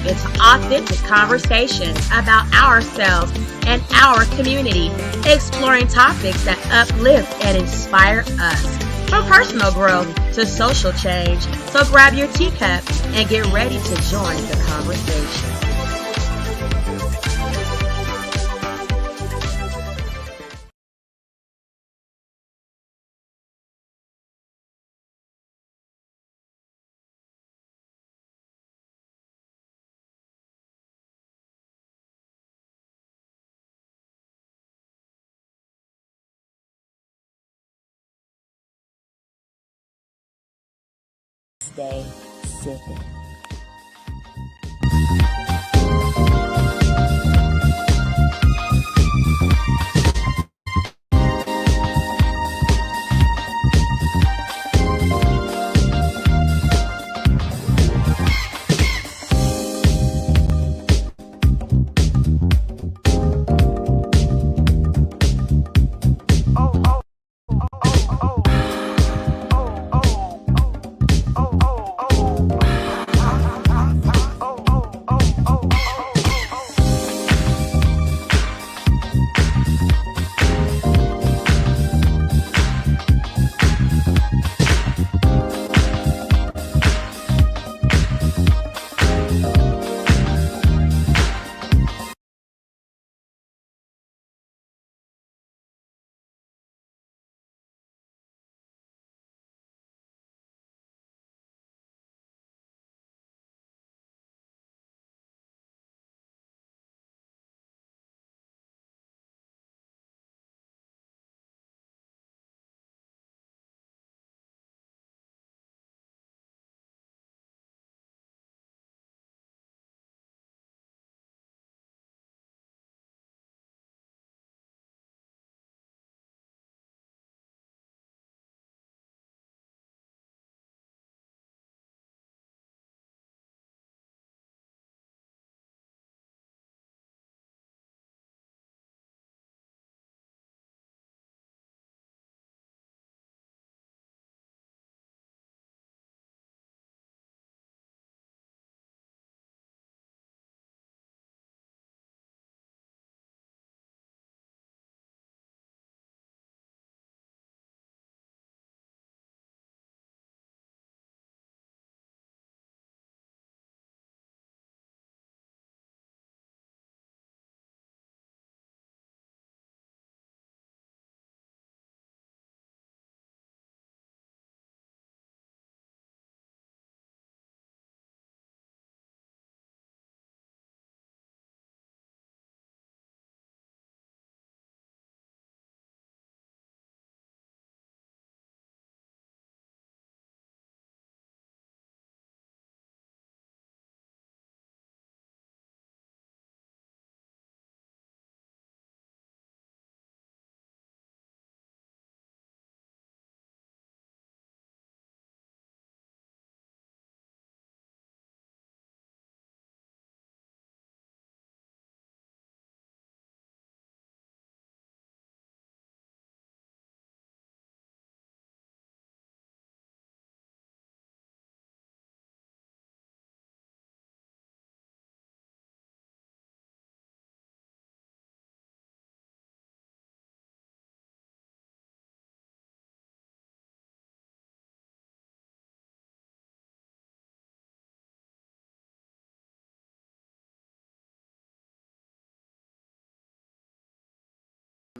into authentic conversations about ourselves and our community, exploring topics that uplift and inspire us. From personal growth to social change. So grab your teacup and get ready to join the conversation. Stay sipping.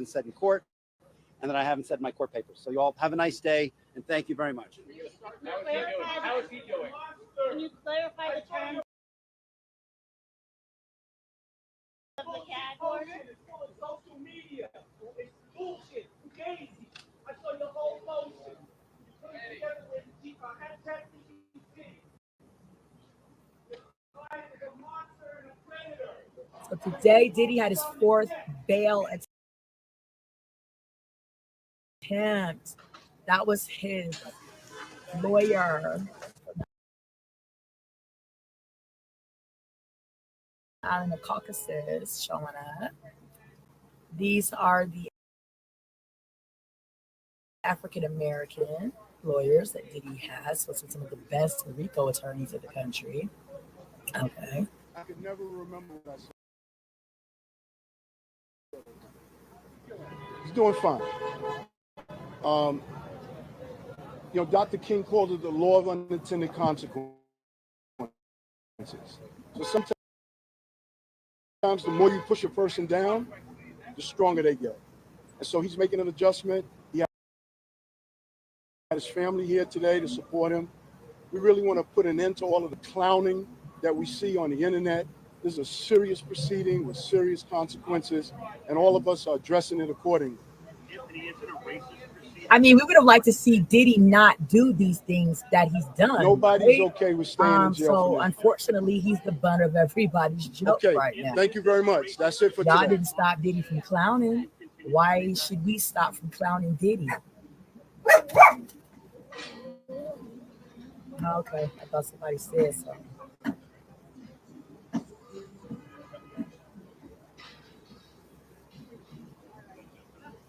Said in court, and that I haven't said in my court papers. So you all have a nice day, and thank you very much. How is he doing? Can you clarify the term of the category? Social media. It's bullshit. Crazy. I saw your whole motion. You put it together with hashtag a monster and a predator. So today, Diddy had his fourth bail attempt. That was his lawyer out in the Caucasus showing up. These are the African American lawyers that Diddy has. So some of the best RICO attorneys in the country. Okay. can never remember what I said. He's doing fine. Um, Dr. King called it the law of unintended consequences. So sometimes the more you push a person down, the stronger they get. And so he's making an adjustment. He had his family here today to support him. We really want to put an end to all of the clowning that we see on the internet. This is a serious proceeding with serious consequences, and all of us are addressing it accordingly. I mean, we would have liked to see Diddy not do these things that he's done. Nobody's right? okay with staying in jail. So unfortunately, he's the butt of everybody's joke right now. Thank you very much. That's it for Y'all today. didn't stop Diddy from clowning. Why should we stop from clowning Diddy? Okay, I thought somebody said something.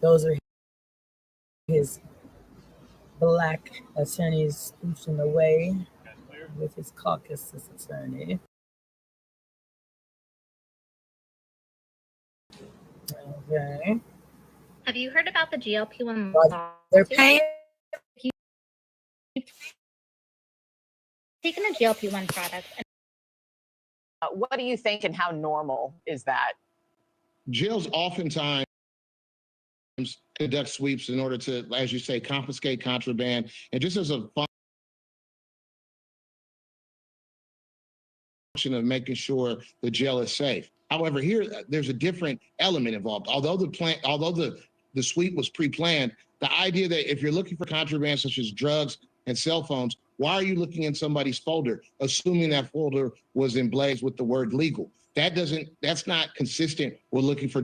Those are his black attorneys scooching away with his caucus attorney. Okay. Have you heard about the GLP-1 They're paying. Taking a GLP-1 product. What do you think, and how normal is that? Jails oftentimes conduct sweeps in order to, as you say, confiscate contraband, and just as a function of making sure the jail is safe. However, here there's a different element involved. Although the sweep was pre-planned, the idea that if you're looking for contraband such as drugs and cell phones, why are you looking in somebody's folder, assuming that folder was emblazoned with the word legal? That's not consistent with looking for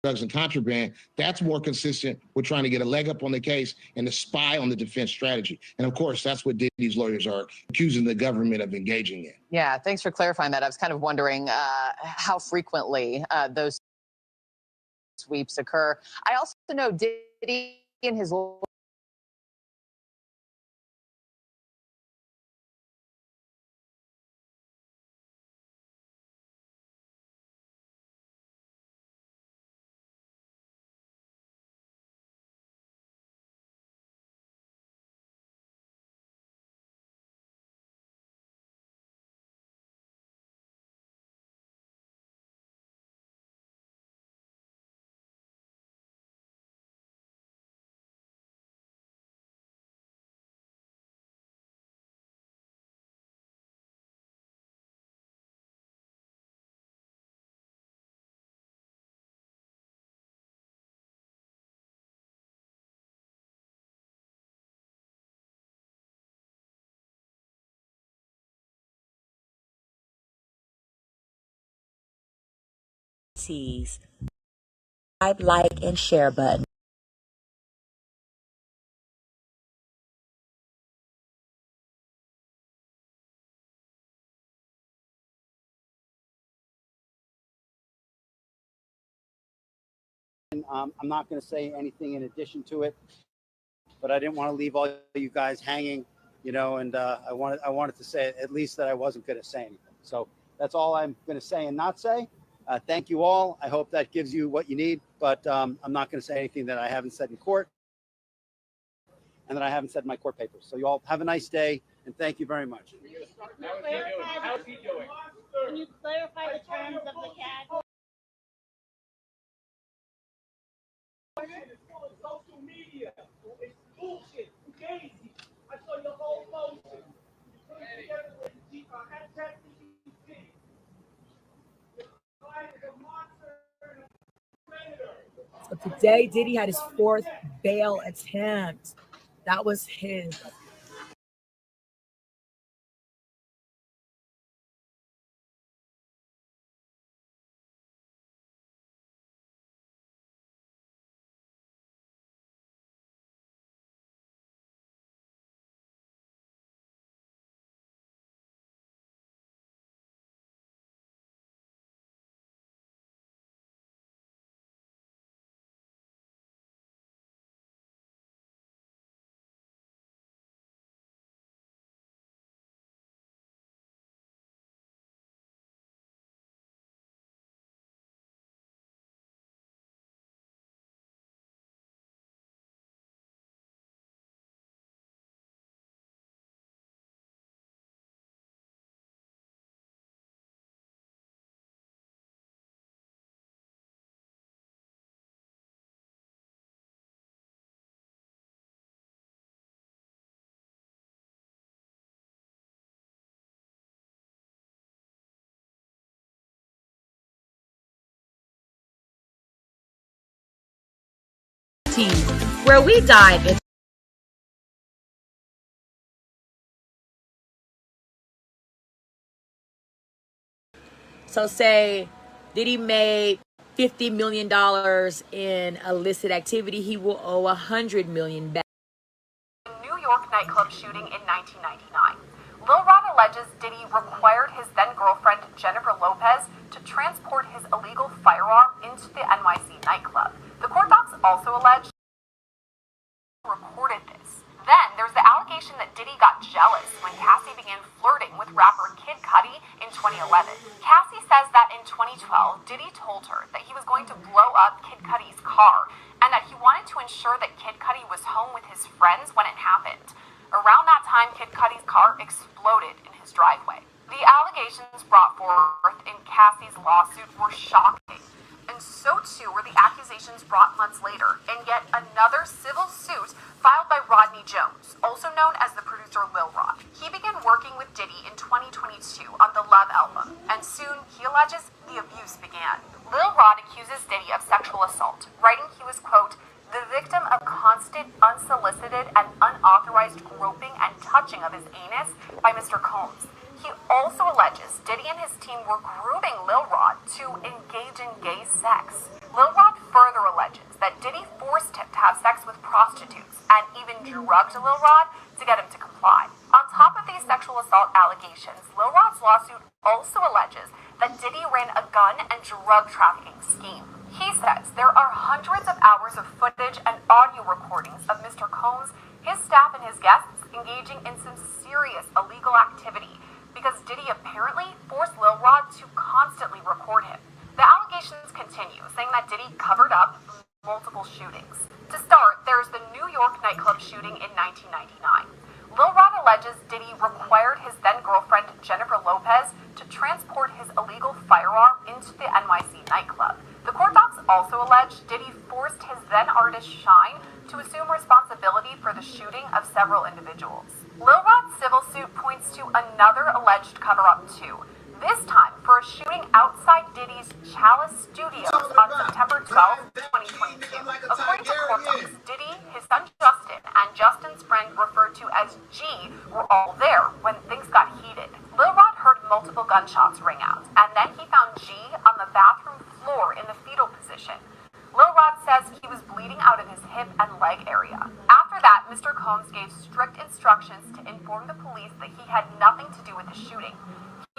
drugs and contraband. That's more consistent with trying to get a leg up on the case and to spy on the defense strategy. And of course, that's what Diddy's lawyers are accusing the government of engaging in. Yeah, thanks for clarifying that. I was kind of wondering how frequently those sweeps occur. I also know Diddy and his Like, and share button. I'm not going to say anything in addition to it, but I didn't want to leave all you guys hanging, and I wanted to say at least that I wasn't going to say anything. So that's all I'm going to say and not say. Thank you all. I hope that gives you what you need, but I'm not going to say anything that I haven't said in court and that I haven't said in my court papers. So you all have a nice day, and thank you very much. How's he doing? Can you clarify the terms of the CAG? It's full of social media. It's bullshit. Crazy. I saw your whole motion. You put it together with ChatGPT. A monster and a predator. So today, Diddy had his fourth bail attempt. That was his Tease, where we dive into So say Diddy made $50 million in illicit activity, he will owe $100 million back. New York nightclub shooting in 1999. Lil Rod alleges Diddy required his then-girlfriend Jennifer Lopez to transport his illegal firearm into the NYC nightclub. The court docs also allege recorded this. Then there's the allegation that Diddy got jealous when Cassie began flirting with rapper Kid Cudi in 2011. Cassie says that in 2012, Diddy told her that he was going to blow up Kid Cudi's car and that he wanted to ensure that Kid Cudi was home with his friends when it happened. Around that time, Kid Cudi's car exploded in his driveway. The allegations brought forth in Cassie's lawsuit were shocking, and so too were the accusations brought months later in yet another civil suit filed by Rodney Jones, also known as the producer Lil Rod. He began working with Diddy in 2022 on the Love album, and soon he alleges the abuse began. Lil Rod accuses Diddy of sexual assault, writing he was, quote, the victim of constant, unsolicited, and unauthorized groping and touching of his anus by Mr. Combs. He also alleges Diddy and his team were grooming Lil Rod to engage in gay sex. Lil Rod further alleges that Diddy forced him to have sex with prostitutes and even drugged Lil Rod to get him to comply. On top of these sexual assault allegations, Lil Rod's lawsuit also alleges that Diddy ran a gun and drug trafficking scheme. He says there are hundreds of hours of footage and audio recordings of Mr. Combs, his staff, and his guests engaging in some serious illegal activity because Diddy apparently forced Lil Rod to constantly record him. The allegations continue, saying that Diddy covered up multiple shootings. To start, there's the New York nightclub shooting in 1999. Lil Rod alleges Diddy required his then-girlfriend Jennifer Lopez to transport his illegal firearm into the NYC nightclub. The court docs also allege Diddy forced his then-artist Shine to assume responsibility for the shooting of several individuals. Lil Rod's civil suit points to another alleged cover-up too, this time for a shooting outside Diddy's Chalice Studios on September 12, 2022. According to court docs, Diddy, his son Justin, and Justin's friend referred to as G were all there when things got heated. Lil Rod heard multiple gunshots ring out, and then he found G on the bathroom floor in the fetal position. Lil Rod says he was bleeding out of his hip and leg area. After that, Mr. Combs gave strict instructions to inform the police that he had nothing to do with the shooting.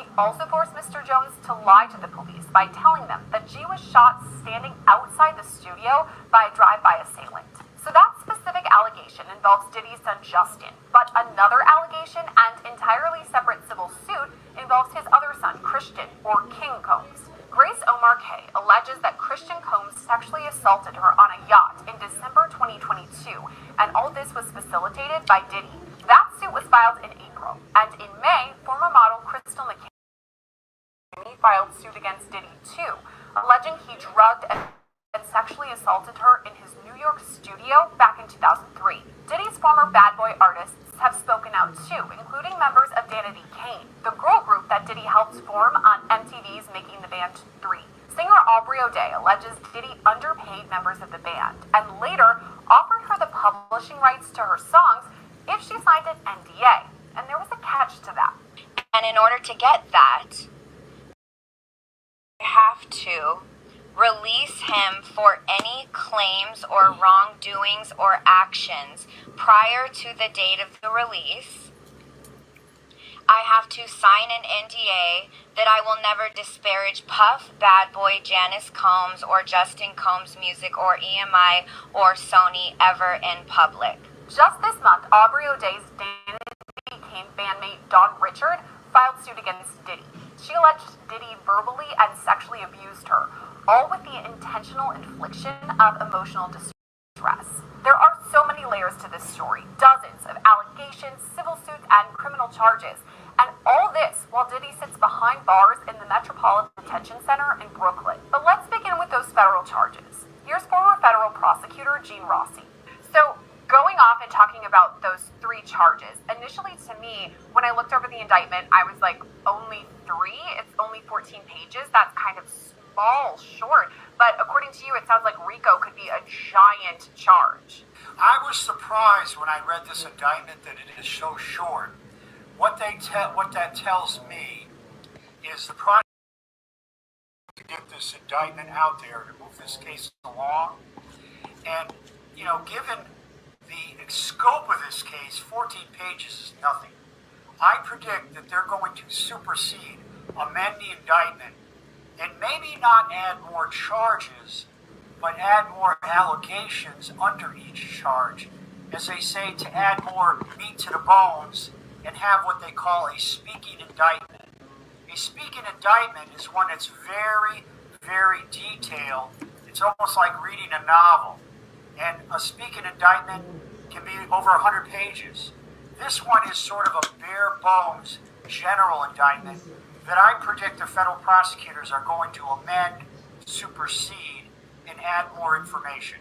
He also forced Mr. Jones to lie to the police by telling them that G was shot standing outside the studio by a drive-by assailant. So that specific allegation involves Diddy's son Justin, but another allegation and entirely separate civil suit involves his other son, Christian, or King Combs. Grace Omar K. alleges that Christian Combs sexually assaulted her on a yacht in December 2022, and all this was facilitated by Diddy. That suit was filed in April, and in May, former model Crystal McKinney filed suit against Diddy too, alleging he drugged and sexually assaulted her in his New York studio back in 2003. Diddy's former bad boy artists have spoken out too, including members of Danity Kane, the girl group that Diddy helped form on MTV's Making the Band 3. Singer Aubrey O'Day alleges Diddy underpaid members of the band and later offered her the publishing rights to her songs if she signed an NDA. And there was a catch to that. And in order to get that, you have to release him for any claims or wrongdoings or actions prior to the date of the release. I have to sign an NDA that I will never disparage Puff, Bad Boy, Janice Combs, or Justin Combs' music, or EMI, or Sony ever in public. Just this month, Aubrey O'Day's Danity Kane bandmate Dawn Richard filed suit against Diddy. She alleged Diddy verbally and sexually abused her, all with the intentional infliction of emotional distress. There are so many layers to this story, dozens of allegations, civil suits, and criminal charges. And all this while Diddy sits behind bars in the Metropolitan Detention Center in Brooklyn. But let's begin with those federal charges. Here's former federal prosecutor Gene Rossi. So, going off and talking about those three charges, initially to me, when I looked over the indictment, I was like, only three? It's only 14 pages? That's kind of small, short. But according to you, it sounds like RICO could be a giant charge. I was surprised when I read this indictment that it is so short. What that tells me is the process to get this indictment out there to move this case along. And, you know, given the scope of this case, 14 pages is nothing. I predict that they're going to supersede, amend the indictment, and maybe not add more charges, but add more allegations under each charge, as they say, to add more meat to the bones and have what they call a speaking indictment. A speaking indictment is one that's very, very detailed. It's almost like reading a novel. And a speaking indictment can be over 100 pages. This one is sort of a bare bones general indictment that I predict the federal prosecutors are going to amend, supersede, and add more information.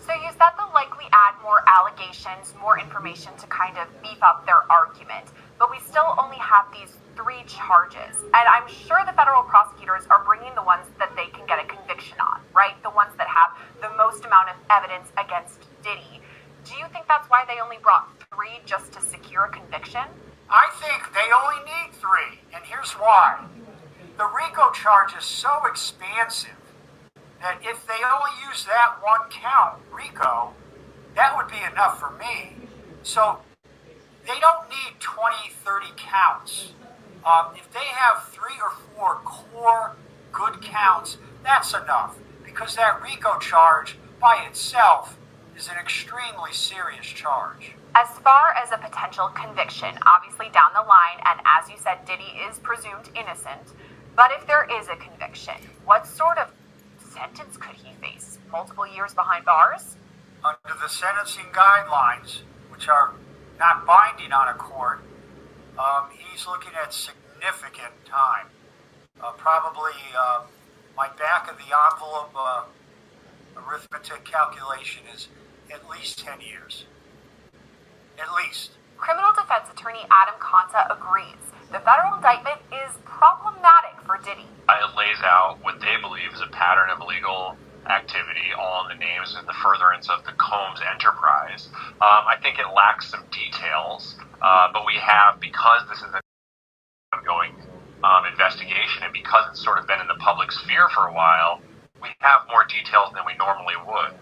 So you said they'll likely add more allegations, more information to kind of beef up their argument. But we still only have these 3 charges. And I'm sure the federal prosecutors are bringing the ones that they can get a conviction on, right? The ones that have the most amount of evidence against Diddy. Do you think that's why they only brought 3 just to secure a conviction? I think they only need 3, and here's why. The RICO charge is so expansive that if they only use that one count, RICO, that would be enough for me. So they don't need 20, 30 counts. If they have 3 or 4 core good counts, that's enough, because that RICO charge by itself is an extremely serious charge. As far as a potential conviction, obviously down the line, and as you said, Diddy is presumed innocent, but if there is a conviction, what sort of sentence could he face? Multiple years behind bars? Under the sentencing guidelines, which are not binding on a court, he's looking at significant time. Probably my back of the envelope arithmetic calculation is at least 10 years. At least. Criminal defense attorney Adam Conta agrees. The federal indictment is problematic for Diddy. It lays out what they believe is a pattern of illegal activity, all in the names and the furtherance of the Combs enterprise. I think it lacks some details, but we have, because this is an ongoing investigation and because it's sort of been in the public sphere for a while, we have more details than we normally would.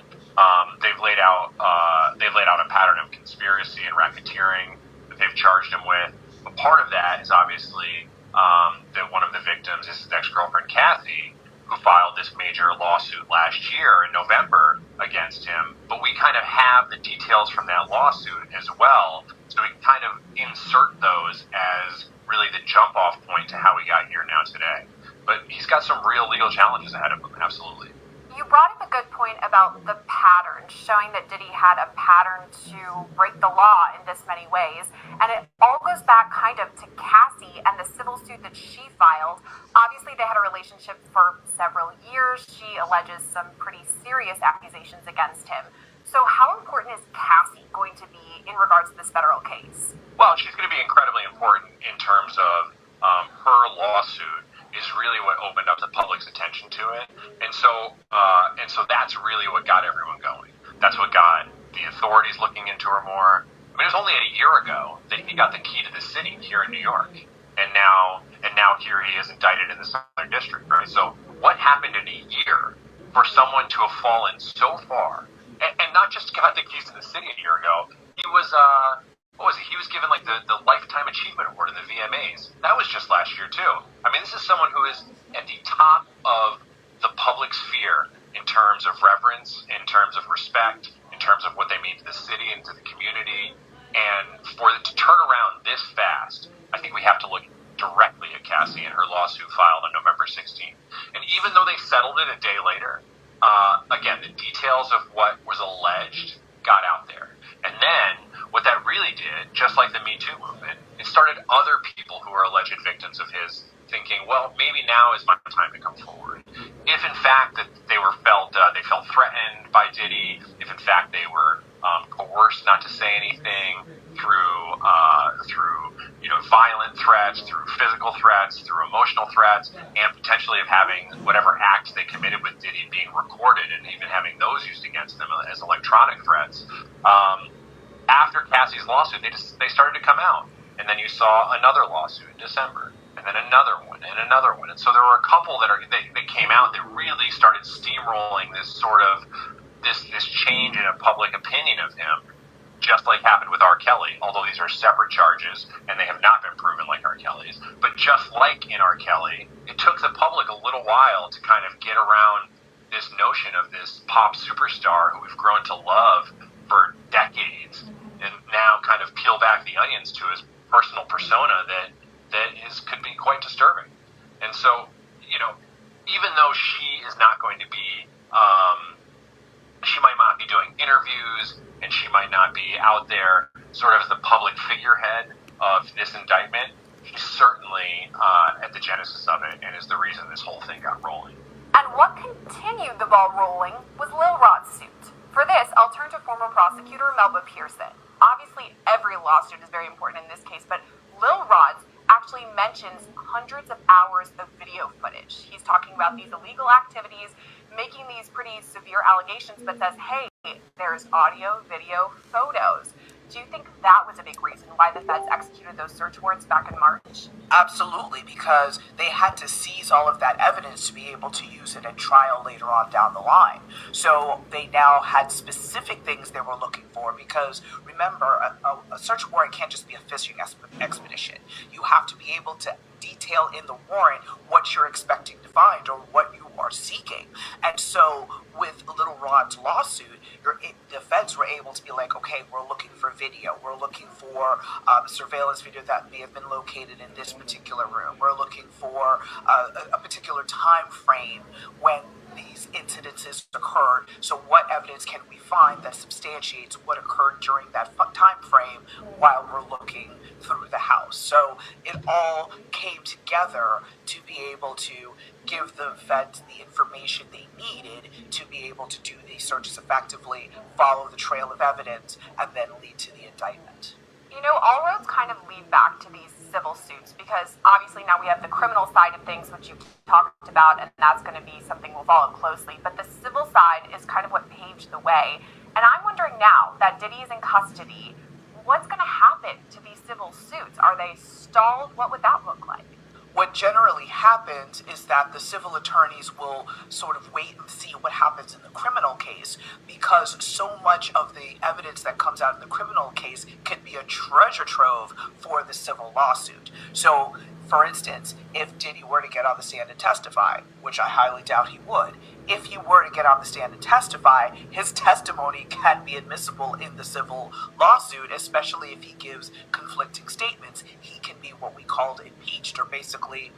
They've laid out a pattern of conspiracy and racketeering that they've charged him with. But part of that is obviously that one of the victims is his ex-girlfriend Kathy, who filed this major lawsuit last year in November against him. But we kind of have the details from that lawsuit as well, so we can kind of insert those as really the jump-off point to how we got here now today. But he's got some real legal challenges ahead of him, absolutely. You brought up a good point about the pattern, showing that Diddy had a pattern to break the law in this many ways. And it all goes back kind of to Cassie and the civil suit that she filed. Obviously, they had a relationship for several years. She alleges some pretty serious accusations against him. So how important is Cassie going to be in regards to this federal case? Well, she's going to be incredibly important in terms of her lawsuit is really what opened up the public's attention to it. And so that's really what got everyone going. That's what got the authorities looking into her more. I mean, it was only a year ago that he got the key to the city here in New York. And now here he is indicted in the Southern District, right? So what happened in a year for someone to have fallen so far, and not just got the keys to the city a year ago, he was, he was given like the Lifetime Achievement Award in the VMAs. That was just last year too. I mean, this is someone who is at the top of the public sphere in terms of reverence, in terms of respect, in terms of what they mean to the city and to the community. And for it to turn around this fast, I think we have to look directly at Cassie and her lawsuit filed on November 16th. And even though they settled it a day later, again, the details of what was alleged got out there. And then what that really did, just like the Me Too movement, it started other people who were alleged victims of his thinking, well, maybe now is my time to come forward. If in fact that they felt threatened by Diddy, if in fact they were coerced not to say anything through violent threats, through physical threats, through emotional threats, and potentially of having whatever act they committed with Diddy being recorded and even having those used against them as electronic threats. After Cassie's lawsuit, they started to come out. And then you saw another lawsuit in December, and then another one, and another one. And so there were a couple that came out that really started steamrolling this sort of this change in a public opinion of him, just like happened with R. Kelly, although these are separate charges and they have not been proven like R. Kelly's. But just like in R. Kelly, it took the public a little while to kind of get around this notion of this pop superstar who we've grown to love for decades, and now kind of peel back the onions to his personal persona that could be quite disturbing. And so, even though she is not going to be, she might not be doing interviews, and she might not be out there sort of as the public figurehead of this indictment, she's certainly at the genesis of it and is the reason this whole thing got rolling. And what continued the ball rolling was Lil Rod's suit. For this, I'll turn to former prosecutor Melba Pearson. Obviously, every lawsuit is very important in this case, but Lil Rod's actually mentions hundreds of hours of video footage. He's talking about these illegal activities, making these pretty severe allegations, but says, hey, there's audio, video, photos. Do you think that was a big reason why the feds executed those search warrants back in March? Absolutely, because they had to seize all of that evidence to be able to use it at trial later on down the line. So they now had specific things they were looking for, because remember, a search warrant can't just be a fishing expedition. You have to be able to detail in the warrant what you're expecting to find or what you are seeking. And so with Little Rod's lawsuit, the feds were able to be like, okay, we're looking for video. We're looking for surveillance video that may have been located in this particular room. We're looking for a particular time frame when these incidences occurred. So what evidence can we find that substantiates what occurred during that time frame while we're looking through the house? So it all came together to be able to give the feds the information they needed to be able to do these searches effectively, follow the trail of evidence, and then lead to the indictment. All roads kind of lead back to these civil suits, because obviously now we have the criminal side of things, which you talked about, and that's going to be something we'll follow closely. But the civil side is kind of what paved the way. And I'm wondering now that Diddy is in custody, what's going to happen to these civil suits? Are they stalled? What would that look like? What generally happens is that the civil attorneys will sort of wait and see what happens in the criminal case, because so much of the evidence that comes out in the criminal case can be a treasure trove for the civil lawsuit. So, for instance, if Diddy were to get on the stand and testify, which I highly doubt he would, if he were to get on the stand and testify, his testimony can be admissible in the civil lawsuit, especially if he gives conflicting statements. He can be what we called impeached, or basically,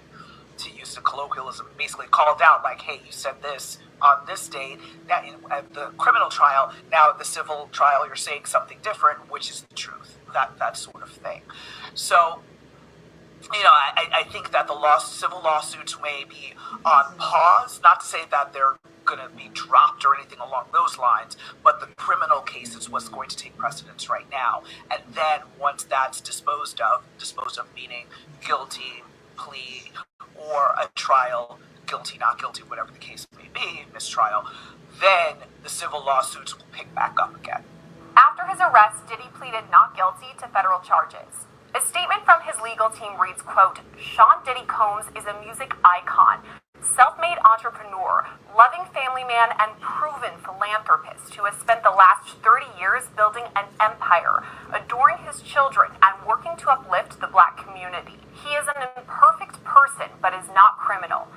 to use the colloquialism, basically called out like, hey, you said this on this date, that at the criminal trial, now at the civil trial you're saying something different, which is the truth, that sort of thing. So, I think that the civil lawsuits may be on pause, not to say that they're going to be dropped or anything along those lines, but the criminal case is what's going to take precedence right now. And then once that's disposed of meaning guilty, plea, or a trial, guilty, not guilty, whatever the case may be, mistrial, then the civil lawsuits will pick back up again. After his arrest, Diddy pleaded not guilty to federal charges. A statement from his legal team reads, quote, Sean Diddy Combs is a music icon, self-made entrepreneur, loving family man, and proven philanthropist who has spent the last 30 years building an empire, adoring his children, and working to uplift the Black community. He is an imperfect person, but is not criminal.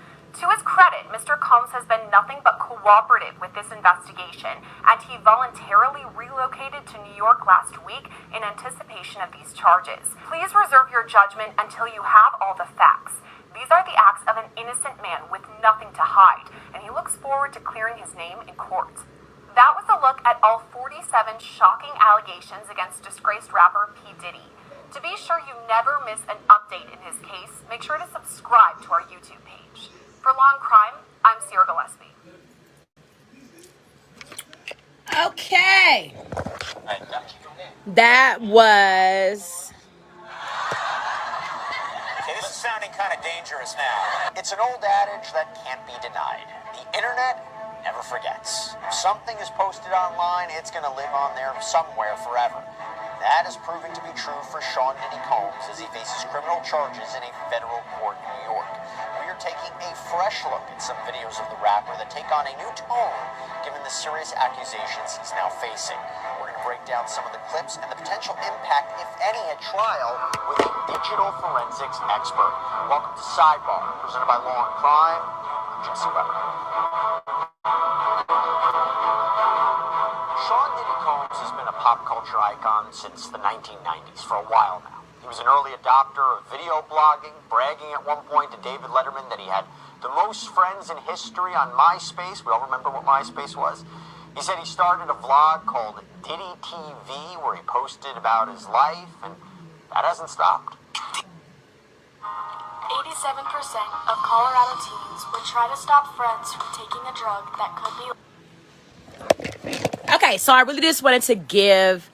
To his credit, Mr. Combs has been nothing but cooperative with this investigation, and he voluntarily relocated to New York last week in anticipation of these charges. Please reserve your judgment until you have all the facts. These are the acts of an innocent man with nothing to hide, and he looks forward to clearing his name in court. That was a look at all 47 shocking allegations against disgraced rapper P. Diddy. To be sure you never miss an update in his case, make sure to subscribe to our YouTube page. For Law and Crime, I'm Sierra Gillespie. Okay. That was this is sounding kind of dangerous now. It's an old adage that can't be denied. The internet never forgets. If something is posted online, it's going to live on there somewhere forever. That is proving to be true for Sean Diddy Combs as he faces criminal charges in a federal court in New York. We are taking a fresh look at some videos of the rapper that take on a new tone given the serious accusations he's now facing. We're going to break down some of the clips and the potential impact, if any, at trial with a digital forensics expert. Welcome to Sidebar, presented by Law and Crime. I'm Jesse Weber. Sean Diddy Combs has been a pop culture icon since the 1990s, for a while now. He was an early adopter of video blogging, bragging at one point to David Letterman that he had the most friends in history on MySpace. We all remember what MySpace was. He said he started a vlog called Diddy TV where he posted about his life, and that hasn't stopped. 87% of Colorado teens would try to stop friends from taking a drug that could be... Okay, so I really just wanted to give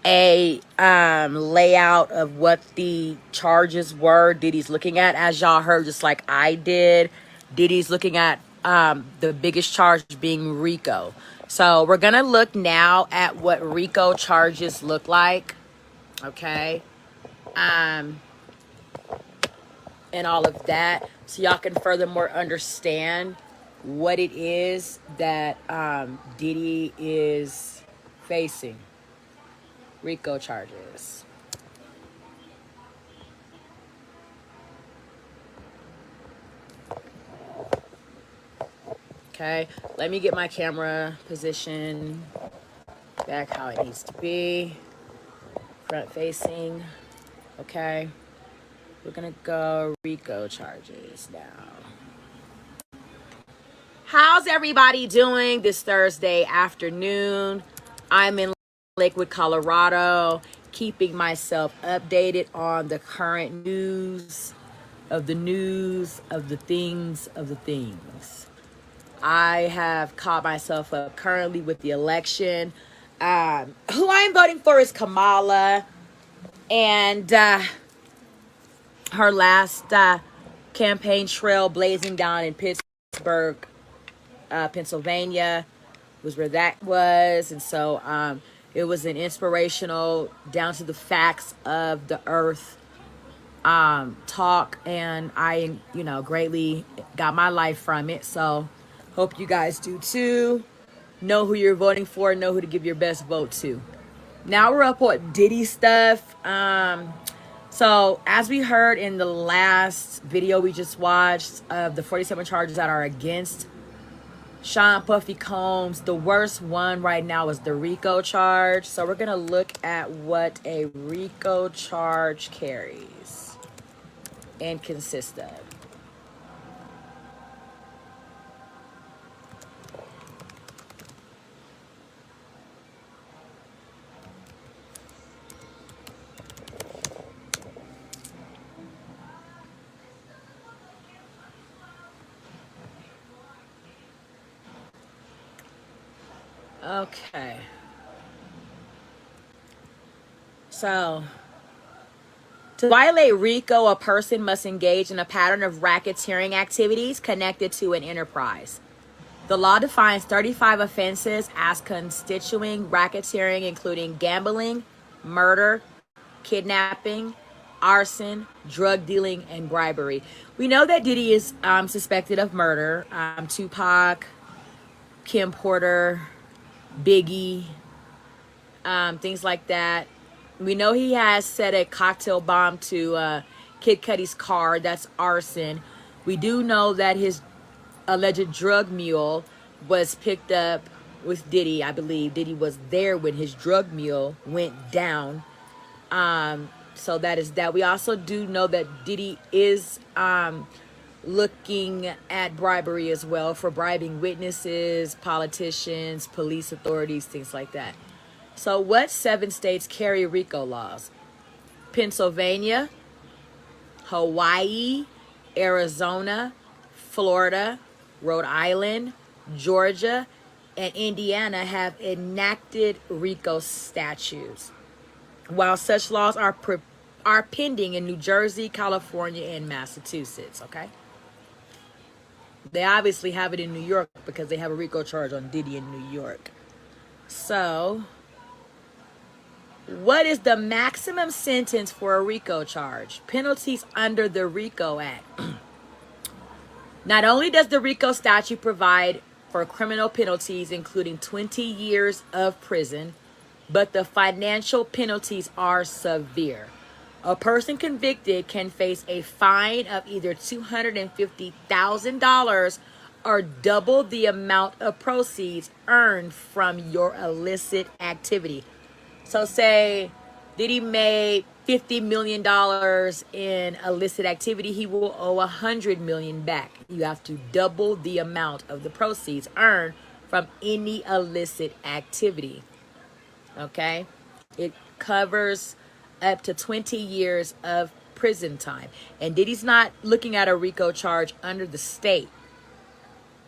a layout of what the charges were Diddy's looking at. As y'all heard, just like I did, Diddy's looking at the biggest charge being RICO. So we're gonna look now at what RICO charges look like, okay, and all of that, so y'all can furthermore understand what it is that Diddy is facing. RICO charges. Okay, let me get my camera position back how it needs to be. Front facing. Okay, we're gonna go RICO charges now. How's everybody doing this Thursday afternoon? I'm in Lakewood, Colorado, keeping myself updated on the current news of the things. I have caught myself up currently with the election. Who I'm voting for is Kamala, and her last campaign trail blazing down in Pittsburgh, Pennsylvania was where that was. And so it was an inspirational, down to the facts of the earth talk, and I greatly got my life from it. So hope you guys do too. Know who you're voting for, know who to give your best vote to. Now we're up on Diddy stuff. So as we heard in the last video we just watched of the 47 charges that are against Sean Puffy Combs, the worst one right now is the RICO charge. So we're going to look at what a RICO charge carries and consists of. Okay. So, to violate RICO, a person must engage in a pattern of racketeering activities connected to an enterprise. The law defines 35 offenses as constituting racketeering, including gambling, murder, kidnapping, arson, drug dealing, and bribery. We know that Diddy is suspected of murder. Tupac, Kim Porter, Biggie, things like that. We know he has set a cocktail bomb to Kid Cudi's car. That's arson. We do know that his alleged drug mule was picked up with Diddy. I believe Diddy was there when his drug mule went down. So that is that. We also do know that Diddy is looking at bribery as well, for bribing witnesses, politicians, police authorities, things like that. So what 7 states carry RICO laws? Pennsylvania, Hawaii, Arizona, Florida, Rhode Island, Georgia, and Indiana have enacted RICO statutes. While such laws are are pending in New Jersey, California, and Massachusetts, okay? They obviously have it in New York because they have a RICO charge on Diddy in New York. So, what is the maximum sentence for a RICO charge? Penalties under the RICO Act. Not only does the RICO statute provide for criminal penalties, including 20 years of prison, but the financial penalties are severe. A person convicted can face a fine of either $250,000 or double the amount of proceeds earned from your illicit activity. So say Diddy made $50 million in illicit activity, he will owe $100 million back. You have to double the amount of the proceeds earned from any illicit activity. Okay? It covers up to 20 years of prison time. And Diddy's not looking at a RICO charge under the state.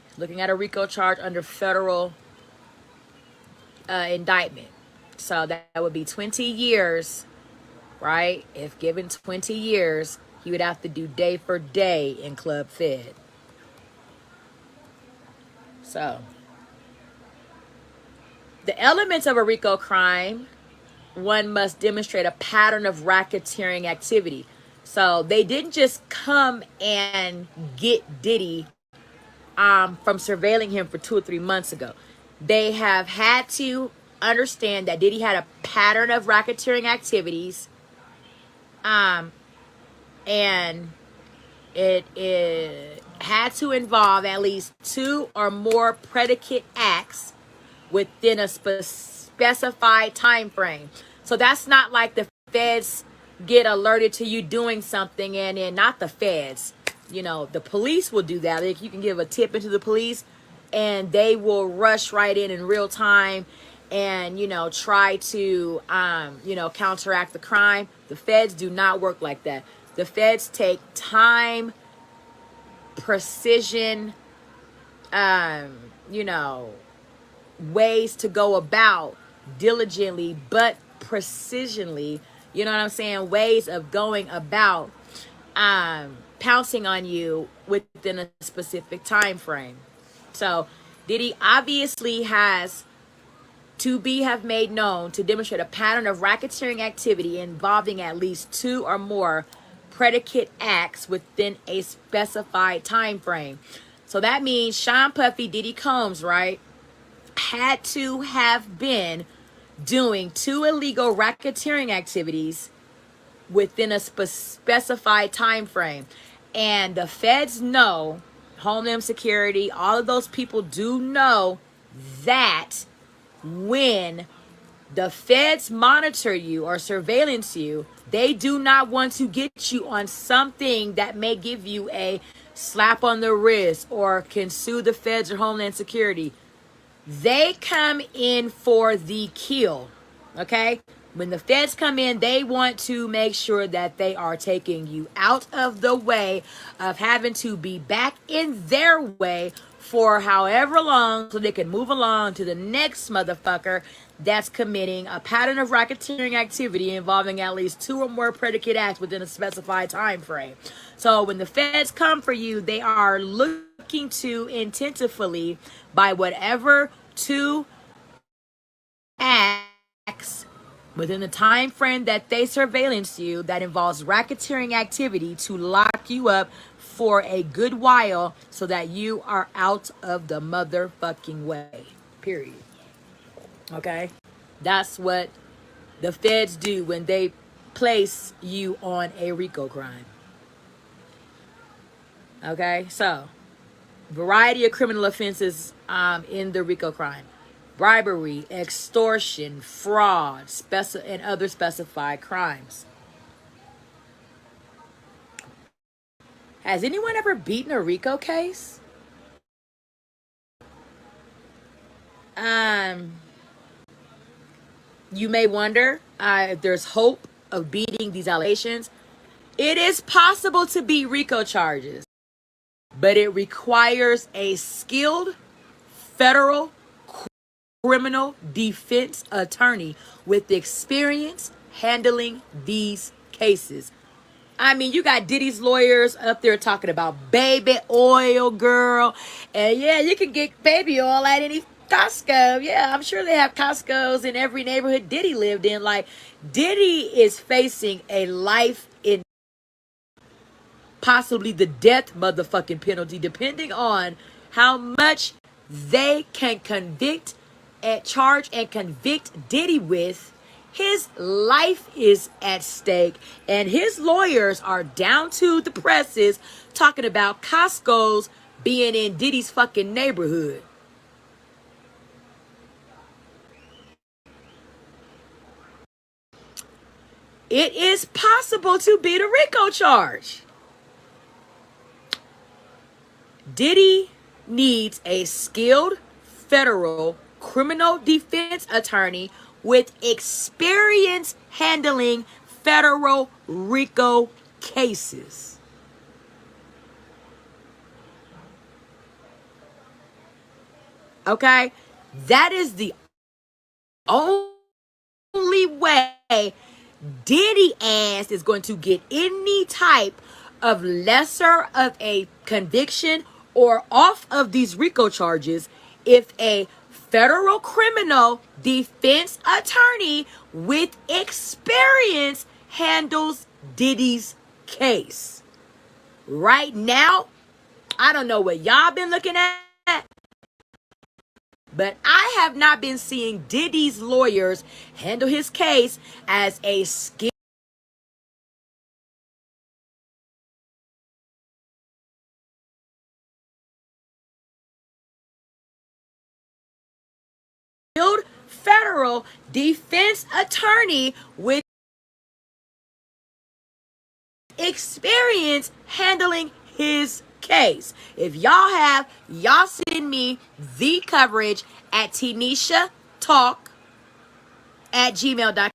He's looking at a RICO charge under federal indictment. So that would be 20 years, right? If given 20 years, he would have to do day for day in Club Fed. So, the elements of a RICO crime, one must demonstrate a pattern of racketeering activity. So they didn't just come and get Diddy from surveilling him for 2 or 3 months ago. They have had to understand that Diddy had a pattern of racketeering activities, and it had to involve at least 2 or more predicate acts within a specified time frame. So that's not like the feds get alerted to you doing something and then not the feds. You know, the police will do that. Like, you can give a tip into the police and they will rush right in real time and, you know, try to, counteract the crime. The feds do not work like that. The feds take time, precision, ways to go about diligently, but precisionally, you know what I'm saying? Ways of going about pouncing on you within a specific time frame. So Diddy obviously has have made known to demonstrate a pattern of racketeering activity involving at least 2 or more predicate acts within a specified time frame. So that means Sean Puffy Diddy Combs, right, had to have been doing 2 illegal racketeering activities within a specified time frame. And the feds know, Homeland Security, all of those people do know that when the feds monitor you or surveillance you, they do not want to get you on something that may give you a slap on the wrist or can sue the feds or Homeland Security. They come in for the kill, okay? When the feds come in, they want to make sure that they are taking you out of the way of having to be back in their way for however long so they can move along to the next motherfucker that's committing a pattern of racketeering activity involving at least 2 or more predicate acts within a specified time frame. So when the feds come for you, they are looking to intentionally, by whatever 2 acts within the time frame that they surveillance you that involves racketeering activity, to lock you up for a good while so that you are out of the motherfucking way. Period. Okay? That's what the feds do when they place you on a RICO crime. Okay? So, variety of criminal offenses in the RICO crime: bribery, extortion, fraud, and other specified crimes. Has anyone ever beaten a RICO case? You may wonder if there's hope of beating these allegations. It is possible to beat RICO charges, but it requires a skilled federal criminal defense attorney with experience handling these cases. I mean, you got Diddy's lawyers up there talking about baby oil, girl. And yeah, you can get baby oil at any Costco. Yeah, I'm sure they have Costco's in every neighborhood Diddy lived in. Like, Diddy is facing a life in possibly the death motherfucking penalty, depending on how much they can convict and charge and convict Diddy with. His life is at stake, and his lawyers are down to the presses talking about Costco's being in Diddy's fucking neighborhood. It is possible to beat a RICO charge. Diddy needs a skilled federal criminal defense attorney with experience handling federal RICO cases. Okay? That is the only way Diddy ass is going to get any type of lesser of a conviction or off of these RICO charges if a federal criminal defense attorney with experience handles Diddy's case. Right now, I don't know what y'all been looking at, but I have not been seeing Diddy's lawyers handle his case as a skilled federal defense attorney with experience handling his case. If y'all have, y'all send me the coverage at TanishaTalk@gmail.com.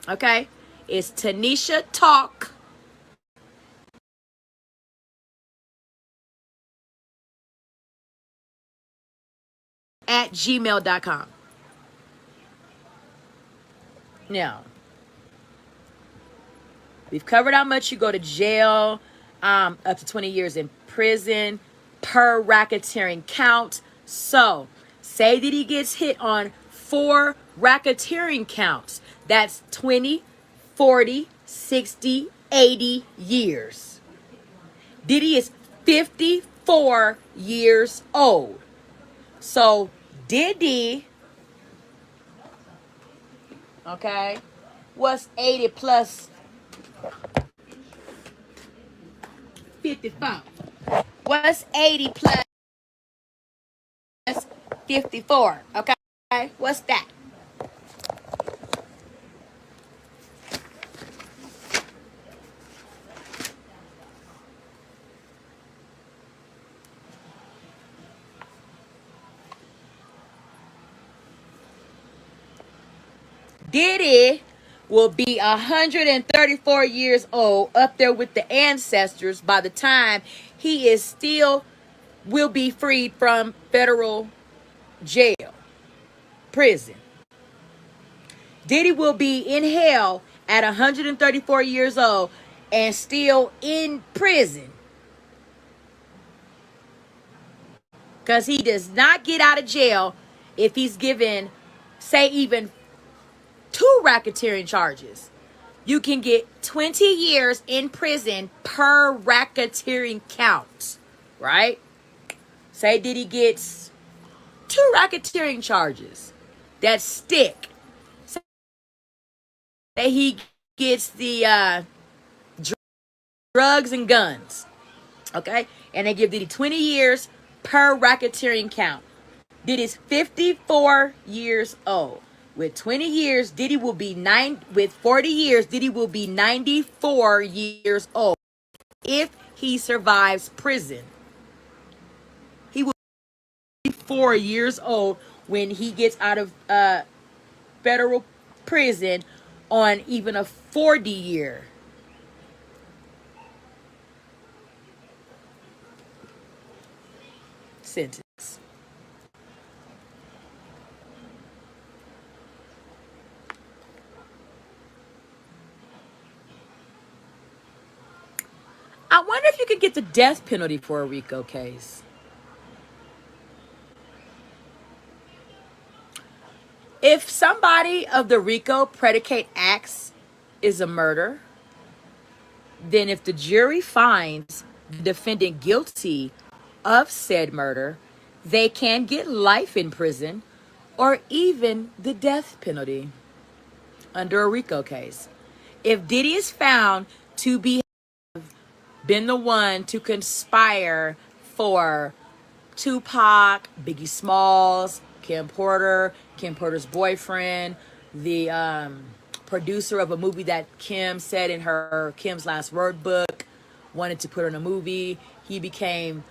Okay? It's TanishaTalk@gmail.com. Now, we've covered how much you go to jail, up to 20 years in prison per racketeering count. So, say that he gets hit on 4 racketeering counts. That's 20, 40, 60, 80 years. Diddy is 54 years old. So, Diddy, okay, what's 80 plus 54? What's 80 plus 54? Okay, what's that? Diddy will be 134 years old, up there with the ancestors, by the time he is still will be freed from federal jail, prison. Diddy will be in hell at 134 years old and still in prison, because he does not get out of jail if he's given, say, even 2 racketeering charges. You can get 20 years in prison per racketeering count, right? Say Diddy gets 2 racketeering charges that stick. Say he gets the drugs and guns, okay? And they give Diddy 20 years per racketeering count. Diddy's 54 years old. With 20 years, Diddy will be with 40 years, Diddy will be 94 years old if he survives prison. He will be 4 years old when he gets out of federal prison on even a 40-year sentence. I wonder if you could get the death penalty for a RICO case. If somebody of the RICO predicate acts is a murder, then if the jury finds the defendant guilty of said murder, they can get life in prison or even the death penalty under a RICO case. If Diddy is found to been the one to conspire for Tupac, Biggie Smalls, Kim Porter's boyfriend, the producer of a movie that Kim said in her Kim's Last Word book, wanted to put in a movie. He became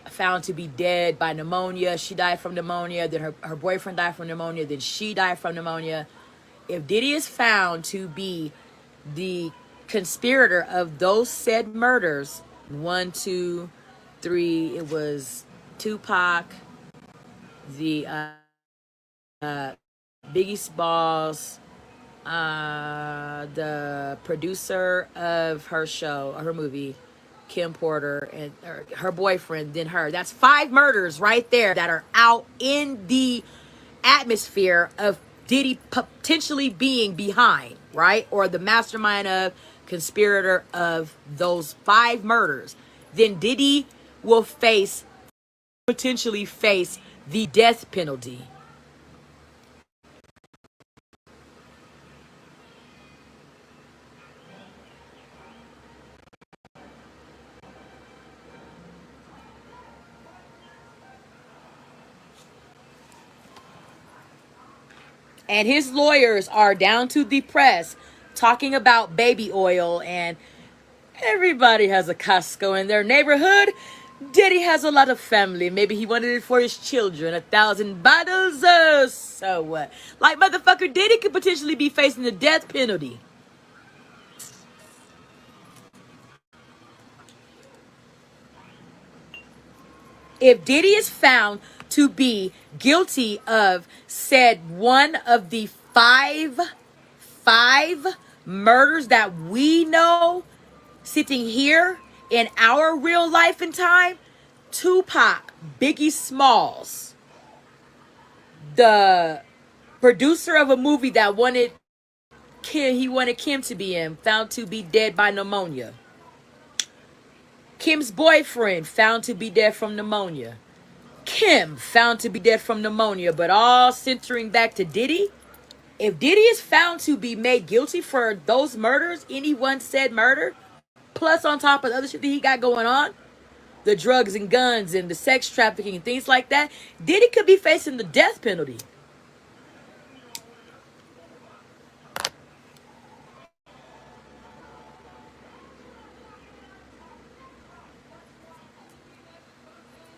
found to be dead by pneumonia. She died from pneumonia. Then her boyfriend died from pneumonia. Then she died from pneumonia. If Diddy is found to be the conspirator of those said murders, 1, 2, 3, it was Tupac, the Biggie Smalls, the producer of her show, her movie, Kim Porter, and her boyfriend, then her. That's 5 murders right there that are out in the atmosphere of Diddy potentially being behind, right? Or the mastermind of, conspirator of those 5 murders. Then Diddy will potentially face the death penalty. And his lawyers are down to the press talking about baby oil, and everybody has a Costco in their neighborhood. Diddy has a lot of family. Maybe he wanted it for his children. 1,000 bottles. So what? Like, motherfucker, Diddy could potentially be facing the death penalty. If Diddy is found to be guilty of said one of the five murders that we know sitting here in our real life and time, Tupac, Biggie Smalls, the producer of a movie that wanted Kim to be in, found to be dead by pneumonia. Kim's boyfriend found to be dead from pneumonia. Kim found to be dead from pneumonia, but all centering back to Diddy. If Diddy is found to be made guilty for those murders, any one said murder, plus on top of the other shit that he got going on, the drugs and guns and the sex trafficking and things like that, Diddy could be facing the death penalty.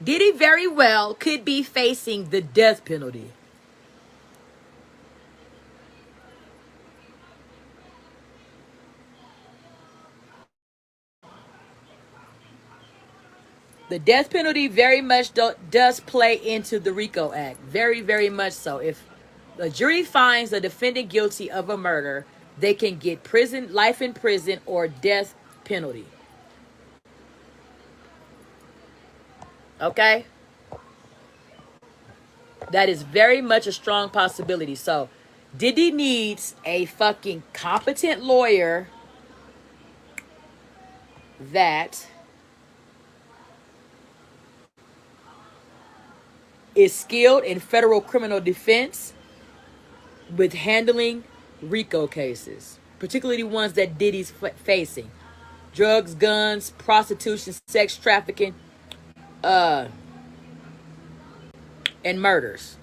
Diddy very well could be facing the death penalty. The death penalty very much does play into the RICO Act. Very, very much so. If the jury finds the defendant guilty of a murder, they can get life in prison, or death penalty. Okay? That is very much a strong possibility. So, Diddy needs a fucking competent lawyer that is skilled in federal criminal defense with handling RICO cases, particularly ones that Diddy's facing. Drugs, guns, prostitution, sex trafficking, and murders.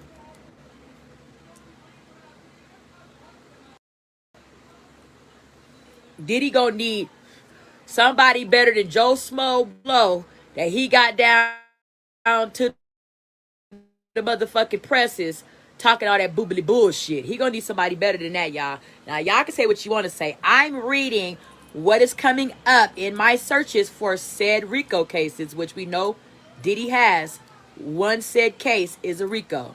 Diddy gonna need somebody better than Joe Smo Blow that he got down to the motherfucking presses talking all that boobily bullshit. He gonna need somebody better than that, y'all. Now, y'all can say what you want to say. I'm reading what is coming up in my searches for said RICO cases, which we know Diddy has. One said case is a RICO.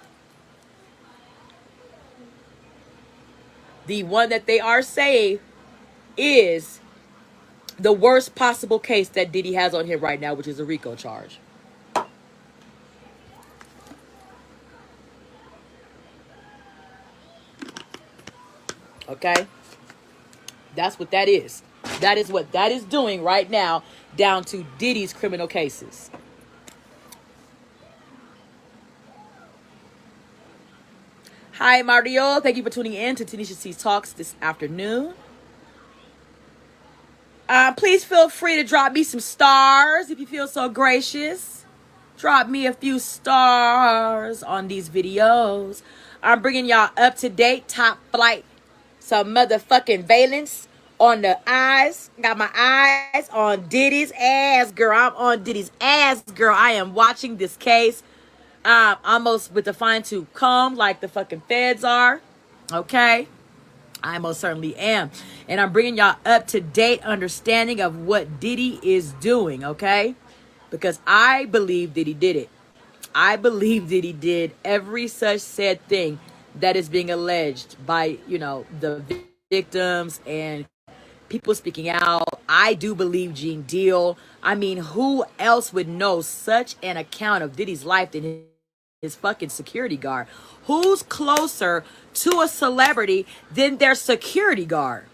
The one that they are saying is the worst possible case that Diddy has on him right now, which is a RICO charge. Okay? That's what that is. That is what that is doing right now down to Diddy's criminal cases. Hi, Mario. Thank you for tuning in to Tanisha C's Talks this afternoon. Please feel free to drop me some stars if you feel so gracious. Drop me a few stars on these videos. I'm bringing y'all up to date, top flight, some motherfucking valence on the eyes. Got my eyes on Diddy's ass, girl. I'm on Diddy's ass, girl. I am watching this case almost with the fine tooth comb like the fucking feds are. Okay? I most certainly am. And I'm bringing y'all up to date understanding of what Diddy is doing, okay? Because I believe that he did it. I believe that he did every such said thing that is being alleged by, the victims and people speaking out. I do believe Gene Deal. I mean, who else would know such an account of Diddy's life than his fucking security guard? Who's closer to a celebrity than their security guard?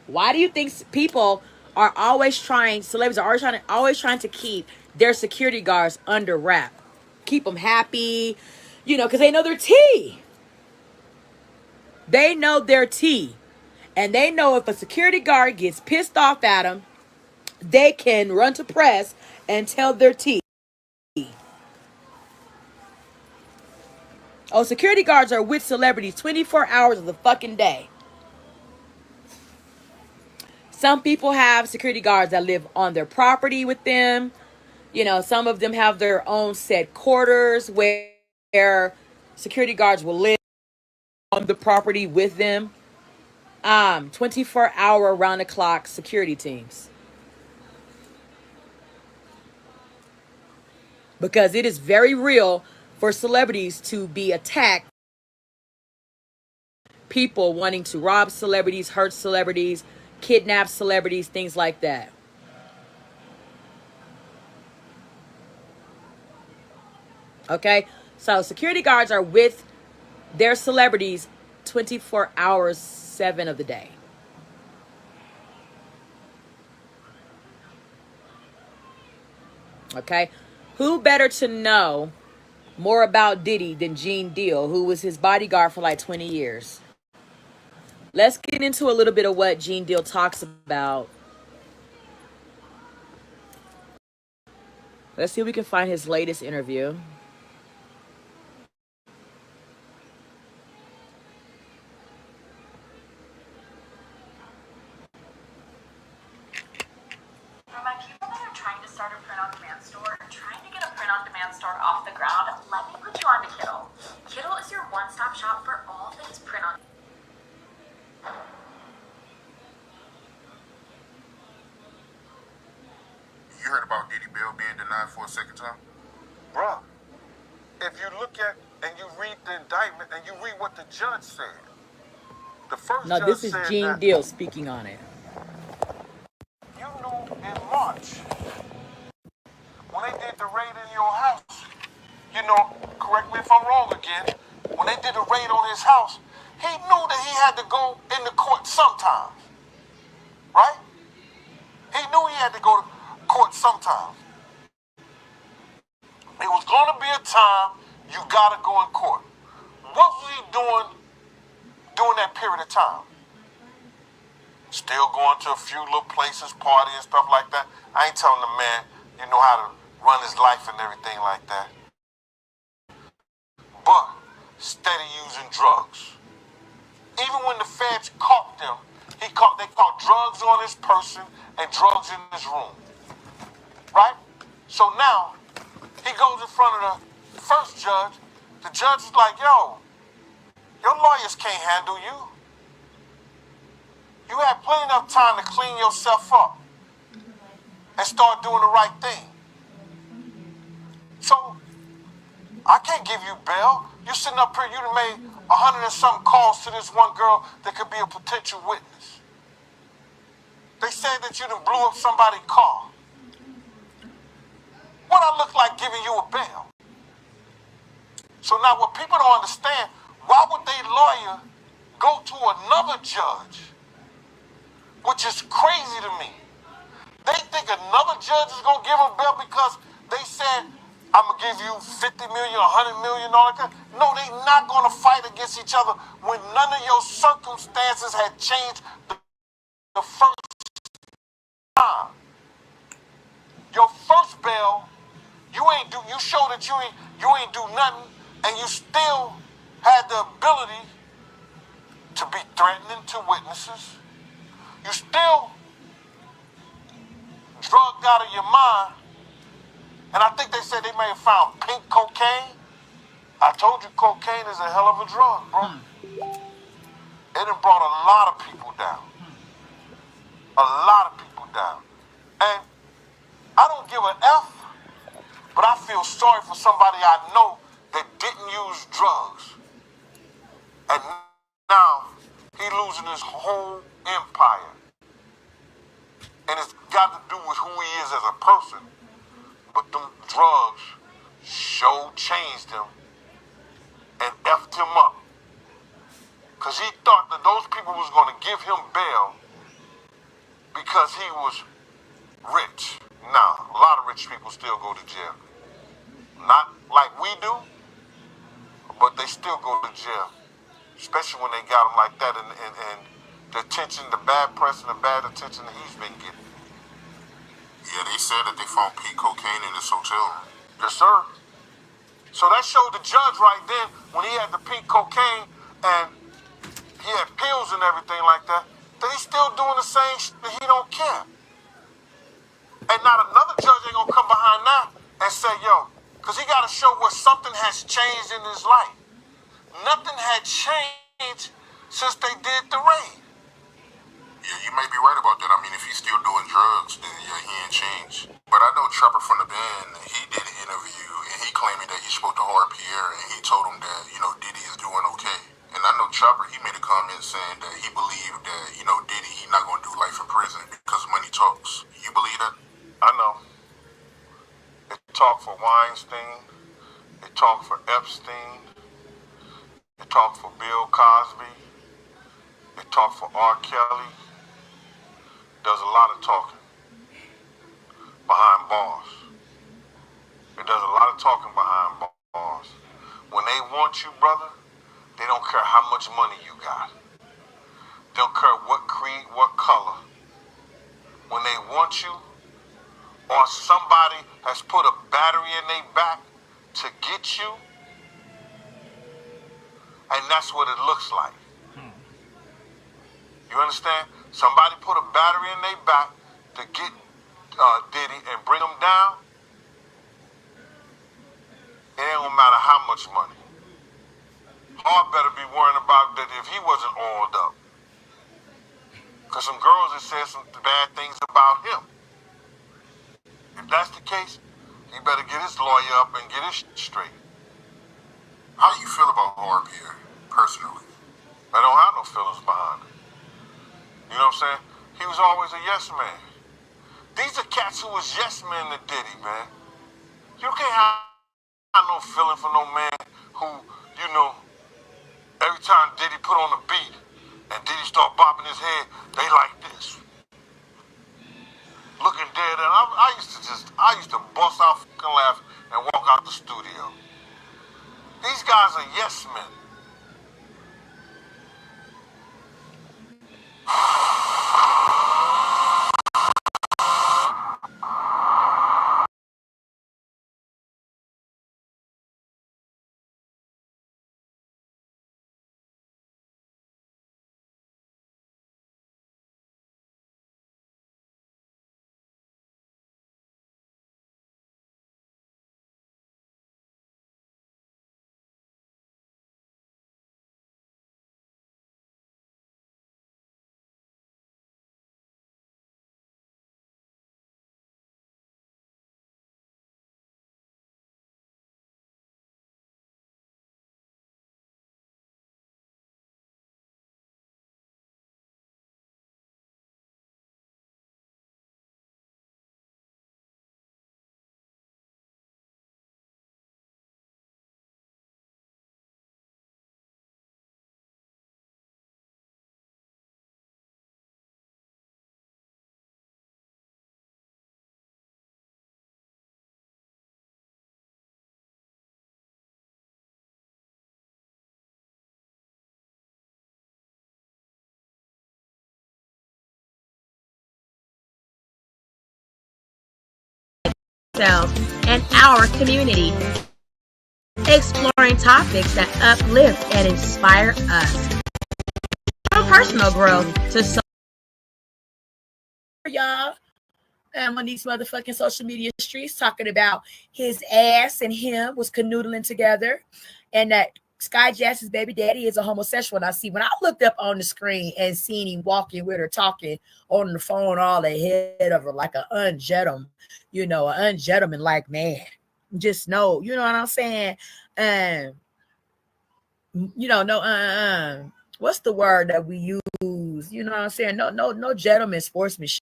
Why do you think people are celebrities are always trying to keep their security guards under wrap? Keep them happy, because they know their tea. They know their tea. And they know if a security guard gets pissed off at them, they can run to press and tell their tea. Oh, security guards are with celebrities 24 hours of the fucking day. Some people have security guards that live on their property with them. Some of them have their own set quarters where security guards will live on the property with them. 24-hour round the clock security teams. Because it is very real for celebrities to be attacked. People wanting to rob celebrities, hurt celebrities, kidnap celebrities, things like that. Okay? So security guards are with their celebrities 24 hours, 7 of the day. Okay? Who better to know more about Diddy than Gene Deal, who was his bodyguard for like 20 years? Let's get into a little bit of what Gene Deal talks about. Let's see if we can find his latest interview. For my people that are trying to start a print-on-demand store and trying to get a print-on-demand store off the ground, let me put you on to Kittle. Kittle is your one-stop shop for all things print-on. You heard about Diddy bail being denied for a second time? Bruh, if you look at and you read the indictment and you read what the judge said, the first Now, judge this is said Gene that Deal speaking on it. you knew in March when they did the raid in your house, correct me if I'm wrong again, when they did the raid on his house, he knew that he had to go into court sometimes, right? He knew he had to go to court sometimes. It was going to be a time you got to go in court. What was he doing during that period of time? Still going to a few little places, party and stuff like that. I ain't telling the man you know how to run his life and everything like that. But steady using drugs. Even when the feds caught them, they caught drugs on his person and drugs in his room. Right? So now, he goes in front of the first judge. The judge is like, yo, your lawyers can't handle you. You had plenty of time to clean yourself up and start doing the right thing. So, I can't give you bail. You're sitting up here, you done made 100 and some calls to this one girl that could be a potential witness. They said that you done blew up somebody's car. What I look like giving you a bail? So now what people don't understand, why would their lawyer go to another judge? Which is crazy to me. They think another judge is going to give them bail because they said, I'm going to give you $50 million, $100 million. No, they're not going to fight against each other when none of your circumstances had changed the first time. Your first bail, you showed that you ain't do nothing, and you still had the ability to be threatening to witnesses. You still drugged out of your mind. And I think they said they may have found pink cocaine. I told you cocaine is a hell of a drug, bro. It done brought a lot of people down. A lot of people down. And I don't give an F, but I feel sorry for somebody I know that didn't use drugs. And now he losing his whole empire. And it's got to do with who he is as a person. But them drugs sure changed him and effed him up. Because he thought that those people was going to give him bail because he was rich. Now, a lot of rich people still go to jail. Not like we do, but they still go to jail. Especially when they got him like that and the attention, the bad press and the bad attention that he's been getting. Yeah, they said that they found pink cocaine in his hotel room. Yes, sir. So that showed the judge right then when he had the pink cocaine and he had pills and everything like that he's still doing the same shit that he don't care. And not another judge ain't gonna come behind that and say, yo, because he gotta show where something has changed in his life. Nothing had changed since they did the raid. Yeah, you may be right about that. I mean, if he's still doing drugs, then yeah, he ain't changed. But I know Trapper from the band, he did an interview, and he claiming that he spoke to Hard Pierre, and he told him that, Diddy is doing okay. And I know Chopper, he made a comment saying that he believed that, Diddy, he not going to do life in prison because money talks. You believe that? I know. It talked for Weinstein. It talked for Epstein. It talked for Bill Cosby. It talked for R. Kelly. Does a lot of talking behind bars. It does a lot of talking behind bars. When they want you, brother, they don't care how much money you got. They don't care what creed, what color. When they want you, or somebody has put a battery in their back to get you, and that's what it looks like. You understand? Somebody put a battery in their back to get Diddy and bring him down. It ain't gonna matter how much money. Hard better be worrying about that if he wasn't oiled up. Because some girls have said some bad things about him. If that's the case, he better get his lawyer up and get his shit straight. How do you feel about Hard Pierre, personally? I don't have no feelings behind it. You know what I'm saying? He was always a yes man. These are cats who was yes men to Diddy, man. You can't have no feeling for no man who, every time Diddy put on a beat and Diddy start bopping his head, they like this. Looking dead, and I used to bust out fucking laugh and walk out the studio. These guys are yes men. ourselves and our community, exploring topics that uplift and inspire us. From personal growth to y'all. I'm on these motherfucking social media streets talking about his ass and him was canoodling together, and that Sky Jackson's baby daddy is a homosexual. And I see when I looked up on the screen and seen him walking with her, talking on the phone all ahead of her like an ungentleman, an ungentleman-like man. Just know, you know what I'm saying? No, what's the word that we use? You know what I'm saying? No gentleman sportsmanship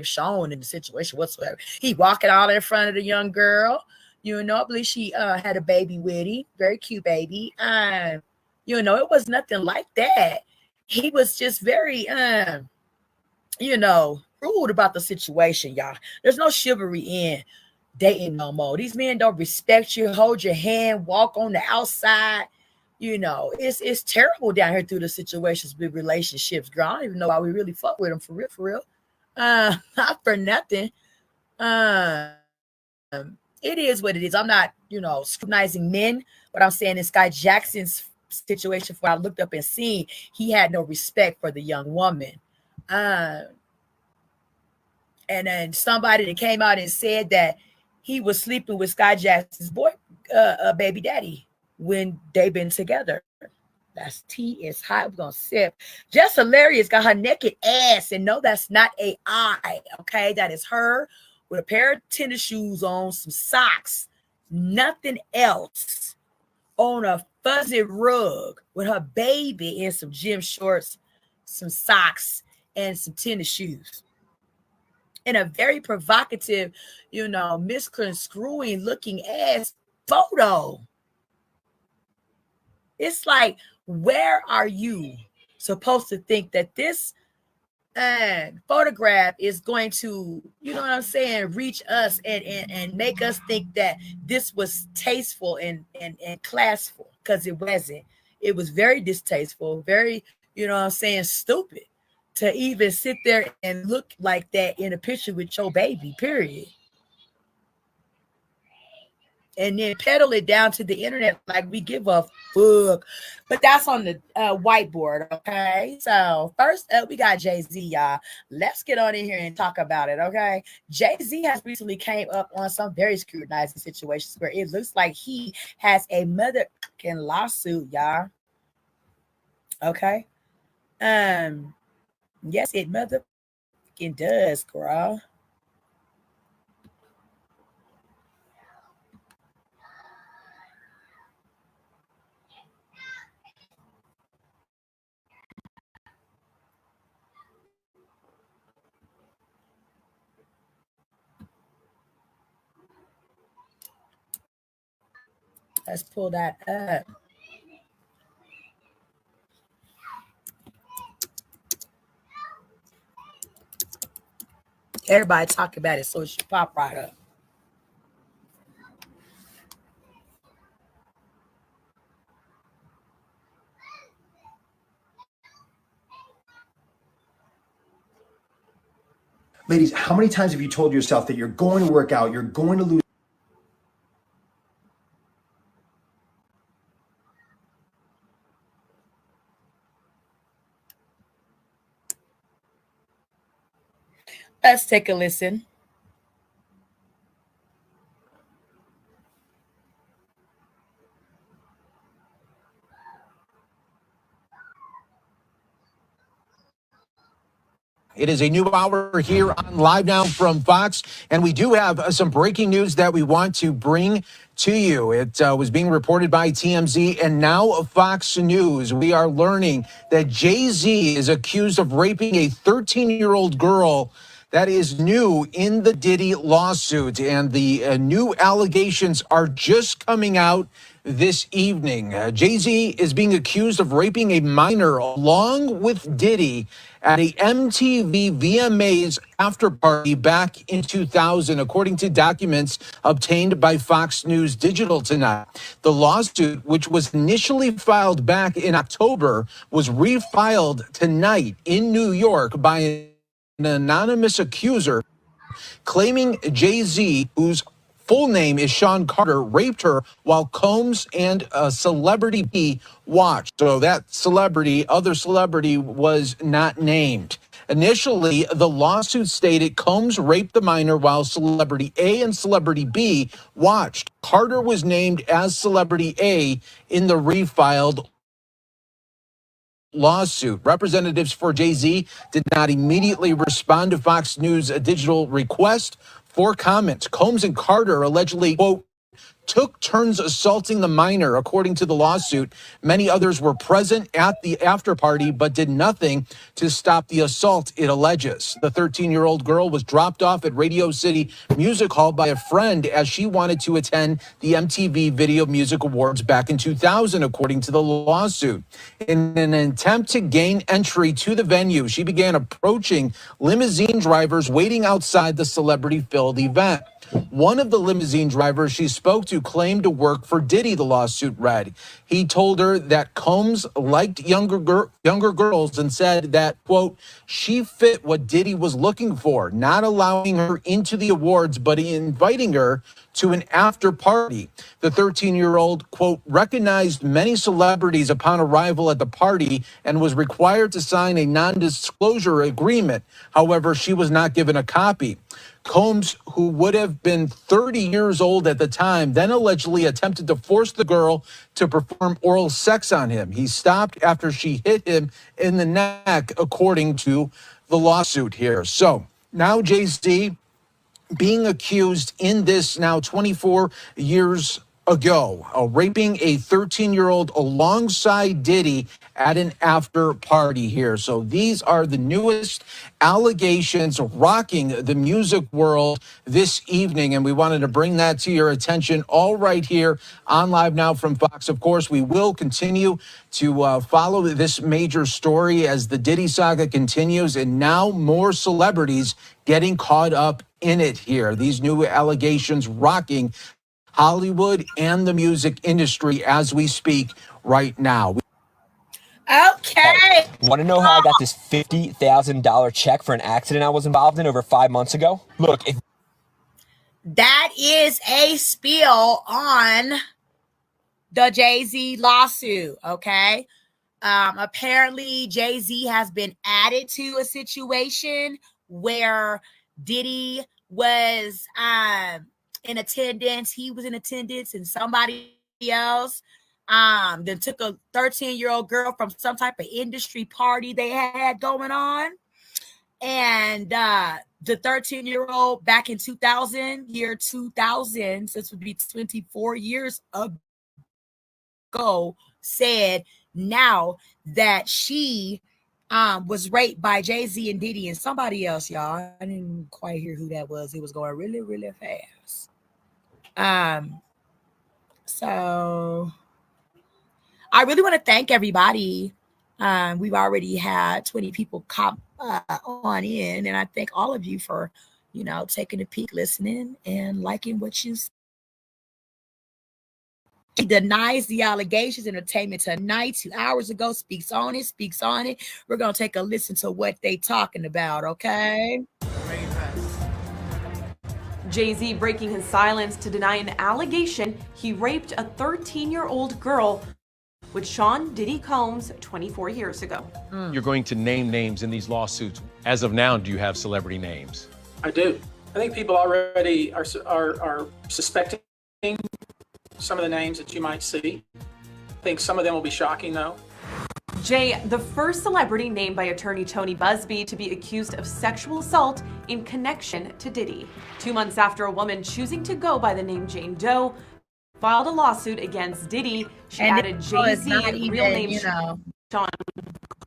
shown in the situation whatsoever. He walking all in front of the young girl. I believe she had a baby with him. Very cute baby. It was nothing like that. He was just very rude about the situation, y'all. There's no chivalry in dating no more. These men don't respect you, hold your hand, walk on the outside. It's terrible down here through the situations with relationships, girl. I don't even know why we really fuck with them for real. Not for nothing. It is what it is. I'm not, scrutinizing men, but I'm saying in Sky Jackson's situation, for I looked up and seen, he had no respect for the young woman. And then somebody that came out and said that he was sleeping with Sky Jackson's baby daddy when they've been together. That's tea is hot. We're gonna sip. Just hilarious. Got her naked ass, and no, that's not AI. Okay, that is her with a pair of tennis shoes on, some socks, nothing else, on a fuzzy rug with her baby in some gym shorts, some socks, and some tennis shoes. In a very provocative, misconstruing looking ass photo. It's like, where are you supposed to think that this photograph is going to, reach us and make us think that this was tasteful and classful? Because it wasn't. It was very distasteful, very, stupid to even sit there and look like that in a picture with your baby, period. And then peddle it down to the internet like we give a fuck. But that's on the whiteboard, okay? So first up, we got Jay-Z, y'all. Let's get on in here and talk about it, okay? Jay-Z has recently came up on some very scrutinizing situations where it looks like he has a motherfucking lawsuit, y'all. Okay? Yes, it motherfucking does, girl. Let's pull that up. Everybody talking about it, so it should pop right up. Ladies, how many times have you told yourself that you're going to work out, you're going to lose? Let's take a listen. It is a new hour here on Live Now from Fox, and we do have some breaking news that we want to bring to you. It was being reported by TMZ and now Fox News. We are learning that Jay-Z is accused of raping a 13-year-old girl. That is new in the Diddy lawsuit, and the new allegations are just coming out this evening. Jay-Z is being accused of raping a minor along with Diddy at a MTV VMAs after party back in 2000, according to documents obtained by Fox News Digital tonight. The lawsuit, which was initially filed back in October, was refiled tonight in New York by an anonymous accuser claiming Jay-Z, whose full name is Sean Carter, raped her while Combs and a celebrity B watched. So that other celebrity was not named. Initially, the lawsuit stated Combs raped the minor while celebrity A and celebrity B watched. Carter was named as celebrity A in the refiled lawsuit. Representatives for Jay-Z did not immediately respond to Fox News' digital request for comment. Combs and Carter allegedly, quote, took turns assaulting the minor, according to the lawsuit. Many others were present at the after party, but did nothing to stop the assault, it alleges. The 13-year-old girl was dropped off at Radio City Music Hall by a friend as she wanted to attend the MTV Video Music Awards back in 2000, according to the lawsuit. In an attempt to gain entry to the venue, she began approaching limousine drivers waiting outside the celebrity-filled event. One of the limousine drivers she spoke to claimed to work for Diddy, the lawsuit read. He told her that Combs liked younger girls and said that, quote, she fit what Diddy was looking for, not allowing her into the awards, but inviting her to an after party. The 13-year-old, quote, recognized many celebrities upon arrival at the party and was required to sign a non-disclosure agreement. However, she was not given a copy. Combs, who would have been 30 years old at the time, then allegedly attempted to force the girl to perform oral sex on him. He stopped after she hit him in the neck, according to the lawsuit here. So now Jay-Z being accused in this now 24 years ago, raping a 13-year-old alongside Diddy at an after party here. So these are the newest allegations rocking the music world this evening, and we wanted to bring that to your attention all right here on Live Now from Fox. Of course, we will continue to follow this major story as the Diddy saga continues, and now more celebrities getting caught up in it here. These new allegations rocking Hollywood and the music industry as we speak right now. Okay. Hey, want to know how I got this $50,000 check for an accident I was involved in over 5 months ago? Look, that is a spiel on the Jay-Z lawsuit, okay? Apparently, Jay-Z has been added to a situation where Diddy was in attendance. He was in attendance, and somebody else then took a 13-year-old girl from some type of industry party they had going on. And the 13-year-old back in 2000, year 2000, so this would be 24 years ago, said now that she was raped by Jay-Z and Diddy and somebody else, y'all. I didn't quite hear who that was. It was going really, really fast. So I really want to thank everybody. We've already had 20 people come on in, and I thank all of you for, taking a peek, listening, and liking what you see. He denies the allegations. Entertainment Tonight 2 hours ago speaks on it. We're going to take a listen to what they talking about, okay? Jay-Z breaking his silence to deny an allegation he raped a 13-year-old girl with Sean Diddy Combs 24 years ago. You're going to name names in these lawsuits. As of now, do you have celebrity names? I do. I think people already are suspecting some of the names that you might see. I think some of them will be shocking, though. Jay, the first celebrity named by attorney Tony Busby to be accused of sexual assault in connection to Diddy. 2 months after a woman choosing to go by the name Jane Doe filed a lawsuit against Diddy, she added Jay-Z and real name Sean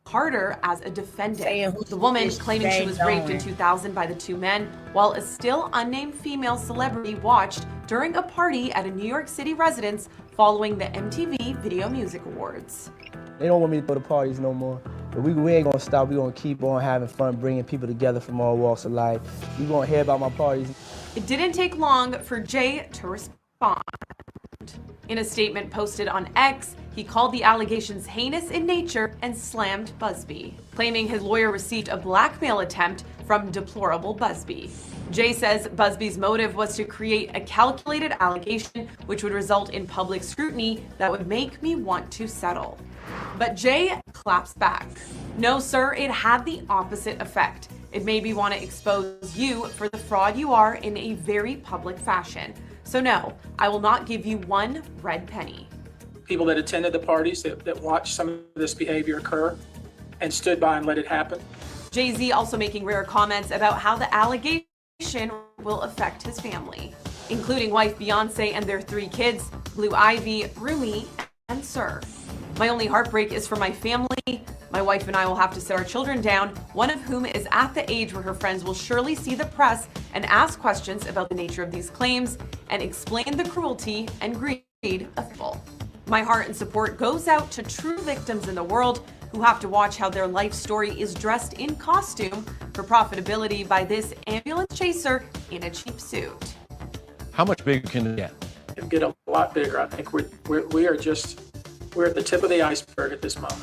Carter as a defendant. The woman claiming she was raped in 2000 by the two men, while a still unnamed female celebrity watched during a party at a New York City residence following the MTV Video Music Awards. They don't want me to go to parties no more. But we ain't gonna stop. We're gonna keep on having fun, bringing people together from all walks of life. You're gonna hear about my parties. It didn't take long for Jay to respond. In a statement posted on X, he called the allegations heinous in nature and slammed Busby, claiming his lawyer received a blackmail attempt from deplorable Busby. Jay says Busby's motive was to create a calculated allegation which would result in public scrutiny that would make me want to settle. But Jay claps back. No, sir, it had the opposite effect. It made me want to expose you for the fraud you are in a very public fashion. So no, I will not give you one red penny. People that attended the parties, that watched some of this behavior occur and stood by and let it happen. Jay-Z also making rare comments about how the allegation will affect his family, including wife Beyonce and their 3 kids, Blue Ivy, Rumi, and Sir. My only heartbreak is for my family. My wife and I will have to sit our children down, one of whom is at the age where her friends will surely see the press and ask questions about the nature of these claims and explain the cruelty and greed of people. My heart and support goes out to true victims in the world who have to watch how their life story is dressed in costume for profitability by this ambulance chaser in a cheap suit. How much bigger can it get? It'll get a lot bigger. I think we're at the tip of the iceberg at this moment.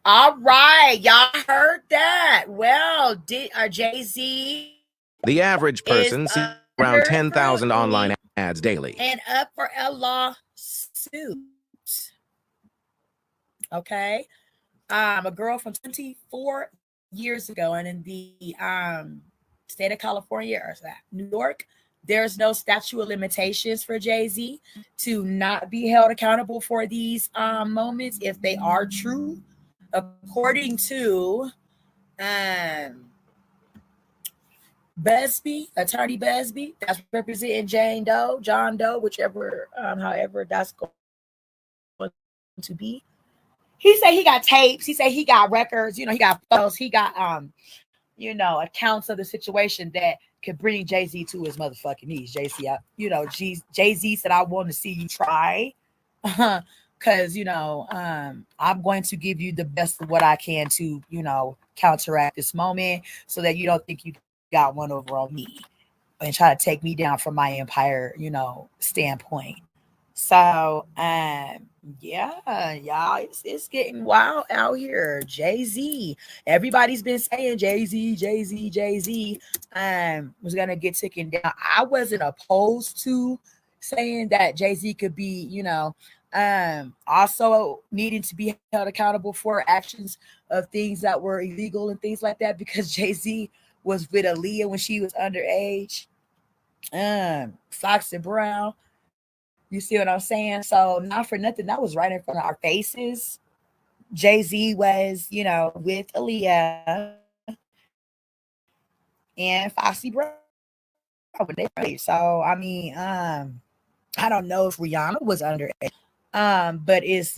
All right, y'all heard that. Well, Jay-Z The average person sees around 10,000 online ads daily. and up for a lawsuit. Okay. A girl from 24 years ago, and in the state of California or New York, there's no statute of limitations for Jay-Z to not be held accountable for these moments if they are true. According to Busby, Attorney Busby, that's representing John Doe, whichever, however that's going to be. He said he got tapes. He said he got records. He got photos. He got, accounts of the situation that could bring Jay-Z to his motherfucking knees. Jay-Z said, I want to see you try. Because, I'm going to give you the best of what I can to, counteract this moment so that you don't think you got one over on me and try to take me down from my empire, standpoint. So, yeah, y'all, it's getting wild out here. Jay-Z. Everybody's been saying Jay-Z was going to get taken down. I wasn't opposed to saying that Jay-Z could be, also needing to be held accountable for actions of things that were illegal and things like that, because Jay-Z was with Aaliyah when she was underage. Foxy Brown. You see what I'm saying? So not for nothing, that was right in front of our faces. Jay-Z was, with Aaliyah and Foxy Brown. So I mean, I don't know if Rihanna was underage. But it's,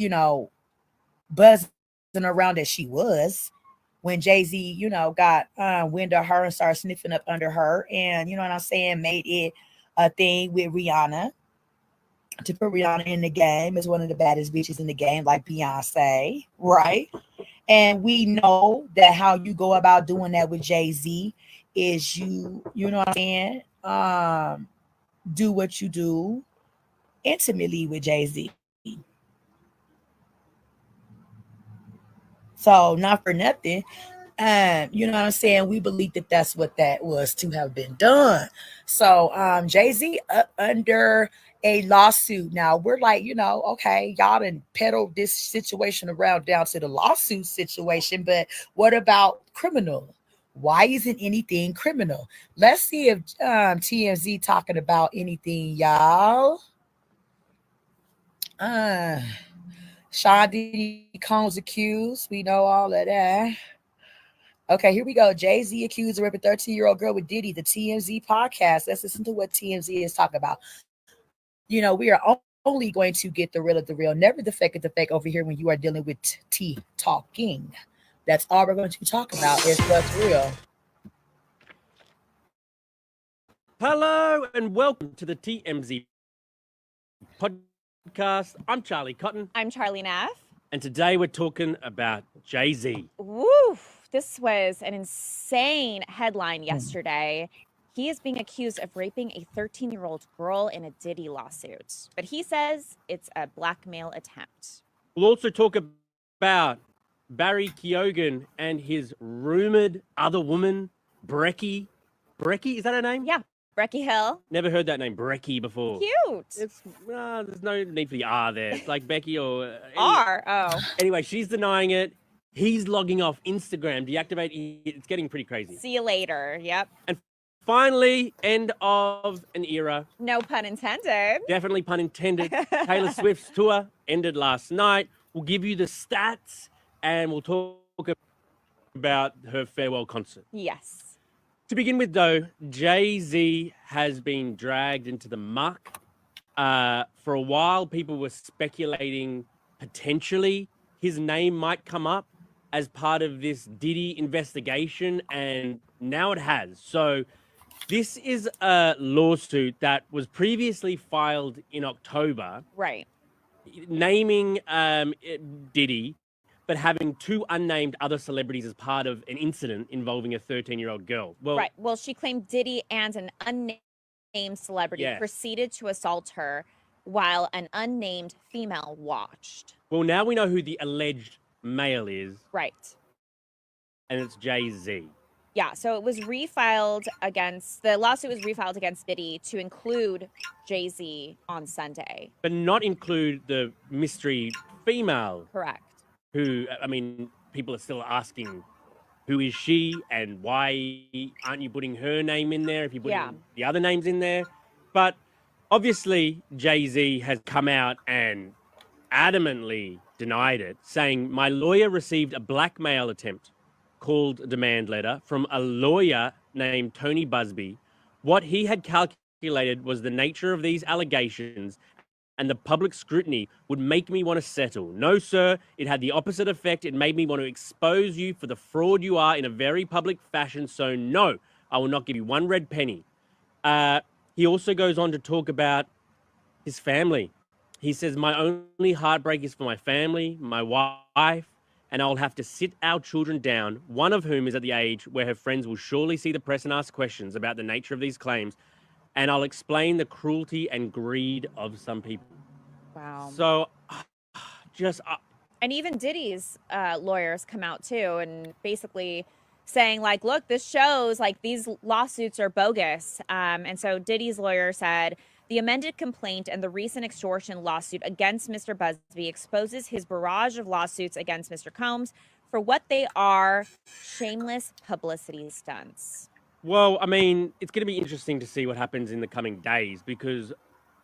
buzzing around as she was when Jay-Z, got wind of her and started sniffing up under her, and you know what I'm saying, made it a thing with Rihanna to put Rihanna in the game as one of the baddest bitches in the game, like Beyonce, right? And we know that how you go about doing that with Jay-Z is you know what I'm saying, do what you do intimately with Jay-Z. So not for nothing, you know what I'm saying, we believe that that's what that was to have been done. So Jay-Z up under a lawsuit. Now we're like, okay, y'all done peddled this situation around down to the lawsuit situation, but what about criminal? Why isn't anything criminal? Let's see if TMZ talking about anything, y'all. Sean Diddy Combs accused. We know all of that. Okay, here we go. Jay-Z accused of raping a 13-year-old girl with Diddy, the TMZ podcast. Let's listen to what TMZ is talking about. We are only going to get the real of the real, never the fake of the fake over here when you are dealing with T talking. That's all we're going to talk about is what's real. Hello and welcome to the TMZ podcast. I'm Charlie Cotton. I'm Charlie Naff. And today we're talking about Jay-Z. Woo! This was an insane headline yesterday. He is being accused of raping a 13-year-old girl in a Diddy lawsuit. But he says it's a blackmail attempt. We'll also talk about Barry Keoghan and his rumored other woman, Brecky. Brecky, is that her name? Yeah, Brecky Hill. Never heard that name, Brecky, before. Cute. It's there's no need for the R there. It's like Becky or R. Oh. Anyway, she's denying it. He's logging off Instagram, deactivate. It's getting pretty crazy. See you later. Yep. And finally, end of an era. No pun intended. Definitely pun intended. Taylor Swift's tour ended last night. We'll give you the stats and we'll talk about her farewell concert. Yes. To begin with, though, Jay-Z has been dragged into the muck. For a while, people were speculating potentially his name might come up as part of this Diddy investigation, and now it has. So this is a lawsuit that was previously filed in October. Right. Naming Diddy, but having two unnamed other celebrities as part of an incident involving a 13-year-old girl. Well, Right. Well, she claimed Diddy and an unnamed celebrity proceeded to assault her while an unnamed female watched. Well, now we know who the alleged male is. Right. And it's Jay-Z. Yeah, so it was refiled against, the lawsuit was refiled against Diddy to include Jay-Z on Sunday. But not include the mystery female. Correct. Who, I mean, people are still asking, who is she and why aren't you putting her name in there if you put the other names in there? But obviously, Jay-Z has come out and adamantly denied it, saying, my lawyer received a blackmail attempt called a demand letter from a lawyer named Tony Busby. What he had calculated was the nature of these allegations and the public scrutiny would make me want to settle. No, sir, it had the opposite effect. It made me want to expose you for the fraud you are in a very public fashion. So no, I will not give you one red penny. He also goes on to talk about his family. He says, my only heartbreak is for my family, my wife, and I'll have to sit our children down, one of whom is at the age where her friends will surely see the press and ask questions about the nature of these claims, and I'll explain the cruelty and greed of some people. Wow. So, just... and even Diddy's lawyers come out too and basically saying, like, look, this shows, like, these lawsuits are bogus. And so Diddy's lawyer said, the amended complaint and the recent extortion lawsuit against Mr. Busby exposes his barrage of lawsuits against Mr. Combs for what they are, shameless publicity stunts. Well, I mean, it's going to be interesting to see what happens in the coming days because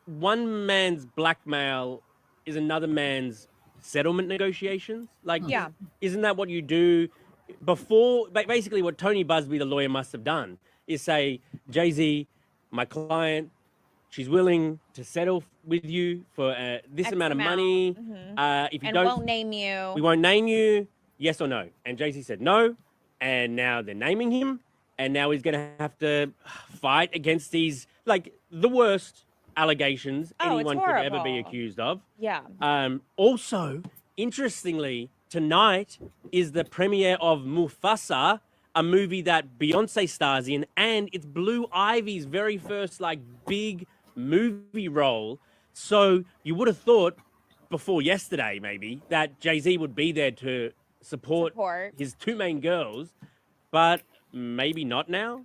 one man's blackmail is another man's settlement negotiations. Like, isn't that what you do before? Basically, what Tony Busby, the lawyer, must have done is say, Jay-Z, my client, she's willing to settle with you for this X amount of money. If you and don't, won't name you. We won't name you, yes or no. And Jay-Z said no, and now they're naming him, and now he's going to have to fight against these, like, the worst allegations anyone could ever be accused of. Yeah. Also, interestingly, tonight is the premiere of Mufasa, a movie that Beyonce stars in, and it's Blue Ivy's very first, like, big movie role. So you would have thought before yesterday, maybe, that Jay-Z would be there to support his two main girls, but maybe not now.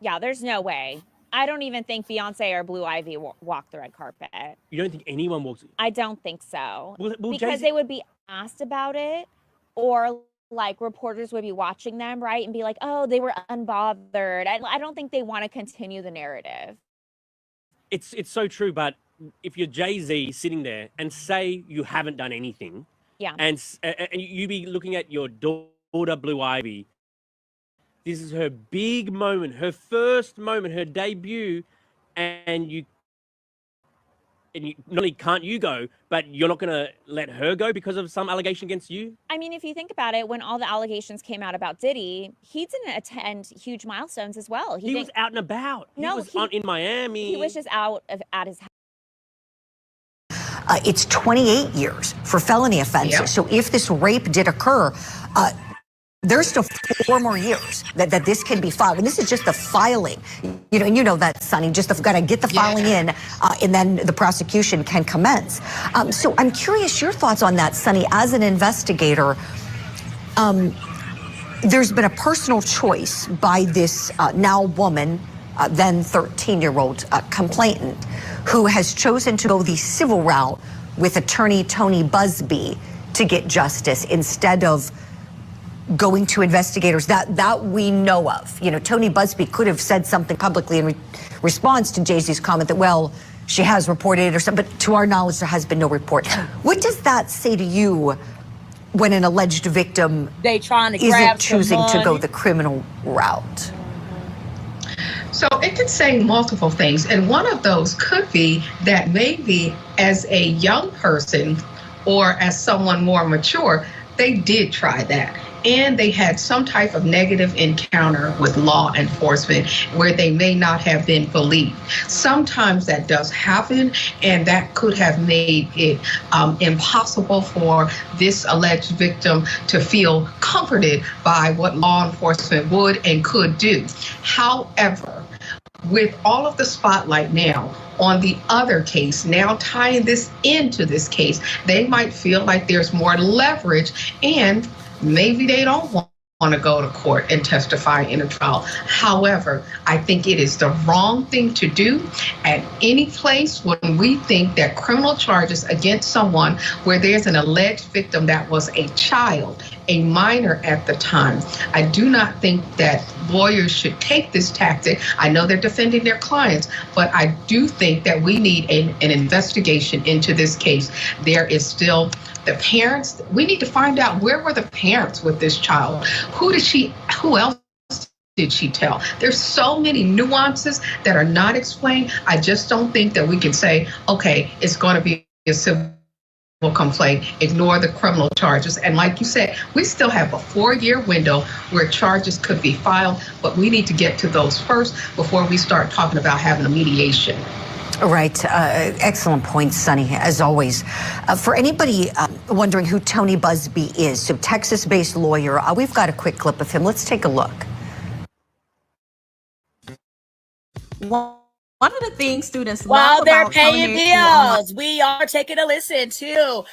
Yeah, there's no way. I don't even think Beyonce or Blue Ivy walk the red carpet. You don't think anyone walks? I don't think so. Well, because Jay-Z... they would be asked about it, or like reporters would be watching them, right, and be like, oh, they were unbothered. I don't think they want to continue the narrative. It's so true, but if you're Jay-Z sitting there and say you haven't done anything, and you be looking at your daughter Blue Ivy, this is her big moment, her first moment, her debut, and you not only can't you go, but you're not going to let her go because of some allegation against you? I mean, if you think about it, when all the allegations came out about Diddy, he didn't attend huge milestones as well. He was out and about. No, he was in Miami. He was just out at his house. It's 28 years for felony offenses. Yep. So if this rape did occur, there's still 4 more years that this can be filed. And this is just the filing. You know, and you know that, Sonny, just got to get the filing in, and then the prosecution can commence. So I'm curious your thoughts on that, Sonny, as an investigator. There's been a personal choice by this now woman, then 13-year-old complainant, who has chosen to go the civil route with attorney Tony Busby to get justice instead of going to investigators that we know of. You know, Tony Busby could have said something publicly in response to Jay-Z's comment that, well, she has reported it or something, but to our knowledge, there has been no report. What does that say to you when an alleged victim isn't choosing to go the criminal route? So it could say multiple things, and one of those could be that maybe as a young person or as someone more mature, they did try that. And they had some type of negative encounter with law enforcement where they may not have been believed. Sometimes that does happen, and that could have made it impossible for this alleged victim to feel comforted by what law enforcement would and could do. However, with all of the spotlight now on the other case, now tying this into this case, they might feel like there's more leverage, and maybe they don't want to go to court and testify in a trial. However, I think it is the wrong thing to do at any place when we think that criminal charges against someone where there's an alleged victim that was a child, a minor at the time. I do not think that lawyers should take this tactic. I know they're defending their clients, but I do think that we need an investigation into this case. There is still the parents. We need to find out, where were the parents with this child? Who else did she tell? There's so many nuances that are not explained. I just don't think that we can say, okay, it's going to be a civil complaint, ignore the criminal charges. And like you said, we still have a 4-year window where charges could be filed, but we need to get to those first before we start talking about having a mediation. Right. Excellent point, Sonny, as always. For anybody wondering who Tony Busby is, so Texas-based lawyer, we've got a quick clip of him. Let's take a look. One of the things students while love they're about paying culinary bills, we are taking a listen to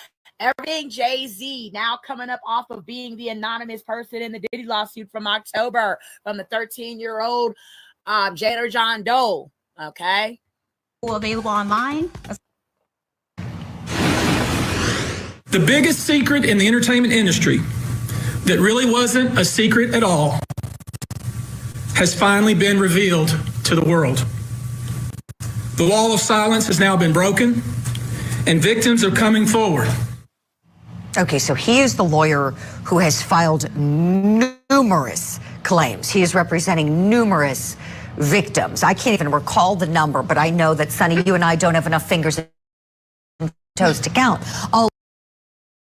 everything Jay-Z now coming up off of being the anonymous person in the Diddy lawsuit from October from the 13-year-old Jada John Doe. Okay. Available online. The biggest secret in the entertainment industry that really wasn't a secret at all has finally been revealed to the world. The wall of silence has now been broken, and victims are coming forward. Okay, so he is the lawyer who has filed numerous claims. He is representing numerous victims. I can't even recall the number, but I know that, Sonny, you and I don't have enough fingers and toes to count all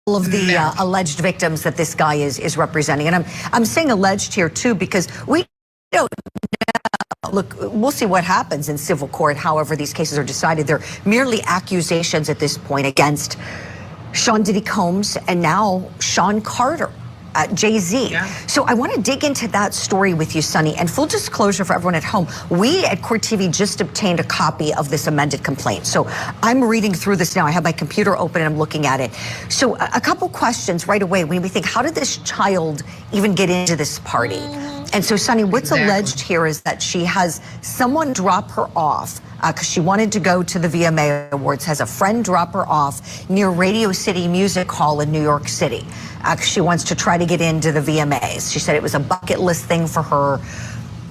of the alleged victims that this guy is representing. And I'm saying alleged here too because we don't know. Look, we'll see what happens in civil court, however these cases are decided. They're merely accusations at this point against Sean Diddy Combs and now Sean Carter. Jay-Z. Yeah. So I want to dig into that story with you, Sonny. And full disclosure for everyone at home, we at Court TV just obtained a copy of this amended complaint. So I'm reading through this now. I have my computer open and I'm looking at it. So a couple questions right away when we think, how did this child even get into this party? And so, Sonny, what's alleged here is that she has someone drop her off because she wanted to go to the VMA Awards, has a friend drop her off near Radio City Music Hall in New York City. She wants to try to get into the VMAs. She said it was a bucket list thing for her,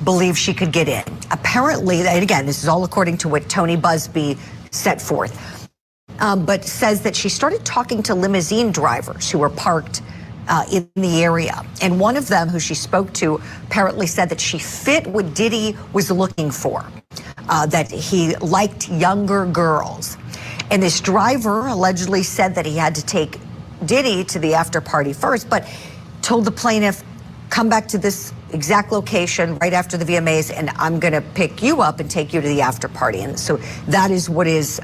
believed she could get in. Apparently, and again, this is all according to what Tony Busby set forth, but says that she started talking to limousine drivers who were parked in the area. And one of them who she spoke to apparently said that she fit what Diddy was looking for, that he liked younger girls. And this driver allegedly said that he had to take Diddy to the after party first, but told the plaintiff, come back to this exact location right after the VMAs, and I'm going to pick you up and take you to the after party. And so that is what is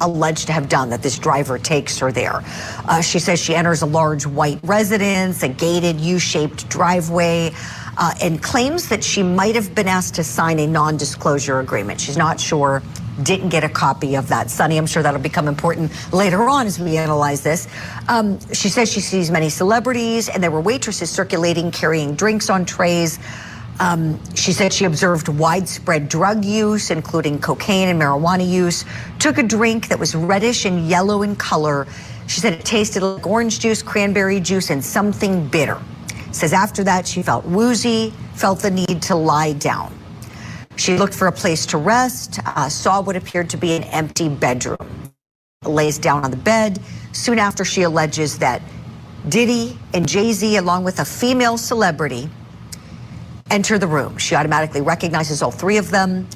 alleged to have done, that this driver takes her there. She says she enters a large white residence, a gated U-shaped driveway, and claims that she might have been asked to sign a non-disclosure agreement. She's not sure, didn't get a copy of that. Sonny, I'm sure that'll become important later on as we analyze this. She says she sees many celebrities, and there were waitresses circulating, carrying drinks on trays. She said she observed widespread drug use, including cocaine and marijuana use, took a drink that was reddish and yellow in color. She said it tasted like orange juice, cranberry juice, and something bitter. Says after that, she felt woozy, felt the need to lie down. She looked for a place to rest, saw what appeared to be an empty bedroom. Lays down on the bed. Soon after, she alleges that Diddy and Jay-Z, along with a female celebrity, enter the room. She automatically recognizes all three of them.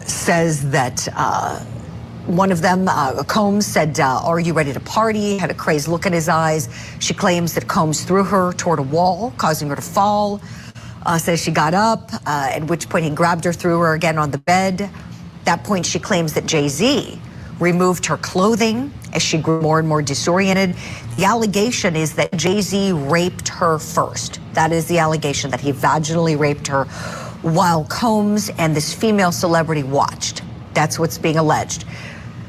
Says that one of them, Combs, said, are you ready to party? Had a crazed look in his eyes. She claims that Combs threw her toward a wall, causing her to fall. Says she got up, at which point he grabbed her, threw her again on the bed. At that point, she claims that Jay-Z removed her clothing as she grew more and more disoriented. The allegation is that Jay-Z raped her first. That is the allegation, that he vaginally raped her while Combs and this female celebrity watched. That's what's being alleged.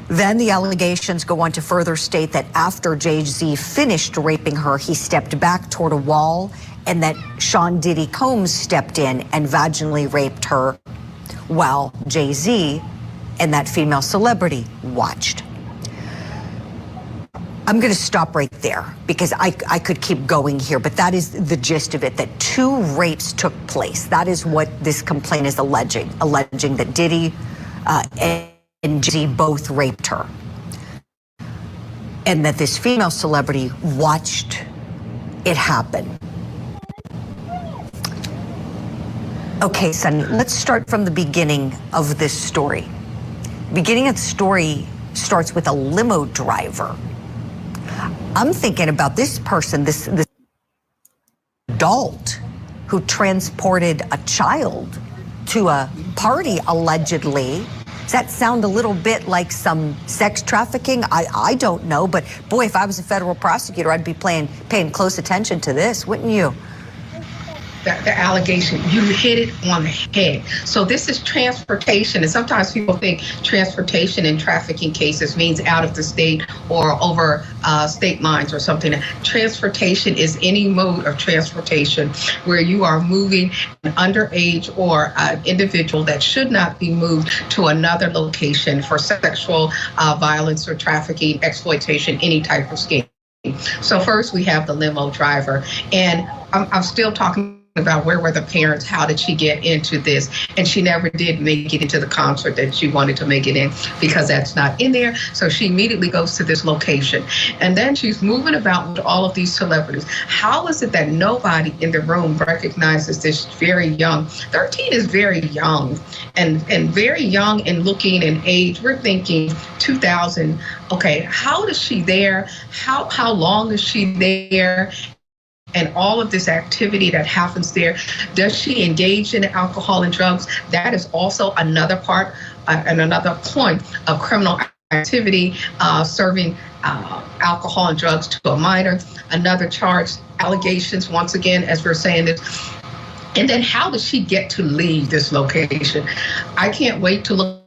Then the allegations go on to further state that after Jay-Z finished raping her, he stepped back toward a wall, and that Sean Diddy Combs stepped in and vaginally raped her while Jay-Z and that female celebrity watched. I'm going to stop right there because I could keep going here, but that is the gist of it, that 2 rapes took place. That is what this complaint is alleging that Diddy and Jay-Z both raped her, and that this female celebrity watched it happen. Okay, Sonny, let's start from the beginning of this story. Beginning of the story starts with a limo driver. I'm thinking about this person, this adult who transported a child to a party, allegedly. Does that sound a little bit like some sex trafficking? I don't know, but boy, if I was a federal prosecutor, I'd be paying close attention to this, wouldn't you? The allegation, you hit it on the head. So this is transportation, and sometimes people think transportation in trafficking cases means out of the state or over state lines or something. Transportation is any mode of transportation where you are moving an underage or an individual that should not be moved to another location for sexual violence or trafficking, exploitation, any type of scheme. So first we have the limo driver, and I'm still talking about where were the parents, how did she get into this, and she never did make it into the concert that she wanted to make it in because that's not in there. So she immediately goes to this location, and then she's moving about with all of these celebrities. How is it that nobody in the room recognizes this very young, 13 is very young, and very young in looking and age. We're thinking 2000, okay, how is she there? How long is she there? And all of this activity that happens there, does she engage in alcohol and drugs? That is also another part and another point of criminal activity, serving alcohol and drugs to a minor. Another charge, allegations, once again, as we're saying this. And then how does she get to leave this location? I can't wait to look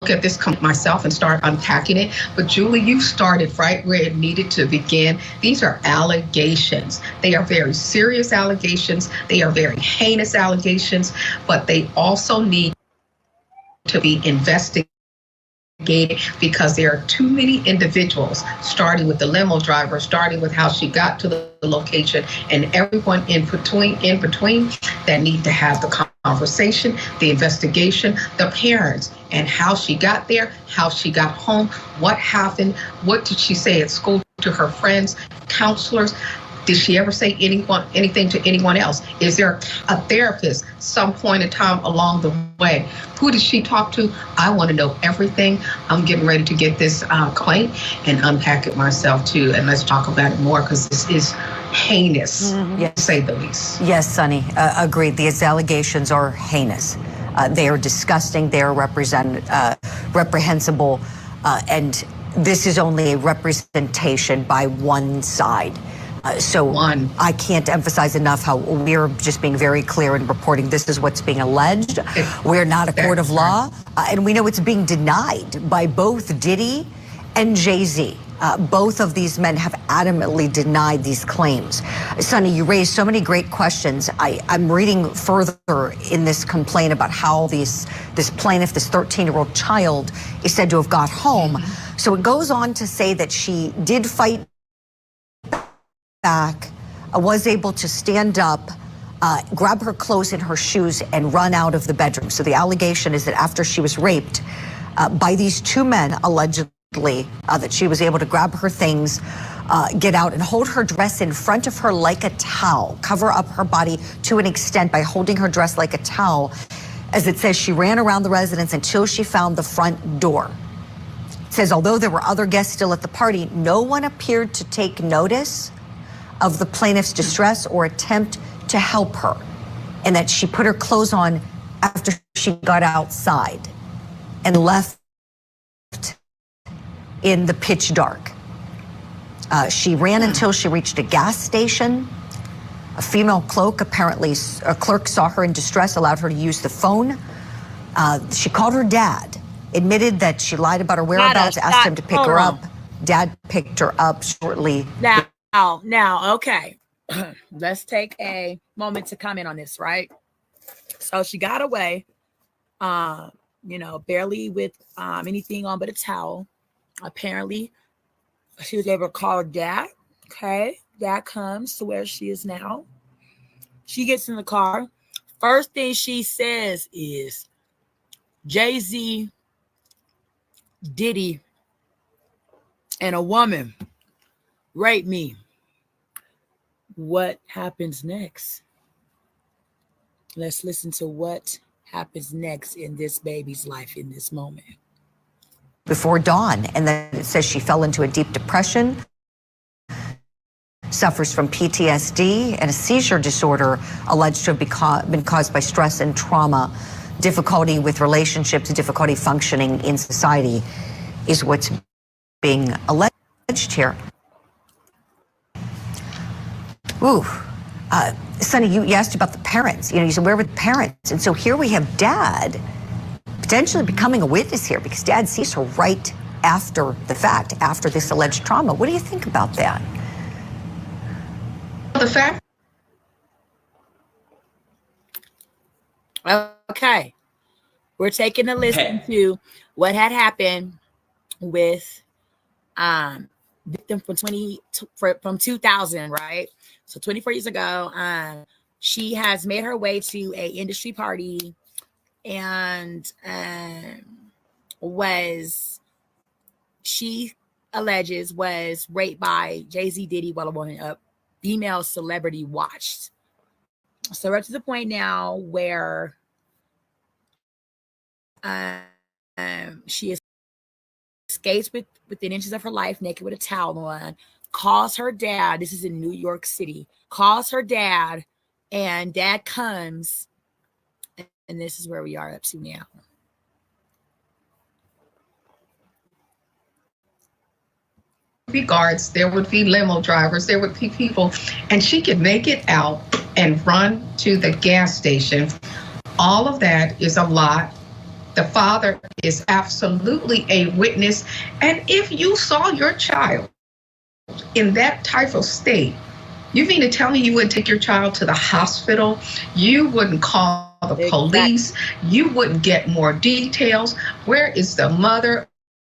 at this myself and start unpacking it. But Julie, you started right where it needed to begin. These are allegations. They are very serious allegations. They are very heinous allegations, but they also need to be investigated because there are too many individuals, starting with the limo driver, starting with how she got to the location, and everyone in between that need to have the conversation, the investigation, the parents, and how she got there, how she got home, what happened, what did she say at school to her friends, counselors. Did she ever say anything to anyone else? Is there a therapist some point in time along the way? Who did she talk to? I want to know everything. I'm getting ready to get this complaint and unpack it myself too. And let's talk about it more, because this is heinous, to say the least. Yes, Sonny, agreed. These allegations are heinous. They are disgusting. They are reprehensible. And this is only a representation by one side. I can't emphasize enough how we're just being very clear in reporting this is what's being alleged. We're not a court of law, and we know it's being denied by both Diddy and Jay-Z. Both of these men have adamantly denied these claims. Sonny, you raised so many great questions. I'm reading further in this complaint about how this plaintiff, this 13-year-old child, is said to have got home. So it goes on to say that she did fight back, was able to stand up, grab her clothes and her shoes and run out of the bedroom. So the allegation is that after she was raped by these two men, allegedly, that she was able to grab her things, get out and hold her dress in front of her like a towel, cover up her body to an extent by holding her dress like a towel. As it says, she ran around the residence until she found the front door. It says, although there were other guests still at the party, no one appeared to take notice of the plaintiff's distress or attempt to help her, and that she put her clothes on after she got outside and left in the pitch dark. She ran until she reached a gas station. A female clerk saw her in distress, allowed her to use the phone. She called her dad, admitted that she lied about her whereabouts, asked him to pick her up. Dad picked her up shortly. Now, okay. Let's take a moment to comment on this, right? So she got away, barely with anything on but a towel. Apparently, she was able to call her dad. Okay, dad comes to where she is now. She gets in the car. First thing she says is, Jay-Z, Diddy, and a woman raped me. What happens next? Let's listen to what happens next in this baby's life in this moment. Before dawn, and then it says she fell into a deep depression, suffers from PTSD and a seizure disorder alleged to have been caused by stress and trauma. Difficulty with relationships, difficulty functioning in society is what's being alleged here. Ooh, Sonny, you asked about the parents. You said, where were the parents? And so here we have dad potentially becoming a witness here, because dad sees her right after the fact, after this alleged trauma. What do you think about that? The fact. Okay. We're taking a listen to what had happened with victim from 2000, right? So 24 years ago, she has made her way to a industry party and she alleges was raped by Jay-Z, Diddy while a female celebrity watched. So we're to the point now where she escapes within inches of her life, naked with a towel on, calls her dad. This is in New York City. Calls her dad, and dad comes, and this is where we are up to now. Be guards, there would be limo drivers, there would be people, and she could make it out and run to the gas station. All of that is a lot. The father is absolutely a witness. And if you saw your child in that type of state, you mean to tell me you wouldn't take your child to the hospital? You wouldn't call the police? You wouldn't get more details? Where is the mother?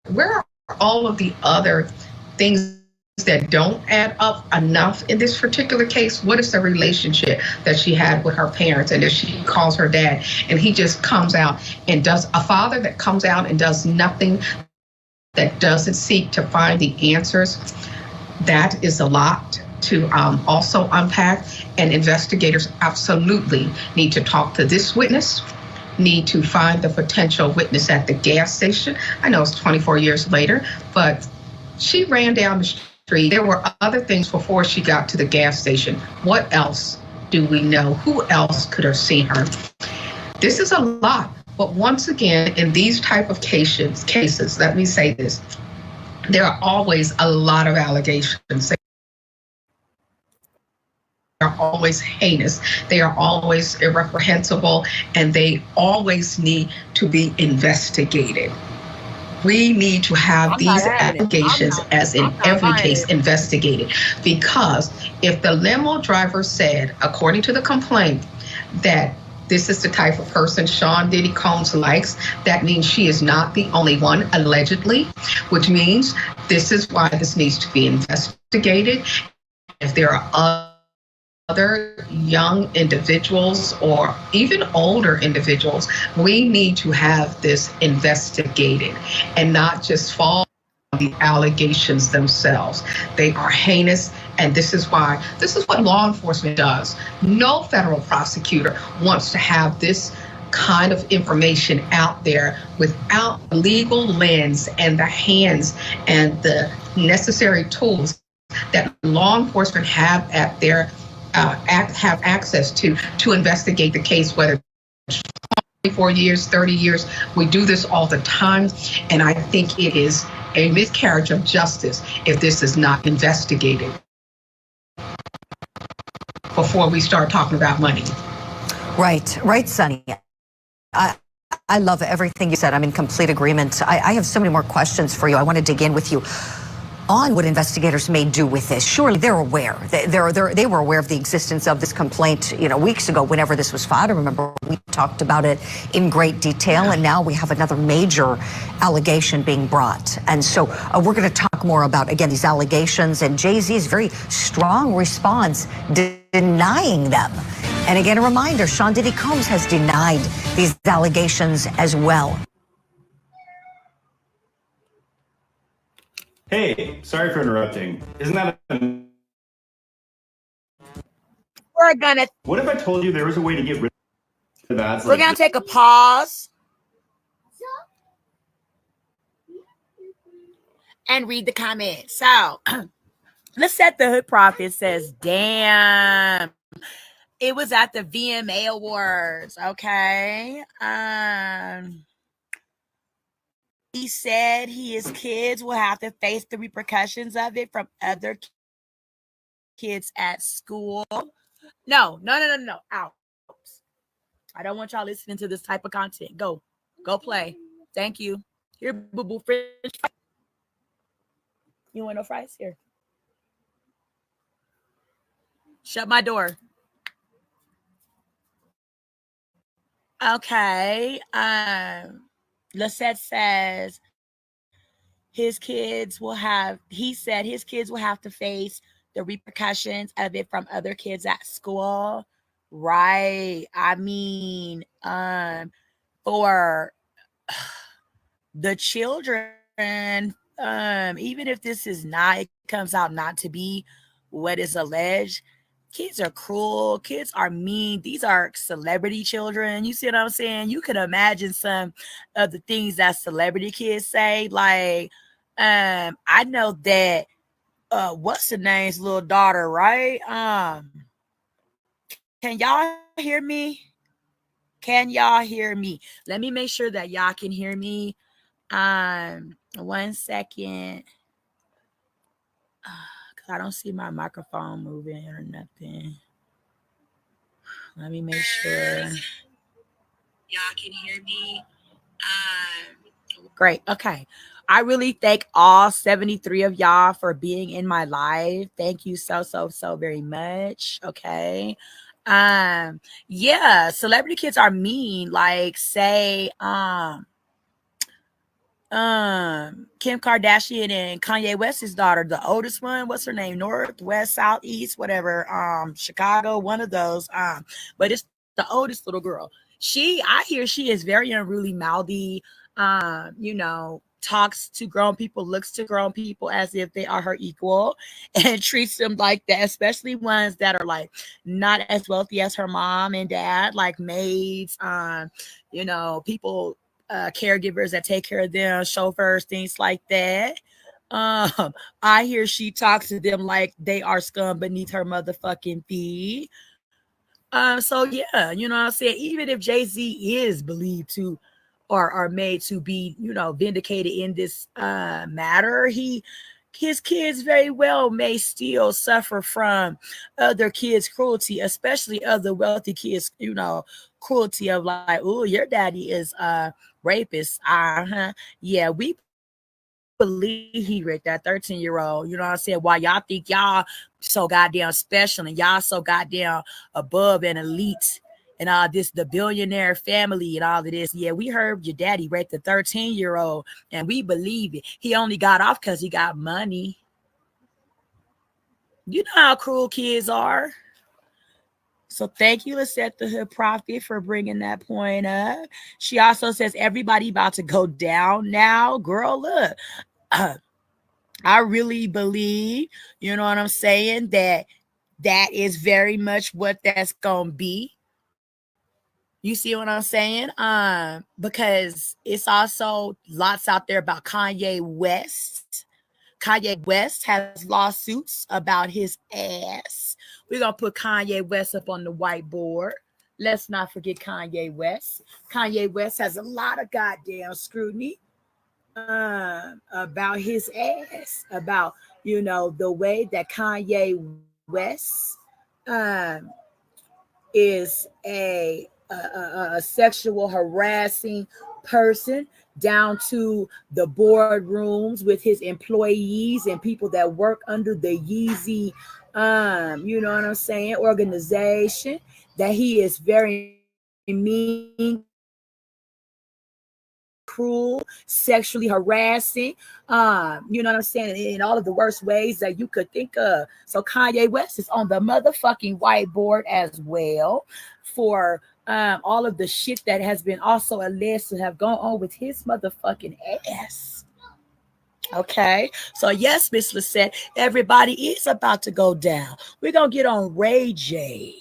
Where are all of the other things that don't add up enough in this particular case? What is the relationship that she had with her parents? And if she calls her dad and he just comes out and does, a father that comes out and does nothing, that doesn't seek to find the answers, that is a lot. to also unpack, and investigators absolutely need to talk to this witness, need to find the potential witness at the gas station. I know it's 24 years later, but she ran down the street. There were other things before she got to the gas station. What else do we know? Who else could have seen her? This is a lot, but once again, in these type of cases, let me say this, there are always a lot of allegations. Are always heinous. They are always irreprehensible, and they always need to be investigated. We need to have these allegations, as in every case, investigated, because if the limo driver said, according to the complaint, that this is the type of person Sean Diddy Combs likes, that means she is not the only one, allegedly, which means this is why this needs to be investigated. If there are other young individuals or even older individuals, we need to have this investigated and not just fall on the allegations themselves. They are heinous, and this is what law enforcement does. No federal prosecutor wants to have this kind of information out there without the legal lens and the hands and the necessary tools that law enforcement have at their have access to investigate the case, whether 24 years, 30 years. We do this all the time, and I think it is a miscarriage of justice if this is not investigated before we start talking about money. Right, Sonny. I love everything you said. I'm in complete agreement. I have so many more questions for you. I want to dig in with you on what investigators may do with this. Surely they're aware. They were aware of the existence of this complaint, weeks ago, whenever this was filed. I remember we talked about it in great detail, and now we have another major allegation being brought. And so we're going to talk more about, again, these allegations and Jay-Z's very strong response denying them. And again, a reminder, Sean Diddy Combs has denied these allegations as well. Hey, sorry for interrupting. Isn't that What if I told you there was a way to get rid of ads We're like gonna this? take a pause and read the comments. So let's set the Hood Prophet says, damn, it was at the VMA Awards. Okay. He said his kids will have to face the repercussions of it from other kids at school. No. Out. I don't want y'all listening to this type of content. Go play. Thank you. Here, boo-boo, French fries. You want no fries? Here. Shut my door. Okay. Lisette says he said his kids will have to face the repercussions of it from other kids at school. Right. I mean, for the children, even if it comes out not to be what is alleged, kids are cruel, kids are mean. These are celebrity children. You see what I'm saying? You can imagine some of the things that celebrity kids say. Like, I know that what's the name's little daughter, right? Can y'all hear me? Let me make sure that y'all can hear me. 1 second. I don't see my microphone moving or nothing. Let me make sure y'all can hear me. Great. Okay. I really thank all 73 of y'all for being in my life. Thank you so very much. Okay. Yeah, celebrity kids are mean. Like, say, Kim Kardashian and Kanye West's daughter, the oldest one, what's her name? North, West, South, East, whatever, Chicago, one of those. But it's the oldest little girl. I hear she is very unruly, mouthy, talks to grown people, looks to grown people as if they are her equal, and treats them like that, especially ones that are like not as wealthy as her mom and dad, like maids, people, caregivers that take care of them, chauffeurs, things like that. I hear she talks to them like they are scum beneath her motherfucking feet. So yeah, you know what I'm saying? Even if Jay-Z is believed to or are made to be, vindicated in this matter, his kids very well may still suffer from other kids' cruelty, especially other wealthy kids, cruelty of like, oh, your daddy is a rapist. Uh-huh. Yeah, we believe he raped that 13-year-old. You know what I'm saying? Why y'all think y'all so goddamn special and y'all so goddamn above and elite and all this, the billionaire family and all of this. Yeah, we heard your daddy raped the 13-year-old and we believe it. He only got off because he got money. You know how cruel kids are. So thank you, Lisette the Hood Prophet, for bringing that point up. She also says everybody about to go down now. Girl, look. I really believe, you know what I'm saying, that is very much what that's gonna be. You see what I'm saying? Because it's also lots out there about Kanye West. Kanye West has lawsuits about his ass. We're gonna put Kanye West up on the whiteboard. Let's not forget Kanye West. Kanye West has a lot of goddamn scrutiny about his ass, about the way that Kanye West is a sexual harassing person, down to the boardrooms with his employees and people that work under the Yeezy, you know what I'm saying, organization, that he is very mean, cruel, sexually harassing, you know what I'm saying, in all of the worst ways that you could think of. So Kanye West is on the motherfucking whiteboard as well for all of the shit that has been also alleged to have gone on with his motherfucking ass. Okay, so yes, Miss Lisette, everybody is about to go down. We're gonna get on Ray J.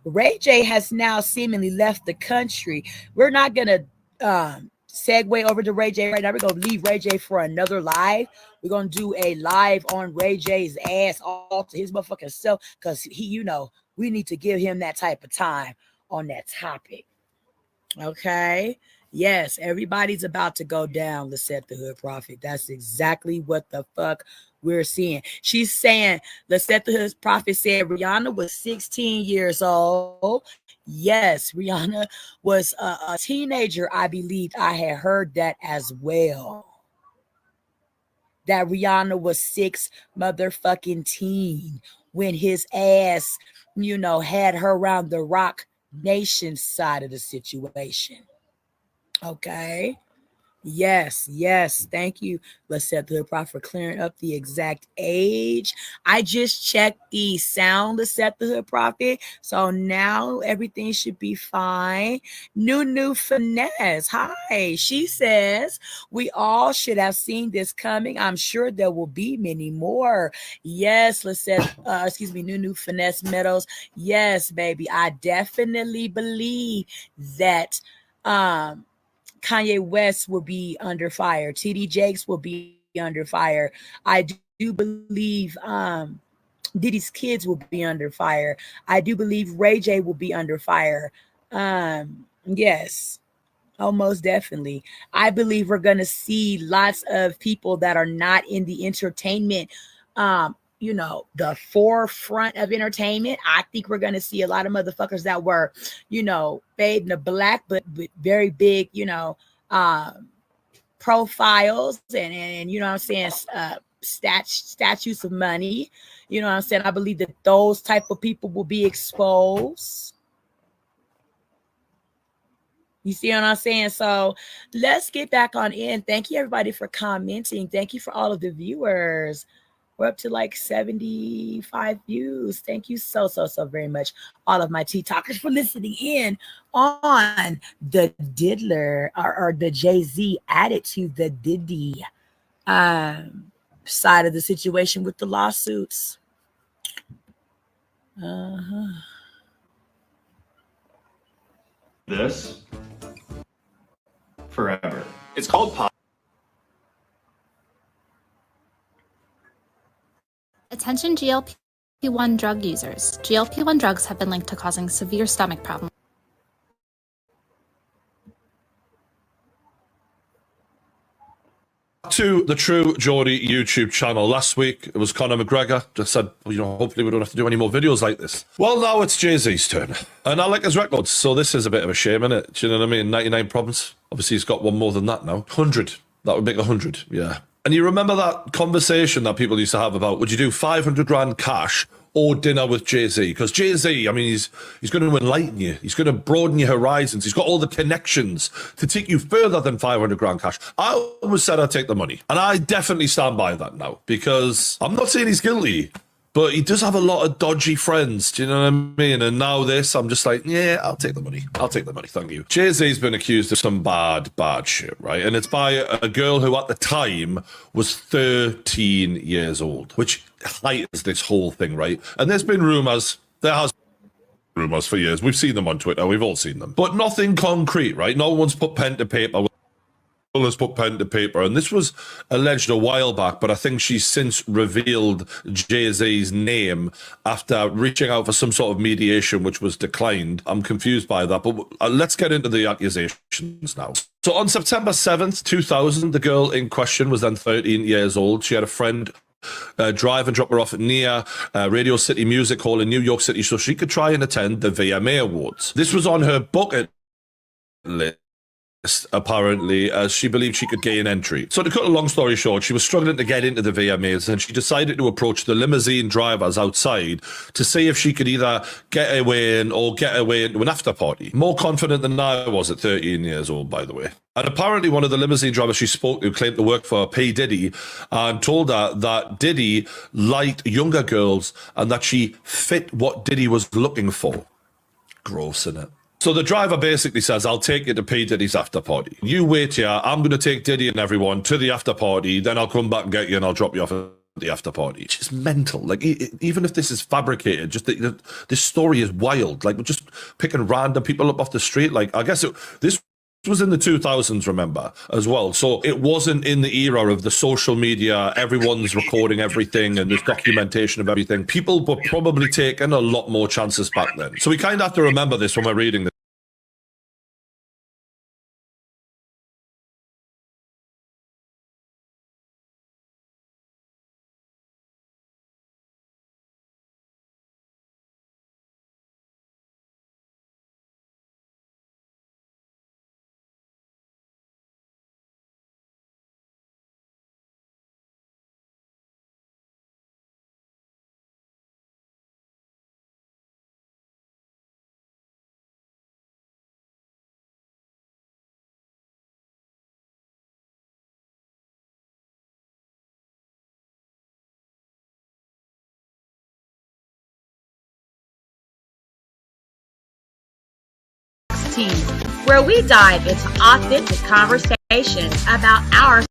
Ray J has now seemingly left the country. We're not gonna segue over to Ray J right now. We're gonna leave Ray J for another live. We're gonna do a live on Ray J's ass all to his motherfucking self, because he, we need to give him that type of time on that topic. Okay. Yes, everybody's about to go down, Lisette the Hood Prophet. That's exactly what the fuck we're seeing. She's saying, Lisette the Hood Prophet said Rihanna was 16 years old. Yes, Rihanna was a teenager. I believe I had heard that as well. That Rihanna was 6 motherfucking teen when his ass, had her around the Rock Nation side of the situation. Okay. Yes. Thank you, Lisette the Hood Prophet, for clearing up the exact age. I just checked the sound, Lisette the Hood Prophet. So now everything should be fine. New Finesse. Hi. She says, we all should have seen this coming. I'm sure there will be many more. Yes, Lisette, New Finesse Meadows. Yes, baby. I definitely believe that Kanye West will be under fire. TD Jakes will be under fire. I do believe Diddy's kids will be under fire. I do believe Ray J will be under fire. Yes. Oh, most definitely. I believe we're going to see lots of people that are not in the entertainment, the forefront of entertainment. I think we're going to see a lot of motherfuckers that were, fade in the black, but with very big, profiles and you know what I'm saying, statues of money. You know what I'm saying? I believe that those type of people will be exposed. You see what I'm saying? So let's get back on in. Thank you, everybody, for commenting. Thank you for all of the viewers. We're up to like 75 views. Thank you so very much, all of my TikTokers, for listening in on the Diddler or the Jay-Z added to the Diddy side of the situation with the lawsuits. This forever. It's called pop. Attention GLP-1 drug users. GLP-1 drugs have been linked to causing severe stomach problems. To the True Geordie YouTube channel. Last week it was Conor McGregor. Just said, hopefully we don't have to do any more videos like this. Well, now it's Jay-Z's turn. And I like his records, so this is a bit of a shame, innit? Do you know what I mean? 99 problems. Obviously he's got one more than that now. 100. That would make 100, yeah. And you remember that conversation that people used to have about, would you do 500 grand cash or dinner with Jay-Z? Because Jay-Z, I mean, he's going to enlighten you. He's going to broaden your horizons. He's got all the connections to take you further than 500 grand cash. I always said I'd take the money. And I definitely stand by that now, because I'm not saying he's guilty, but he does have a lot of dodgy friends. Do you know what I mean? And now this, I'm just like, yeah, I'll take the money. I'll take the money. Thank you. Jay-Z's been accused of some bad shit, right? And it's by a girl who at the time was 13 years old, which heightens this whole thing, right? And there's been rumors. There has been rumors for years. We've seen them on Twitter. We've all seen them. But nothing concrete, right? No one's put pen to paper. Has put pen to paper, and this was alleged a while back, but I think she's since revealed Jay-Z's name after reaching out for some sort of mediation, which was declined. I'm confused by that, but let's get into the accusations now. So on September 7th, 2000, the girl in question was then 13 years old. She had a friend drive and drop her off near Radio City Music Hall in New York City so she could try and attend the VMA Awards. This was on her bucket list, apparently, as she believed she could gain entry. So to cut a long story short, she was struggling to get into the VMAs, and she decided to approach the limousine drivers outside to see if she could either get away in or get away into an after party. More confident than I was at 13 years old, by the way. And apparently one of the limousine drivers she spoke to claimed to work for P. Diddy and told her that Diddy liked younger girls and that she fit what Diddy was looking for. Gross, innit? So the driver basically says, I'll take you to P. Diddy's after party. You wait here. I'm going to take Diddy and everyone to the after party. Then I'll come back and get you and I'll drop you off at the after party. It's just mental. Like, even if this is fabricated, just this story is wild. Like, we're just picking random people up off the street. Like, I guess this was in the 2000s, remember, as well. So it wasn't in the era of the social media, everyone's recording everything and there's documentation of everything. People were probably taking a lot more chances back then. So we kind of have to remember this when we're reading this. Where we dive into authentic conversations about our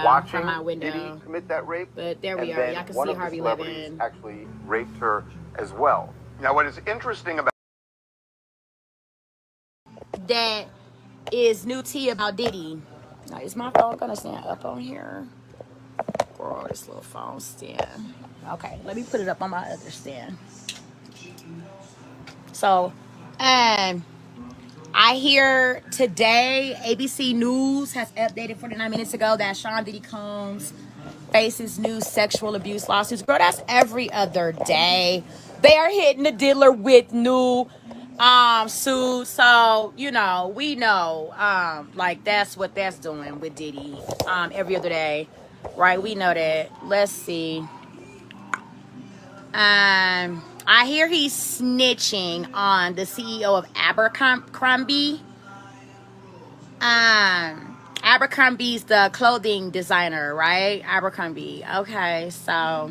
watching from my window. Diddy commit that rape. But there we and are. then Y'all can one see of the Harvey celebrities Levin. actually raped her as well. Now, what is interesting about That is new tea about Diddy. Now, is my phone gonna stand up on here? Girl, this little phone stand. Okay, let me put it up on my other stand. So, I hear today ABC News has updated 49 minutes ago that Sean Diddy Combs faces new sexual abuse lawsuits. Girl, that's every other day. They are hitting the diddler with new suits. So, you know, we know, like that's what that's doing with Diddy every other day. Right, we know that. Let's see. I hear he's snitching on the CEO of Abercrombie. I Abercrombie's the clothing designer, right? Abercrombie. Okay, so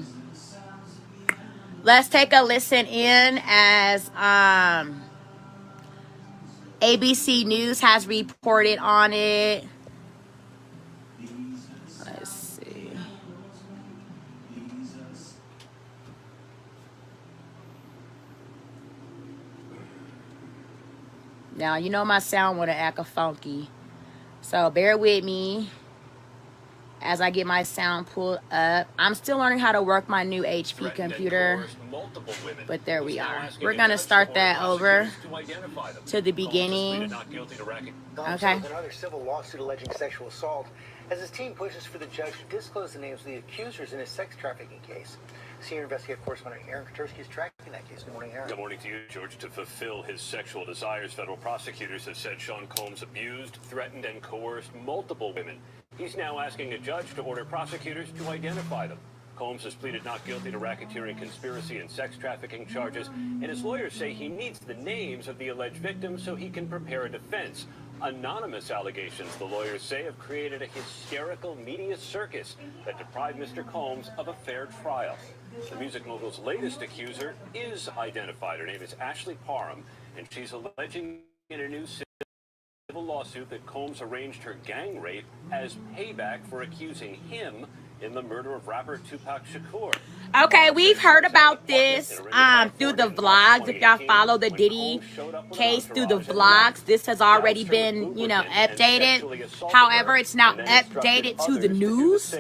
let's take a listen in as ABC News has reported on it. Let's see. Now, you know my sound want to act a funky, so bear with me as I get my sound pulled up. I'm still learning how to work my new HP computer, but there we are. We're going to start that over to the beginning. Okay. Another civil lawsuit alleging sexual assault as his team pushes for the judge to disclose the names of the accusers in his sex trafficking case. Senior investigative correspondent Aaron Katursky is tracking that case. Good morning, Aaron. Good morning to you, George. To fulfill his sexual desires, federal prosecutors have said Sean Combs abused, threatened, and coerced multiple women. He's now asking a judge to order prosecutors to identify them. Combs has pleaded not guilty to racketeering, conspiracy, and sex trafficking charges, and his lawyers say he needs the names of the alleged victims so he can prepare a defense. Anonymous allegations, the lawyers say, have created a hysterical media circus that deprived Mr. Combs of a fair trial. The music mogul's latest accuser is identified. Her name is Ashley Parham, and she's alleging in a new civil lawsuit that Combs arranged her gang rape as payback for accusing him in the murder of rapper Tupac Shakur. Okay, we've heard about this through the vlogs. If y'all follow the Diddy case through the vlogs, this has already been, you know, updated. However, it's now updated to the news,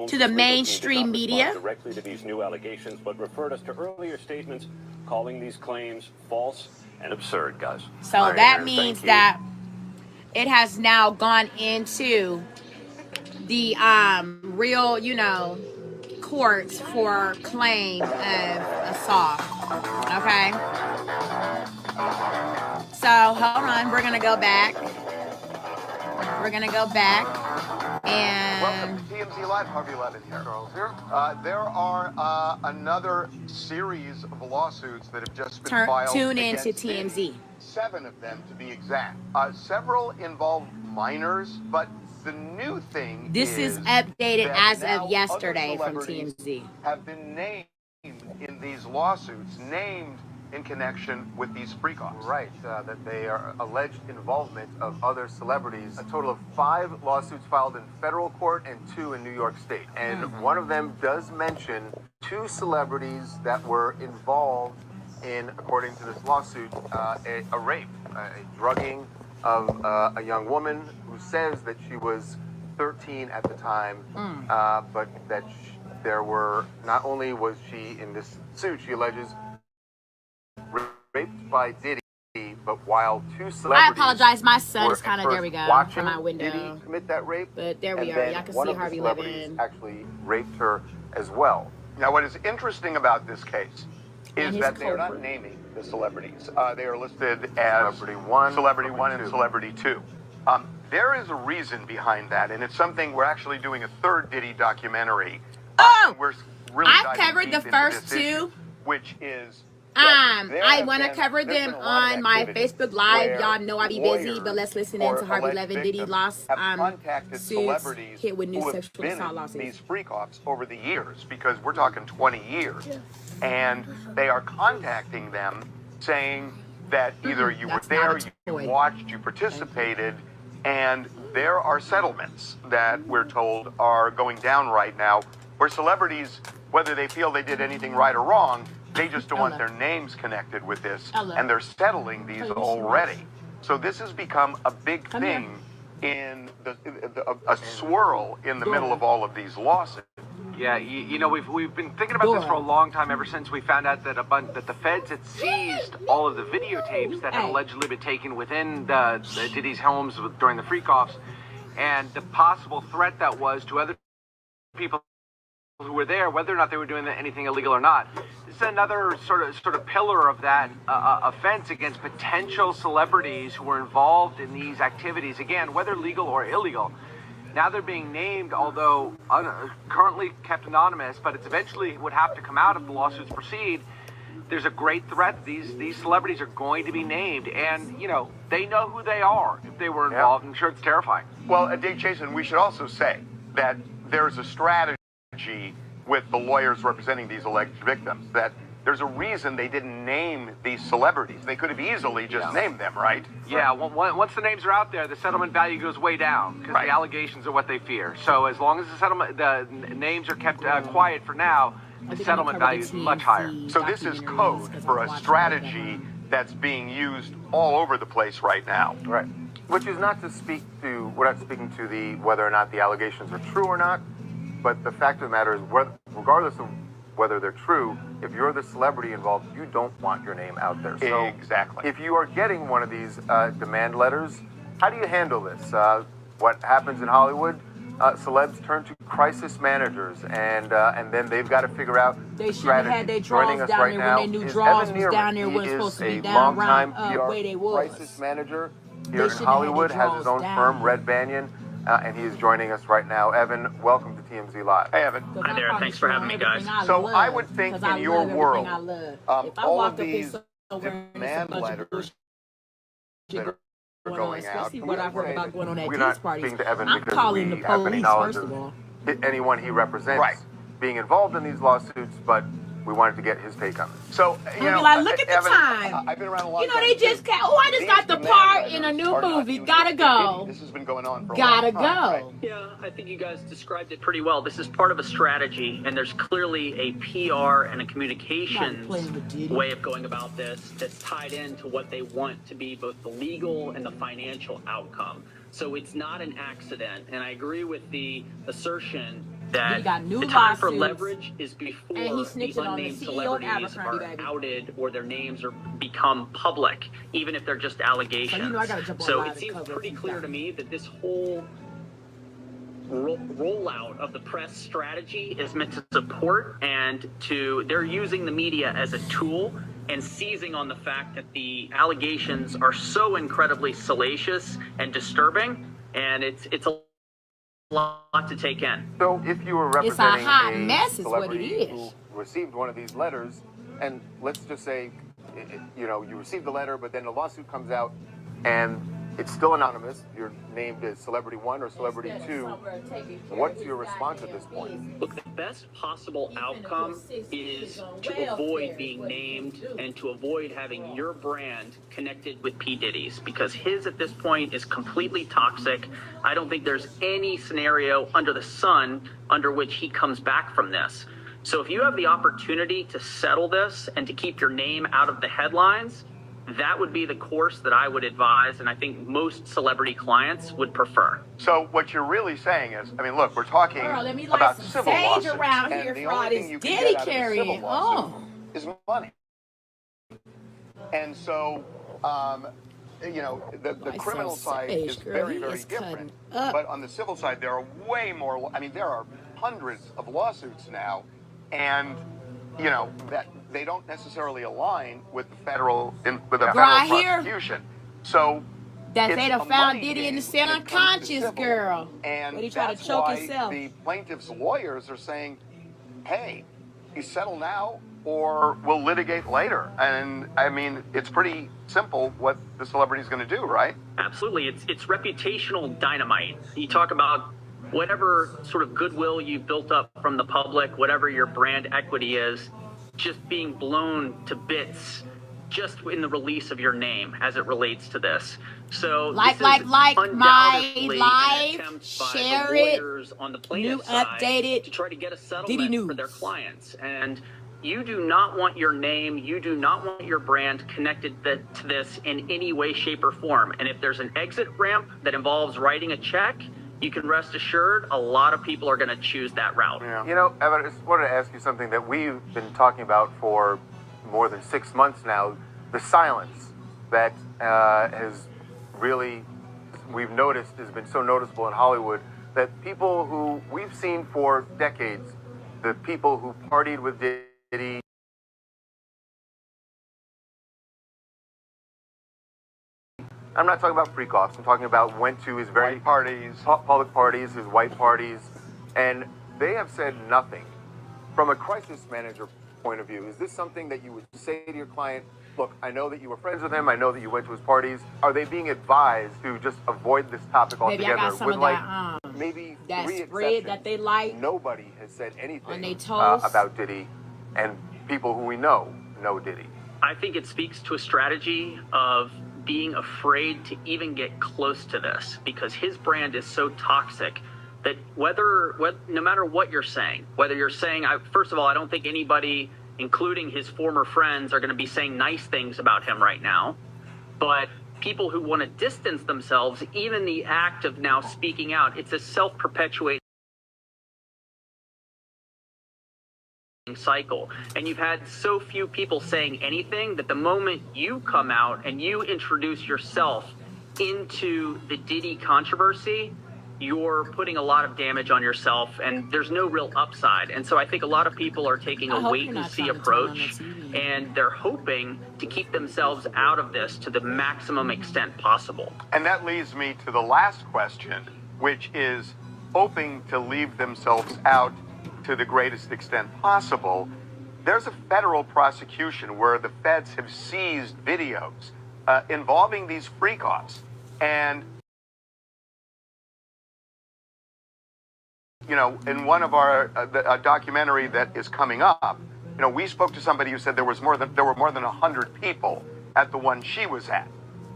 to the mainstream media. Directly to these new allegations, but referred us to earlier statements calling these claims false and absurd, guys. So that means that it has now gone into the real, you know, courts for claim of assault. Okay. So hold on, we're gonna go back. We're gonna go back and welcome to TMZ Live, Harvey Levin here. Charles here. There are another series of lawsuits that have just been filed. Tune into TMZ. 7 of them to be exact. Several involve minors, but the new thing this is updated as of yesterday from TMZ. Have been named in these lawsuits, named in connection with these freak-offs. Right, that they are alleged involvement of other celebrities. A total of 5 lawsuits filed in federal court and 2 in New York State. And one of them does mention 2 celebrities that were involved in, according to this lawsuit, a rape, a drugging of a young woman who says that she was 13 at the time, but that there were, not only was she in this suit, she alleges raped by Diddy, but while 2 celebrities, I apologize, my son is kind of, there we go, watching from my window. Diddy commit that rape, but there we are. Y'all can see Harvey Levin actually raped her as well. Now, what is interesting about this case is that they are not naming the celebrities. They are listed as Celebrity 1, and Celebrity 2. There is a reason behind that, and it's something we're actually doing a 3rd Diddy documentary. We're really I've covered the first 2, issue, which is I want to cover them on my Facebook Live. Y'all know I be busy, but let's listen in to Harvey Levin. Diddy lost suits hit with new sexual assault lawsuits. These freak-offs over the years, because we're talking 20 years, and they are contacting them saying that either you were there, you watched, you participated, and there are settlements that we're told are going down right now where celebrities, whether they feel they did anything right or wrong, they just don't want their names connected with this, and they're settling these already. So this has become a big thing in a swirl in the middle of all of these lawsuits. Yeah, you know, we've been thinking about this for a long time, ever since we found out that that the feds had seized all of the videotapes that had allegedly been taken within the Diddy's homes during the freak-offs, and the possible threat that was to other people who were there, whether or not they were doing anything illegal or not. This is another sort of pillar of that offense against potential celebrities who were involved in these activities, again, whether legal or illegal. Now they're being named, although currently kept anonymous, but it's eventually would have to come out if the lawsuits proceed. there's a great threat. These celebrities are going to be named, and you know they know who they are if they were involved. I'm sure it's terrifying. Well, Dave Jason, we should also say that there's a strategy with the lawyers representing these alleged victims, that there's a reason they didn't name these celebrities. They could have easily just named them, right? Yeah, once the names are out there, the settlement value goes way down because the allegations are what they fear. So as long as the names are kept quiet for now, the settlement value is much higher. So this is code for a strategy that's being used all over the place right now. Right. Which is not to speak to, we're not speaking to the whether or not the allegations are true or not, but the fact of the matter is, regardless of whether they're true, if you're the celebrity involved, you don't want your name out there. So exactly. If you are getting one of these demand letters, how do you handle this? What happens in Hollywood? Celebs turn to crisis managers, and then they've got to figure out They should strategy. have had their Joining draws us down right there now when they knew is draws Evan was down there Nierman. wasn't He supposed to be is a down longtime right PR where they was. crisis manager They here in should have had their Hollywood, has his draws own down. firm, Red Banyan, and he is joining us right now. Evan, welcome to TMZ Live. Hey, Evan. Hi there. Thanks for having me, guys. So I would think in your world, all of these demand letters that are going out. Especially what I've heard about going on at We're these not parties. speaking to Evan I'm because calling we the have any police, knowledge first of all. of anyone he represents being involved in these lawsuits, but we wanted to get his take on it. So, I mean, like, look at the Evan, time. I've been around a long You know, time. they just I just got the part in a new movie. Gotta go. This has been going on for a Gotta long time, right? go. Yeah, I think you guys described it pretty well. This is part of a strategy, and there's clearly a PR and a communications way of going about this that's tied into what they want to be both the legal and the financial outcome. So it's not an accident, and I agree with the assertion that the time for leverage is before and he the snitched on the unnamed CEO of celebrities Abercrombie, are baby. outed or their names are become public, even if they're just allegations. So you know I gotta jump on So live it and seems cover pretty it. clear to me that this whole rollout of the press strategy is meant to support and they're using the media as a tool and seizing on the fact that the allegations are so incredibly salacious and disturbing, and it's a lot to take in. So if you were It's a representing hot mess is what it celebrity is. who received one of these letters, and let's just say, you know, you received the letter, but then the lawsuit comes out, and it's still anonymous. You're named as Celebrity 1 or Celebrity 2. What's your response at this point? Look, the best possible outcome is to avoid being named and to avoid having your brand connected with P. Diddy's, because his at this point is completely toxic. I don't think there's any scenario under the sun under which he comes back from this. So if you have the opportunity to settle this and to keep your name out of the headlines, that would be the course that I would advise, and I think most celebrity clients would prefer. So what you're really saying is, I mean, look, we're talking Girl, let me light about some civil sage lawsuits, around and here the for all only this thing you can Diddy get out of a carrying. civil lawsuit is money. And so, you know, the criminal side sage, is girl. very, He very is different. cutting up. But on the civil side, there are way more. I mean, there are hundreds of lawsuits now, and you know that they don't necessarily align with the federal prosecution. So That it's they a done found money Diddy in the game cell when it comes to unconscious, civil. girl. And Where he tried to that's choke why himself. the plaintiff's lawyers are saying, hey, you settle now or we'll litigate later. And I mean, it's pretty simple what the celebrity's going to do, right? Absolutely. It's reputational dynamite. You talk about whatever sort of goodwill you've built up from the public, whatever your brand equity is, just being blown to bits just in the release of your name as it relates to this. So Like this is my undoubtedly an live, attempt by share the it, lawyers on the new plaintiff's side updated to try to get a Diddy settlement news. for their clients. And you do not want your name, you do not want your brand connected to this in any way, shape, or form. And if there's an exit ramp that involves writing a check, you can rest assured a lot of people are going to choose that route. You know, Evan, I just wanted to ask you something that we've been talking about for more than 6 months now. The silence that has really, we've noticed, has been so noticeable in Hollywood, that people who we've seen for decades, the people who partied with Diddy, I'm not talking about freak-offs. I'm talking about went to his very public parties, his white parties, and they have said nothing. From a crisis manager point of view, is this something that you would say to your client, look, I know that you were friends with him, I know that you went to his parties. Are they being advised to just avoid this topic Baby, I altogether? got some With of like that, maybe that 3 spread exceptions, that they like nobody has said on anything they toast. about Diddy and people who we know Diddy. I think it speaks to a strategy of being afraid to even get close to this because his brand is so toxic that no matter what you're saying, whether you're saying, first of all, I don't think anybody, including his former friends, are going to be saying nice things about him right now. But people who want to distance themselves, even the act of now speaking out, it's a self-perpetuating cycle. And you've had so few people saying anything that the moment you come out and you introduce yourself into the Diddy controversy, you're putting a lot of damage on yourself and there's no real upside. And so I think a lot of people are taking a wait and see approach and they're hoping to keep themselves out of this to the maximum extent possible. And that leads me to the last question, which is hoping to leave themselves out to the greatest extent possible. There's a federal prosecution where the feds have seized videos involving these freak-offs. And you know, in one of our documentary that is coming up, you know, we spoke to somebody who said there were more than 100 people at the one she was at,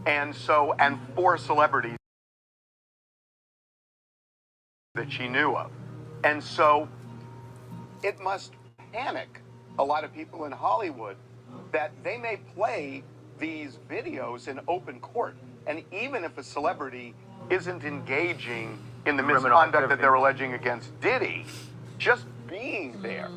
and 4 celebrities that she knew of, and so it must panic a lot of people in Hollywood that they may play these videos in open court, and even if a celebrity isn't engaging in the misconduct that they're alleging against Diddy, just being there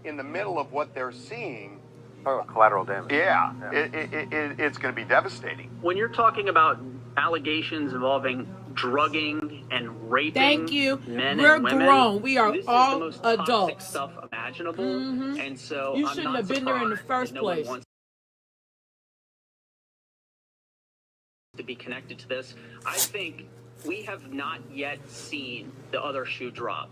in the middle of what they're seeing. Collateral damage. Yeah, it's going to be devastating. When you're talking about allegations involving drugging and raping men We're and women, grown. We are this all is the most toxic adults. stuff imaginable. And so You I'm shouldn't not have been there in the surprised first that no one place. wants to be connected to this. I think we have not yet seen the other shoe drop.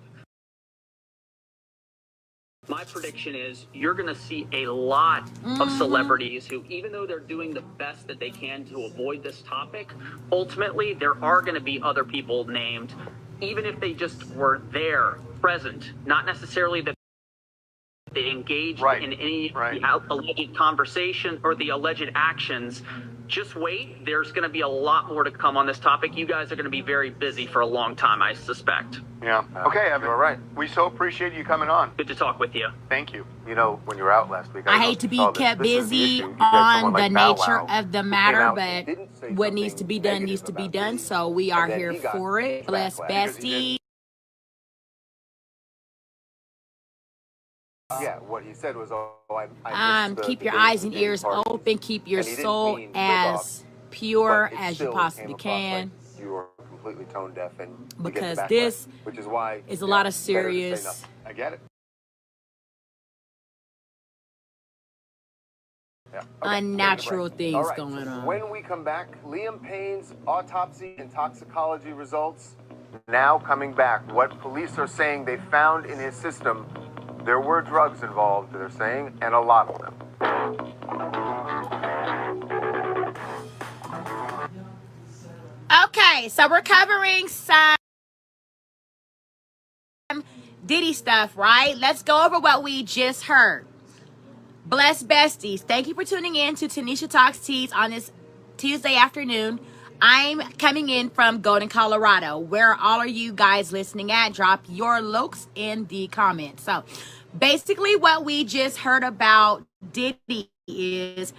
My prediction is you're going to see a lot of celebrities who, even though they're doing the best that they can to avoid this topic, ultimately there are going to be other people named, even if they just were there, present, not necessarily that they engaged in any alleged conversation or the alleged actions. Just wait. There's going to be a lot more to come on this topic. You guys are going to be very busy for a long time, I suspect. Yeah. Okay, Evan. All right. We so appreciate you coming on. Good to talk with you. Thank you. You know, when you were out last week, I hate to be kept busy on the nature of the matter, but what needs to be done needs to be done. So we are here for it. Bless bestie. Yeah, what he said was, keep your eyes and ears open. Keep your soul as pure as you possibly can. You were completely tone deaf, and because this which is why is a lot of serious. I get it. Yeah. Unnatural things going on. When we come back, Liam Payne's autopsy and toxicology results now coming back. What police are saying they found in his system. There were drugs involved, they're saying, and a lot of them. Okay, so we're covering some Diddy stuff, right? Let's go over what we just heard. Bless besties, thank you for tuning in to Tanisha Talks Teas on this Tuesday afternoon. I'm coming in from Golden, Colorado. Where all are you guys listening at? Drop your looks in the comments. So basically what we just heard about Diddy is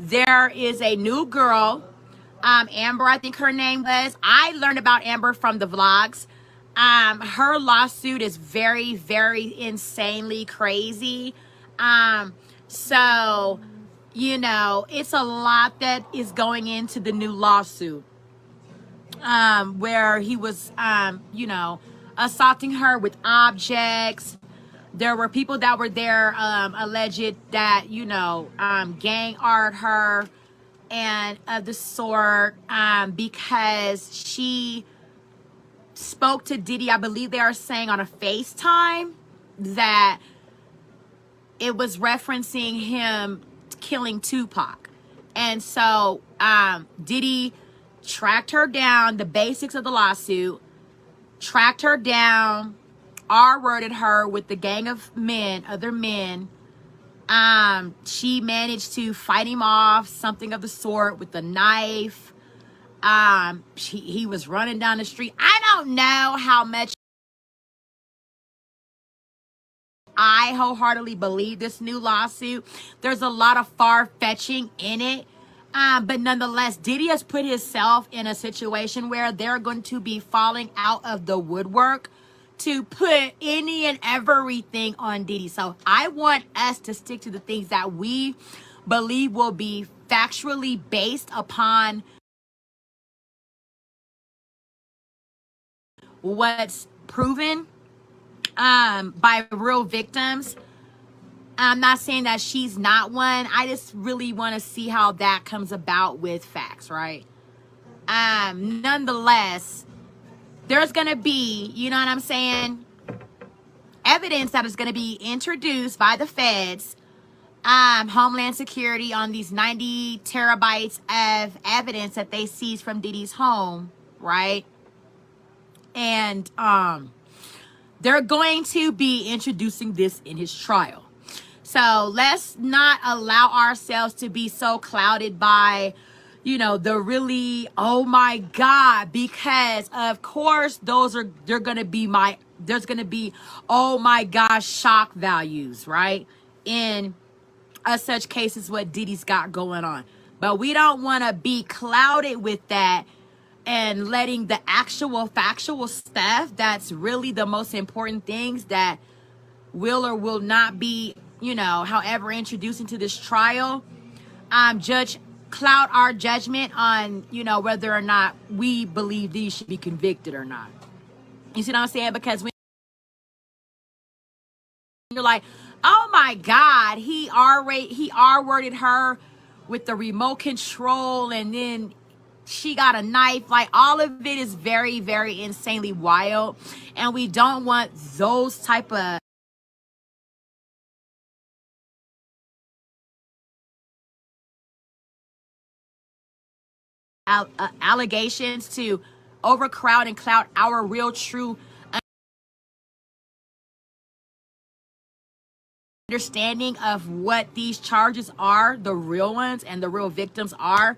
there is a new girl, Amber, I think her name was. I learned about Amber from the vlogs. Her lawsuit is very, very insanely crazy. So, you know, it's a lot that is going into the new lawsuit. Where he was, you know, assaulting her with objects. There were people that were there, alleged that, you know, gang art her and of the sort, because she spoke to Diddy. I believe they are saying on a FaceTime that it was referencing him killing Tupac. And so Diddy tracked her down, the basics of the lawsuit, tracked her down, R-worded her with the gang of men, other men. She managed to fight him off, something of the sort, with a knife. He was running down the street. I don't know how much I wholeheartedly believe this new lawsuit. There's a lot of far-fetching in it. But nonetheless, Diddy has put himself in a situation where they're going to be falling out of the woodwork to put any and everything on Diddy. So I want us to stick to the things that we believe will be factually based upon what's proven by real victims. I'm not saying that she's not one. I just really want to see how that comes about with facts, right? Nonetheless, there's going to be, you know what I'm saying, evidence that is going to be introduced by the feds, Homeland Security, on these 90 terabytes of evidence that they seized from Diddy's home, right? And they're going to be introducing this in his trial. So let's not allow ourselves to be so clouded by, you know, the really, oh my God, because of course there's going to be, oh my gosh, shock values, right? In such cases what Diddy's got going on. But we don't want to be clouded with that and letting the actual factual stuff that's really the most important things that will or will not be, you know, however introduced into this trial, cloud our judgment on, you know, whether or not we believe these should be convicted or not. You see what I'm saying? Because when you're like, oh my God, he R-worded her with the remote control, and then she got a knife. Like, all of it is very, very insanely wild, and we don't want those type of allegations to overcrowd and cloud our real true understanding of what these charges are, the real ones and the real victims are,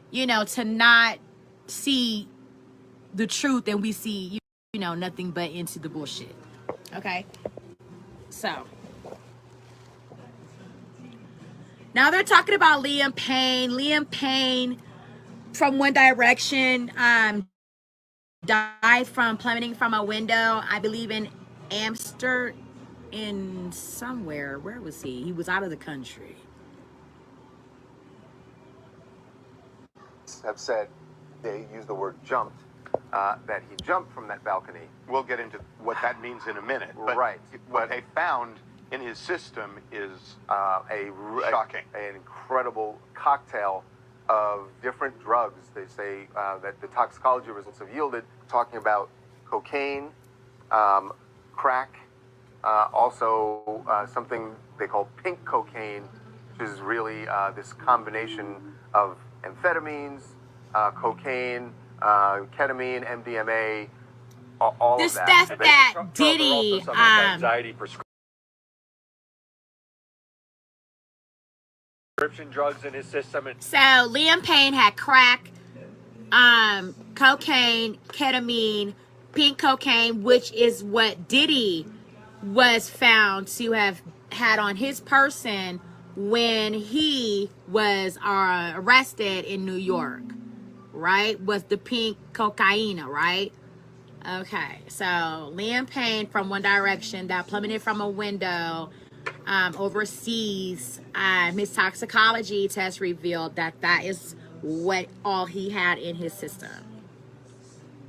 you know, to not see the truth and we see, you know, nothing but into the bullshit. Okay, so now they're talking about Liam Payne from One Direction, died from plummeting from a window, I believe in Amsterdam, in somewhere. Where was he? He was out of the country. Have said, they use the word jumped, that he jumped from that balcony. We'll get into what that means in a minute. But Right. what they found in his system is shocking. An incredible cocktail of different drugs. They say that the toxicology results have yielded, talking about cocaine, crack, also something they call pink cocaine, which is really this combination of amphetamines, cocaine, ketamine, MDMA, all the of that. stuff that Diddy anxiety prescription drugs in his system. So Liam Payne had crack, cocaine, ketamine, pink cocaine, which is what Diddy was found to have had on his person when he was arrested in New York, right? Was the pink cocaine, right? Okay, so Liam Payne from One Direction that plummeted from a window overseas, his toxicology test revealed that is what all he had in his system.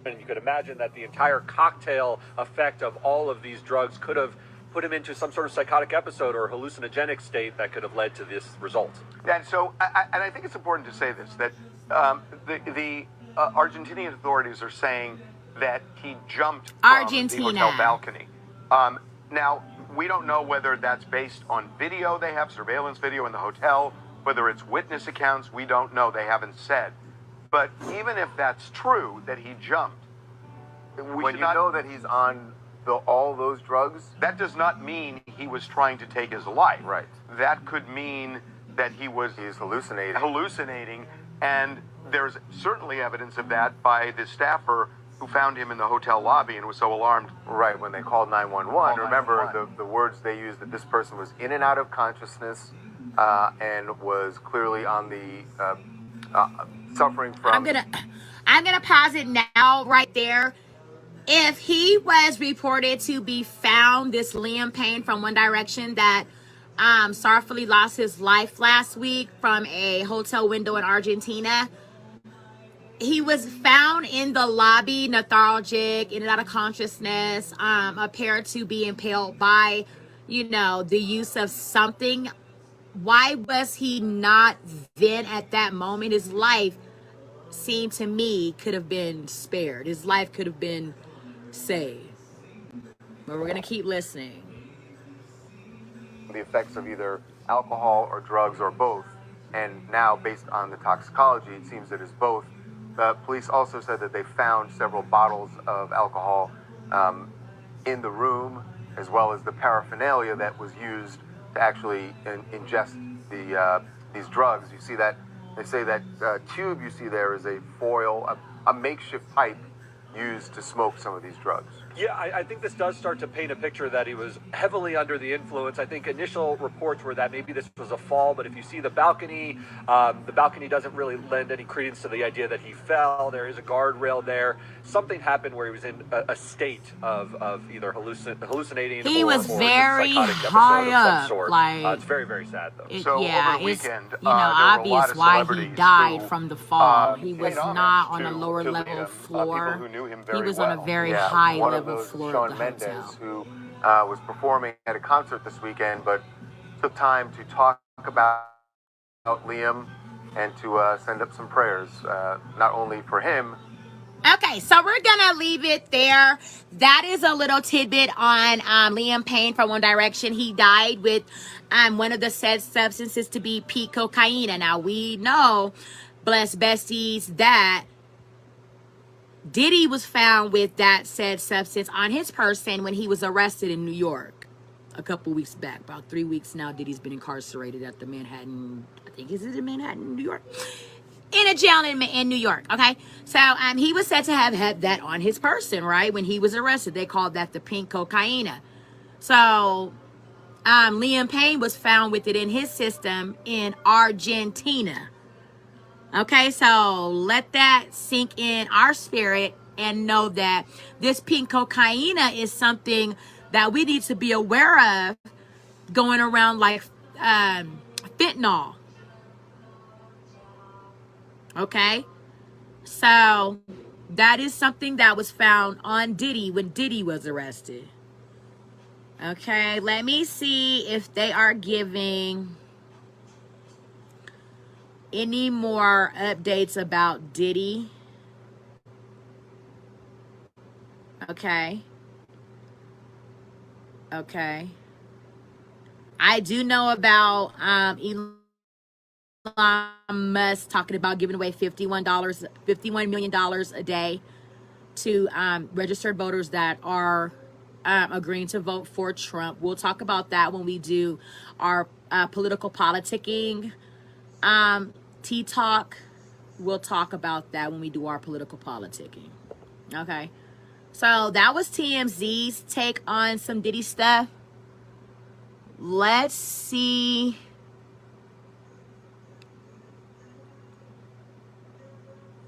And you could imagine that the entire cocktail effect of all of these drugs could have put him into some sort of psychotic episode or hallucinogenic state that could have led to this result. And so, I think it's important to say this, that the Argentinian authorities are saying that he jumped from the hotel balcony. Now, We don't know whether that's based on video. They have surveillance video in the hotel, whether it's witness accounts. We don't know. They haven't said. But even if that's true, that he jumped, when you know that he's on all those drugs, that does not mean he was trying to take his life. Right. That could mean that he's hallucinating, and there's certainly evidence of that by the staffer who found him in the hotel lobby and was so alarmed. Right, when they called 911. Remember, the words they used, that this person was in and out of consciousness and was clearly on the suffering from... I'm gonna pause it now right there. If he was reported to be found, this Liam Payne from One Direction that sorrowfully lost his life last week from a hotel window in Argentina, he was found in the lobby, lethargic, in and out of consciousness, appeared to be impaled by, the use of something. Why was he not then at that moment? His life seemed to me could have been spared. His life could have been saved. But we're going to keep listening. The effects of either alcohol or drugs or both. And now, based on the toxicology, it seems that it's both. Police also said that they found several bottles of alcohol in the room, as well as the paraphernalia that was used to actually ingest these drugs. You see that, they say that tube you see there is a foil, a makeshift pipe used to smoke some of these drugs. Yeah, I think this does start to paint a picture that he was heavily under the influence. I think initial reports were that maybe this was a fall, but if you see the balcony doesn't really lend any credence to the idea that he fell. There is a guardrail there. Something happened where he was in a state of either hallucinating he or was very psychotic high episode of some up. sort. Like, it's very, very sad, though. It, So yeah, over the it's weekend, obvious why he died who, from the fall. He paid was homage not on a to lower Liam, level floor. people who knew him He very was on a well. very high one level of those, floor Shawn of the Mendes, hotel. who was performing at a concert this weekend, but took time to talk about Liam and to send up some prayers, not only for him. Okay, so we're gonna leave it there. That is a little tidbit on Liam Payne from One Direction. He died with one of the said substances to be peak cocaine. And now we know, bless besties, that Diddy was found with that said substance on his person when he was arrested in New York a couple weeks back. About 3 weeks now, Diddy's been incarcerated at the Manhattan, I think is it in Manhattan, New York? In a jail in New York, okay? So he was said to have had that on his person, right? When he was arrested, they called that the pink cocaine. So Liam Payne was found with it in his system in Argentina. Okay, so let that sink in our spirit and know that this pink cocaine is something that we need to be aware of going around like fentanyl. Okay, so that is something that was found on Diddy when Diddy was arrested. Okay, let me see if they are giving any more updates about Diddy. Okay. Okay. I do know about Elon Musk talking about giving away $51 million a day to registered voters that are agreeing to vote for Trump. We'll talk about that when we do our political politicking tea talk. We'll talk about that when we do our political politicking. Okay. So that was TMZ's take on some Diddy stuff. Let's see.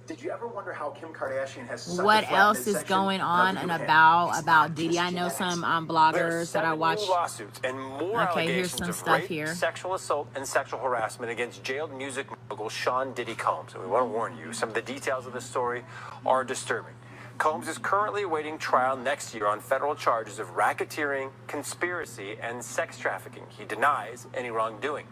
Did you ever wonder how Kim Kardashian has such What a flat else is midsection going on and about Diddy? I know some bloggers that I watch. Lawsuits and more Okay, here's allegations some of stuff rape, here. sexual assault, and sexual harassment against jailed music mogul Sean Diddy Combs. And we want to warn you, some of the details of this story are disturbing. Combs is currently awaiting trial next year on federal charges of racketeering, conspiracy, and sex trafficking. He denies any wrongdoing.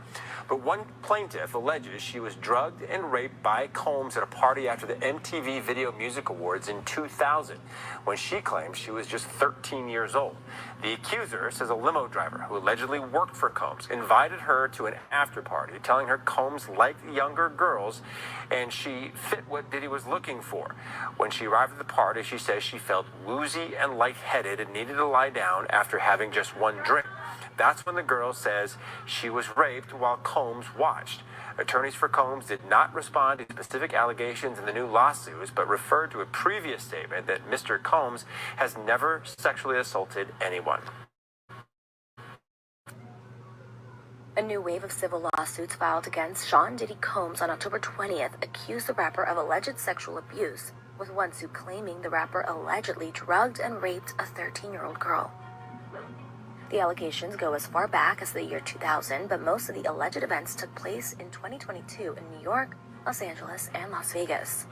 But one plaintiff alleges she was drugged and raped by Combs at a party after the MTV Video Music Awards in 2000, when she claims she was just 13 years old. The accuser says a limo driver who allegedly worked for Combs invited her to an after party, telling her Combs liked younger girls and she fit what Diddy was looking for. When she arrived at the party, she says she felt woozy and lightheaded and needed to lie down after having just one drink. That's when the girl says she was raped while Combs watched. Attorneys for Combs did not respond to specific allegations in the new lawsuits, but referred to a previous statement that Mr. Combs has never sexually assaulted anyone. A new wave of civil lawsuits filed against Sean Diddy Combs on October 20th accused the rapper of alleged sexual abuse, with one suit claiming the rapper allegedly drugged and raped a 13-year-old girl. The allegations go as far back as the year 2000, but most of the alleged events took place in 2022 in New York, Los Angeles, and Las Vegas.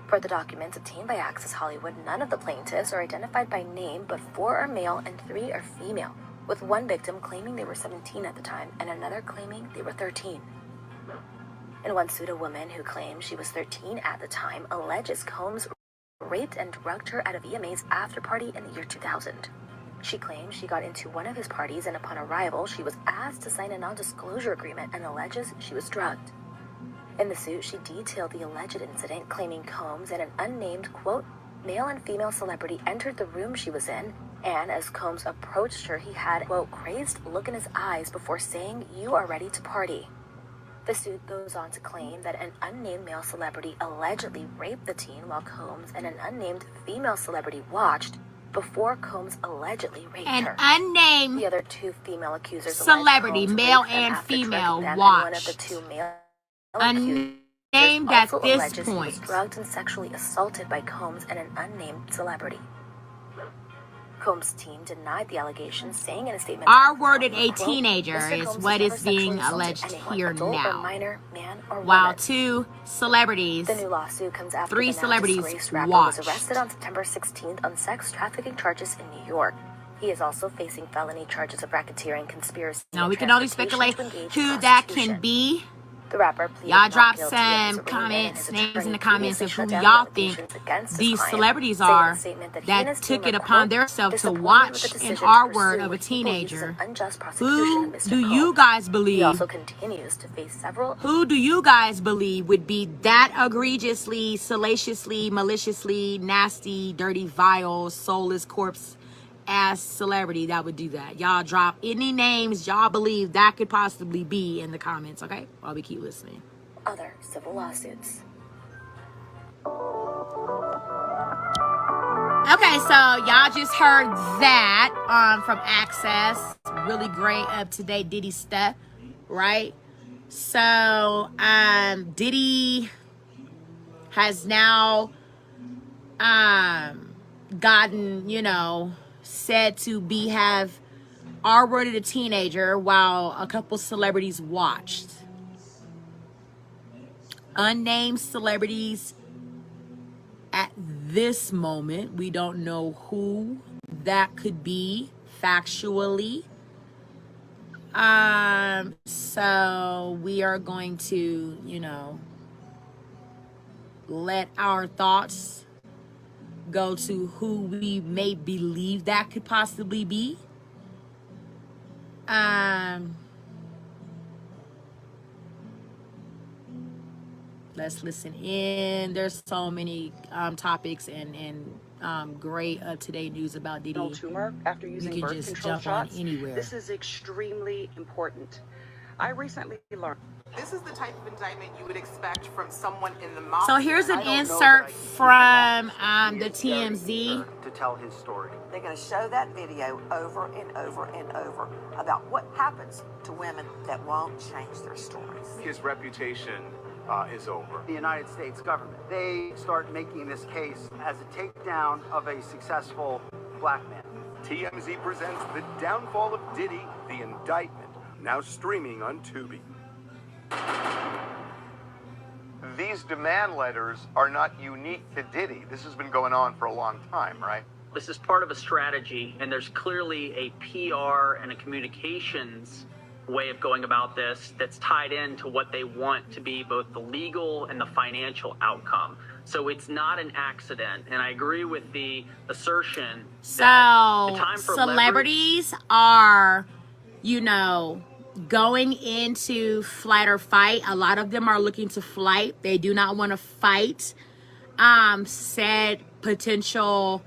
Per the documents obtained by Access Hollywood, none of the plaintiffs are identified by name, but 4 are male and 3 are female, with one victim claiming they were 17 at the time and another claiming they were 13. In one suit, a woman who claimed she was 13 at the time alleges Combs raped and drugged her at a VMA's after party in the year 2000. She claims she got into one of his parties and upon arrival, she was asked to sign a non-disclosure agreement and alleges she was drugged. In the suit, she detailed the alleged incident, claiming Combs and an unnamed, quote, male and female celebrity entered the room she was in, and as Combs approached her, he had, quote, crazed look in his eyes before saying, "You are ready to party." The suit goes on to claim that an unnamed male celebrity allegedly raped the teen while Combs and an unnamed female celebrity watched before Combs allegedly raped her. An unnamed the other 2 female accusers celebrity, male and female, watched. One of the 2 male unnamed at this point. He was drugged and sexually assaulted by Combs and an unnamed celebrity. Combs' team denied the allegations, saying in a statement, R-worded a quote, teenager Mr. is Combs what never is being sexually alleged assaulted here anyone, adult now. or minor, man or While woman. 2 celebrities, The new lawsuit comes after 3 the now celebrities disgraced rapper watched. was arrested on September 16th on sex trafficking charges in New York. He is also facing felony charges of racketeering, conspiracy. Now we and can only transportation speculate to engage who that prostitution. can be. The rapper pleaded Y'all not drop guilty at his some arraignment, and comments, his names in attorney the comments previously of who shut down y'all allegations think against his these client, celebrities saying in a are statement that he and that his took team it are, upon quote, themselves to disappointed with watch the an decision to R-word pursue of a what he believes is teenager. an unjust prosecution Who of Mr. do Combs. you guys He believe? also continues to face several. Who do you guys believe would be that egregiously, salaciously, maliciously, nasty, dirty, vile, soulless corpse ass celebrity that would do that? Y'all drop any names y'all believe that could possibly be in the comments, okay? While we keep listening. Other civil lawsuits. Okay, so y'all just heard that from Access. Really great up-to-date Diddy stuff, right? So Diddy has now gotten, said to have R-worded a teenager while a couple celebrities watched. Unnamed celebrities at this moment. We don't know who that could be factually. So we are going to, let our thoughts go to who we may believe that could possibly be. Let's listen in. There's so many topics and great up-to-date news about Diddy. Tumor after using you can birth just control jump shots. on anywhere. This is extremely important. I recently learned. This is the type of indictment you would expect from someone in the mob. So here's an insert from the TMZ. To tell his story. They're going to show that video over and over and over about what happens to women that won't change their stories. His reputation is over. The United States government, they start making this case as a takedown of a successful black man. TMZ presents The Downfall of Diddy, The Indictment, now streaming on Tubi. these demand letters are not unique to Diddy. This has been going on for a long time, right? This is part of a strategy, and there's clearly a PR and a communications way of going about this that's tied into what they want to be both the legal and the financial outcome. So it's not an accident. And I agree with the assertion that the time for celebrities are, you know, going into flight or fight. A lot of them are looking to flight. They do not want to fight said potential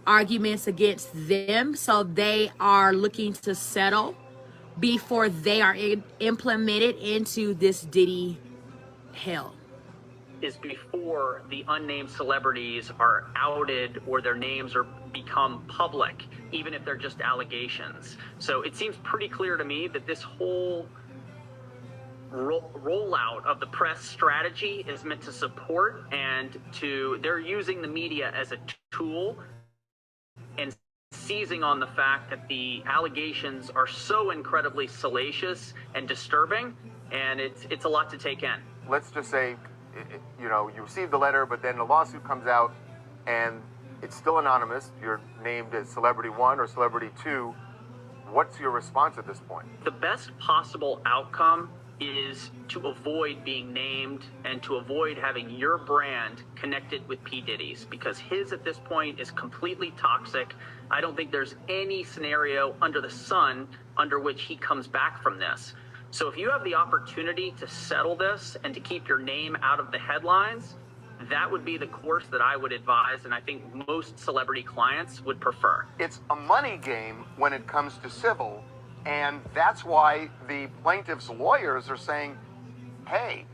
arguments against them. So they are looking to settle before they are implemented into this Diddy hell. Is before the unnamed celebrities are outed or their names are become public, even if they're just allegations. So it seems pretty clear to me that this whole rollout of the press strategy is meant to support and they're using the media as a tool and seizing on the fact that the allegations are so incredibly salacious and disturbing, and it's a lot to take in. Let's just say, you know, you received the letter, but then the lawsuit comes out and it's still anonymous. You're named as Celebrity 1 or Celebrity 2. What's your response at this point? The best possible outcome is to avoid being named and to avoid having your brand connected with P. Diddy's, because his at this point is completely toxic. I don't think there's any scenario under the sun under which he comes back from this. So if you have the opportunity to settle this and to keep your name out of the headlines, that would be the course that I would advise, and I think most celebrity clients would prefer. It's a money game when it comes to civil, and that's why the plaintiff's lawyers are saying, hey,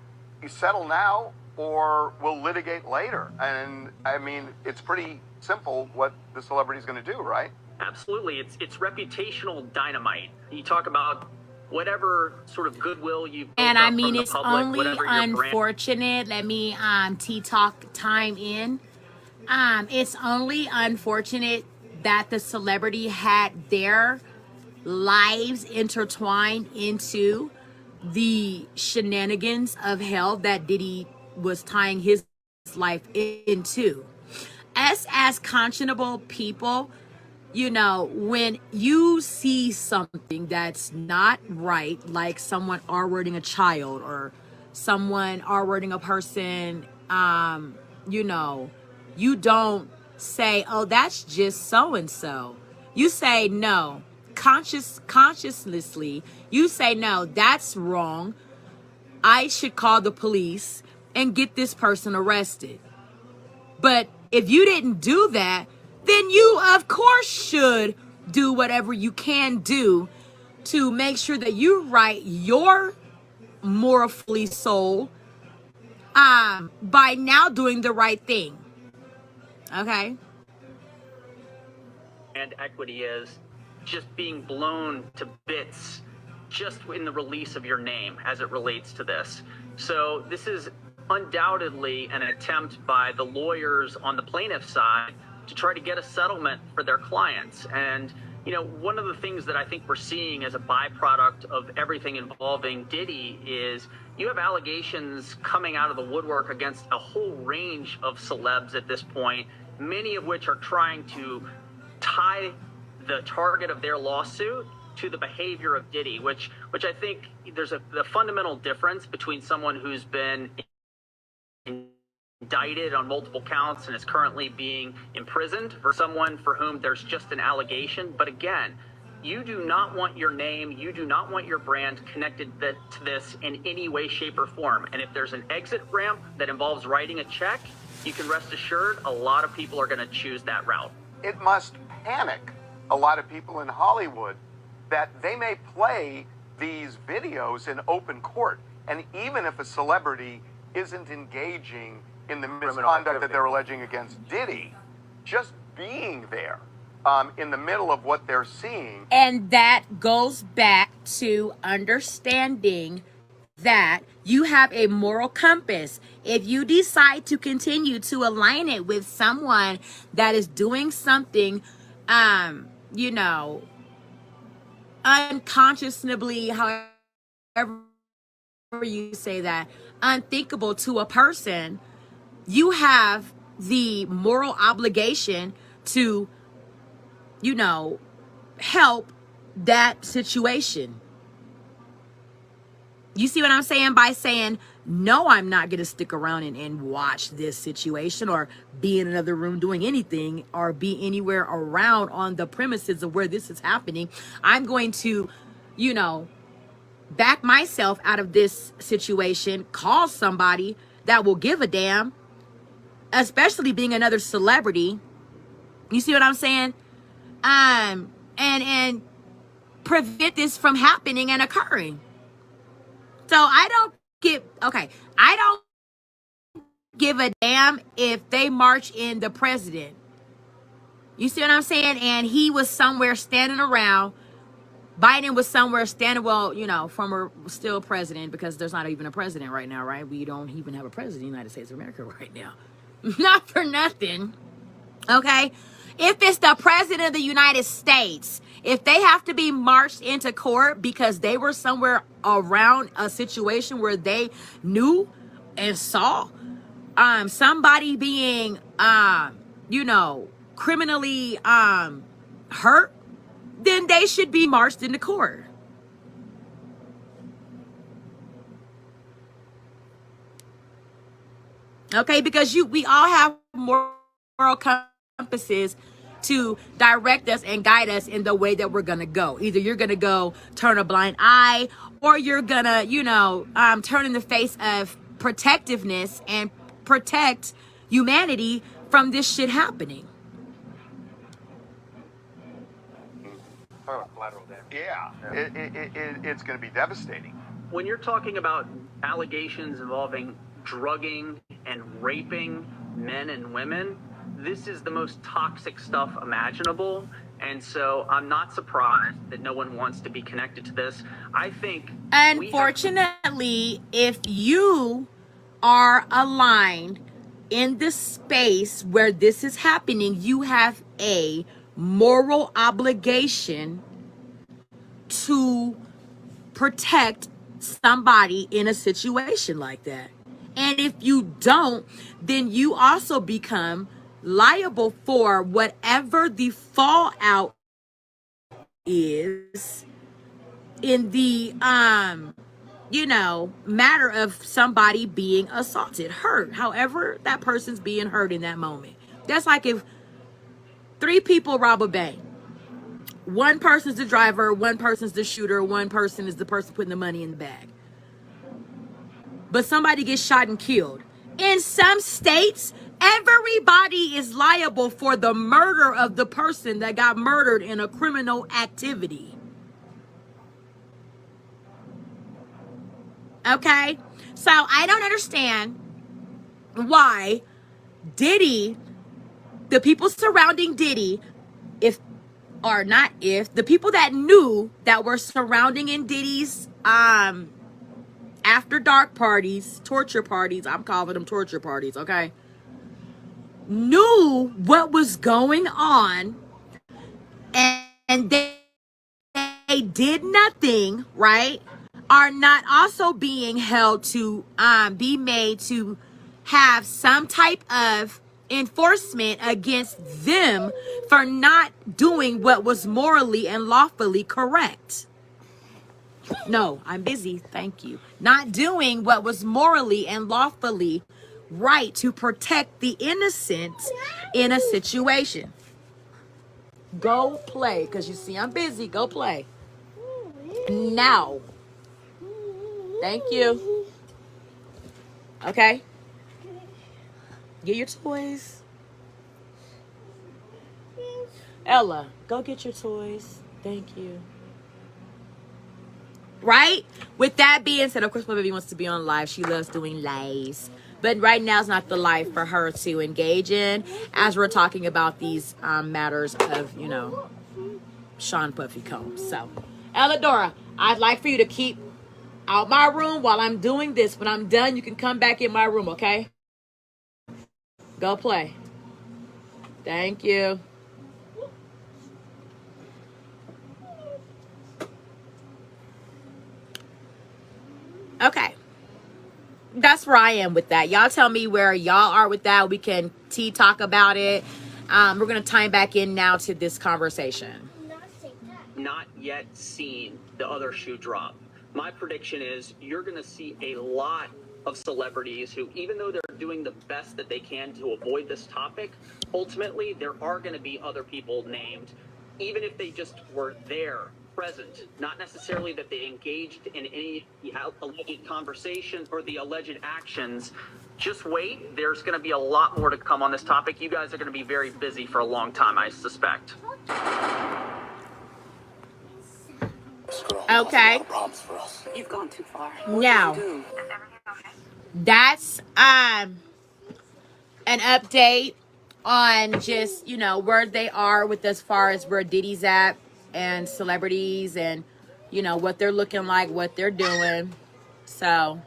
you settle now or we'll litigate later. And I mean, it's pretty simple what the celebrity's going to do, right? Absolutely. It's reputational dynamite. You talk about whatever sort of goodwill you've built And I up mean, from the it's public, only whatever your brand. unfortunate. Let me talk time in. It's only unfortunate that the celebrity had their lives intertwined into the shenanigans of hell that Diddy was tying his life into. Us as conscionable people, you know, when you see something that's not right, like someone R-wording a child or someone R-wording a person, you know, you don't say, oh, that's just so-and-so. You say, no, consciously, you say, no, that's wrong. I should call the police and get this person arrested. But if you didn't do that, then you, of course, should do whatever you can do to make sure that you right your morally soul by now doing the right thing. Okay? And equity is just being blown to bits just in the release of your name as it relates to this. So this is undoubtedly an attempt by the lawyers on the plaintiff's side to try to get a settlement for their clients. And, you know, one of the things that I think we're seeing as a byproduct of everything involving Diddy is you have allegations coming out of the woodwork against a whole range of celebs at this point, many of which are trying to tie the target of their lawsuit to the behavior of Diddy, which I think there's a fundamental difference between someone who's been indicted on multiple counts and is currently being imprisoned for someone for whom there's just an allegation. But again, you do not want your name, you do not want your brand connected to this in any way, shape, or form. And if there's an exit ramp that involves writing a check, you can rest assured a lot of people are going to choose that route. It must panic a lot of people in Hollywood that they may play these videos in open court. And even if a celebrity isn't engaging in the misconduct that they're alleging against Diddy, just being there in the middle of what they're seeing. And that goes back to understanding that you have a moral compass. If you decide to continue to align it with someone that is doing something, you know, unconscionably, however you say that, unthinkable to a person, you have the moral obligation to, you know, help that situation. You see what I'm saying? By saying, no, I'm not going to stick around and watch this situation or be in another room doing anything or be anywhere around on the premises of where this is happening. I'm going to, you know, back myself out of this situation, call somebody that will give a damn, especially being another celebrity. You see what I'm saying? And prevent this from happening and occurring. So I don't give a damn if they march in the president. You see what I'm saying? And he was somewhere standing around. Biden was somewhere standing, well, you know, former still president, because there's not even a president right now, right? We don't even have a president in the United States of America right now. Not for nothing. Okay? If it's the president of the United States, if they have to be marched into court because they were somewhere around a situation where they knew and saw somebody being you know, criminally hurt, then they should be marched into court. Okay, because we all have moral compasses to direct us and guide us in the way that we're gonna go. Either you're gonna go turn a blind eye, or you're gonna, you know, turn in the face of protectiveness and protect humanity from this shit happening. Yeah, it's going to be devastating. When you're talking about allegations involving drugging and raping men and women, this is the most toxic stuff imaginable. And so I'm not surprised that no one wants to be connected to this. I think, unfortunately, if you are aligned in the space where this is happening, you have a moral obligation to protect somebody in a situation like that. And if you don't, then you also become liable for whatever the fallout is in the you know, matter of somebody being assaulted, hurt, however that person's being hurt in that moment. That's like if 3 people rob a bank. One person's the driver, one person's the shooter, one person is the person putting the money in the bag. But somebody gets shot and killed. In some states, everybody is liable for the murder of the person that got murdered in a criminal activity. Okay? So I don't understand why Diddy, the people surrounding Diddy, the people that knew that were surrounding in Diddy's after dark parties, torture parties, I'm calling them torture parties, okay, knew what was going on, and they did nothing, right, are not also being held to be made to have some type of enforcement against them for not doing what was morally and lawfully correct. No, I'm busy. Thank you. Not doing what was morally and lawfully right to protect the innocent in a situation. Go play, because you see I'm busy. Go play. Now. Thank you. Okay? Get your toys. Ella, go get your toys. Thank you. Right? With that being said, of course, my baby wants to be on live. She loves doing lives. But right now is not the life for her to engage in as we're talking about these matters of, you know, Sean Puffy Combs. So, Ella Dora, I'd like for you to keep out my room while I'm doing this. When I'm done, you can come back in my room, okay? Go play. Thank you. Okay, that's where I am with that. Y'all tell me where y'all are with that. We can talk about it. We're gonna time back in now to this conversation. Not yet seen the other shoe drop. My prediction is you're going to see a lot of celebrities who, even though they're doing the best that they can to avoid this topic, ultimately there are going to be other people named, even if they just were there, present, not necessarily that they engaged in any alleged conversations or the alleged actions. Just wait. There's going to be a lot more to come on this topic. You guys are going to be very busy for a long time, I suspect. Okay. You've gone too far. Now, that's an update on just, you know, where they are with as far as where Diddy's at and celebrities and, you know, what they're looking like, what they're doing. So,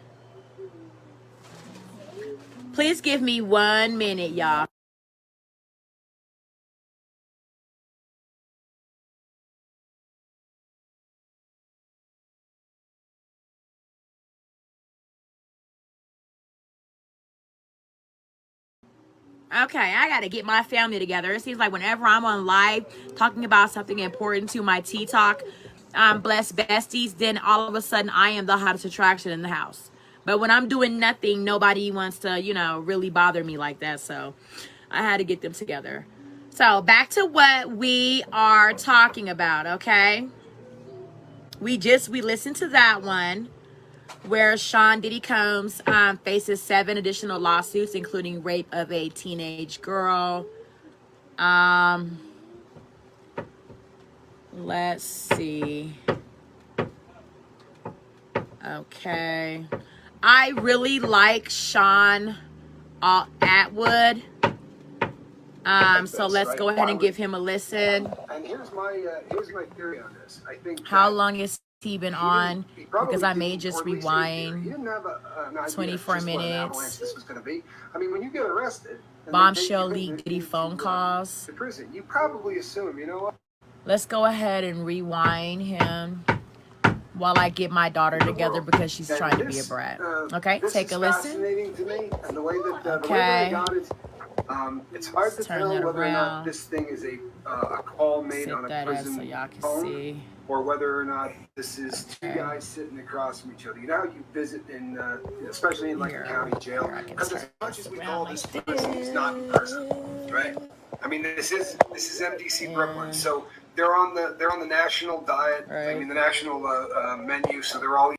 please give me 1 minute, y'all. Okay, I gotta get my family together. It seems like whenever I'm on live talking about something important to my tea talk, blessed besties, then all of a sudden I am the hottest attraction in the house. But when I'm doing nothing, nobody wants to, you know, really bother me like that. So I had to get them together. So back to what we are talking about, okay? We listened to that one where Sean Diddy Combs faces 7 additional lawsuits, including rape of a teenage girl. Let's see. Okay. I really like Sean Atwood. So let's go ahead and give him a listen. And here's my theory on this. I think how long has he been on? Because I may just rewind. 24 minutes. This was going to be. I mean, when you get arrested, Bombshell leak Diddy phone calls. To prison, you probably assume, you know what? Let's go ahead and rewind him while I get my daughter together because she's trying to be a brat. Okay, take a listen. Fascinating to me, and the way that okay. The way that I got it. It's hard to tell whether or not this thing is a call made on a prison phone, or whether or not this is two guys sitting across from each other. You know how you visit in, especially in like a county jail, because as much as we call this prison, it's not in person, right? I mean, this is MDC Brooklyn, so they're on the national diet. I mean, the national menu, so they're all.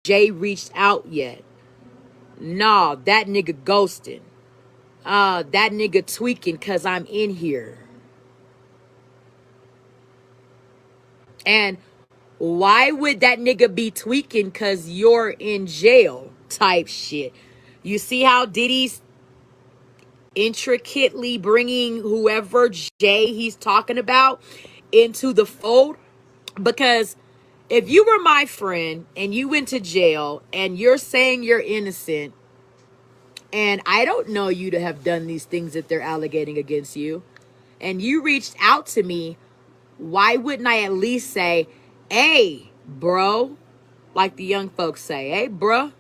Jay reached out yet? Nah, that nigga ghosting. That nigga tweaking cause I'm in here. And why would that nigga be tweaking cause you're in jail type shit? You see how Diddy's intricately bringing whoever Jay he's talking about into the fold? Because if you were my friend and you went to jail and you're saying you're innocent, and I don't know you to have done these things that they're alleging against you, and you reached out to me, why wouldn't I at least say, hey, bro, like the young folks say, hey, bro,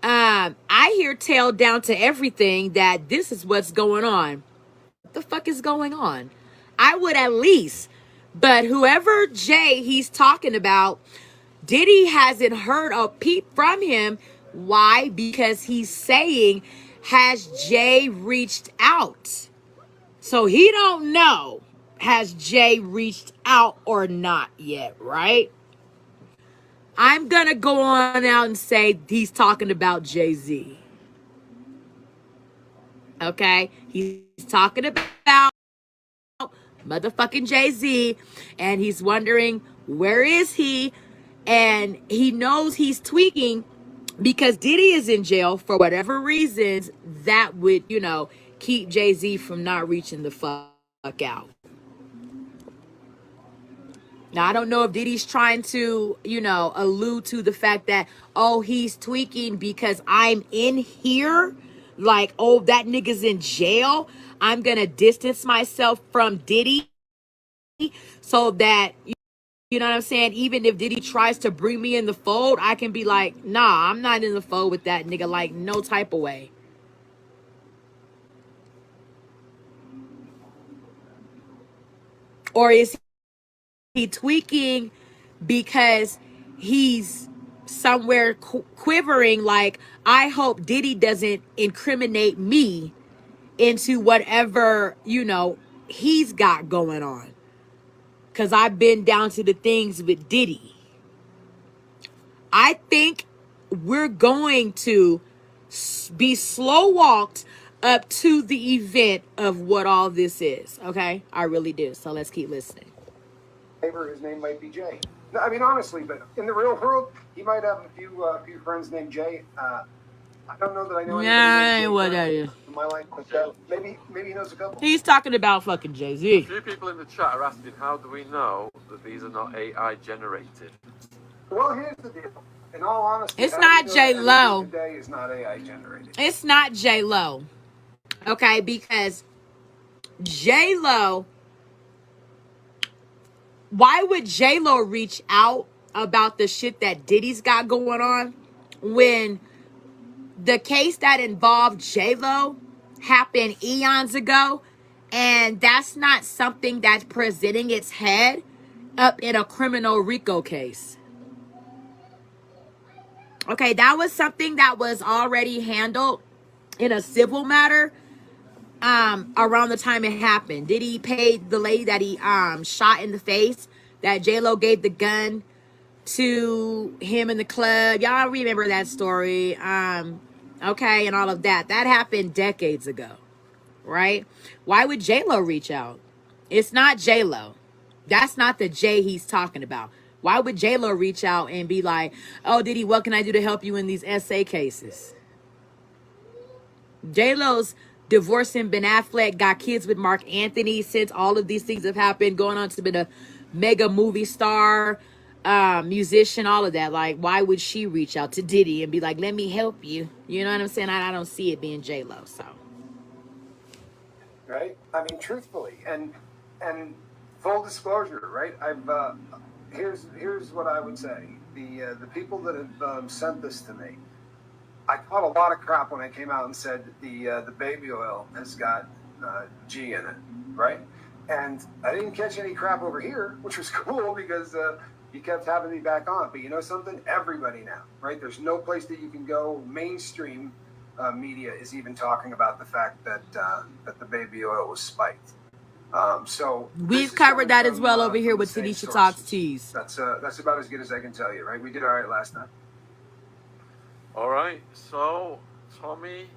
I hear tail down to everything that this is what's going on. What the fuck is going on? I would at least. But whoever Jay he's talking about, Diddy hasn't heard a peep from him. Why? Because he's saying, has Jay reached out? So he don't know, has Jay reached out or not yet, right? I'm going to go on out and say he's talking about Jay-Z. Okay? He's talking about motherfucking Jay-Z, and he's wondering where is he, and he knows he's tweaking because Diddy is in jail for whatever reasons that would, you know, keep Jay-Z from not reaching the fuck out. Now, I don't know if Diddy's trying to, you know, allude to the fact that, oh, he's tweaking because I'm in here. Like, oh, that nigga's in jail. I'm going to distance myself from Diddy so that, You know what I'm saying? Even if Diddy tries to bring me in the fold, I can be like, nah, I'm not in the fold with that nigga, like no type of way. Or is he tweaking because he's somewhere quivering like, I hope Diddy doesn't incriminate me into whatever, you know, he's got going on. Because I've been down to the things with Diddy. I think we're going to be slow walked up to the event of what all this is. Okay? I really do. So let's keep listening. Neighbor, his name might be Jay. No, I mean, honestly, but in the real world, he might have a few friends named Jay. I don't know that I know anybody named Jay What that is. in my life, but maybe he knows a couple. He's talking about fucking Jay-Z. A few people in the chat are asking, how do we know that these are not AI generated? Well, here's the deal. In all honesty, it's not J-Lo. Today is not AI generated. It's not J-Lo. Okay, because J-Lo, why would J-Lo reach out about the shit that Diddy's got going on when the case that involved J-Lo happened eons ago, and that's not something that's presenting its head up in a criminal RICO case? Okay, that was something that was already handled in a civil matter around the time it happened. Diddy paid the lady that he shot in the face, that J-Lo gave the gun to him in the club. Y'all remember that story. Okay, and all of that. That happened decades ago, right? Why would J-Lo reach out? It's not J-Lo. That's not the J he's talking about. Why would J-Lo reach out and be like, oh, Diddy, what can I do to help you in these SA cases? J-Lo's divorcing Ben Affleck, got kids with Mark Anthony since all of these things have happened, going on to be a mega movie star, musician, all of that. Like, why would she reach out to Diddy and be like, let me help you? You know what I'm saying? I don't see it being J-Lo, so. Right? I mean, truthfully, and full disclosure, right? Here's what I would say. The people that have sent this to me, I caught a lot of crap when I came out and said that the baby oil has got G in it, right? And I didn't catch any crap over here, which was cool because you kept having me back on. But you know something? Everybody now, right? There's no place that you can go. Mainstream media is even talking about the fact that the baby oil was spiked. So we've covered that as well over here with Tanisha Talks Teas. That's about as good as I can tell you, right? We did all right last night. All right, so Tommy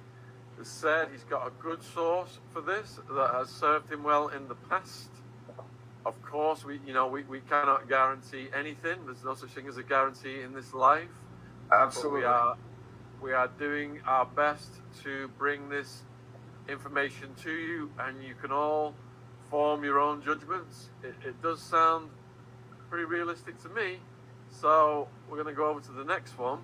has said he's got a good source for this that has served him well in the past. Of course, we cannot guarantee anything. There's no such thing as a guarantee in this life. Absolutely. But we are doing our best to bring this information to you, and you can all form your own judgments. It does sound pretty realistic to me. So we're going to go over to the next one.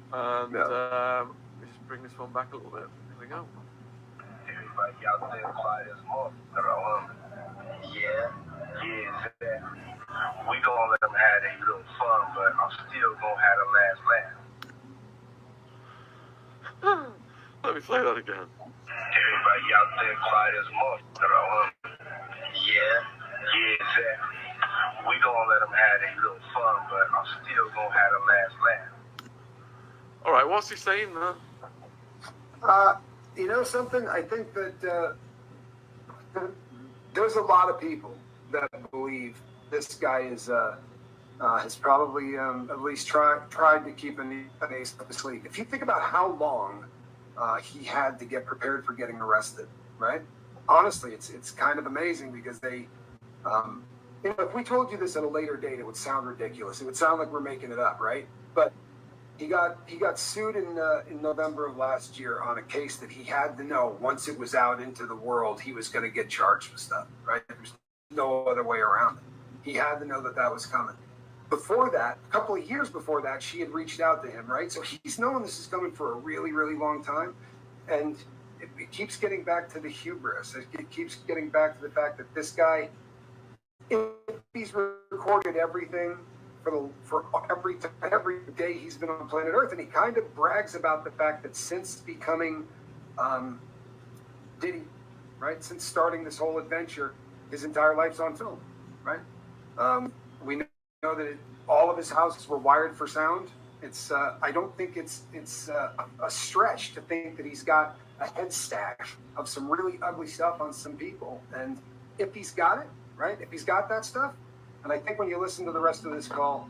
And we just bring this one back a little bit. Here we go. Everybody out there quiet as motherfucker. Yeah, exactly. We gonna let them have their little fun, but I'm still gonna have the last laugh. Let me play that again. Everybody out there quiet as motherfucker. Yeah, exactly. We gonna let them have their little fun, but I'm still gonna have the last laugh. All right, what's he saying there? You know something? I think that there's a lot of people that believe this guy is has probably at least tried to keep an ace up his sleeve. If you think about how long he had to get prepared for getting arrested, right? Honestly, it's kind of amazing because they, if we told you this at a later date, it would sound ridiculous. It would sound like we're making it up, right? But he got sued in November of last year on a case that he had to know once it was out into the world he was going to get charged with stuff, right? There's no other way around it. He had to know that was coming. Before that, a couple of years before that, she had reached out to him, right? So he's known this is coming for a really, really long time. And it keeps getting back to the hubris. It keeps getting back to the fact that this guy if he's recorded everything for every day he's been on planet Earth, and he kind of brags about the fact that since becoming Diddy, right, since starting this whole adventure, his entire life's on film, right? We know that all of his houses were wired for sound. It's I don't think it's a stretch to think that he's got a head stash of some really ugly stuff on some people, and if he's got it, right, if he's got that stuff. And I think when you listen to the rest of this call,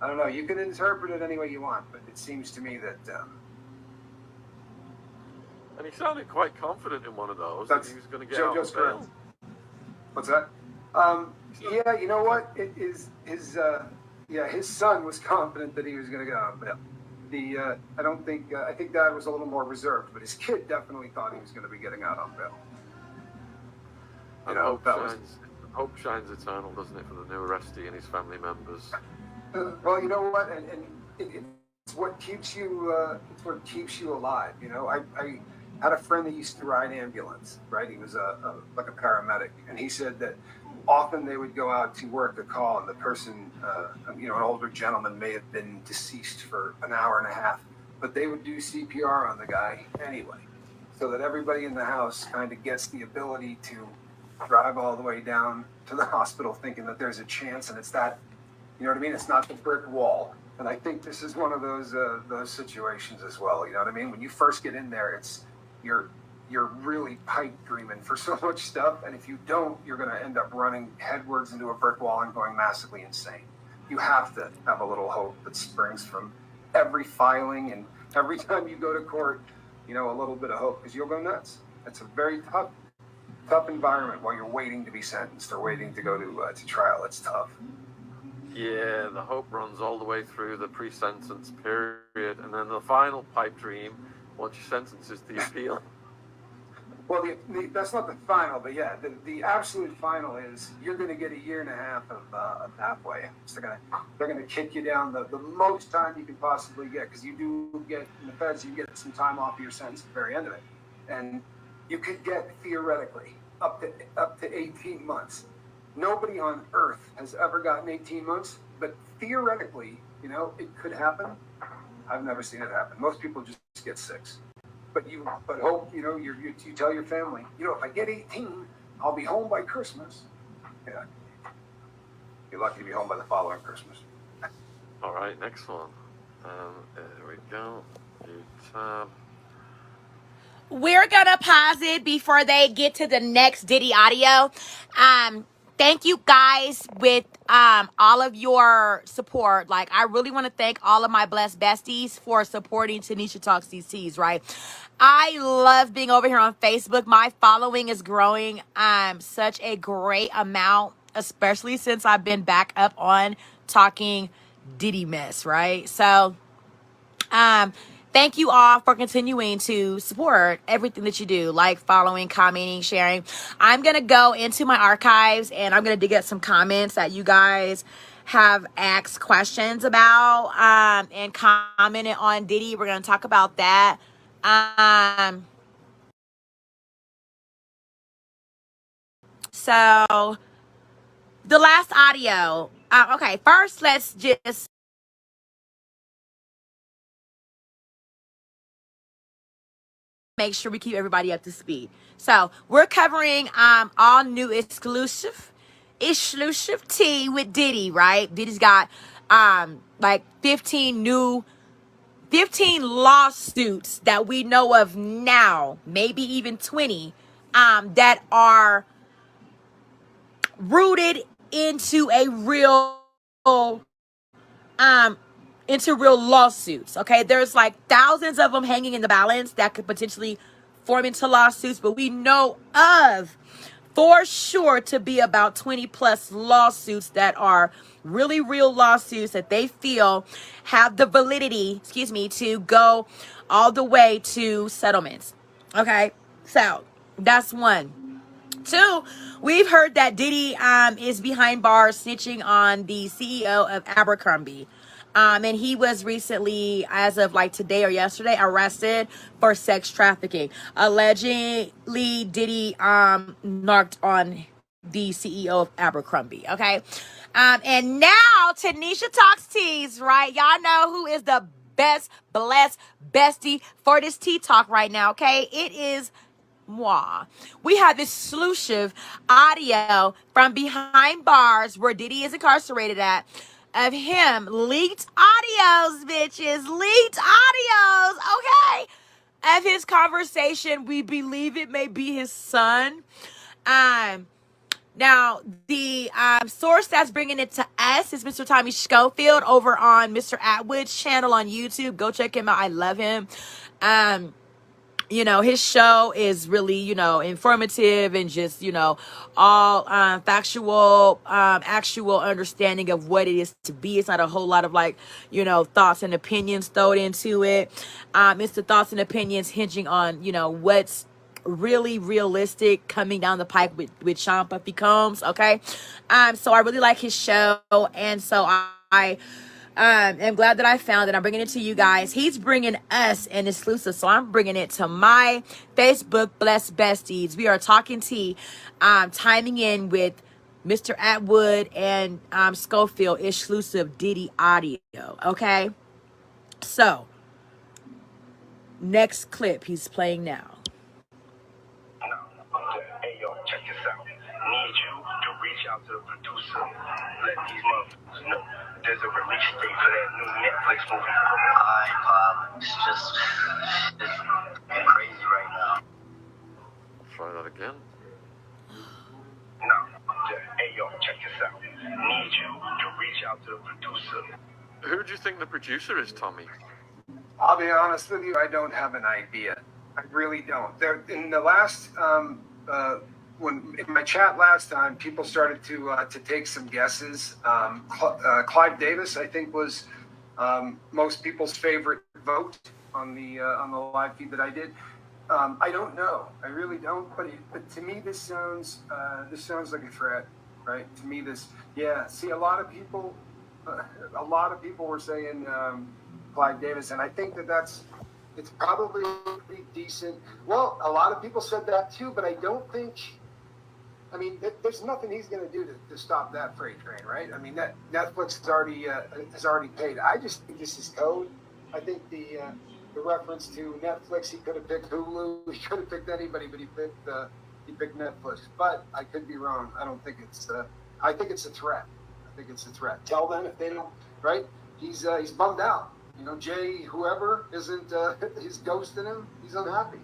I don't know, you can interpret it any way you want, but it seems to me that... and he sounded quite confident in one of those, that he was going to get out of jail. What's that? Yeah, you know what? It is his son was confident that he was going to get out of bail. I don't think, I think Dad was a little more reserved, but his kid definitely thought he was going to be getting out on bail. You know, hope shines eternal, doesn't it, for the new arrestee and his family members? Well, you know what, and it's what keeps you alive. You know, I had a friend that used to ride ambulance. Right, he was like a paramedic, and he said that often they would go out to work a call, and the person, you know, an older gentleman may have been deceased for an hour and a half, but they would do CPR on the guy anyway, so that everybody in the house kind of gets the ability to drive all the way down to the hospital thinking that there's a chance, and it's that, you know what I mean? It's not the brick wall. And I think this is one of those situations as well. You know what I mean? When you first get in there, you're really pipe dreaming for so much stuff, and if you don't, you're going to end up running headwards into a brick wall and going massively insane. You have to have a little hope that springs from every filing, and every time you go to court, you know, a little bit of hope, because you'll go nuts. It's a very tough environment while you're waiting to be sentenced or waiting to go to trial. It's tough. Yeah, the hope runs all the way through the pre-sentence period, and then the final pipe dream, once your sentence, is the appeal. Well, that's not the final, but yeah, the absolute final is you're going to get 1.5 years of halfway. So they're going to kick you down the most time you can possibly get, because you do get, in the feds, you get some time off of your sentence at the very end of it. And you could get, theoretically, up to 18 months. Nobody on earth has ever gotten 18 months, but theoretically, you know, it could happen. I've never seen it happen. Most people just get 6. But hope, you know, you tell your family, you know, if I get 18, I'll be home by Christmas. Yeah. You're lucky to be home by the following Christmas. All right, next one. There we go. We're gonna pause it before they get to the next Diddy audio. Thank you guys with all of your support. Like, I really want to thank all of my blessed besties for supporting Tanisha Talks DCs, right? I love being over here on Facebook. My following is growing such a great amount, especially since I've been back up on talking Diddy mess, right? So thank you all for continuing to support everything that you do, like, following, commenting, sharing. I'm going to go into my archives and I'm going to dig up some comments that you guys have asked questions about and commented on Diddy. We're going to talk about that. So the last audio. Okay, first let's just make sure we keep everybody up to speed. So we're covering all new exclusive tea with Diddy, right? Diddy's got like 15 lawsuits that we know of now, maybe even 20, that are rooted into real lawsuits. Okay, there's like thousands of them hanging in the balance that could potentially form into lawsuits, but we know of for sure to be about 20 plus lawsuits that are really real lawsuits that they feel have the validity, to go all the way to settlements. Okay, so that's one. 2, we've heard that Diddy is behind bars snitching on the CEO of Abercrombie. And he was recently, as of like today or yesterday, arrested for sex trafficking. Allegedly, Diddy knocked on the CEO of Abercrombie, okay? And now Tanisha Talks Teas, right? Y'all know who is the best blessed bestie for this tea talk right now, okay? It is moi. We have exclusive audio from behind bars where Diddy is incarcerated at of him. Leaked audios, bitches. Leaked audios, okay? Of his conversation. We believe it may be his son. Now, the source that's bringing it to us is Mr. Tommy Schofield over on Mr. Atwood's channel on YouTube. Go check him out. I love him. You know, his show is really, you know, informative and just, you know, all factual, actual understanding of what it is to be. It's not a whole lot of like, you know, thoughts and opinions thrown into it. It's the thoughts and opinions hinging on, you know, what's really realistic coming down the pike with Sean Puffy Combs, okay? So I really like his show, and so I am glad that I found it. I'm bringing it to you guys. He's bringing us an exclusive, so I'm bringing it to my Facebook Blessed Besties. We are talking tea, timing in with Mr. Atwood and Schofield exclusive Diddy audio, okay? So, next clip he's playing now. Hey, yo, check this out. Need you to reach out to the producer. Let these motherfuckers know there's a release date for that new Netflix movie. Alright, Pop. It's just crazy right now. Try that again. No. Hey, yo, check this out. Need you to reach out to the producer. Who do you think the producer is, Tommy? I'll be honest with you, I don't have an idea. I really don't. There, in the last, when in my chat last time, people started to take some guesses. Clive Davis, I think, was most people's favorite vote on the live feed that I did. I don't know. I really don't. But to me, this sounds like a threat, right? To me, yeah. See, a lot of people were saying Clive Davis, and I think it's probably pretty decent. Well, a lot of people said that too, but I don't think. I mean, there's nothing he's going to do to stop that freight train, right? I mean, that Netflix has already paid. I just think this is code. I think the reference to Netflix, he could have picked Hulu, he could have picked anybody, but he picked Netflix. But I could be wrong. I don't think it's. I think it's a threat. Tell them if they don't. Right? He's bummed out. You know, Jay, whoever isn't, he's ghosting him. He's unhappy.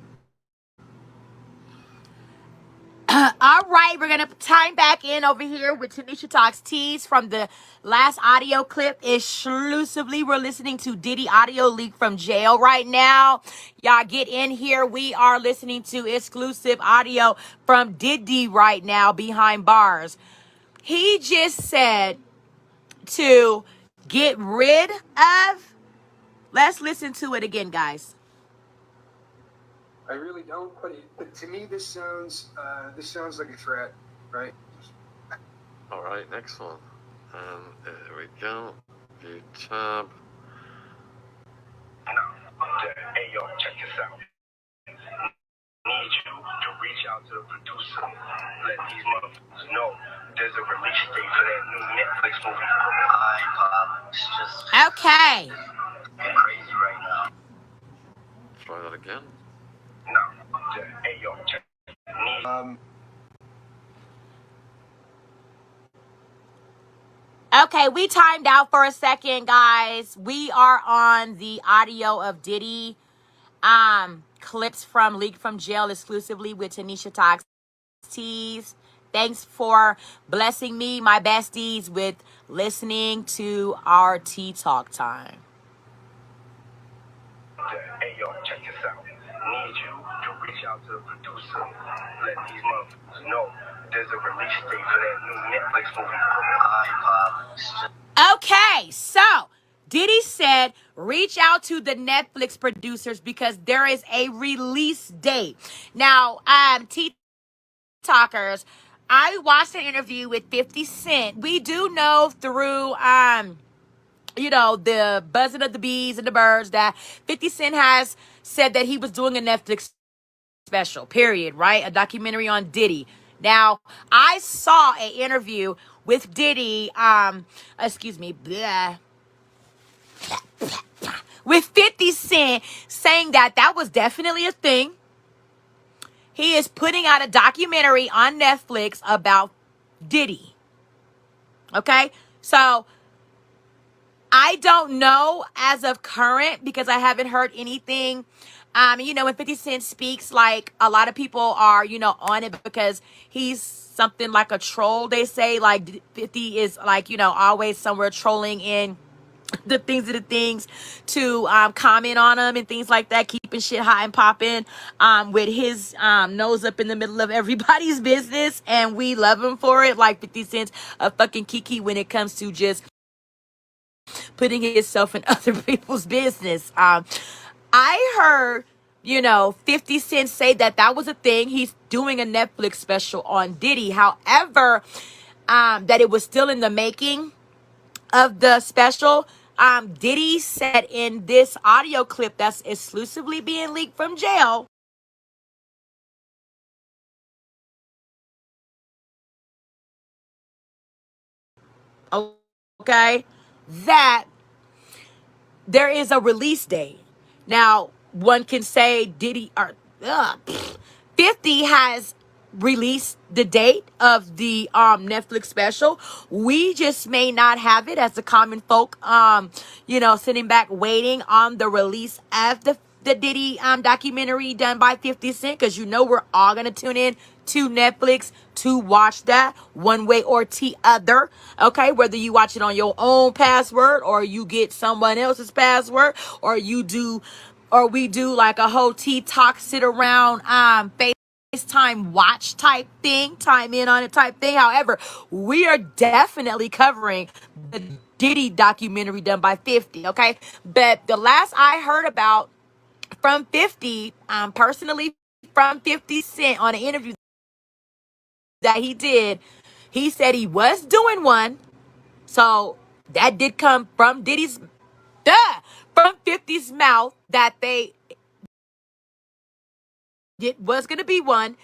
All right, we're gonna time back in over here with Tanisha Talks Teas from the last audio clip. Exclusively, we're listening to Diddy audio leak from jail right now. Y'all get in here. We are listening to exclusive audio from Diddy right now behind bars. He just said to get rid of. Let's listen to it again, guys. I really don't, but to me, this sounds like a threat, right? All right, next one. And there we go. View tab. Hey, yo, check this out. Need you to reach out to the producer. Let these motherfuckers know there's a release date for that new Netflix movie. Alright, Pop. It's just okay. Crazy right now. Try that again. No. Hey, yo, check. Okay, we timed out for a second, guys. We are on the audio of Diddy clips from leaked from jail exclusively with Tanisha Talks Teas. Thanks for blessing me, my besties, with listening to our tea talk time. Hey, yo, check this out. Need you to reach out to the producer. Let these motherfuckers know there's a release date for that new Netflix movie. Alright, Pop. Okay, so Diddy said, reach out to the Netflix producers because there is a release date. Now, tea talkers, I watched an interview with 50 Cent. We do know through you know, the buzzing of the bees and the birds that 50 Cent has said that he was doing a Netflix special, period, right? A documentary on Diddy. Now, I saw an interview with Diddy, with 50 Cent saying that that was definitely a thing. He is putting out a documentary on Netflix about Diddy. Okay? So, I don't know as of current because I haven't heard anything. When 50 Cent speaks, like, a lot of people are, on it because he's something like a troll, they say. Like, 50 is, like, always somewhere trolling in the things to comment on them and things like that, keeping shit hot and popping with his nose up in the middle of everybody's business, and we love him for it. Like, 50 Cent's a fucking kiki when it comes to just putting himself in other people's business. I heard 50 Cent say that that was a thing. He's doing a Netflix special on Diddy. However, that it was still in the making of the special. Diddy said in this audio clip that's exclusively being leaked from jail, okay, that there is a release date. Now, one can say Diddy or 50 has released the date of the Netflix special. We just may not have it as the common folk, sitting back waiting on the release of the Diddy documentary done by 50 Cent, because we're all gonna tune in to Netflix to watch that one way or the other. Okay, whether you watch it on your own password or you get someone else's password, or we do like a whole talk, sit around FaceTime watch type thing, time in on it type thing. However, we are definitely covering the Diddy documentary done by 50. Okay, but the last I heard about from 50, personally from 50 Cent, on an interview that he did, he said he was doing one. So that did come from from 50's mouth, that it was going to be one.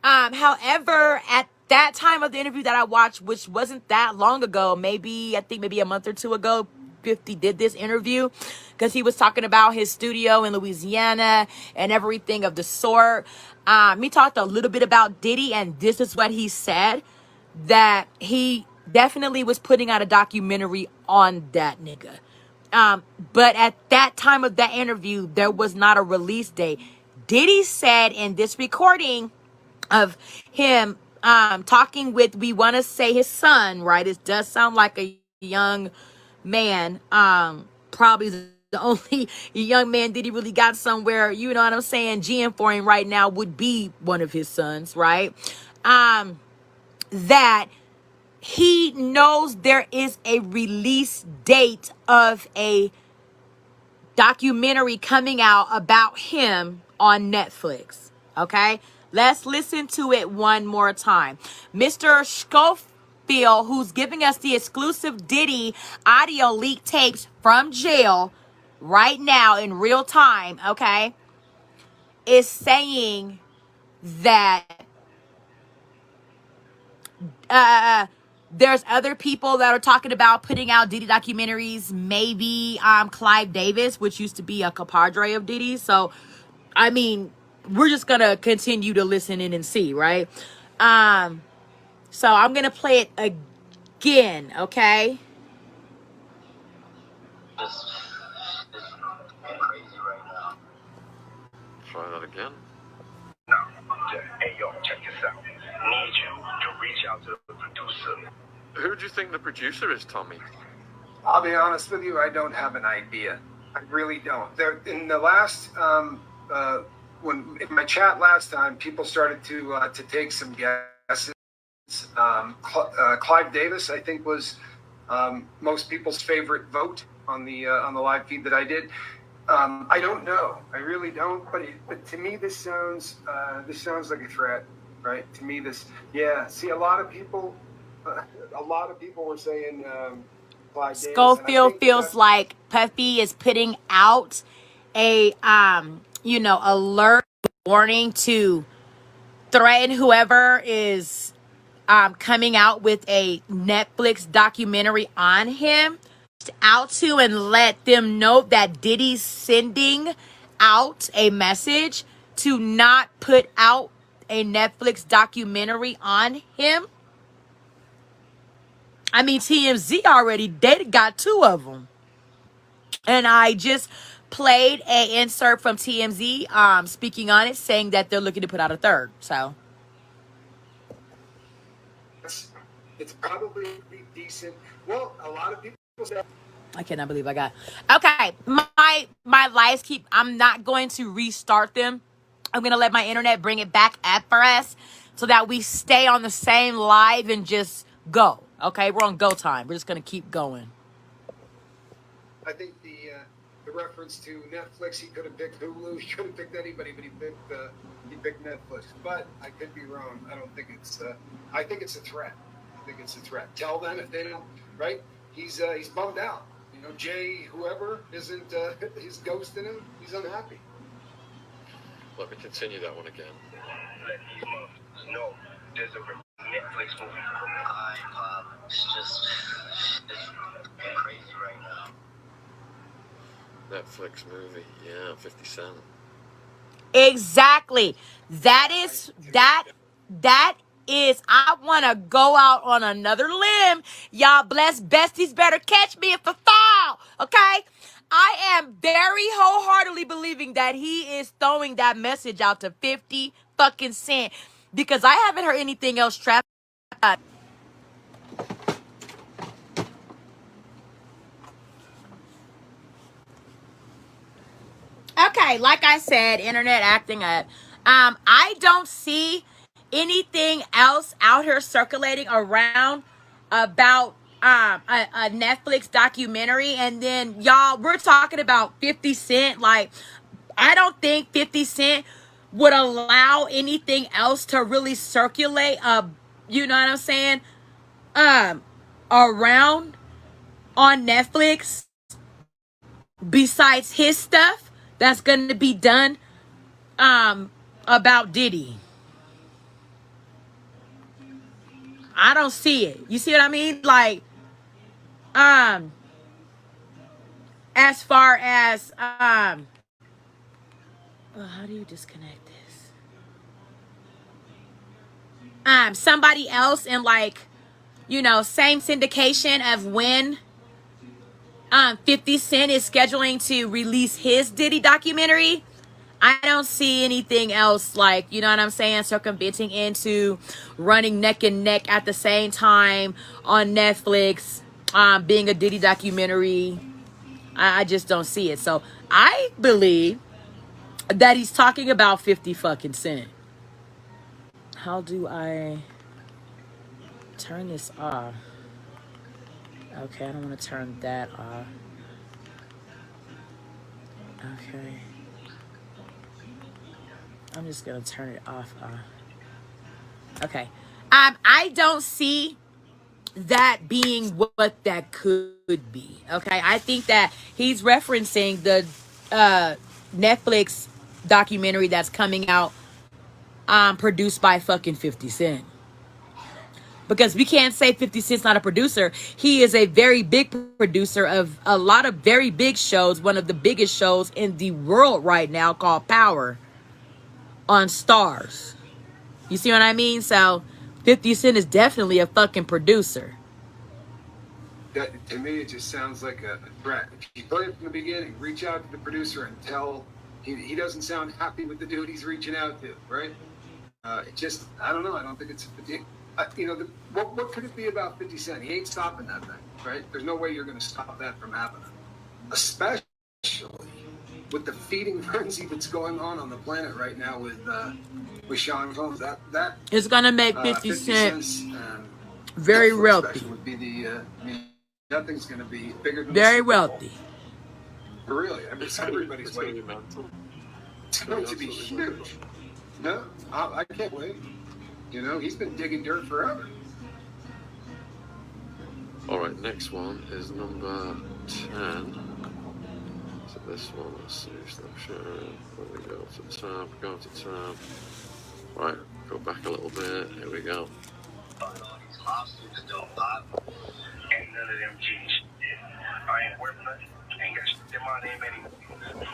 However, at that time of the interview that I watched, which wasn't that long ago, maybe a month or two ago, 50 did this interview because he was talking about his studio in Louisiana and everything of the sort. He talked a little bit about Diddy, and this is what he said, that he definitely was putting out a documentary on that nigga. But at that time of that interview, there was not a release date. Diddy said in this recording of him talking with, we want to say his son, right? It does sound like a young man, probably the only young man Diddy really got somewhere, you know what I'm saying, GM for him right now would be one of his sons, right? That he knows there is a release date of a documentary coming out about him on Netflix. Okay, let's listen to it one more time. Mr. Schofield, who's giving us the exclusive Diddy audio leak tapes from jail right now in real time, okay, is saying that there's other people that are talking about putting out Diddy documentaries. Maybe Clive Davis, which used to be a compadre of Diddy. So, I mean, we're just gonna continue to listen in and see, right? So I'm gonna play it again, okay? Try that again. No, hey yo, check this out. Need you to reach out to the producer. Who do you think the producer is, Tommy? I'll be honest with you, I don't have an idea. I really don't. There, in the last, when in my chat last time, people started to take some guesses. Clive Davis, I think, was most people's favorite vote on the live feed that I did. I don't know. I really don't. But to me, this sounds like a threat, right? To me, See, a lot of people were saying. Schofield feels like Puffy is putting out a alert warning to threaten whoever is coming out with a Netflix documentary on him out to and let them know that Diddy's sending out a message to not put out a Netflix documentary on him. I mean, TMZ already, they got 2 of them. And I just played a insert from TMZ speaking on it, saying that they're looking to put out a 3rd. So it's probably decent. Well, a lot of people say, I cannot believe I got. Okay, my lights keep. I'm not going to restart them. I'm gonna let my internet bring it back up for us, so that we stay on the same live and just go. Okay, we're on go time. We're just gonna keep going. I think the reference to Netflix, he could have picked Hulu, he could have picked anybody, but he picked Netflix. But I could be wrong. I don't think it's. I think it's a threat. I think it's a threat. Tell them if they don't. Right? He's bummed out. You know, Jay, whoever isn't, he's ghosting him. He's unhappy. Let me continue that one again. Let these motherfuckers know there's a Netflix movie. It's just crazy right now. Netflix movie, yeah, 50 Cent. Exactly. That is. I want to go out on another limb. Y'all blessed besties better catch me if I fall. Okay? I am very wholeheartedly believing that he is throwing that message out to 50 fucking Cent, because I haven't heard anything else trapped. Okay, like I said, internet acting up. I don't see anything else out here circulating around about a Netflix documentary. And then y'all, we're talking about 50 Cent. Like, I don't think 50 Cent would allow anything else to really circulate, you know what I'm saying, around on Netflix besides his stuff that's going to be done about Diddy. I don't see it. You see what I mean? Like, as far as how do you disconnect this? Somebody else in, like, you know, same syndication of when 50 Cent is scheduling to release his Diddy documentary. I don't see anything else, like, you know what I'm saying, circumventing into running neck and neck at the same time on Netflix, being a Diddy documentary. I just don't see it. So I believe that he's talking about 50 fucking Cent. How do I turn this off? Okay, I don't want to turn that off. Okay. I'm just going to turn it off. Okay. I don't see that being what that could be. Okay. I think that he's referencing the Netflix documentary that's coming out, produced by fucking 50 Cent. Because we can't say 50 Cent's not a producer. He is a very big producer of a lot of very big shows. One of the biggest shows in the world right now, called Power, on Stars. You see what I mean? So 50 Cent is definitely a fucking producer. That, to me, it just sounds like a threat. If you play it from the beginning, reach out to the producer and tell he doesn't sound happy with the dude he's reaching out to, right? It just, I don't know. I don't think it's you know, what could it be about 50 Cent? He ain't stopping that thing, right? There's no way you're going to stop that from happening. Especially with the feeding frenzy that's going on the planet right now with Sean Combs. That it's going to make 50 Cent very wealthy. Would be the, that thing's going to be bigger than very wealthy. Really, everybody's waiting. It's going to be huge. No, I can't wait. You know, he's been digging dirt forever. All right, next one is number 10. So this one, let's see, snapshot. Let me go to the top, Right. Go back a little bit. Here we go. All these lawsuits don't pop. Ain't none of them getting shit. I ain't worth nothing. Ain't got shit in my name anyway.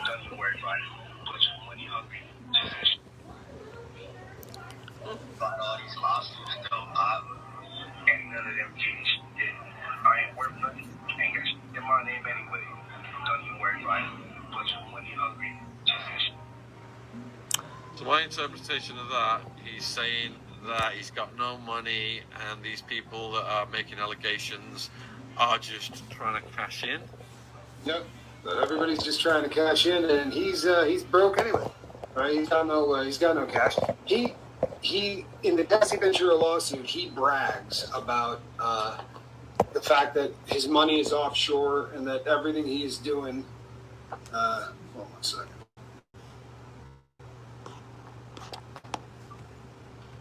Don't even worry about it. Put your money hungry. But all these lawsuits don't pop. Ain't none of them getting shit. I ain't worth nothing. Ain't got shit in my name anyway. Don't even worry about it. Put your money hungry. So my interpretation of that, he's saying that he's got no money and these people that are making allegations are just trying to cash in. Yep. But everybody's just trying to cash in, and he's broke anyway. Right? He's got no cash. He in the Cassie Ventura lawsuit, he brags about the fact that his money is offshore and that everything he is doing. Hold on a second.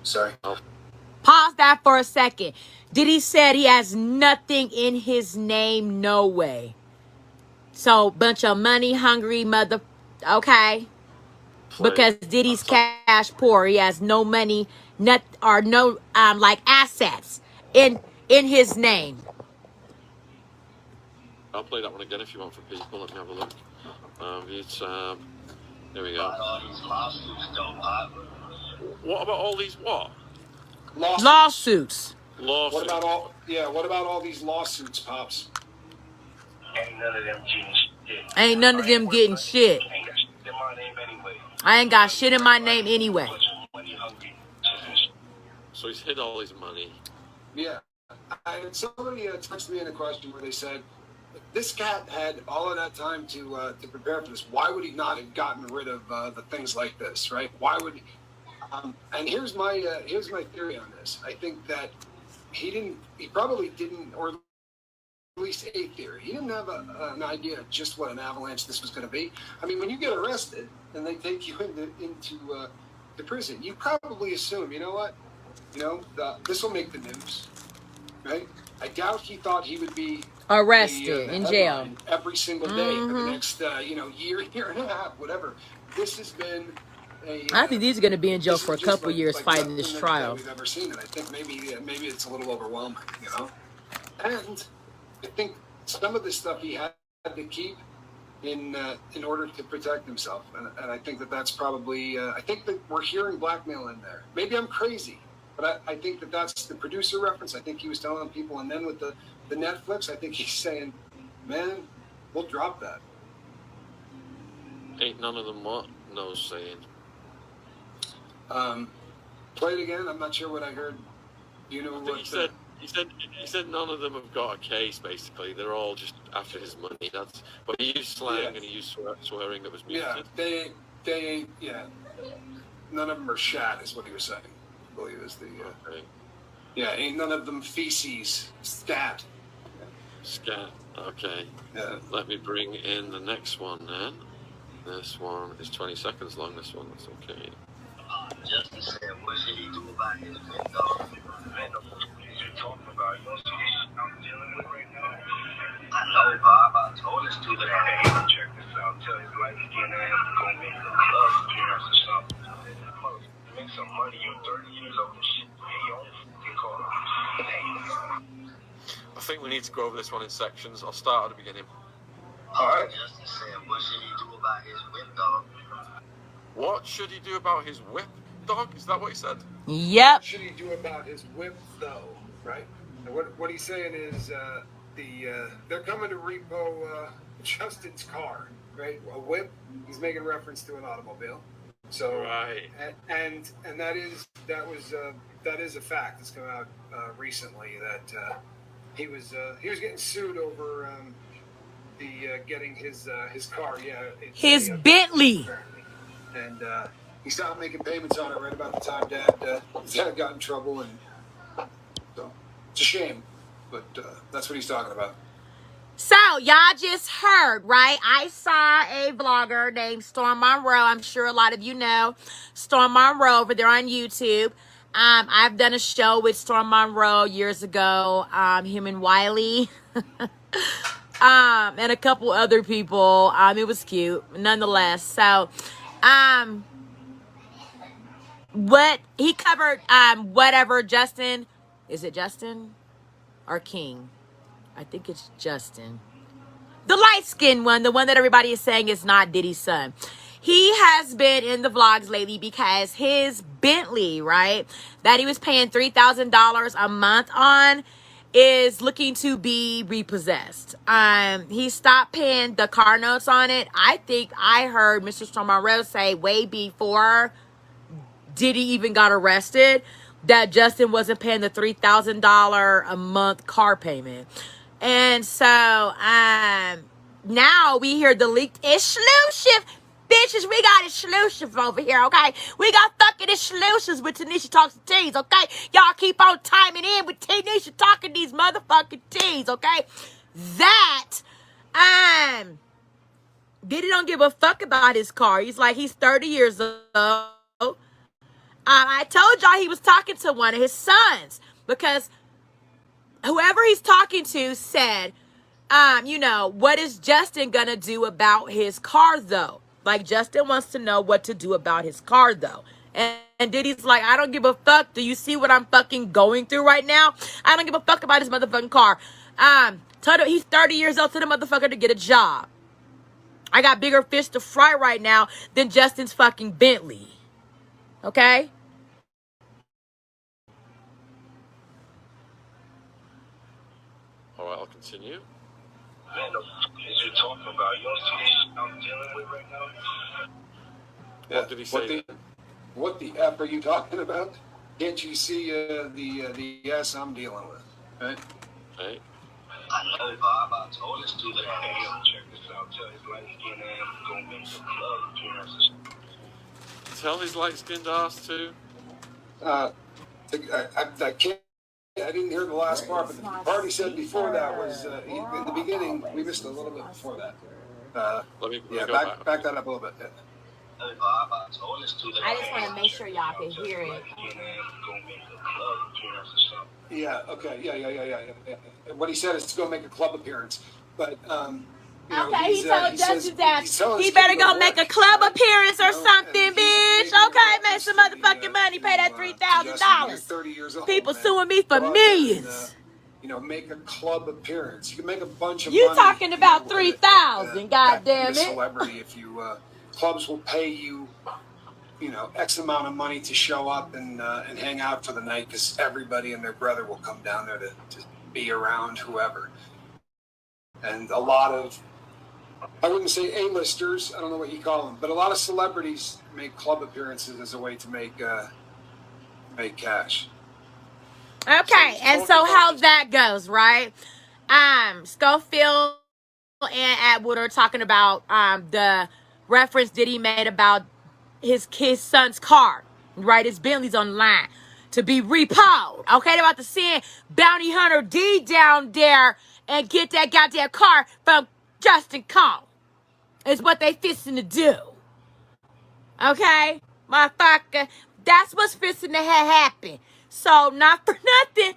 Sorry. Pause that for a second. Diddy said he has nothing in his name, no way. So, bunch of money hungry mother. Okay. Because Diddy's cash poor. He has no money, no like assets in his name. I'll play that one again if you want for people. Let me have a look. There we go. What about all these what? Lawsuits. What about all these lawsuits, Pops? Ain't none of them getting shit. Ain't none of them getting shit. Ain't got shit in my name anyway. I ain't got shit in my name anyway. So he's hid all his money. Yeah. Somebody texted me in a question where they said, this cat had all of that time to prepare for this. Why would he not have gotten rid of the things like this, right? Why would? And here's my theory on this. I think that he probably didn't, or at least a theory. He didn't have an idea of just what an avalanche this was going to be. I mean, when you get arrested and they take you into the prison, you probably assume, you know what? This will make the news, right? I doubt he thought he would be arrested in jail every single day for the next year and a half, whatever. This has been I think he's going to be in jail for a couple years fighting this trial. We've ever seen it. I think maybe it's a little overwhelming, And I think some of this stuff he had to keep in order to protect himself, and I think that's probably. I think that we're hearing blackmail in there. Maybe I'm crazy. But I think that's the producer reference. I think he was telling people, and then with the Netflix, I think he's saying, man, we'll drop that. Ain't none of them what? No saying. Play it again. I'm not sure what I heard. You know what? He said none of them have got a case, basically. They're all just after his money. But he used slang and he used swearing that was muted. Yeah, none of them are shat, is what he was saying. I believe is the ain't none of them feces. Scat. Okay. Yeah. Let me bring in the next one then. This one is 20 seconds long. This one, that's okay. Justice said, what should he do about his window? You're talking about, you see this I'm dealing with right now? I know, Bob. I told this dude that I had to check this out. Tell his life again, I have to go make a club appearance or something. Make some money, you're 30 years old and shit. Hey, yo, fucking call. I think we need to go over this one in sections. I'll start at the beginning. Alright. Justice said, what should he do about his whip dog? What should he do about his whip dog? Is that what he said? Yep. What should he do about his whip, though? Right? And what he's saying is they're coming to repo Justin's car, right? A whip. He's making reference to an automobile. So right, and that is a fact that's come out recently that he was getting sued over getting his car, his Bentley, and he stopped making payments on it right about the time Dad got in trouble, and so it's a shame, but that's what he's talking about. So, y'all just heard, right? I saw a vlogger named Storm Monroe. I'm sure a lot of you know Storm Monroe over there on YouTube. I've done a show with Storm Monroe years ago, him and Wiley, and a couple other people. It was cute, nonetheless. So, what he covered, whatever Justin, is it Justin or King? I think it's Justin. The light-skinned one, the one that everybody is saying is not Diddy's son. He has been in the vlogs lately because his Bentley, right, that he was paying $3,000 a month on is looking to be repossessed. He stopped paying the car notes on it. I think I heard Mr. Storm Monroe say way before Diddy even got arrested that Justin wasn't paying the $3,000 a month car payment. And so now we hear the leaked exclusive. Bitches, we got exclusive over here, okay? We got fucking exclusives with Tanisha Talks to Teens, okay? Y'all keep on timing in with Tanisha talking these motherfucking teens, okay? That, Diddy don't give a fuck about his car. He's like, he's 30 years old. I told y'all he was talking to one of his sons because whoever he's talking to said, you know, what is Justin gonna do about his car though? Like, Justin wants to know what to do about his car though. And Diddy's like, I don't give a fuck. Do you see what I'm fucking going through right now? I don't give a fuck about his motherfucking car. Told him he's 30 years old, to the motherfucker to get a job. I got bigger fish to fry right now than Justin's fucking Bentley. Okay? All right, I'll continue. Man, as you're talking about, you don't see the shit I'm dealing with right now? What did he say? What the F are you talking about? Can't you see the S I'm dealing with? Right? Hey. I know, Bob. I told this dude that, hey, yo, check this out. Tell his light-skinned ass gonna make the club appearances. Tell his light-skinned ass to? I can't. I didn't hear the last part, but the part he said before that was in the beginning. We missed a little bit before that. Let me back that up a little bit. I just want to make sure y'all can hear it. Yeah. Okay. Yeah. What he said is to go make a club appearance, but you know, okay, he told Justin that he better go make a club appearance or something, bitch. Okay, make some motherfucking money, pay that $3,000. People suing me for millions. You know, make a club appearance. You can make a bunch of money. You talking about 3,000? Goddamn it! Celebrity, if you clubs will pay you, you know, X amount of money to show up and hang out for the night because everybody and their brother will come down there to be around whoever. And a lot of, I wouldn't say A-listers, I don't know what you call them, but a lot of celebrities make club appearances as a way to make cash. Okay, and so how that goes, right? Schofield and Atwood are talking about the reference Diddy made about his son's car, right? His Bentley's online to be repoed. Okay, they're about to send Bounty Hunter D down there and get that goddamn car from Justin Cole. Is what they fisting to do. Okay? Motherfucker. That's what's fisting to happen. So, not for nothing,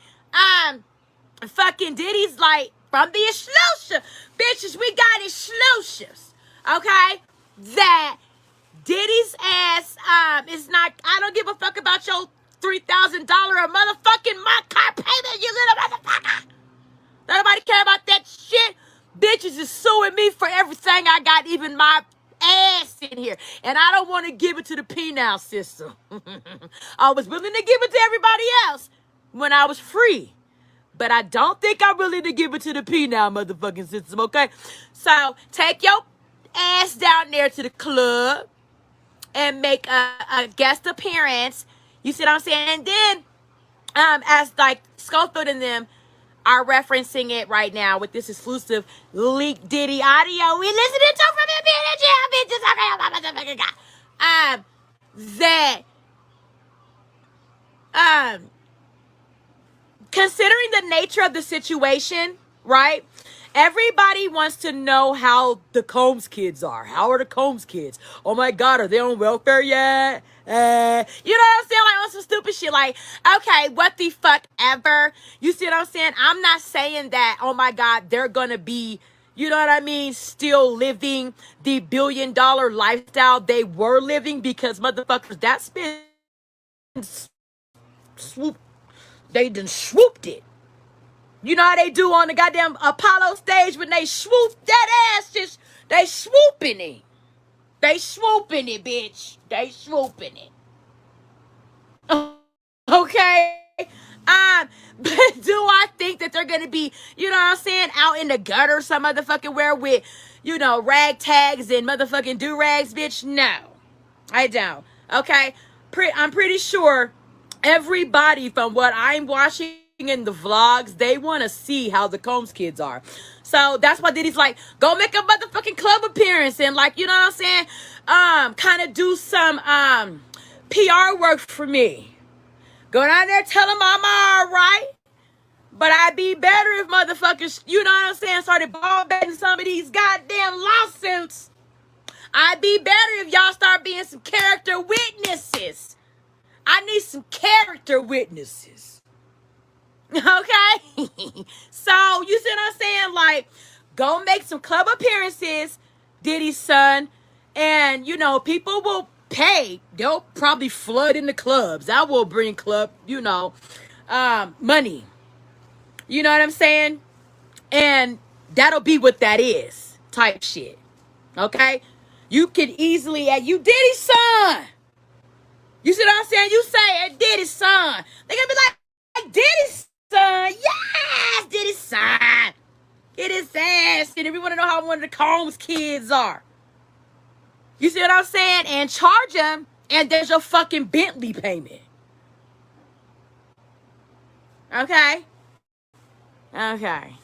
fucking Diddy's like, from the exclusive. Bitches, we got exclusives. Okay? That Diddy's ass is not, I don't give a fuck about your $3,000 a motherfucking month car payment, you little motherfucker. Nobody care about that shit. Bitches is suing me for everything I got, even my ass in here. And I don't want to give it to the penal system. I was willing to give it to everybody else when I was free. But I don't think I'm willing to give it to the penal motherfucking system, okay? So take your ass down there to the club and make a guest appearance. You see what I'm saying? And then, as like Schofield and them are referencing it right now with this exclusive leaked Diddy audio we listening to from him being in jail, bitches. That considering the nature of the situation, right? Everybody wants to know how the Combs kids are. How are the Combs kids? Oh my God, are they on welfare yet? You know what I'm saying? Like on some stupid shit. Like, okay, what the fuck ever? You see what I'm saying? I'm not saying that, oh my God, they're gonna be, you know what I mean, still living the $1 billion lifestyle they were living, because motherfuckers, that's been swoop. They done swooped it. You know how they do on the goddamn Apollo stage when they swoop that ass? Just they swooping it. They swooping it, bitch. They swooping it. Okay. But do I think that they're gonna be, you know what I'm saying, out in the gutter some motherfucking where with, you know, rag tags and motherfucking do-rags, bitch? No. I don't. Okay? I'm pretty sure everybody from what I'm watching in the vlogs, they want to see how the Combs kids are. So that's why Diddy's like, go make a motherfucking club appearance and, like, you know what I'm saying? Kind of do some PR work for me. Go down there, tell them I'm all right. But I'd be better if motherfuckers, you know what I'm saying, started ball betting some of these goddamn lawsuits. I'd be better if y'all start being some character witnesses. I need some character witnesses. Okay? So, you see what I'm saying? Like, go make some club appearances, Diddy's son, and, you know, people will pay. They'll probably flood in the clubs. That will bring club, you know, money. You know what I'm saying? And that'll be what that is, type shit. Okay? You can easily, you Diddy's son. You see what I'm saying? You say, Diddy's son. They're going to be like, Diddy's son. Yes, Diddy's son. Get his ass. And if you want to know how one of the Combs kids are. You see what I'm saying? And charge them, and there's your fucking Bentley payment. Okay? Okay.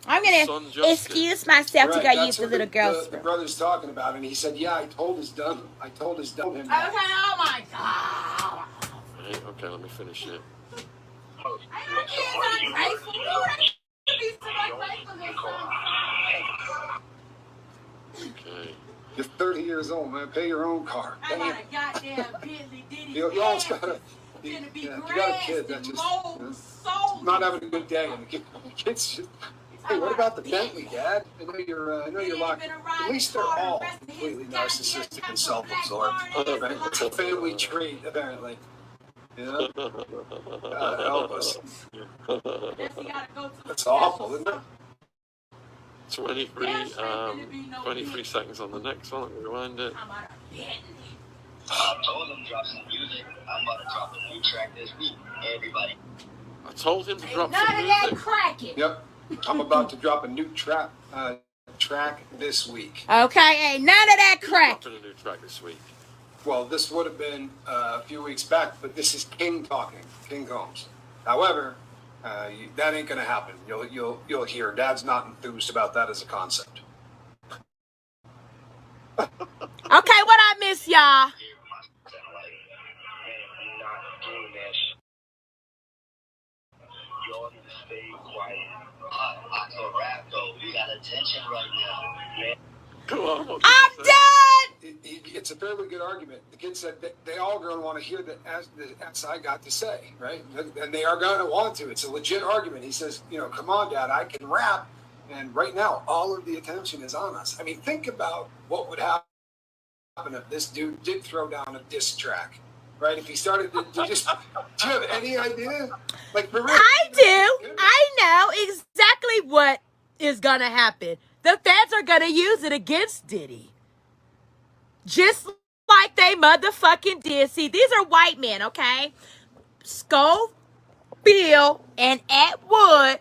I'm going to excuse myself to go use the little girl's the brother's talking about, and he said, yeah, I told his dumb him. Okay, oh my God. Okay, let me finish it. Okay. You're 30 years old, man. Pay your own car. I got a goddamn Bentley Diddy. You almost got a... You got a kid that just not having a good day, and the kid's just, hey, what about the Bentley, Dad? I know you're locked. At least they're all completely narcissistic and self-absorbed. Right? It's a family trait, apparently. You know? God help us. That's awful, isn't it? 23 seconds on the next one. Let me rewind it. I told him to drop some music. I'm about to drop a new track this week. Everybody. I told him to drop some music. None of that cracking. Yep. I'm about to drop a new track this week. Okay, ain't none of that cracking. Dropping a new track this week. Well, this would have been a few weeks back, but this is King talking, King Combs. However, that ain't gonna happen. You'll hear. Dad's not enthused about that as a concept. Okay, what I miss, y'all? Y'all need to stay quiet. I can rap though. We got attention right now, man. I'm done. It's a fairly good argument. The kid said they all going to want to hear the SI got to say, right? And they are going to want to. It's a legit argument. He says, you know, come on, Dad, I can rap. And right now, all of the attention is on us. I mean, think about what would happen if this dude did throw down a diss track, right? If he started to just, do you have any idea? Like, for real? I do. I know exactly what is going to happen. The feds are going to use it against Diddy. Just like they motherfucking did. See, these are white men, okay? Schofield and Atwood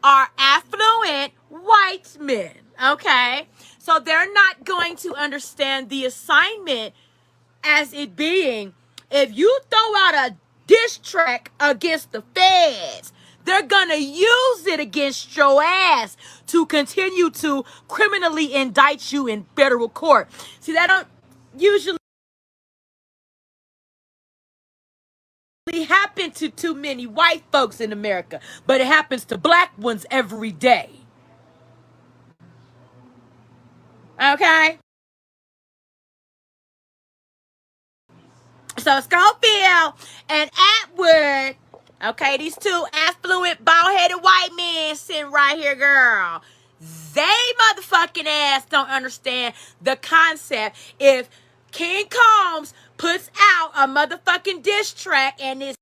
are affluent white men, okay? So they're not going to understand the assignment as it being, if you throw out a diss track against the feds, they're gonna use it against your ass to continue to criminally indict you in federal court. See, that don't usually happen to too many white folks in America, but it happens to black ones every day. Okay? So Schofield and Atwood, okay, these two affluent, bald-headed white men sitting right here, girl. They motherfucking ass don't understand the concept. If King Combs puts out a motherfucking diss track and it's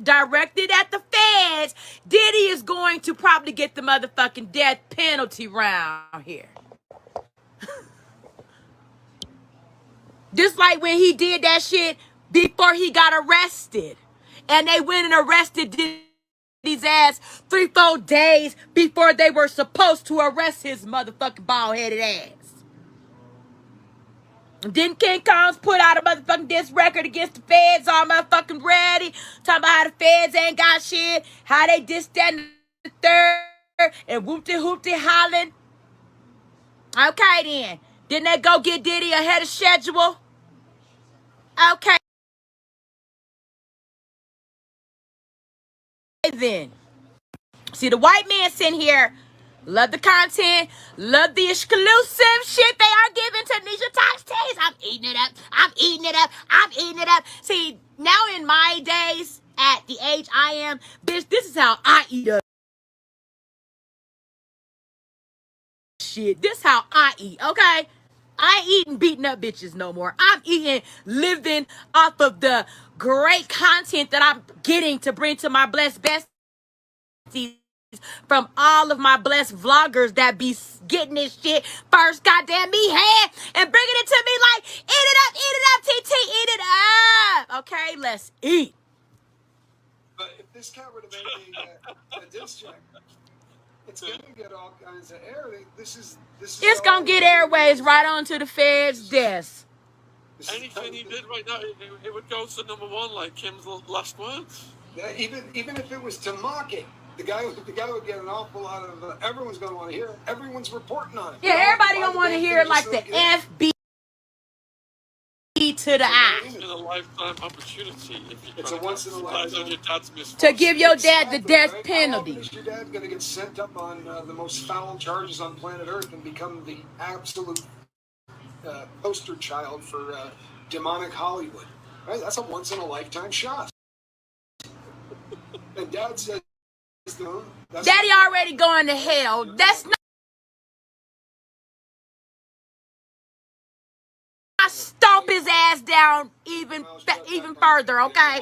directed at the feds, Diddy is going to probably get the motherfucking death penalty round here. Just like when he did that shit before he got arrested. And they went and arrested Diddy's ass 3-4 days before they were supposed to arrest his motherfucking bald-headed ass. Didn't King Combs put out a motherfucking diss record against the feds all motherfucking ready? Talking about how the feds ain't got shit, how they dissed that and the third, and whoopty-hoopty hollering. Okay then. Didn't they go get Diddy ahead of schedule? Okay then. See, the white man sitting here, love the content, love the exclusive shit they are giving to Nisha Talks Tees. I'm eating it up. I'm eating it up. I'm eating it up. See, now in my days, at the age I am, bitch, this is how I eat up shit. This is how I eat, okay? I ain't eating beating up bitches no more. I'm eating, living off of the great content that I'm getting to bring to my blessed besties from all of my blessed vloggers that be getting this shit first goddamn me hand and bringing it to me like, eat it up, TT, eat it up. Okay, let's eat. But if this cat would have made a diss track, it's gonna get all kinds of air. It's gonna get airways right onto the Fed's desk. Anything he did right now, it would go to #1 like Kim's last words. Yeah, even if it was to mock it, the guy would get an awful lot of. Everyone's gonna want to hear it. Everyone's reporting on it. Yeah, everybody gonna want to hear it like the FB to the eye. It's a lifetime opportunity. If you it's a once in a lifetime. Your dad's to give your dad the death penalty. How often is your dad gonna get sent up on the most foul charges on planet Earth and become the absolute poster child for demonic Hollywood? Right? That's a once in a lifetime shot. And Dad says, Daddy already going to hell. That's not. I stomp his ass down even further, okay?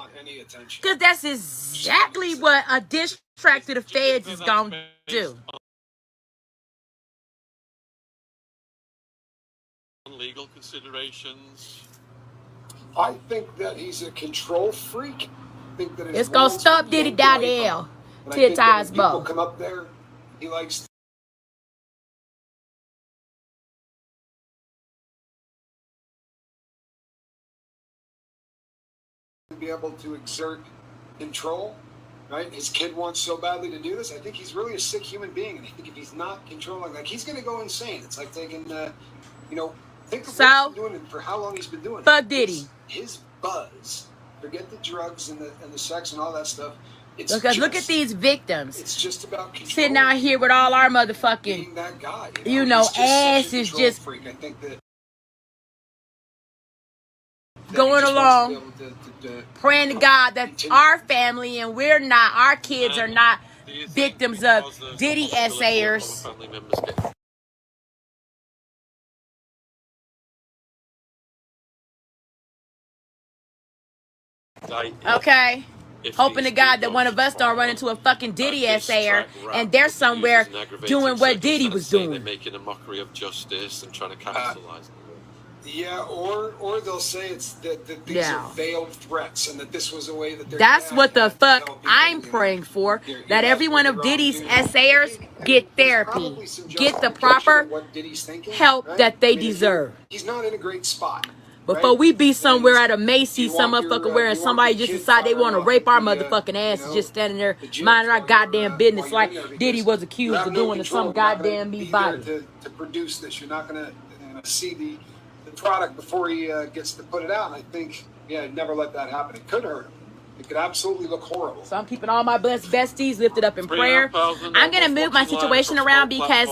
Because that's exactly what a diss track to the feds is going to do. Legal considerations. I think that he's a control freak. I think that it's gonna stop Diddy down the hell. Tit ties bow. Come up there. He likes. To be able to exert control, right? His kid wants so badly to do this. I think he's really a sick human being, and I think if he's not controlling, like he's gonna go insane. It's like taking, think of what he's been doing and for how long he's been doing it. Fuck Diddy. His buzz. Forget the drugs and the sex and all that stuff. Because look at these victims. It's just about sitting out here with all our motherfucking, that guy, ass is just freak. I think that going along, praying to God that our family and our kids are not victims of Diddy essayers. Okay, hoping to God that one of us don't run into a fucking Diddy essayer and they're somewhere doing what Diddy was doing. They're making a mockery of justice and trying to capitalize. Yeah, or they'll say it's that these are veiled threats and that this was a way that they're. That's what the fuck I'm praying for. That every one of Diddy's essayers get therapy, get the proper help that they deserve. He's not in a great spot. Before we be somewhere at a Macy's, some motherfucker where somebody just decide they want to rape our motherfucking asses, just standing there minding our goddamn business like Diddy was accused of doing to some goddamn me body. To produce this, you're not gonna see the product before he gets to put it out. And I think, never let that happen. It could hurt him. It could absolutely look horrible. So I'm keeping all my blessed besties lifted up in prayer. I'm gonna move my situation around because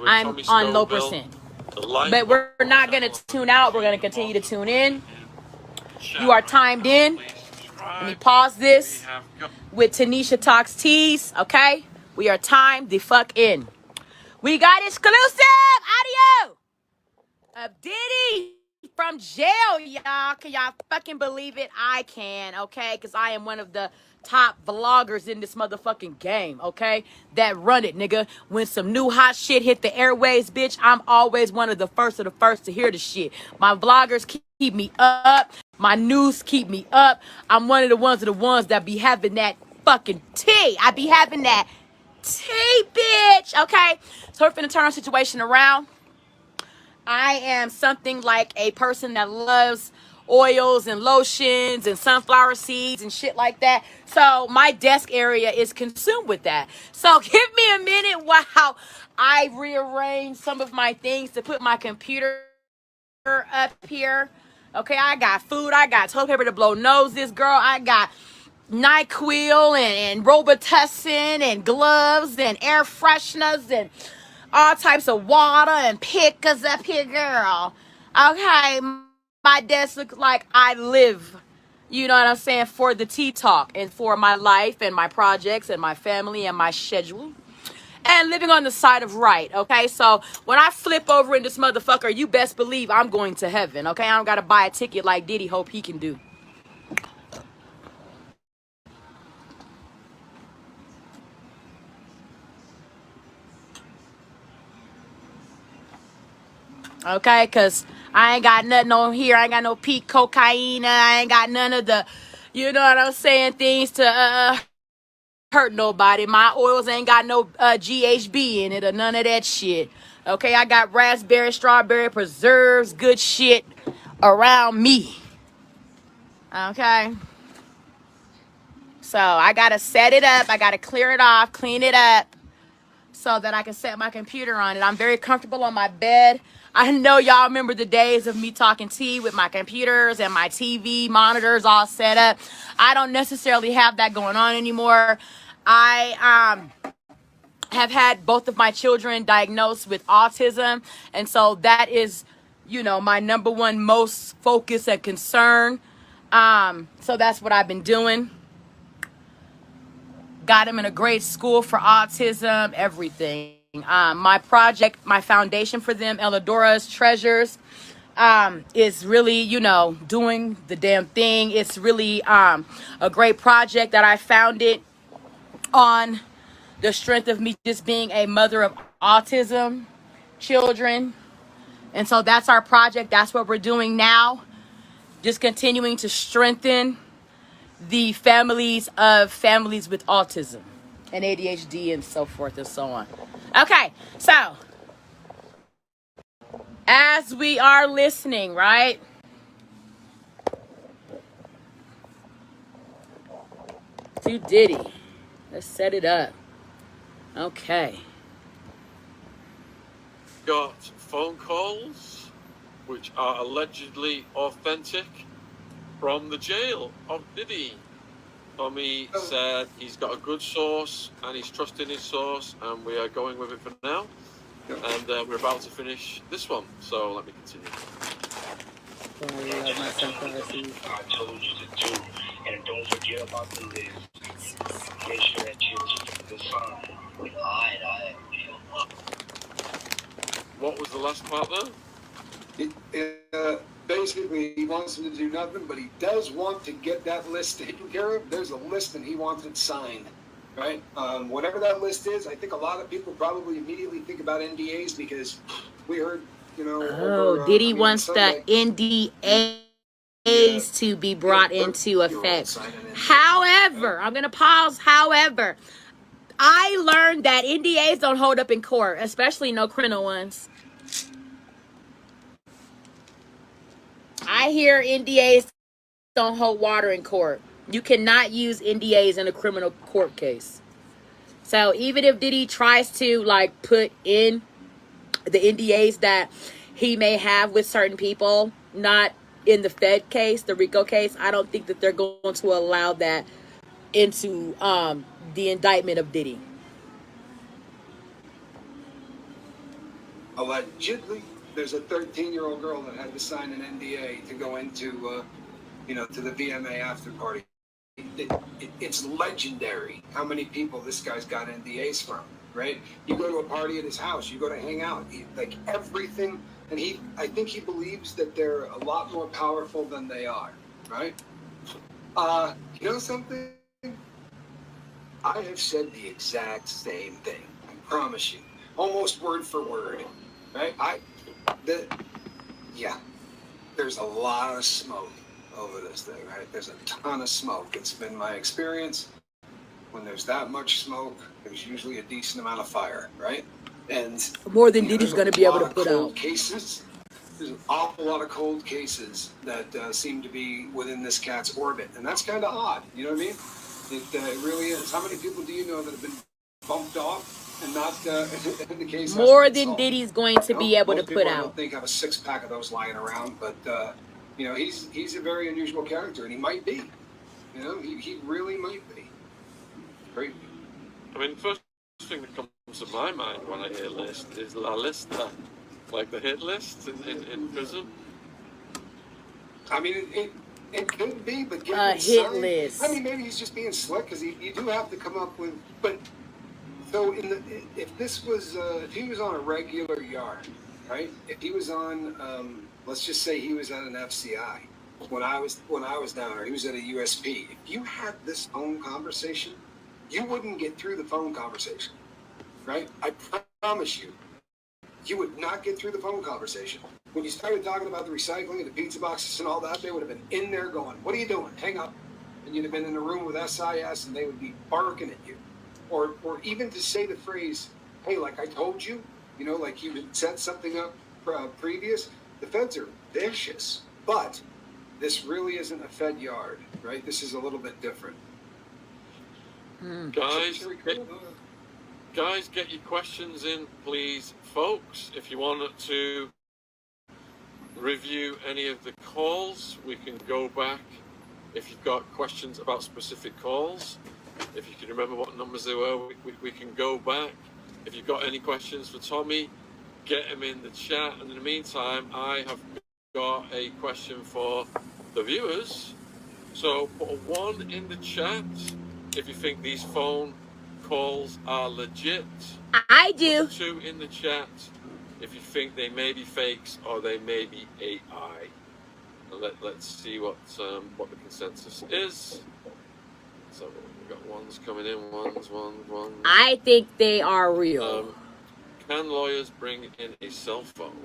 I'm on low percent. But we're not going to tune out. We're going to continue to tune in. You are timed in. Let me pause this with Tanisha Talks Tees, okay? We are timed the fuck in. We got exclusive audio of Diddy from jail, y'all. Can y'all fucking believe it? I can, okay? Because I am one of the top vloggers in this motherfucking game, okay? That run it, nigga. When some new hot shit hit the airways, bitch, I'm always one of the first to hear the shit. My vloggers keep me up. My news keep me up. I'm one of the ones that be having that fucking tea. I be having that tea, bitch, okay? So we're finna turn our situation around. I am something like a person that loves oils and lotions and sunflower seeds and shit like that. So my desk area is consumed with that. So give me a minute while I rearrange some of my things to put my computer up here. Okay, I got food. I got toilet paper to blow noses, girl. I got NyQuil and Robitussin and gloves and air fresheners and all types of water and pickers up here, girl. Okay, my desk looks like I live, you know what I'm saying, for the tea talk and for my life and my projects and my family and my schedule. And living on the side of right, okay? So when I flip over in this motherfucker, you best believe I'm going to heaven, okay? I don't got to buy a ticket like Diddy hope he can do. Okay, because I ain't got nothing on here. I ain't got no peak cocaine. I ain't got none of the, you know what I'm saying, things to hurt nobody. My oils ain't got no GHB in it or none of that shit. Okay, I got raspberry, strawberry preserves, good shit around me. Okay. So I got to set it up. I got to clear it off, clean it up so that I can set my computer on it. I'm very comfortable on my bed. I know y'all remember the days of me talking tea with my computers and my TV monitors all set up. I don't necessarily have that going on anymore. I have had both of my children diagnosed with autism, and so that is, you know, my number one most focus and concern. So that's what I've been doing. Got him in a great school for autism, everything. My project, my foundation for them, Eladora's Treasures, is really, you know, doing the damn thing. It's really a great project that I founded on the strength of me just being a mother of autism children. And so that's our project. That's what we're doing now. Just continuing to strengthen the families with autism and ADHD and so forth and so on. Okay, so as we are listening, right? To Diddy. Let's set it up. Okay. Got phone calls which are allegedly authentic from the jail of Diddy. Tommy said he's got a good source and he's trusting his source, and we are going with it for now. And we're about to finish this one, so let me continue. I told you to do, and don't forget about the list. Make sure that you decide. Alright. What was the last part there? Basically, he wants him to do nothing, but he does want to get that list taken care of. There's a list, and he wants it signed, right? Whatever that list is, I think a lot of people probably immediately think about NDAs because we heard, you know. Diddy wants the NDAs to be brought into effect. However, I'm going to pause. However, I learned that NDAs don't hold up in court, especially no criminal ones. I hear NDAs don't hold water in court. You cannot use NDAs in a criminal court case. So even if Diddy tries to like put in the NDAs that he may have with certain people, not in the Fed case, the RICO case, I don't think that they're going to allow that into the indictment of Diddy. Allegedly, there's a 13-year-old girl that had to sign an NDA to go into, to the VMA after party. it's legendary how many people this guy's got NDAs from, right? You go to a party at his house, you go to hang out, like everything, and I think he believes that they're a lot more powerful than they are, right? You know something? I have said the exact same thing. I promise you, almost word for word, right? Yeah, there's a lot of smoke over this thing, right? There's a ton of smoke. It's been my experience. When there's that much smoke, there's usually a decent amount of fire, right? And more than Diddy's going to be able to put out. Cases. There's an awful lot of cold cases that seem to be within this cat's orbit, and that's kind of odd. You know what I mean? It really is. How many people do you know that have been bumped off and not in the case? More than Diddy's going to be able to put out. I don't think have a 6-pack of those lying around, but you know, he's a very unusual character, and he might be. You know, he really might be. Great. I mean, first thing that comes to my mind when I hear list is La Lista, like the hit list in prison. I mean, it could be, but hit list. I mean, maybe he's just being slick because you do have to come up with. But so if this was if he was on a regular yard, right? If he was on, let's just say he was at an FCI when I was down there, he was at a USP. If you had this phone conversation, you wouldn't get through the phone conversation, right? I promise you, you would not get through the phone conversation. When you started talking about the recycling and the pizza boxes and all that, they would have been in there going, "What are you doing? Hang up." And you'd have been in a room with SIS and they would be barking at you. Or even to say the phrase, "Hey, like I told you," you know, like you had set something up previous. The feds are vicious, but this really isn't a Fed yard, right? This is a little bit different. Guys, get your questions in, please. Folks, if you wanted to review any of the calls, we can go back. If you've got questions about specific calls, if you can remember what numbers they were, we can go back. If you've got any questions for Tommy, get them in the chat. And in the meantime, I have got a question for the viewers. So put a 1 in the chat if you think these phone calls are legit. I do. Put a 2 in the chat if you think they may be fakes or they may be AI. And let's see what the consensus is. So we've got ones coming in, ones. I think they are real. Can lawyers bring in a cell phone?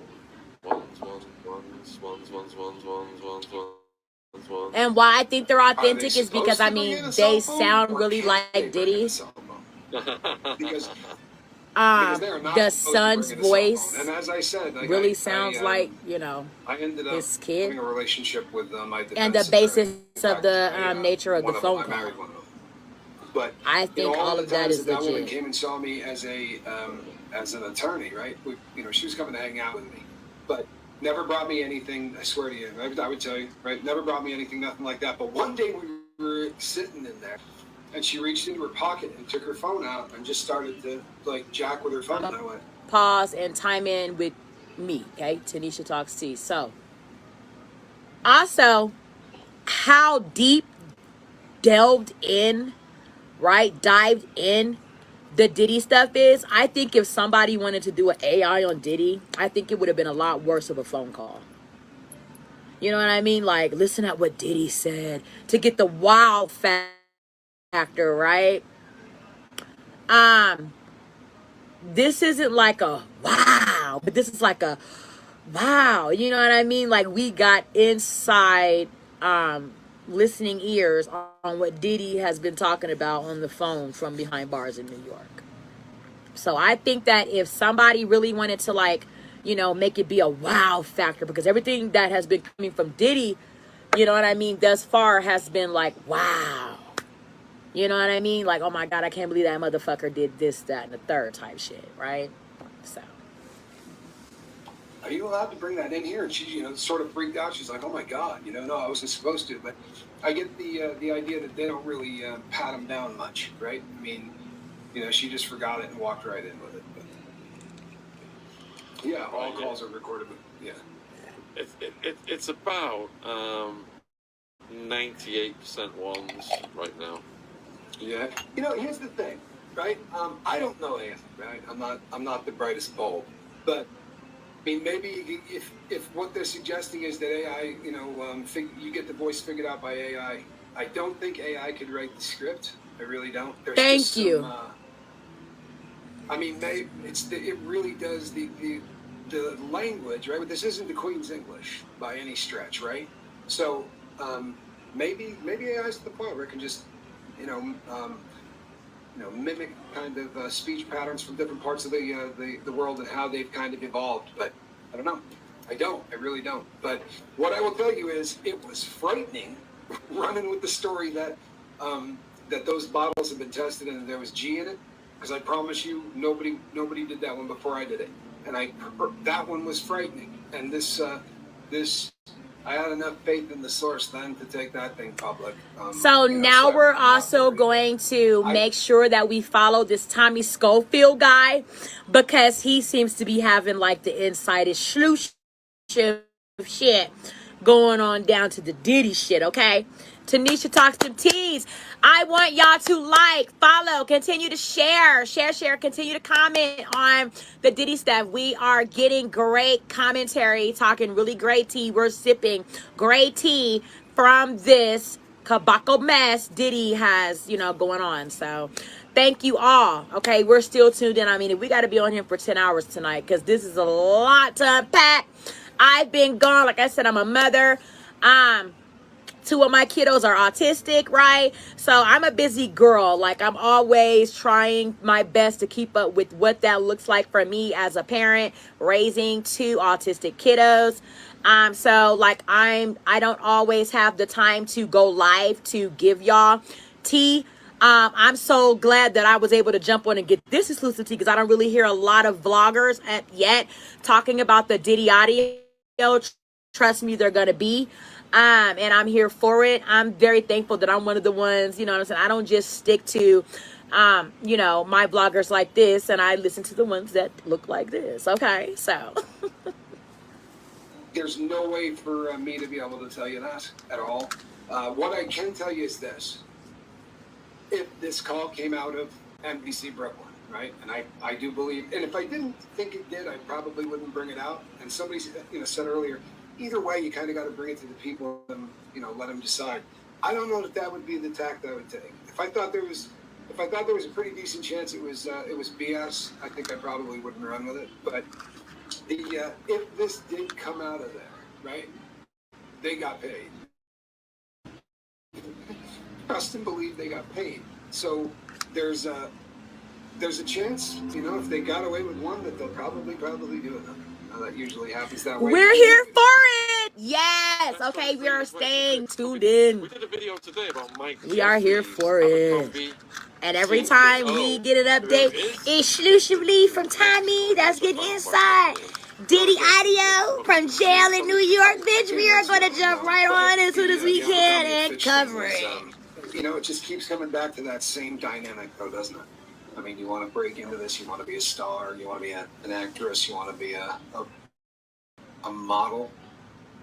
Ones. And why I think they're authentic is because, I mean, they sound really like Diddy. Because the son's voice and as I said, really sounds like, you know, I ended up his kid. having a relationship with my And the basis of the nature of the phone call. I married one of them. But I think all of that is that woman legit. came and saw me as an attorney, right? She was coming to hang out with me, but never brought me anything. I swear to you, I would tell you, right? Never brought me anything, nothing like that. But one day we were sitting in there, and she reached into her pocket and took her phone out and just started to like jack with her phone. And I went, pause and time in with me, okay? Tanisha Talks Tea. So, also, how deep delved in, right, dived in the Diddy stuff is, I think if somebody wanted to do an AI on Diddy, I think it would have been a lot worse of a phone call. You know what I mean? Like, listen at what Diddy said to get the wow factor, right? This isn't like a wow, but this is like a wow. You know what I mean? Like, we got inside listening ears on what Diddy has been talking about on the phone from behind bars in New York. So I think that if somebody really wanted to, like, you know, make it be a wow factor, because everything that has been coming from Diddy, you know what I mean, thus far has been like, wow. You know what I mean? Like, oh my God, I can't believe that motherfucker did this, that, and the third type shit, right? So. Are you allowed to bring that in here? And she, you know, sort of freaked out. She's like, oh my God, you know, no, I wasn't supposed to. But I get the idea that they don't really pat him down much, right? I mean, you know, she just forgot it and walked right in with it. But yeah, all calls are recorded. But yeah. It's about 98% ones right now. Yeah. You know, here's the thing, right? I don't know AI, right? I'm not the brightest bulb, but I mean, maybe if what they're suggesting is that AI, you know, you get the voice figured out by AI. I don't think AI could write the script. I really don't. There's Thank you. I mean, it really does the language, right? But this isn't the Queen's English by any stretch, right? So maybe AI is to the point where it can just, you know, mimic kind of speech patterns from different parts of the world and how they've kind of evolved. But I don't know. I really don't. But what I will tell you is it was frightening running with the story that that those bottles have been tested and there was G in it. Because I promise you, nobody did that one before I did it. And that one was frightening. And this I had enough faith in the source then to take that thing public. So now we're also going to make sure that we follow this Tommy Schofield guy, because he seems to be having like the inside sleuth shit going on down to the Diddy shit, okay? Tanisha talks to teas. I want y'all to like, follow, continue to share, continue to comment on the Diddy stuff. We are getting great commentary, talking really great tea. We're sipping great tea from this kabako mess Diddy has, you know, going on. So thank you all. Okay, we're still tuned in. I mean, we got to be on here for 10 hours tonight because this is a lot to unpack. I've been gone. Like I said, I'm a mother. Two of my kiddos are autistic, right? So I'm a busy girl. Like, I'm always trying my best to keep up with what that looks like for me as a parent raising two autistic kiddos. So like I don't always have the time to go live to give y'all tea. I'm so glad that I was able to jump on and get this exclusive tea, because I don't really hear a lot of vloggers yet talking about the Diddy audio. Trust me, they're gonna be. And I'm here for it. I'm very thankful that I'm one of the ones, you know what I'm saying? I don't just stick to, you know, my bloggers like this, and I listen to the ones that look like this. Okay, so. There's no way for me to be able to tell you that at all. What I can tell you is this. If this call came out of NBC Brooklyn, right? And I do believe, and if I didn't think it did, I probably wouldn't bring it out. And somebody, you know, said earlier, either way, you kind of got to bring it to the people and, you know, let them decide. I don't know that that would be the tact I would take. If I thought there was a pretty decent chance it was BS, I think I probably wouldn't run with it. But if this did come out of there, right, they got paid. Trust and believe they got paid. So there's a chance, you know, if they got away with one, that they'll probably do another. That usually happens that way. We're here for it. Yes. Okay, we are staying tuned in. We did a video today about Mike. We are here for it. And every time we get an update exclusively from Tommy, that's getting inside Diddy audio from jail in New York, bitch, we are going to jump right on as soon as we can and cover it. You know, it just keeps coming back to that same dynamic, though, doesn't it? I mean, you want to break into this, you want to be a star, you want to be an actress, you want to be a model,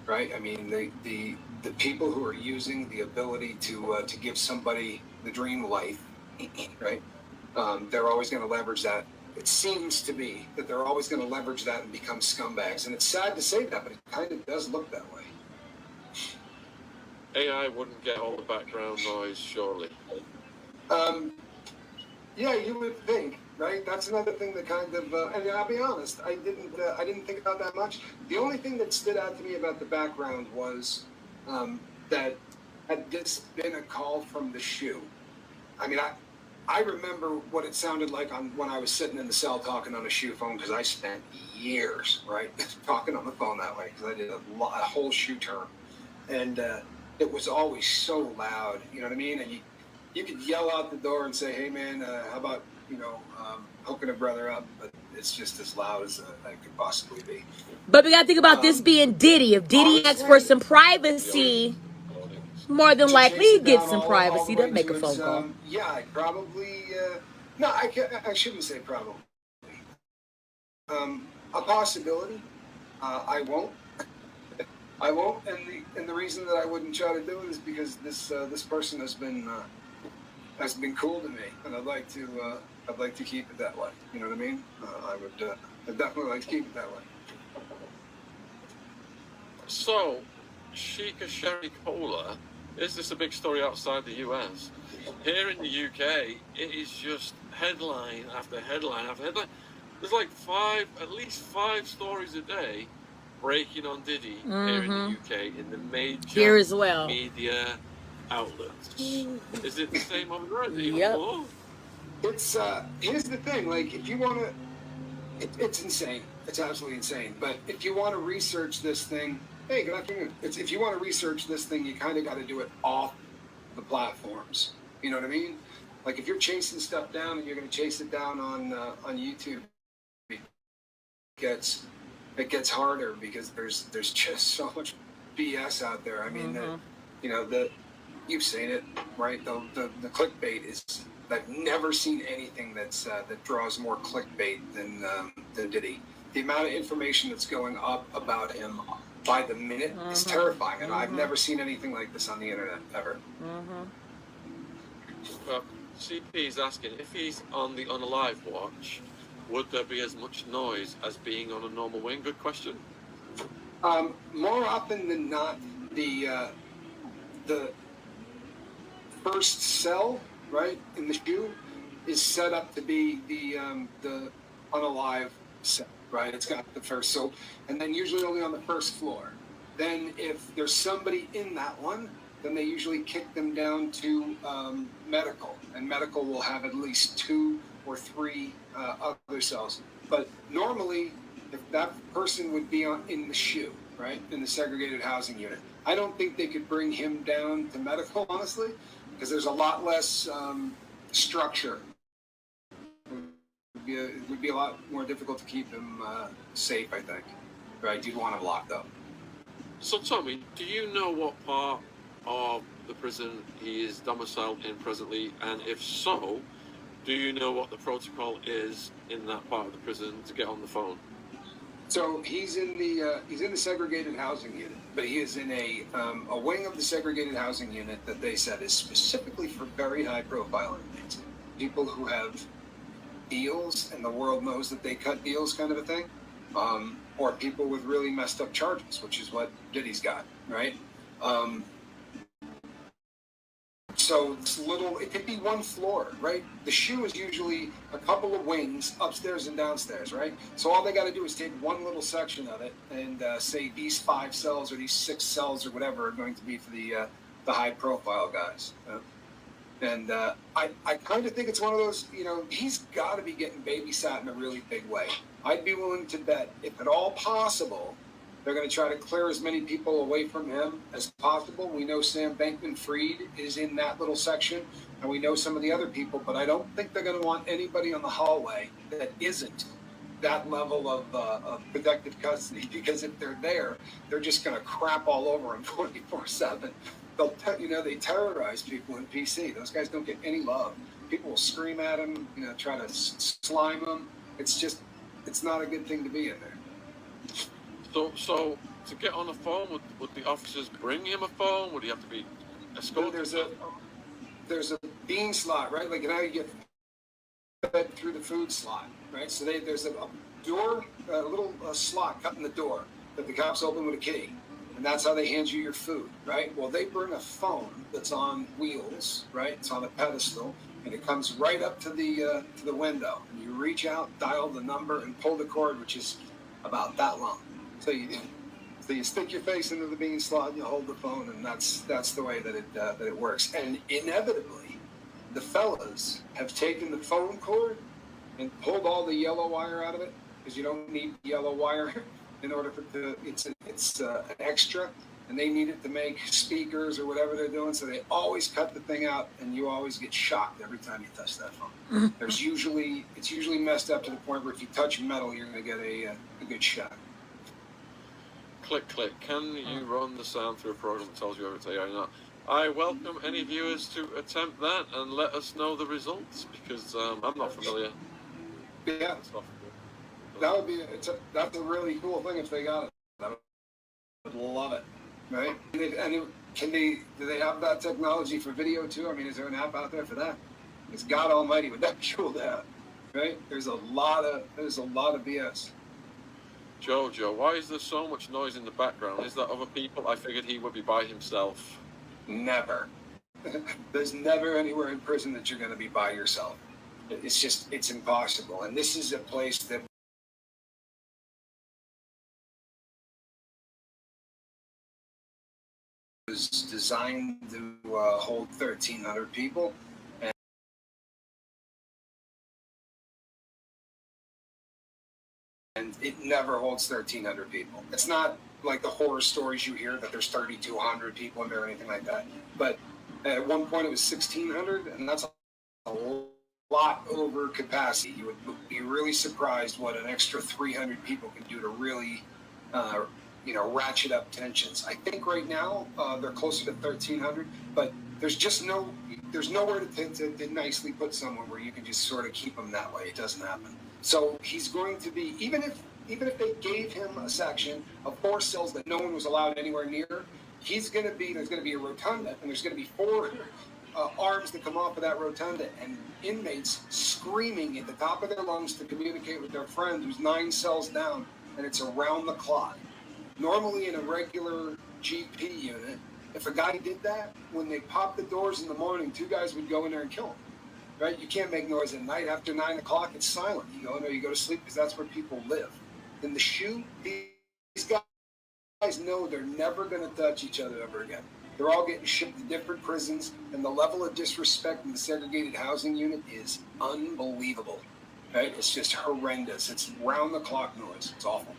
right? I mean, the people who are using the ability to give somebody the dream life, right? They're always going to leverage that. It seems to be that they're always going to leverage that and become scumbags. And it's sad to say that, but it kind of does look that way. AI wouldn't get all the background noise, surely. Yeah, you would think, right? That's another thing that kind of, and I'll be honest, I didn't think about that much. The only thing that stood out to me about the background was that had this been a call from the shoe. I mean, I remember what it sounded like when I was sitting in the cell talking on a shoe phone, because I spent years, right, talking on the phone that way, because I did a whole shoe term, and it was always so loud, you know what I mean? And you could yell out the door and say, hey, man, how about, you know, hooking a brother up? But it's just as loud as I could possibly be. But we got to think about this being Diddy. If Diddy asks for some privacy, more than likely he'd get some privacy to make a phone call. Yeah, I probably, no, I shouldn't say probably. A possibility. I won't. I won't, and the reason that I wouldn't try to do it is because this person has been cool to me, and I'd like to keep it that way. You know what I mean? I'd definitely like to keep it that way. So, Chica Sherry Cola, is this a big story outside the US? Here in the UK, it is just headline after headline after headline. There's like at least five stories a day breaking on Diddy here in the UK in the major here as well media outlets. Is it the same over there? Yep. It's here's the thing. Like, if you want to, it's insane. It's absolutely insane. But if you want to research this thing, hey, good afternoon. If you want to research this thing, you kind of got to do it off the platforms. You know what I mean? Like, if you're chasing stuff down and you're going to chase it down on YouTube, it gets harder because there's just so much BS out there. I mean, you've seen it, right? The clickbait is. I've never seen anything that draws more clickbait than Diddy. The amount of information that's going up about him by the minute is terrifying, and I've never seen anything like this on the internet ever. Well, CP is asking if he's on a live watch, would there be as much noise as being on a normal wing? Good question. More often than not, the first cell, right, in the shoe is set up to be the on a live set, right? It's got the first soap, and then usually only on the first floor. Then if there's somebody in that one, then they usually kick them down to medical, and medical will have at least 2 or 3 other cells. But normally, if that person would be in the shoe, right, in the segregated housing unit, I don't think they could bring him down to medical, honestly, because there's a lot less structure. It would be a lot more difficult to keep him safe, I think. Right? You'd want him locked up. So, Tommy, do you know what part of the prison he is domiciled in presently? And if so, do you know what the protocol is in that part of the prison to get on the phone? So he's in the segregated housing unit, but he is in a wing of the segregated housing unit that they said is specifically for very high-profile inmates, people who have deals, and the world knows that they cut deals, kind of a thing, or people with really messed up charges, which is what Diddy's got, right? So it could be one floor, right? The shoe is usually a couple of wings, upstairs and downstairs, right? So all they got to do is take one little section of it and say these 5 cells or these 6 cells or whatever are going to be for the high-profile guys. And I kind of think it's one of those, he's got to be getting babysat in a really big way. I'd be willing to bet, if at all possible, they're going to try to clear as many people away from him as possible. We know Sam Bankman-Fried is in that little section, and we know some of the other people, but I don't think they're going to want anybody on the hallway that isn't that level of protective custody, because if they're there, they're just going to crap all over him 24/7. They terrorize people in PC. Those guys don't get any love. People will scream at him, try to slime him. It's not a good thing to be in there. So to get on a phone, would the officers bring him a phone? Would he have to be escorted? There's a bean slot, right? Like now you get fed through the food slot, right? So there's a door, a little slot cut in the door that the cops open with a key, and that's how they hand you your food, right? Well, they bring a phone that's on wheels, right? It's on a pedestal, and it comes right up to the window. And you reach out, dial the number, and pull the cord, which is about that long. So you stick your face into the bean slot and you hold the phone, and that's the way that it works. And inevitably, the fellas have taken the phone cord and pulled all the yellow wire out of it, because you don't need yellow wire in order for it's an extra, and they need it to make speakers or whatever they're doing. So they always cut the thing out, and you always get shocked every time you touch that phone. It's usually messed up to the point where if you touch metal, you're going to get a good shock. Click, click. Can you run the sound through a program that tells you whether it's AI or not? I welcome any viewers to attempt that and let us know the results, because I'm not familiar. Yeah, that would be that's a really cool thing if they got it. love it, right? Do they have that technology for video too? I mean, is there an app out there for that? It's God Almighty, would that be cool to have, right? There's a lot of BS. Jojo, why is there so much noise in the background? Is that other people? I figured he would be by himself. Never. There's never anywhere in prison that you're going to be by yourself. It's impossible. And this is a place that was designed to hold 1,300 people. And it never holds 1,300 people. It's not like the horror stories you hear that there's 3,200 people in there or anything like that. But at one point it was 1,600, and that's a lot over capacity. You would be really surprised what an extra 300 people can do to really, ratchet up tensions. I think right now they're closer to 1,300, but there's nowhere to nicely put someone where you can just sort of keep them that way. It doesn't happen. So he's going to be, even if they gave him a section of 4 cells that no one was allowed anywhere near, there's going to be a rotunda, and there's going to be 4 arms that come off of that rotunda, and inmates screaming at the top of their lungs to communicate with their friend who's 9 cells down, and it's around the clock. Normally in a regular GP unit, if a guy did that, when they popped the doors in the morning, 2 guys would go in there and kill him. Right? You can't make noise at night. After 9 o'clock, it's silent. You go in there, you go to sleep, because that's where people live. In the SHU, these guys know they're never going to touch each other ever again. They're all getting shipped to different prisons, and the level of disrespect in the segregated housing unit is unbelievable. Right? It's just horrendous. It's round-the-clock noise. It's awful.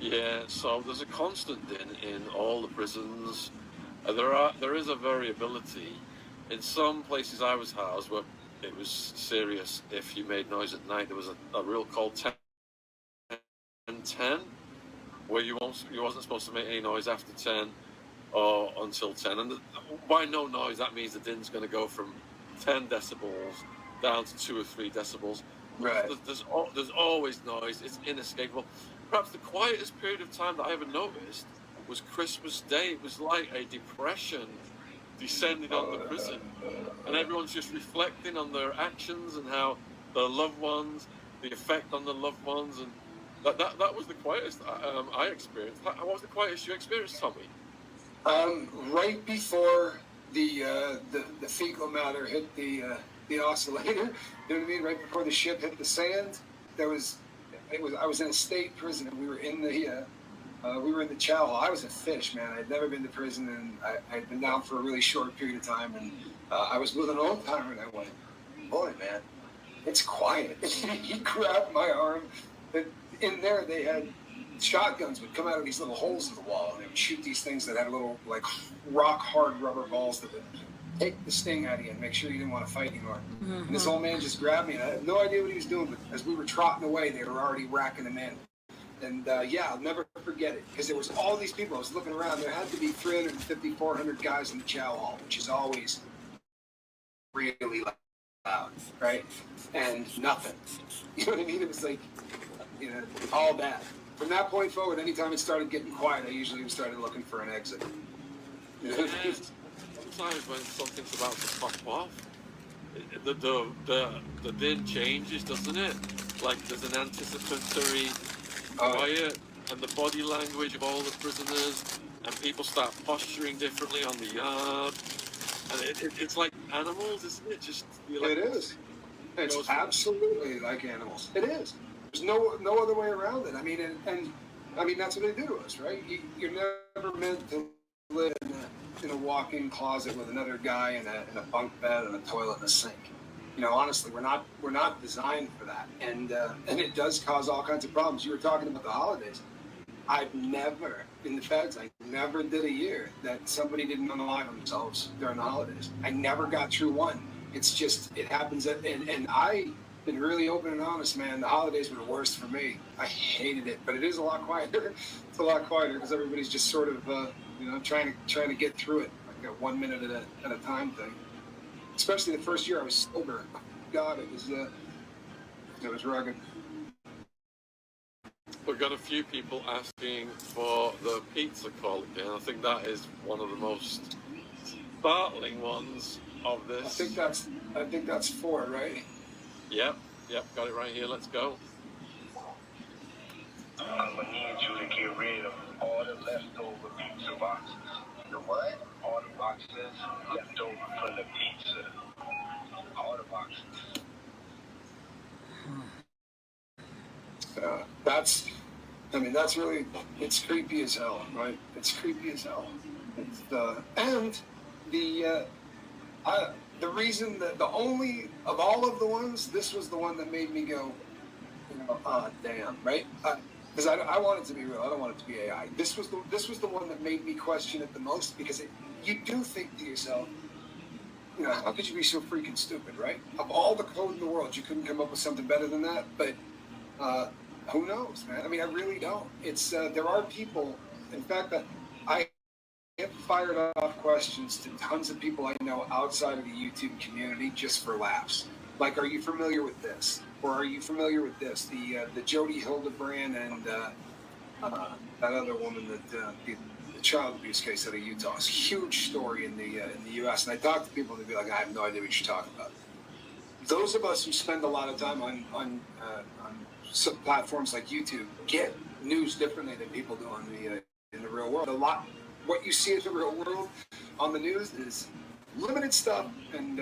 Yeah, so there's a constant in all the prisons. There is a variability. In some places I was housed where it was serious if you made noise at night. There was a rule called 10-10, where you wasn't supposed to make any noise after 10 or until 10. And by no noise, that means the din's going to go from 10 decibels down to 2 or 3 decibels. Right. There's always noise. It's inescapable. Perhaps the quietest period of time that I ever noticed was Christmas Day. It was like a depression descending on the prison, and everyone's just reflecting on their actions and how their loved ones, the effect on the loved ones, and that was the quietest I experienced. What was the quietest you experienced, Tommy? Right before the fecal matter hit the oscillator, you know what I mean? Right before the ship hit the sand, I was in a state prison, and we were in the chow hall. I was a fish, man. I'd never been to prison, and I'd been down for a really short period of time, and I was with an old timer, and I went, boy, man, it's quiet. He grabbed my arm. In there, they had shotguns would come out of these little holes in the wall, and they would shoot these things that had little, like, rock-hard rubber balls that would take the sting out of you and make sure you didn't want to fight anymore. Mm-hmm. And this old man just grabbed me, and I had no idea what he was doing, but as we were trotting away, they were already racking him in. And I'll never forget it, because there was all these people. I was looking around. There had to be 350, 400 guys in the chow hall, which is always really loud, right? And nothing. You know what I mean? It was like, all that. From that point forward, anytime it started getting quiet, I usually started looking for an exit. Sometimes when something's about to pop off, the din changes, doesn't it? Like there's an anticipatory quiet, and the body language of all the prisoners, and people start posturing differently on the yard, and it's like animals, isn't it? It is. It's absolutely like animals. It is. There's no other way around it. I mean, and I mean that's what they do to us, right? You're never meant to live in a walk-in closet with another guy in a bunk bed and a toilet and a sink. Honestly, we're not designed for that, and it does cause all kinds of problems. You were talking about the holidays. I've never, in the feds, I never did a year that somebody didn't unalive themselves during the holidays. I never got through one. It's just, it happens, and I've been really open and honest, man. The holidays were the worst for me. I hated it, but it is a lot quieter. It's a lot quieter because everybody's just sort of, trying to get through it, like a 1 minute at a time thing. Especially the first year I was sober. God, it was rugged. We've got a few people asking for the pizza call again. I think that is one of the most startling ones of this. I think that's 4, right? Yep, got it right here. Let's go. I'm gonna need you to get rid of all the leftover pizza boxes. The what? All the boxes left over from the pizza. All the boxes. That's really, it's creepy as hell, right? It's creepy as hell. It's and the reason that the only of all of the ones, this was the one that made me go, damn, right? Because I want it to be real. I don't want it to be AI. This was the one that made me question it the most, because you do think to yourself, how could you be so freaking stupid, right? Of all the code in the world, you couldn't come up with something better than that. But who knows, man? I mean, I really don't. It's there are people. In fact, that I have fired off questions to tons of people I know outside of the YouTube community just for laughs. Like, are you familiar with this? Or are you familiar with this? The Jody Hildebrand and that other woman that the child abuse case out of Utah. It's a huge story in the U.S. And I talk to people and they be like, I have no idea what you're talking about. Those of us who spend a lot of time on some platforms like YouTube get news differently than people do in the real world. What you see in the real world on the news is limited stuff, and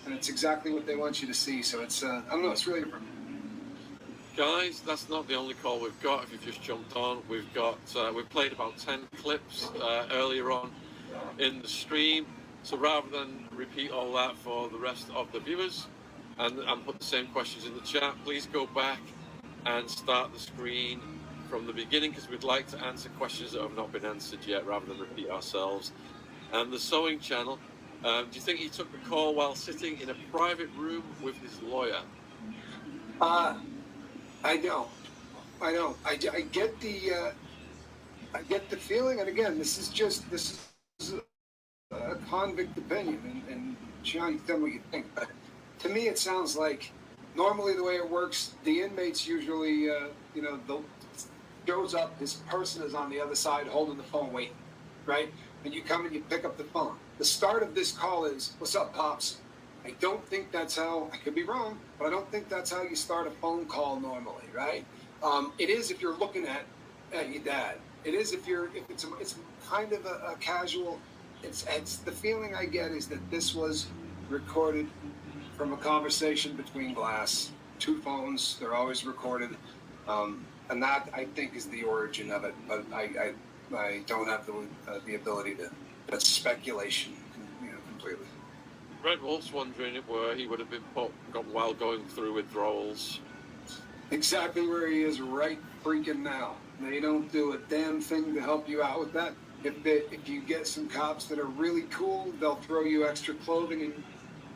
it's exactly what they want you to see. So it's I don't know, it's really different. Guys, that's not the only call we've got. If you've just jumped on, we've played about 10 clips earlier on in the stream. So rather than repeat all that for the rest of the viewers and put the same questions in the chat, please go back and start the screen from the beginning, because we'd like to answer questions that have not been answered yet rather than repeat ourselves. And the sewing channel, do you think he took the call while sitting in a private room with his lawyer? I don't. I get the feeling, and again, this is a convict opinion, and Sean, you tell me what you think. But to me, it sounds like normally the way it works, the inmates usually, goes up, this person is on the other side holding the phone waiting, right? And you come and you pick up the phone. The start of this call is, "What's up, Pops?" I don't think that's how, I could be wrong, but I don't think that's how you start a phone call normally, right? It is if you're looking at your dad. It is if it's kind of a casual, it's the feeling I get is that this was recorded from a conversation between glass, 2 phones, they're always recorded. And that, I think, is the origin of it, but I don't have the ability to. That's speculation, completely. Red Wolf's wondering where he would have been put while going through withdrawals. Exactly where he is right freaking now. They don't do a damn thing to help you out with that. If you get some cops that are really cool, they'll throw you extra clothing, and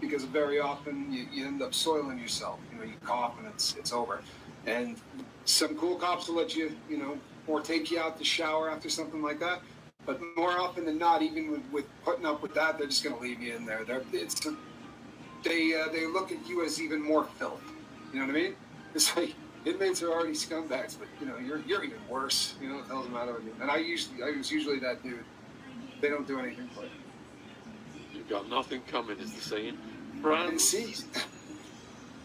because very often you end up soiling yourself. You cough and it's over. And some cool cops will let you, or take you out to shower after something like that. But more often than not, even with putting up with that, they're just going to leave you in there. They look at you as even more filth. You know what I mean? It's like inmates are already scumbags, but you're even worse. What the hell's the matter with you? And I was usually that dude. They don't do anything for you. You've got nothing coming, is the saying. Franz,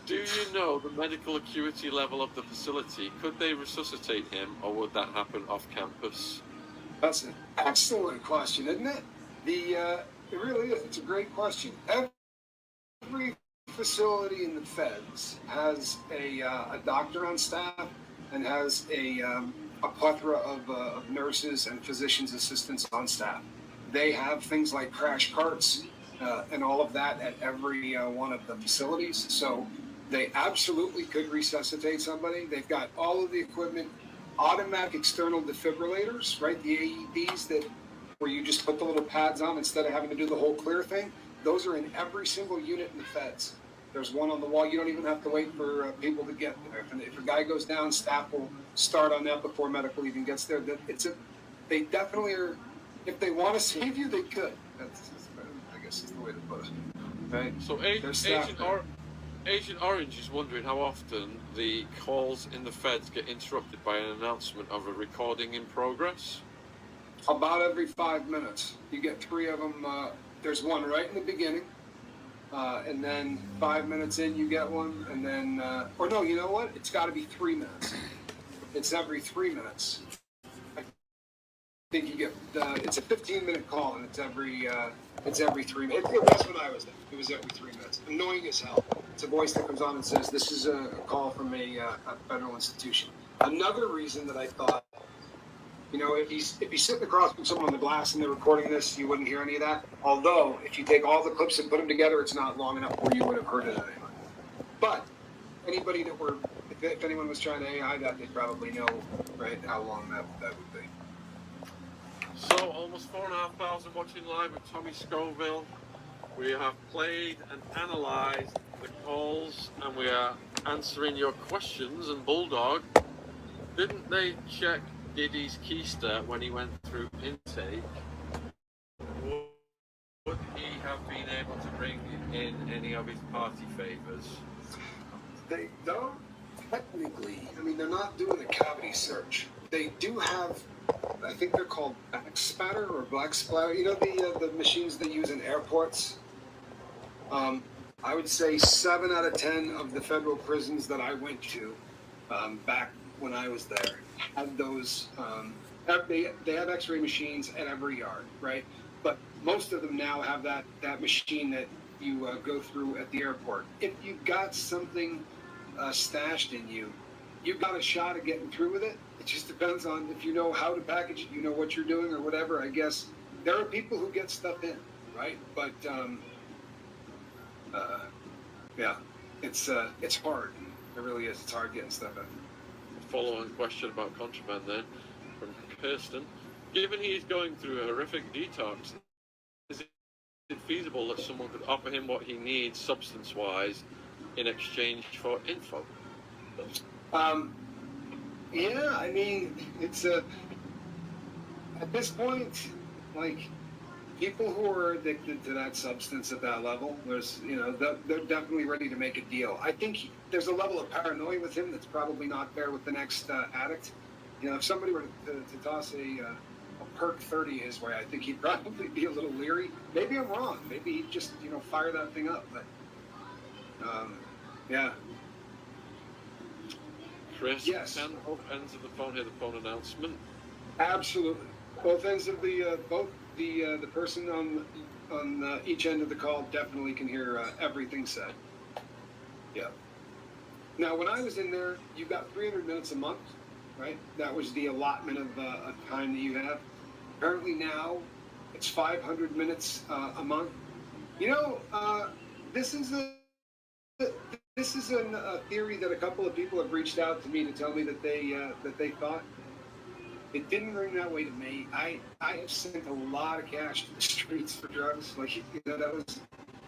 do you know the medical acuity level of the facility? Could they resuscitate him, or would that happen off campus? That's an excellent question, isn't it? It really is. It's a great question. Every facility in the feds has a doctor on staff and has a plethora of nurses and physicians' assistants on staff. They have things like crash carts and all of that at every one of the facilities. So they absolutely could resuscitate somebody. They've got all of the equipment, automatic external defibrillators, right? The AEDs where you just put the little pads on instead of having to do the whole clear thing. Those are in every single unit in the feds. There's one on the wall. You don't even have to wait for people to get there. If a guy goes down, staff will start on that before medical even gets there. They definitely are. If they want to save you, they could. I guess is the way to put it. Right? So Agent Orange is wondering how often the calls in the feds get interrupted by an announcement of a recording in progress. About every 5 minutes. You get 3 of them. There's one right in the beginning. And then 5 minutes in, you get one. And then, or no, you know what? It's got to be 3 minutes. It's every 3 minutes. I think you get, it's a 15-minute call, and it's every 3 minutes. It was when I was there. It was every 3 minutes. Annoying as hell. It's a voice that comes on and says, this is a call from a federal institution. Another reason that I thought, you know, if he's sitting across from someone on the glass and they're recording this, you wouldn't hear any of that. Although, if you take all the clips and put them together, it's not long enough where you would have heard it anyway. But anybody that were, if anyone was trying to AI that, they'd probably know, right, how long that would be. So, almost 4,500 watching live with Tommy Scoville. We have played and analysed the calls, and we are answering your questions. And Bulldog, didn't they check Diddy's keister when he went through intake? Would he have been able to bring in any of his party favours? They don't technically. I mean, they're not doing a cavity search. They do have, I think they're called back spatter or black splatter. You know the machines they use in airports? I would say 7 out of 10 of the federal prisons that I went to back when I was there had those. They have X-ray machines at every yard, right? But most of them now have that machine that you go through at the airport. If you've got something stashed in you, you've got a shot at getting through with it. It just depends on if you know how to package it, you know what you're doing or whatever. I guess there are people who get stuff in, right? But yeah, it's hard. It really is. It's hard getting stuff in. Follow-on question about contraband then, from Kirsten. Given he is going through a horrific detox, is it feasible that someone could offer him what he needs substance-wise in exchange for info? Yeah, I mean, it's at this point, like, people who are addicted to that substance at that level, there's, you know, they're definitely ready to make a deal. I think there's a level of paranoia with him that's probably not there with the next addict. You know, if somebody were to toss a perk 30 his way, I think he'd probably be a little leery. Maybe I'm wrong. Maybe he'd just, you know, fire that thing up. But yeah. Chris, yes. Can both ends of the phone hear the phone announcement? Absolutely. Both ends of the the person on each end of the call definitely can hear everything said. Yeah. Now, when I was in there, you got 300 minutes a month, right? That was the allotment of time that you have. Apparently now, it's 500 minutes a month. You know, this is a theory that a couple of people have reached out to me to tell me that they thought. It didn't ring that way to me. I have sent a lot of cash to the streets for drugs. Like, you know, that was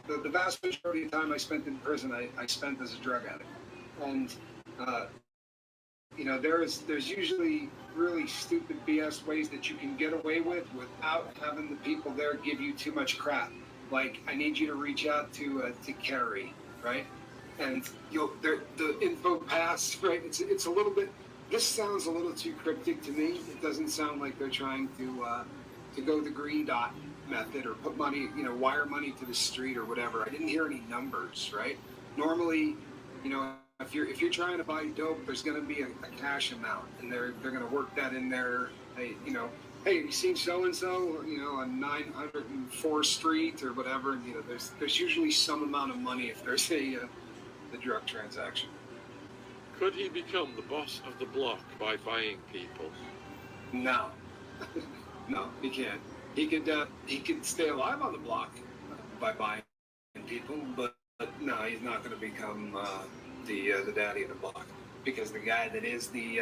the vast majority of time I spent in prison. I spent as a drug addict, and you know, there's usually really stupid BS ways that you can get away with without having the people there give you too much crap. Like, I need you to reach out to Carrie, right? And the info pass, right? It's a little bit. This sounds a little too cryptic to me. It doesn't sound like they're trying to go the green dot method or put money, you know, wire money to the street or whatever. I didn't hear any numbers, right? Normally, you know, if you're trying to buy dope, there's going to be a cash amount, and they're going to work that in there. Hey, you know, hey, have you seen so and so, you know, on 904th Street or whatever? And, you know, there's usually some amount of money if there's the drug transaction. Could he become the boss of the block by buying people? No. No, he can't. He could stay alive on the block by buying people, but no, he's not going to become the daddy of the block, because the guy that is the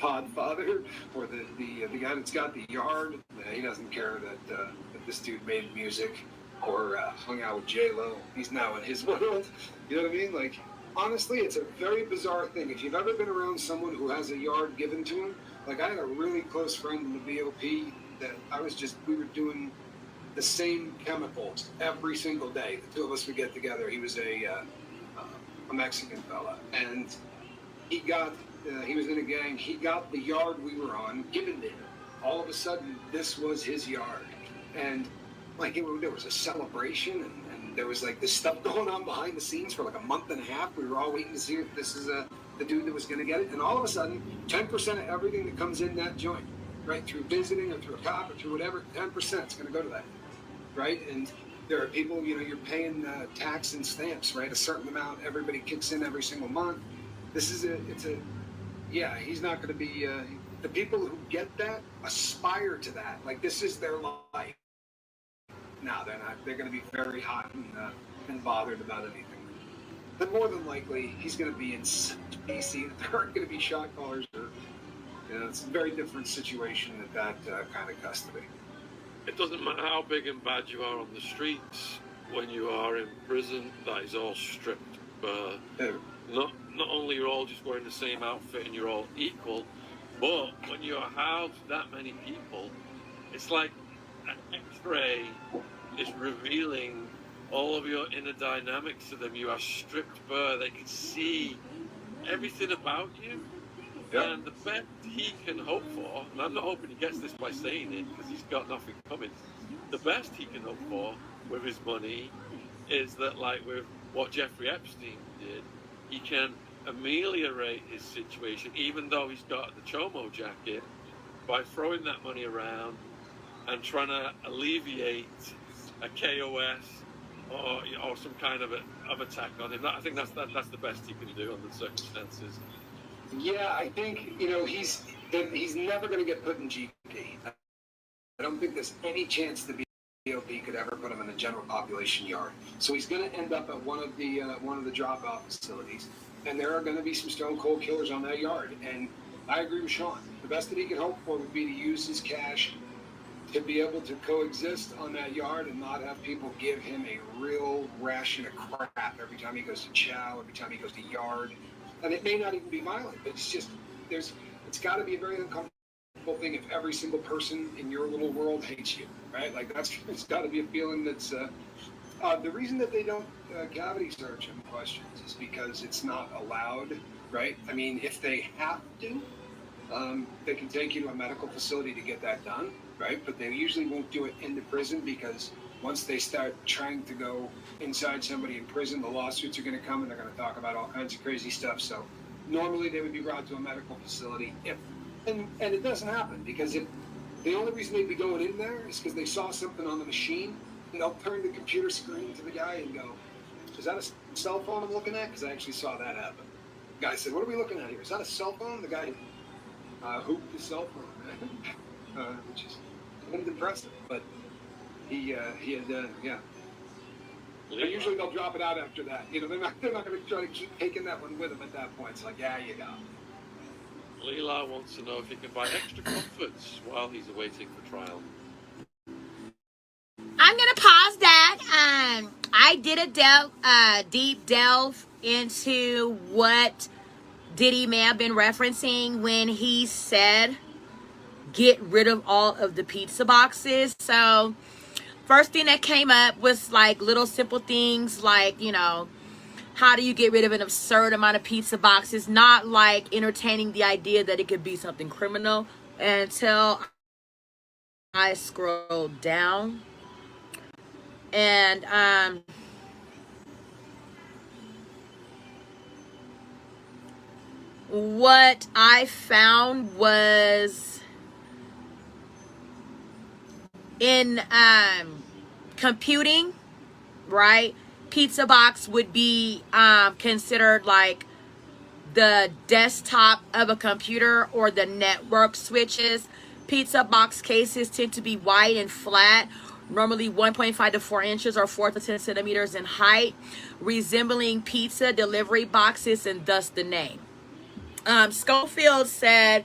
pod father, or the guy that's got the yard, he doesn't care that this dude made music or hung out with J-Lo. He's now in his world. You know what I mean? Like, honestly, it's a very bizarre thing. If you've ever been around someone who has a yard given to him, like, I had a really close friend in the BOP that we were doing the same chemicals every single day. The two of us would get together. He was a Mexican fella, and he was in a gang. He got the yard we were on given to him. All of a sudden, this was his yard, and like there was a celebration, and there was like this stuff going on behind the scenes for like a month and a half. We were all waiting to see if this is the dude that was going to get it, and all of a sudden, 10% of everything that comes in that joint, right, through visiting or through a cop or through whatever, 10% is going to go to that, right? And there are people, you're paying tax and stamps, right? A certain amount, everybody kicks in every single month. He's not going to be, the people who get that aspire to that. Like, this is their life. No, they're not. They're going to be very hot and bothered about anything. But more than likely, he's going to be in DC. There aren't going to be shot callers. It's a very different situation at that kind of custody. It doesn't matter how big and bad you are on the streets. When you are in prison, that is all stripped. Not only you're all just wearing the same outfit and you're all equal, but when you have that many people, it's like an X-ray is revealing all of your inner dynamics to them. You are stripped bare. They can see everything about you. Yep. And the best he can hope for, and I'm not hoping he gets this by saying it because he's got nothing coming, the best he can hope for with his money is that, like with what Jeffrey Epstein did, he can ameliorate his situation, even though he's got the chomo jacket, by throwing that money around and trying to alleviate a KOS or some kind of attack on him. I think that's the best he can do under the circumstances. Yeah, I think he's never going to get put in GP. I don't think there's any chance the BOP could ever put him in a general population yard. So he's going to end up at one of the drop-off facilities, and there are going to be some stone cold killers on that yard. And I agree with Sean. The best that he can hope for would be to use his cash to be able to coexist on that yard and not have people give him a real ration of crap every time he goes to chow, every time he goes to yard. And it may not even be violent, but it's got to be a very uncomfortable thing if every single person in your little world hates you, right? Like it's got to be a feeling that's, the reason that they don't cavity search in questions is because it's not allowed, right? I mean, if they have to, they can take you to a medical facility to get that done, right? But they usually won't do it in the prison because once they start trying to go inside somebody in prison, the lawsuits are going to come and they're going to talk about all kinds of crazy stuff. So normally they would be brought to a medical facility and it doesn't happen because the only reason they'd be going in there is because they saw something on the machine and they'll turn the computer screen to the guy and go, is that a cell phone I'm looking at? Because I actually saw that happen. The guy said, what are we looking at here? Is that a cell phone? The guy hooped his cell phone, which is impressive, but he had But usually they'll drop it out after that. They're not going to try to keep taking that one with them at that point. It's like, yeah, you go. Leela wants to know if he can buy extra comforts while he's awaiting for trial. I'm going to pause that. I did a deep delve into what Diddy may have been referencing when he said, get rid of all of the pizza boxes. So first thing that came up was like little simple things like, how do you get rid of an absurd amount of pizza boxes? Not like entertaining the idea that it could be something criminal until I scrolled down. And what I found was in computing, right? Pizza box would be considered like the desktop of a computer or the network switches. Pizza box cases tend to be wide and flat, normally 1.5 to 4 inches or 4 to 10 centimeters in height, resembling pizza delivery boxes, and thus the name. Schofield said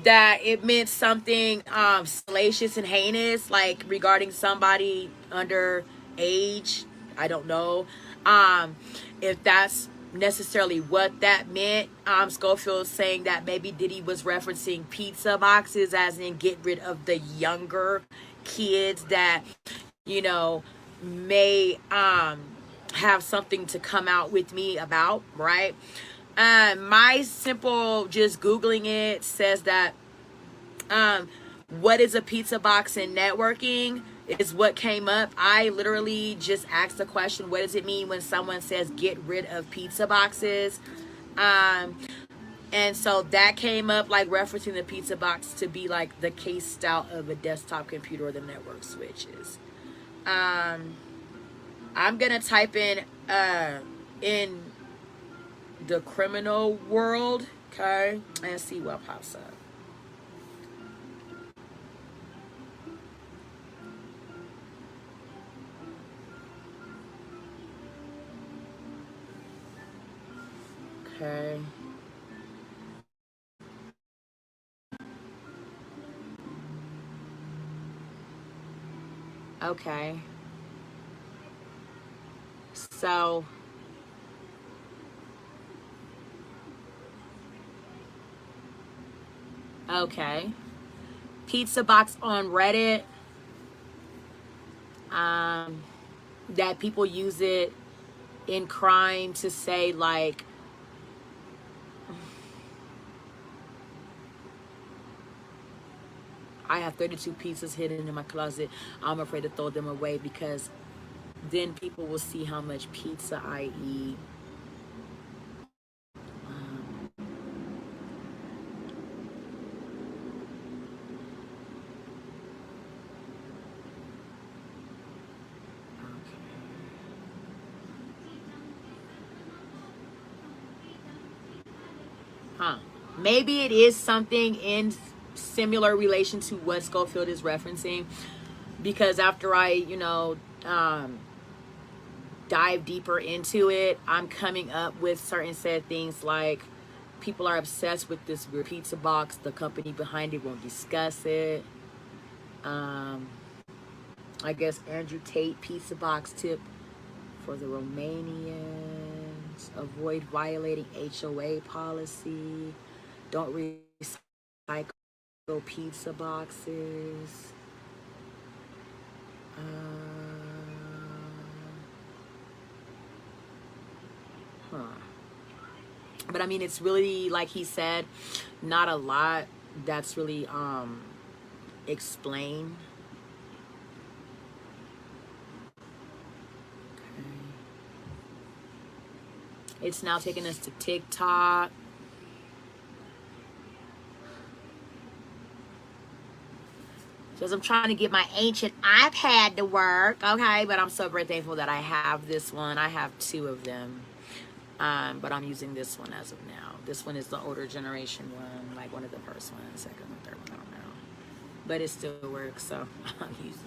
that it meant something salacious and heinous, like regarding somebody under age. I don't know if that's necessarily what that meant. Schofield saying that maybe Diddy was referencing pizza boxes as in get rid of the younger kids that you know, may have something to come out with me about, right? My simple just Googling it says that what is a pizza box in networking is what came up. I literally just asked the question, what does it mean when someone says get rid of pizza boxes? And so that came up, like referencing the pizza box to be like the case style of a desktop computer or the network switches. I'm gonna type in the criminal world, okay, and see what pops up. Okay. Okay. So okay. Pizza box on Reddit. That people use it in crime to say like I have 32 pizzas hidden in my closet. I'm afraid to throw them away because then people will see how much pizza I eat. Maybe it is something in similar relation to what Schofield is referencing, because after I, dive deeper into it, I'm coming up with certain said things like people are obsessed with this weird pizza box. The company behind it won't discuss it. I guess Andrew Tate pizza box tip for the Romanians. Avoid violating HOA policy. Don't recycle pizza boxes. But I mean, it's really, like he said, not a lot that's really explained. Okay. It's now taking us to TikTok. Because I'm trying to get my ancient iPad to work. Okay, but I'm so very thankful that I have this one. I have two of them. But I'm using this one as of now. This one is the older generation one, like one of the first ones, second one, third one, I don't know. But it still works, so I'm using it.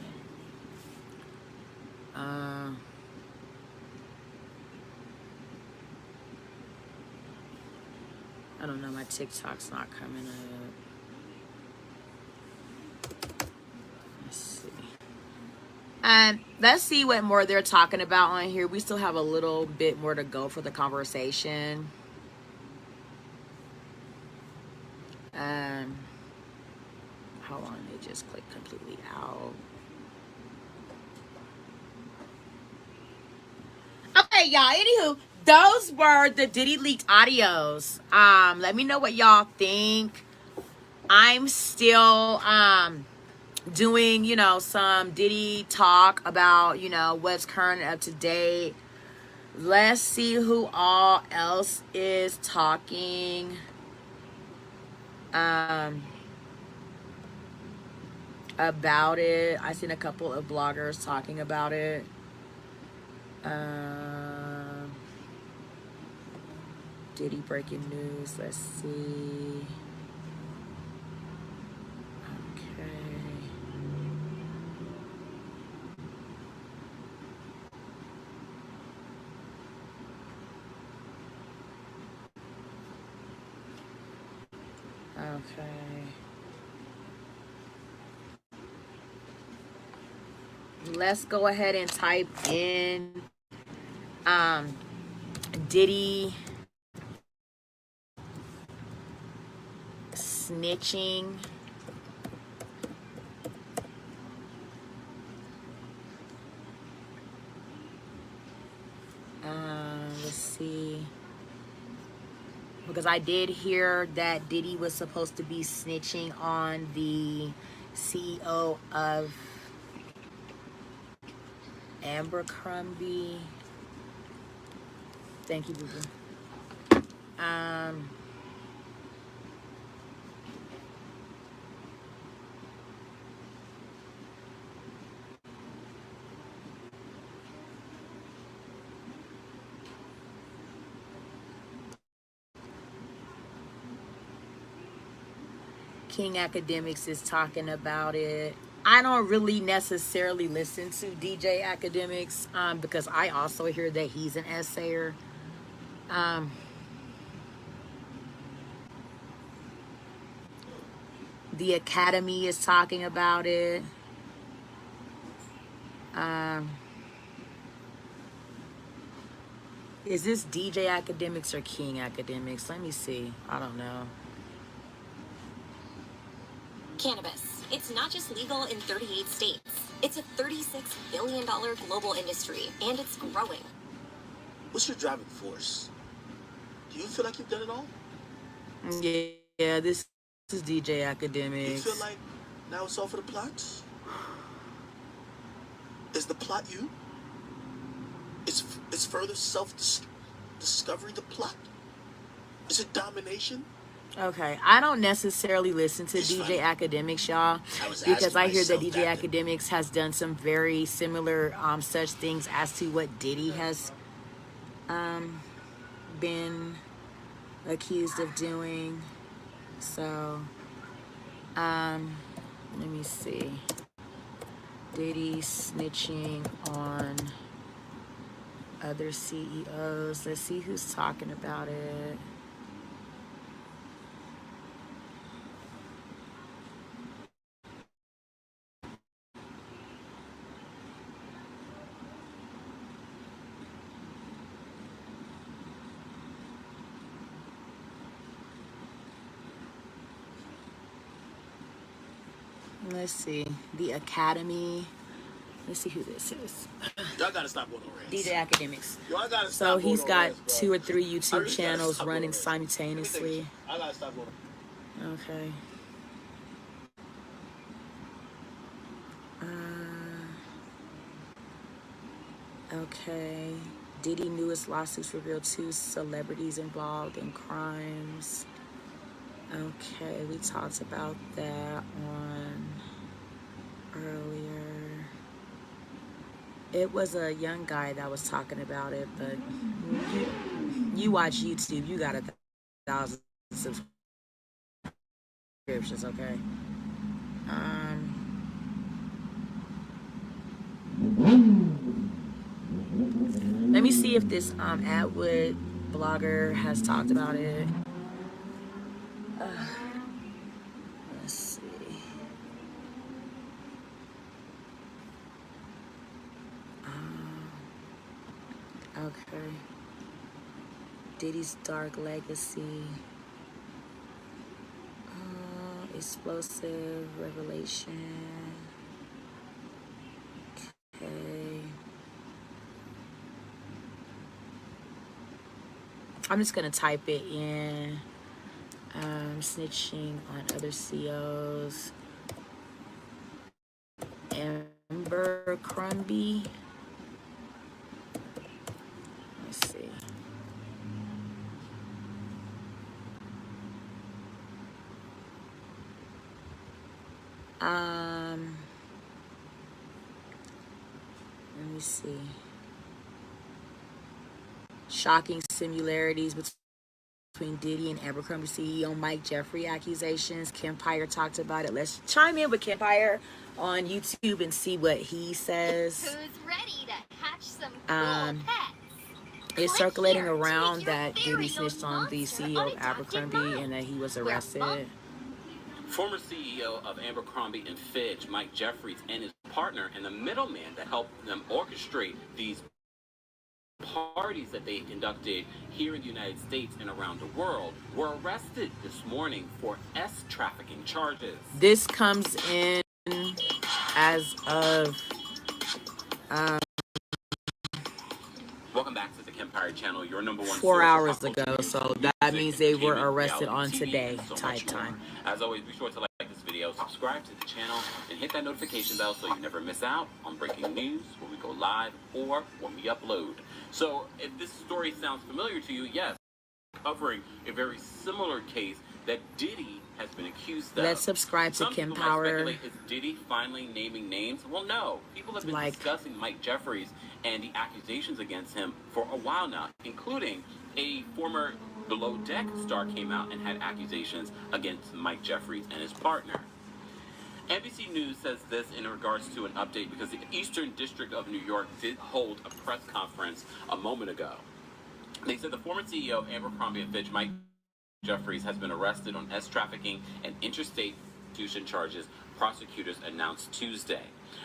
I don't know, my TikTok's not coming up. Let's see what more they're talking about on here. We still have a little bit more to go for the conversation. Hold on, it just clicked completely out. Okay, y'all, anywho, those were the Diddy leaked audios. Let me know what y'all think. I'm still doing, some Diddy talk about, what's current and up to date. Let's see who all else is talking. About it. I seen a couple of bloggers talking about it. Diddy breaking news. Let's see. Okay. Let's go ahead and type in Diddy snitching. Let's see. Because I did hear that Diddy was supposed to be snitching on the CEO of Abercrombie. Thank you, Boo-Boo. King Academics is talking about it. I don't really necessarily listen to DJ Academics because I also hear that he's an essayer. The Academy is talking about it. Is this DJ Academics or King Academics? Let me see. I don't know. Cannabis. It's not just legal in 38 states. It's a $36 billion global industry, and it's growing. What's your driving force? Do you feel like you've done it all? Yeah, this is DJ Academics. Do you feel like now it's all for the plots? Is the plot you? It's further self-discovery the plot? Is it domination? Okay, I don't necessarily listen to DJ Academics, y'all, because I hear that DJ Academics has done some very similar such things as to what Diddy has been accused of doing. So, let me see. Diddy snitching on other CEOs. Let's see who's talking about it. Let's see. The Academy. Let's see who this is. Y'all gotta stop going on rants. DJ Academics. Y'all gotta So stop he's going on got rants, 2 or 3 YouTube really channels gotta running stop going on simultaneously. I gotta stop going on. Okay. Okay. Diddy newest lawsuits reveal 2 celebrities involved in crimes. Okay, we talked about that one earlier. It was a young guy that was talking about it, but you watch YouTube, you got 1,000 subscriptions, okay? Let me see if this Atwood blogger has talked about it. Let's see. Okay. Diddy's Dark Legacy. Explosive Revelation. Okay. I'm just gonna type it in. Snitching on other CEOs. Abercrombie. Let's see. Let me see. Shocking similarities between Diddy and Abercrombie CEO Mike Jeffrey accusations. Kempire talked about it. Let's chime in with Kempire on YouTube and see what he says. Who's ready to hatch some cool pets? It's circulating around that Diddy snitched on the CEO of Abercrombie and that he was arrested. Former CEO of Abercrombie and Fitch, Mike Jeffries, and his partner and the middleman that helped them orchestrate these parties that they conducted here in the United States and around the world were arrested this morning for trafficking charges. This comes in as of Welcome back to the Kempire Channel, your number one 4 source of hours pop culture ago, news, so music, that means they were entertainment, arrested on reality TV, today and so type much more. time. As always, be sure to like this video, subscribe to the channel, and hit that notification bell so you never miss out on breaking news when we go live or when we upload. So if this story sounds familiar to you, yes, covering a very similar case that Diddy has been accused of. Let's subscribe to Some Kim people might Power. speculate, is Diddy finally naming names? Well, no. People have been discussing Mike Jeffries and the accusations against him for a while now, including a former Below Deck star came out and had accusations against Mike Jeffries and his partner. NBC News says this in regards to an update because the Eastern District of New York did hold a press conference a moment ago. They said the former CEO of Abercrombie & Fitch, Mike Jeffries, has been arrested on trafficking and interstate prostitution charges, prosecutors announced Tuesday.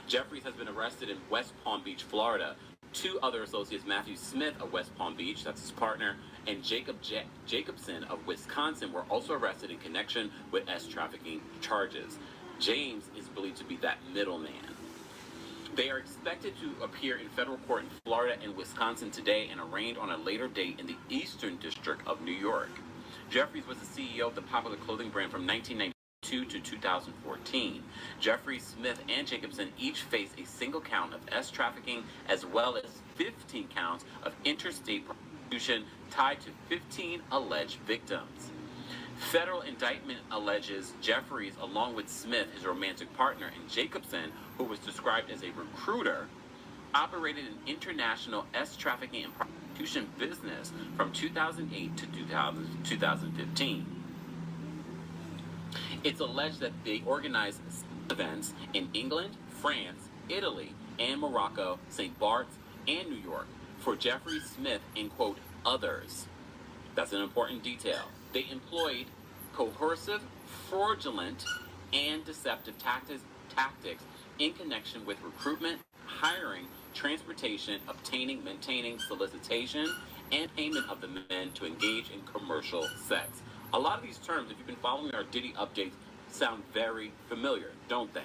Jeffries has been arrested in West Palm Beach, Florida. Two other associates, Matthew Smith of West Palm Beach, that's his partner, and Jacobson of Wisconsin, were also arrested in connection with trafficking charges. James is believed to be that middleman. They are expected to appear in federal court in Florida and Wisconsin today and arraigned on a later date in the Eastern District of New York. Jeffries was the CEO of the popular clothing brand from 1992 to 2014. Jeffries, Smith, and Jacobson each face a single count of trafficking as well as 15 counts of interstate prostitution tied to 15 alleged victims. Federal indictment alleges Jeffries, along with Smith, his romantic partner, and Jacobson, who was described as a recruiter, operated an international trafficking and prostitution business from 2008 to 2015. It's alleged that they organized events in England, France, Italy, and Morocco, St. Bart's, and New York for Jeffries, Smith, and, quote, others. That's an important detail. They employed coercive, fraudulent, and deceptive tactics in connection with recruitment, hiring, transportation, obtaining, maintaining, solicitation, and payment of the men to engage in commercial sex. A lot of these terms, if you've been following our Diddy updates, sound very familiar, don't they?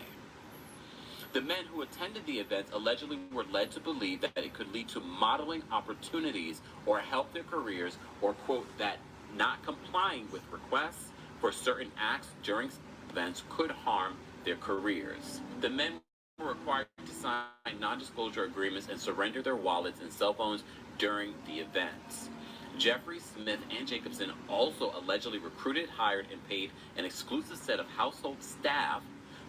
The men who attended the event allegedly were led to believe that it could lead to modeling opportunities or help their careers, or, quote, that not complying with requests for certain acts during events could harm their careers. The men were required to sign non-disclosure agreements and surrender their wallets and cell phones during the events. Jeffrey, Smith, and Jacobson also allegedly recruited, hired, and paid an exclusive set of household staff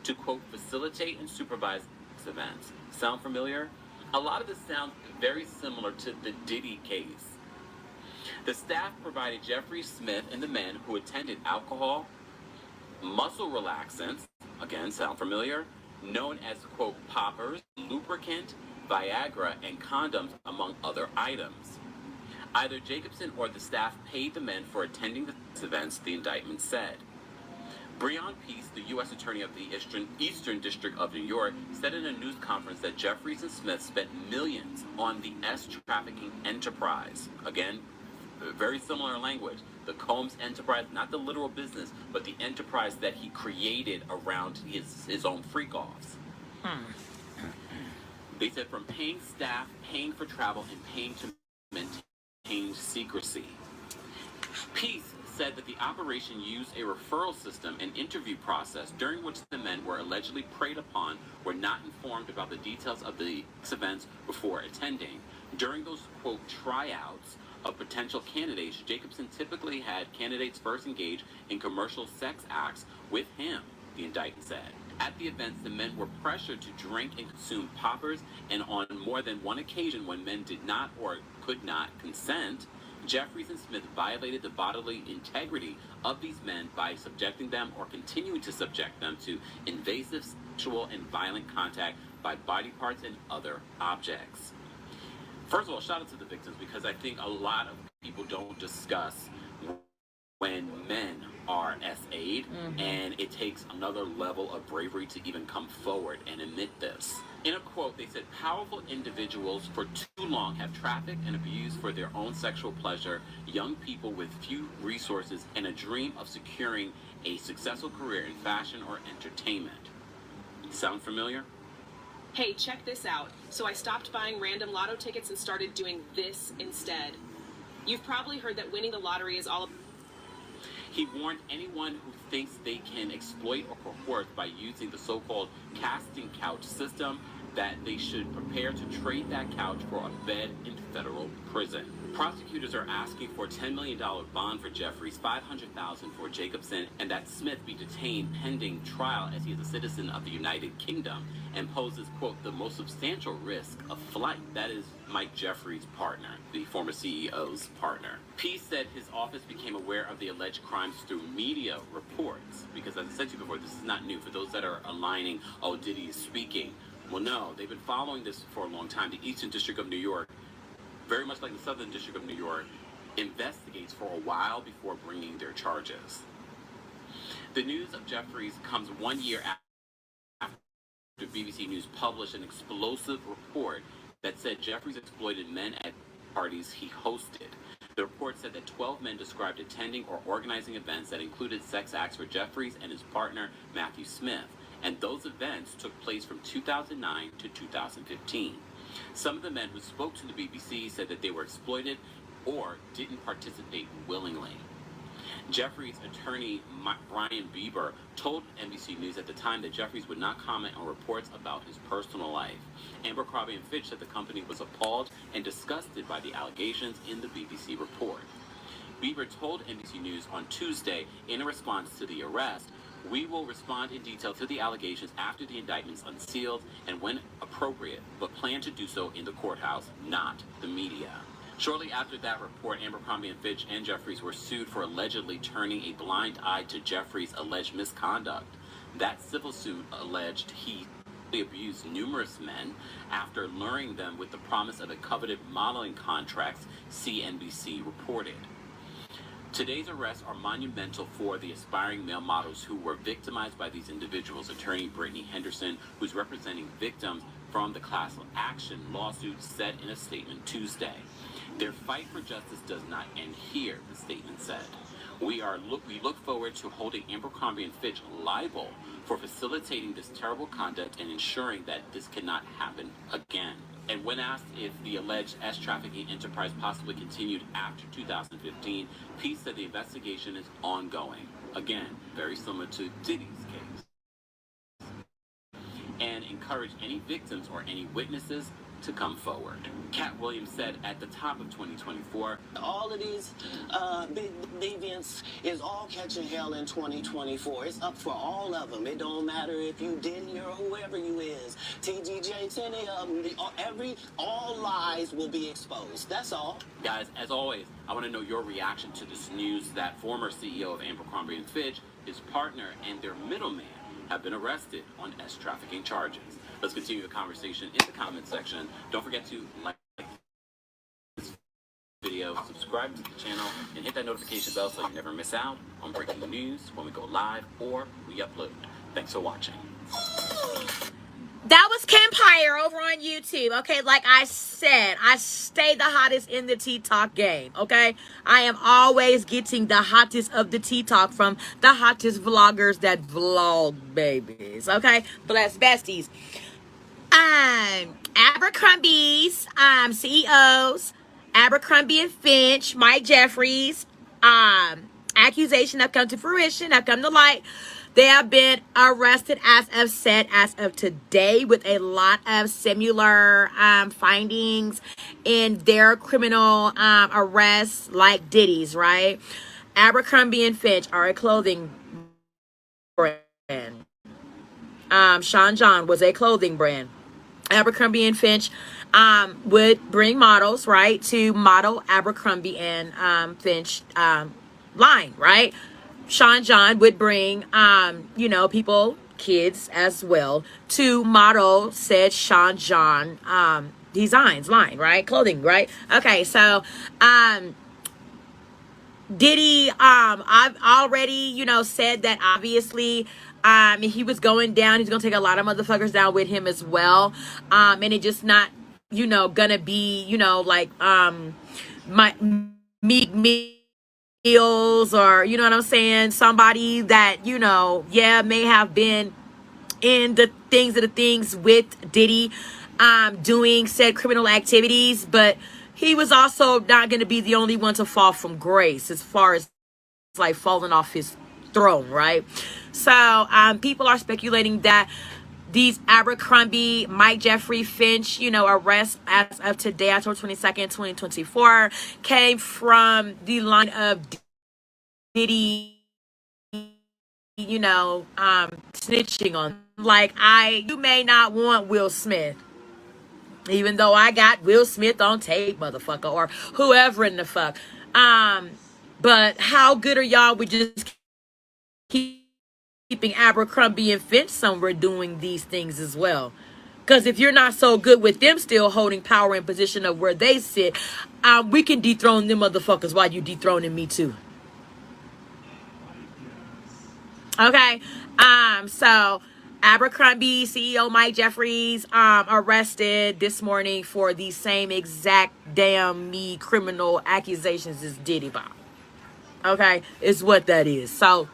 to, quote, facilitate and supervise events. Sound familiar? A lot of this sounds very similar to the Diddy case. The staff provided Jeffrey, Smith, and the men who attended alcohol, muscle relaxants, again, sound familiar, known as, quote, poppers, lubricant, Viagra, and condoms, among other items. Either Jacobson or the staff paid the men for attending the events, the indictment said. Breon Peace, the U.S. Attorney of the Eastern District of New York, said in a news conference that Jeffries and Smith spent millions on the trafficking enterprise. Again, very similar language. The Combs enterprise, not the literal business, but the enterprise that he created around his own freak-offs. They said from paying staff, paying for travel, and paying to maintain secrecy. Peace said that the operation used a referral system and interview process during which the men were allegedly preyed upon were not informed about the details of the events before attending. During those, quote, tryouts of potential candidates, Jacobson typically had candidates first engage in commercial sex acts with him, the indictment said. At the events, the men were pressured to drink and consume poppers, and on more than one occasion when men did not or could not consent, Jeffries and Smith violated the bodily integrity of these men by subjecting them or continuing to subject them to invasive sexual and violent contact by body parts and other objects. First of all, shout out to the victims, because I think a lot of people don't discuss when men are SA'd, and it takes another level of bravery to even come forward and admit this. In a quote, they said, powerful individuals for too long have trafficked and abused for their own sexual pleasure young people with few resources and a dream of securing a successful career in fashion or entertainment. Sound familiar? Hey, check this out. So I stopped buying random lotto tickets and started doing this instead. You've probably heard that winning the lottery is all. He warned anyone who thinks they can exploit or coerce by using the so-called casting couch system that they should prepare to trade that couch for a bed in federal prison. Prosecutors are asking for a $10 million bond for Jeffries, $500,000 for Jacobson, and that Smith be detained pending trial as he is a citizen of the United Kingdom and poses, quote, the most substantial risk of flight. That is Mike Jeffries' partner, the former CEO's partner. Pease said his office became aware of the alleged crimes through media reports, because as I said to you before, this is not new. For those that are aligning, oh, Diddy is speaking. Well, no, they've been following this for a long time. The Eastern District of New York, very much like the Southern District of New York, investigates for a while before bringing their charges. The news of Jeffries comes 1 year after BBC News published an explosive report that said Jeffries exploited men at parties he hosted. The report said that 12 men described attending or organizing events that included sex acts for Jeffries and his partner, Matthew Smith, and those events took place from 2009 to 2015. Some of the men who spoke to the BBC said that they were exploited or didn't participate willingly. Jeffries' attorney, Brian Bieber, told NBC News at the time that Jeffries would not comment on reports about his personal life. Abercrombie & Fitch said the company was appalled and disgusted by the allegations in the BBC report. Bieber told NBC News on Tuesday, in a response to the arrest, "We will respond in detail to the allegations after the indictment's unsealed and when appropriate, but plan to do so in the courthouse, not the media." Shortly after that report, Abercrombie & Fitch and Jeffries were sued for allegedly turning a blind eye to Jeffries' alleged misconduct. That civil suit alleged he abused numerous men after luring them with the promise of a coveted modeling contract, CNBC reported. Today's arrests are monumental for the aspiring male models who were victimized by these individuals. Attorney Brittany Henderson, who's representing victims from the class action lawsuit, said in a statement Tuesday. Their fight for justice does not end here, the statement said. We look forward to holding Abercrombie & Fitch liable for facilitating this terrible conduct and ensuring that this cannot happen again. And when asked if the alleged S-trafficking enterprise possibly continued after 2015, Pease said the investigation is ongoing. Again, very similar to Diddy's case. And encourage any victims or any witnesses to come forward. Cat Williams said at the top of 2024, all of these big deviants is all catching hell in 2024. It's up for all of them. It don't matter if you Diddy or whoever you is. TGJ, any of them, all lies will be exposed. That's all. Guys, as always, I want to know your reaction to this news that former CEO of Abercrombie & Fitch, his partner, and their middleman have been arrested on S-trafficking charges. Let's continue the conversation in the comment section. Don't forget to like this video, subscribe to the channel, and hit that notification bell so you never miss out on breaking news when we go live or we upload. Thanks for watching. That was Campire over on YouTube. Okay, like I said, I stay the hottest in the TikTok game. Okay, I am always getting the hottest of the TikTok from the hottest vloggers that vlog babies. Okay, bless besties. Abercrombie's CEOs, Abercrombie and Fitch, Mike Jeffries, accusation have come to fruition, have come to light. They have been arrested as of today with a lot of similar findings in their criminal arrests like Diddy's, right? Abercrombie and Fitch are a clothing brand. Sean John was a clothing brand. Abercrombie and Fitch would bring models, right, to model Abercrombie and Fitch line, right? Sean John would bring, people, kids as well, to model said Sean John designs line, right? Clothing, right? Okay, so Diddy, I've already, said that obviously he was going down. He's gonna take a lot of motherfuckers down with him as well. And it just not, gonna be, like my Meek Mills or, you know what I'm saying? Somebody that, may have been in the things with Diddy doing said criminal activities, but he was also not going to be the only one to fall from grace as far as like falling off his throne, right? So people are speculating that these Abercrombie, Mike Jeffrey Finch, arrests as of today, October 22nd, 2024, came from the line of Diddy, snitching on. Like, you may not want Will Smith, even though I got Will Smith on tape, motherfucker, or whoever in the fuck. But how good are y'all with just keeping Abercrombie and Finch somewhere doing these things as well? Because if you're not so good with them still holding power and position of where they sit, we can dethrone them motherfuckers while you dethroning me too. Okay. So Abercrombie CEO Mike Jeffries arrested this morning for the same exact damn criminal accusations as Diddy Bob. Okay, is what that is. So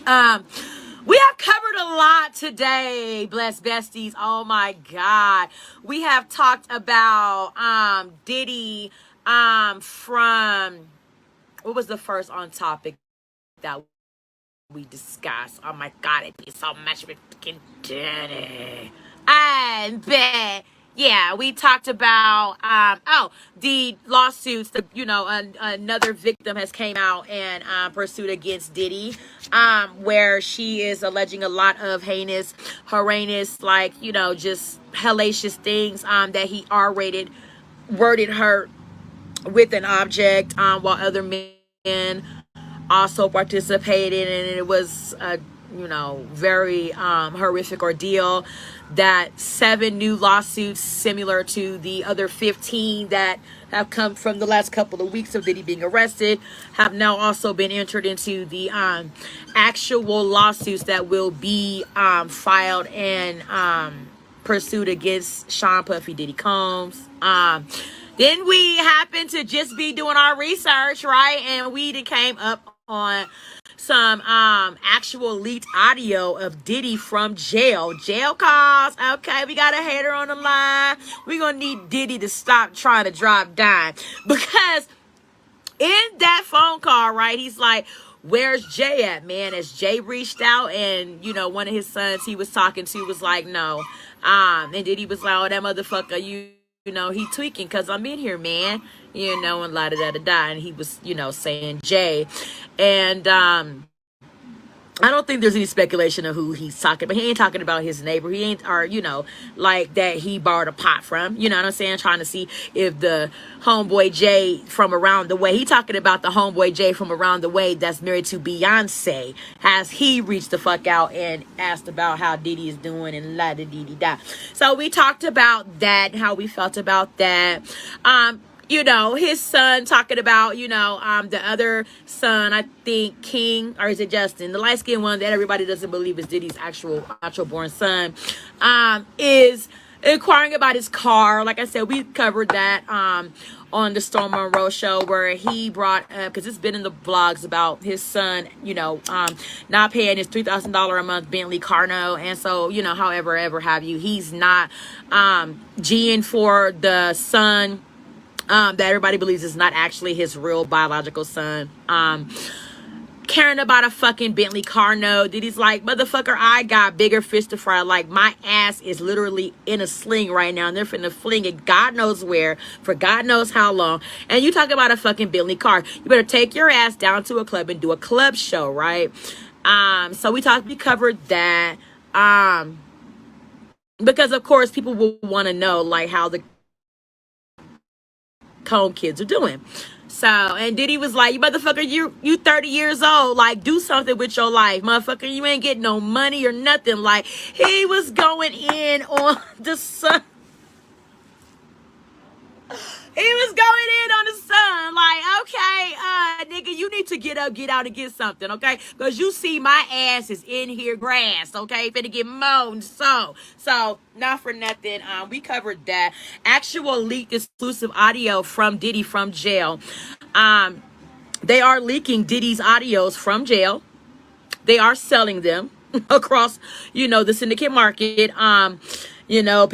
we have covered a lot today, blessed besties. Oh my God. We have talked about Diddy from, what was the first on topic that we discussed? Oh my God, it be so much with fucking Diddy. And bet. Yeah, we talked about the lawsuits. Another victim has came out and pursued against Diddy, where she is alleging a lot of heinous, horrendous, just hellacious things that he worded her with an object, while other men also participated, and it was a very horrific ordeal. That 7 new lawsuits similar to the other 15 that have come from the last couple of weeks of Diddy being arrested have now also been entered into the actual lawsuits that will be filed and pursued against Sean Puffy Diddy Combs. Then we happened to just be doing our research, right? And we came up on some actual leaked audio of Diddy from jail calls. Okay, we got a hater on the line. We're gonna need Diddy to stop trying to drop dime, because in that phone call, right, he's like, where's Jay at, man? As Jay reached out, and one of his sons he was talking to was like, no. And Diddy was like, oh, that motherfucker, he tweaking because I'm in here, man. And la da da da da. And he was, saying Jay. And I don't think there's any speculation of who he's talking about. He ain't talking about his neighbor. He ain't, or, like that he borrowed a pot from. You know what I'm saying? Trying to see if the homeboy Jay from around the way. He talking about the homeboy Jay from around the way that's married to Beyonce. Has he reached the fuck out and asked about how Diddy is doing and la da dee dee da. So we talked about that, how we felt about that. His son talking about, the other son, I think King, or is it Justin? The light-skinned one that everybody doesn't believe is Diddy's actual born son, is inquiring about his car. Like I said, we covered that on the Storm Monroe show, where he brought up, because it's been in the vlogs about his son, not paying his $3,000 a month Bentley car note. And so, however have you, he's not G'ing for the son that everybody believes is not actually his real biological son. Caring about a fucking Bentley car note. Diddy's like, motherfucker, I got bigger fish to fry. Like, my ass is literally in a sling right now, and they're finna fling it God knows where for God knows how long. And you talk about a fucking Bentley car. You better take your ass down to a club and do a club show, right? So we covered that. Because of course people will want to know like how the Cone kids are doing. So, and Diddy was like, you motherfucker, you 30 years old, like, do something with your life, motherfucker. You ain't getting no money or nothing. Like, he was going in on the son. He was going in on the son, like, okay, nigga, you need to get up, get out, and get something, okay? Because you see my ass is in here grass, okay? Finna get mowed, so not for nothing. We covered that. Actual leaked exclusive audio from Diddy from jail. They are leaking Diddy's audios from jail. They are selling them. across, you know, the syndicate market. You know,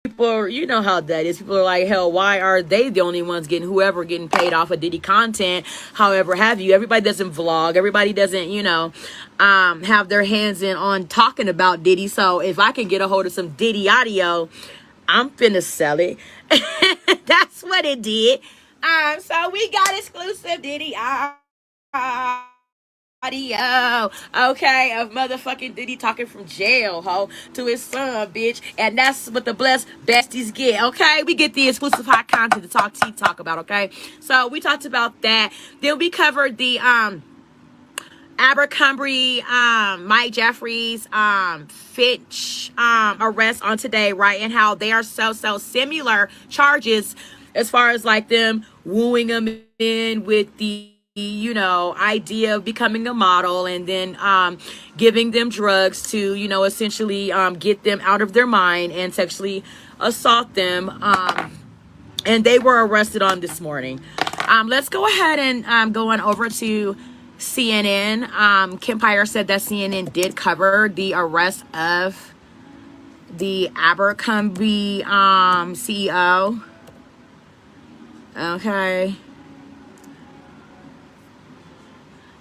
people, you know how that is. People are like, hell, why are they the only ones getting paid off of Diddy content? However, have you? Everybody doesn't vlog. Everybody doesn't, you know, have their hands in on talking about Diddy. So if I can get a hold of some Diddy audio, I'm finna sell it. That's what it did. So we got exclusive Diddy audio, okay, of motherfucking Diddy talking from jail, ho, to his son, bitch. And that's what the blessed besties get, okay? We get the exclusive hot content to talk about, okay? So we talked about that. Then we covered the Abercrombie, Mike Jeffries, Fitch arrest on today, right? And how they are so similar charges as far as like them wooing them in with the, you know, idea of becoming a model, and then giving them drugs to, you know, essentially get them out of their mind and sexually assault them. And they were arrested on this morning. Let's go ahead and go on over to CNN. Kempire said that CNN did cover the arrest of the Abercrombie CEO. Okay.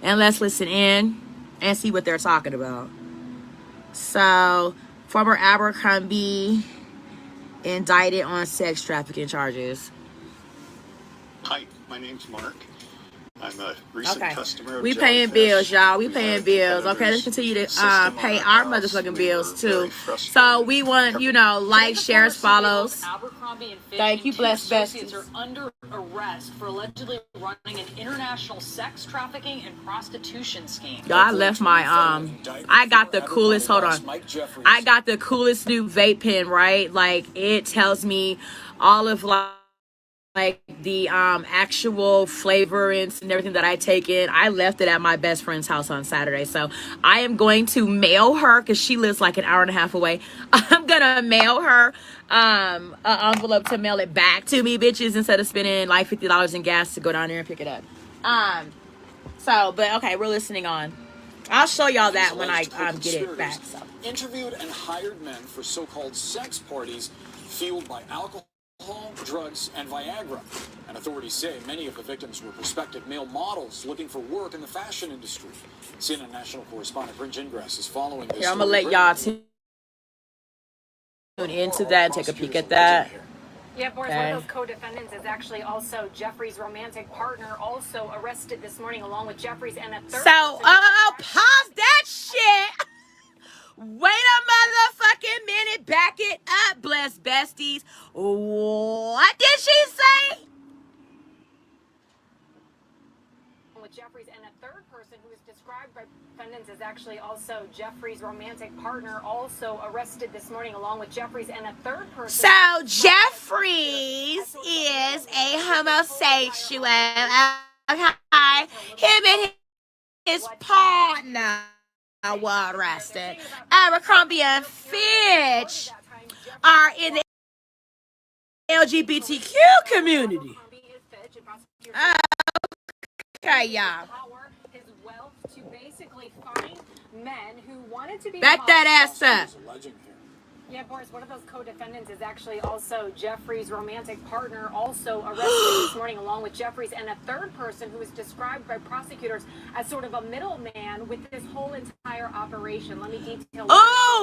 And let's listen in and see what they're talking about. So, former Abercrombie indicted on sex trafficking charges. Hi, my name's Mark. I'm a recent customer of We paying Jellyfish. bills, y'all. We We've paying had bills. Okay, let's competitors continue to insist on pay our house. motherfucking We bills were very too. frustrated. So we want, you know, like, shares, follows. Abercrombie and Fitch Thank you, and two blessed associates besties. are under arrest for allegedly running an international sex trafficking and prostitution scheme. Yo, I left my I got the coolest, hold on. I got the coolest new vape pen, right? Like, it tells me all of like the actual flavorings and everything that I take in. I left it at my best friend's house on Saturday, so I am going to mail her, because she lives like an hour and a half away. I'm gonna mail her an envelope to mail it back to me, bitches, instead of spending like $50 in gas to go down there and pick it up. So, but okay, we're listening on. I'll show y'all that when I get it back. So. Interviewed and hired men for so-called sex parties fueled by alcohol, drugs, and Viagra. And authorities say many of the victims were prospective male models looking for work in the fashion industry. CNN national correspondent Bryn Gingras is following this. Here, I'm gonna let y'all tune into that and take a peek at that. Yeah, Boris, one of those co-defendants is actually also Jeffrey's romantic partner, also arrested this morning along with Jeffrey's and a third. So, pause that shit. Wait a motherfucking minute. Back it up, blessed besties. What did she say? With Jeffrey's and a third person who is described by defendants as actually also Jeffrey's romantic partner, also arrested this morning along with Jeffrey's and a third person. So Jeffrey's is a homosexual. Okay, him and his partner were arrested. Abercrombie and Fitch are in the LGBTQ community. Okay, y'all. His wealth to basically find men who wanted to be. Back that ass up. Yeah, Boris, one of those co-defendants is actually also Jeffrey's romantic partner, also arrested this morning along with Jeffrey's and a third person who is described by prosecutors as sort of a middleman with this whole entire operation. Let me detail. Oh,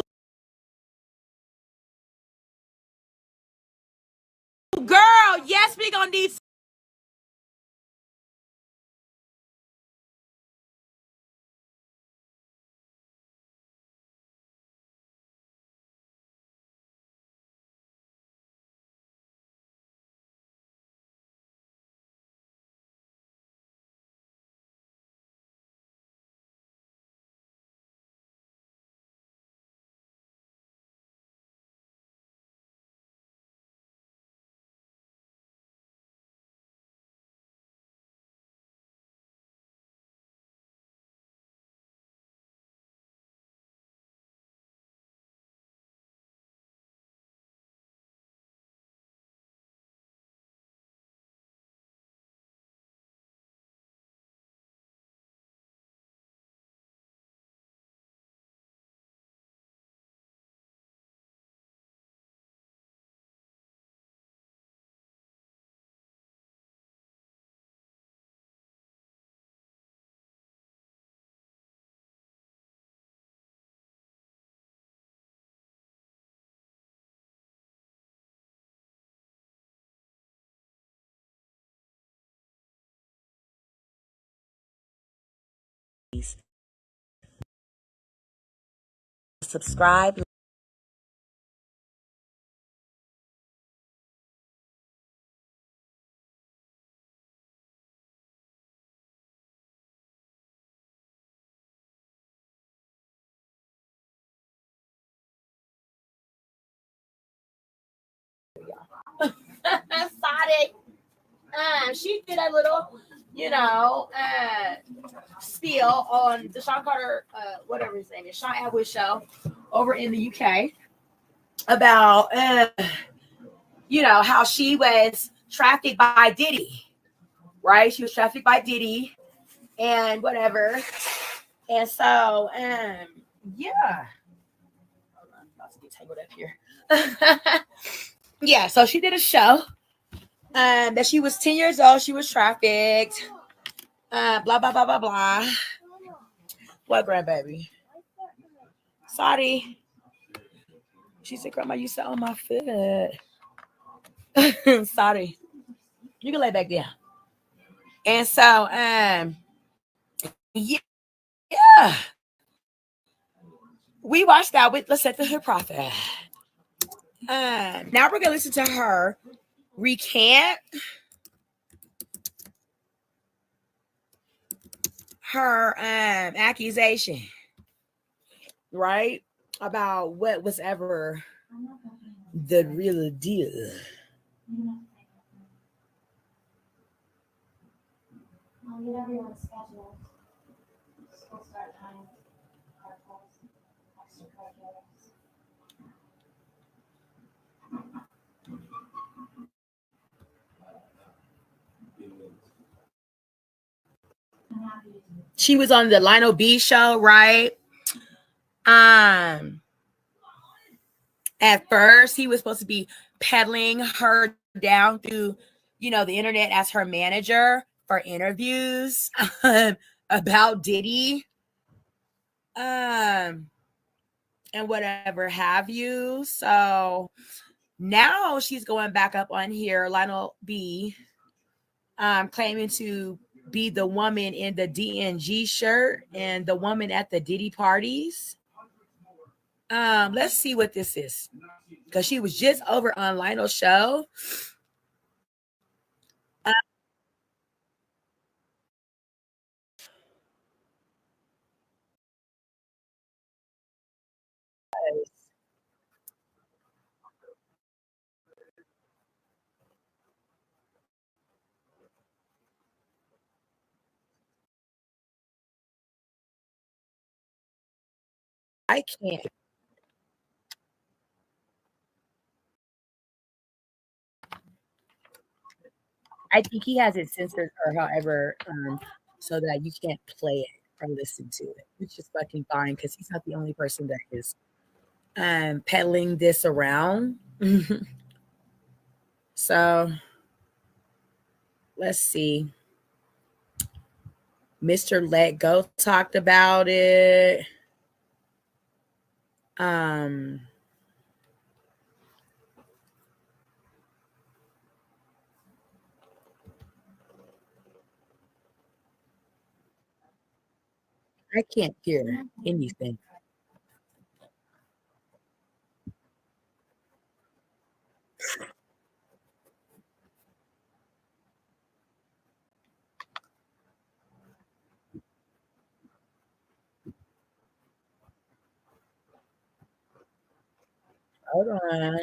girl, yes, we gonna need subscribe. Sonic. She did a little, spiel on the Sean Carter, whatever his name is, Sean Atwood show over in the UK about, how she was trafficked by Diddy, right? She was trafficked by Diddy and whatever. And so, yeah. I'm about to get tangled up here. Yeah, so she did a show that she was 10 years old. She was trafficked. Blah, blah, blah, blah, blah. What, grandbaby? Sorry. She said, Grandma, you sat on my foot. Sorry. You can lay back there. And so, yeah. We watched that with Let's Set the Hood Prophet. Now we're going to listen to her recant her accusation, right? About what was ever the real deal. She was on the Lionel B show, right? At first, he was supposed to be peddling her down through, the internet as her manager for interviews about Diddy, and whatever have you. So now she's going back up on here, Lionel B, claiming to be the woman in the DNG shirt and the woman at the Diddy parties. Let's see what this is, because she was just over on Lionel's show. I can't. I think he has it censored or however, so that you can't play it or listen to it, which is fucking fine because he's not the only person that is peddling this around. So let's see. Mr. Let Go talked about it. I can't hear anything. Hold on.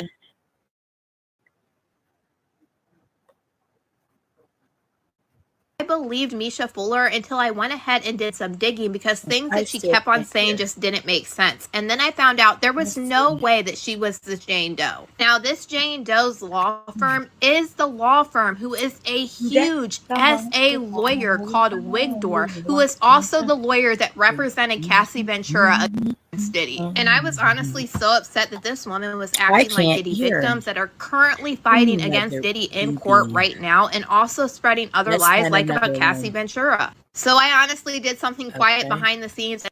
I believed Misha Fuller until I went ahead and did some digging because things that she kept on saying just didn't make sense. And then I found out there was no way that she was the Jane Doe. Now, this Jane Doe's law firm is the law firm who is a huge SA lawyer called Wigdor, who is also the lawyer that represented Cassie Ventura against Diddy. And I was honestly so upset that this woman was acting like Diddy victims that are currently fighting against Diddy in court right now and also spreading other lies like about Cassie Ventura. So I honestly did something quiet behind the scenes.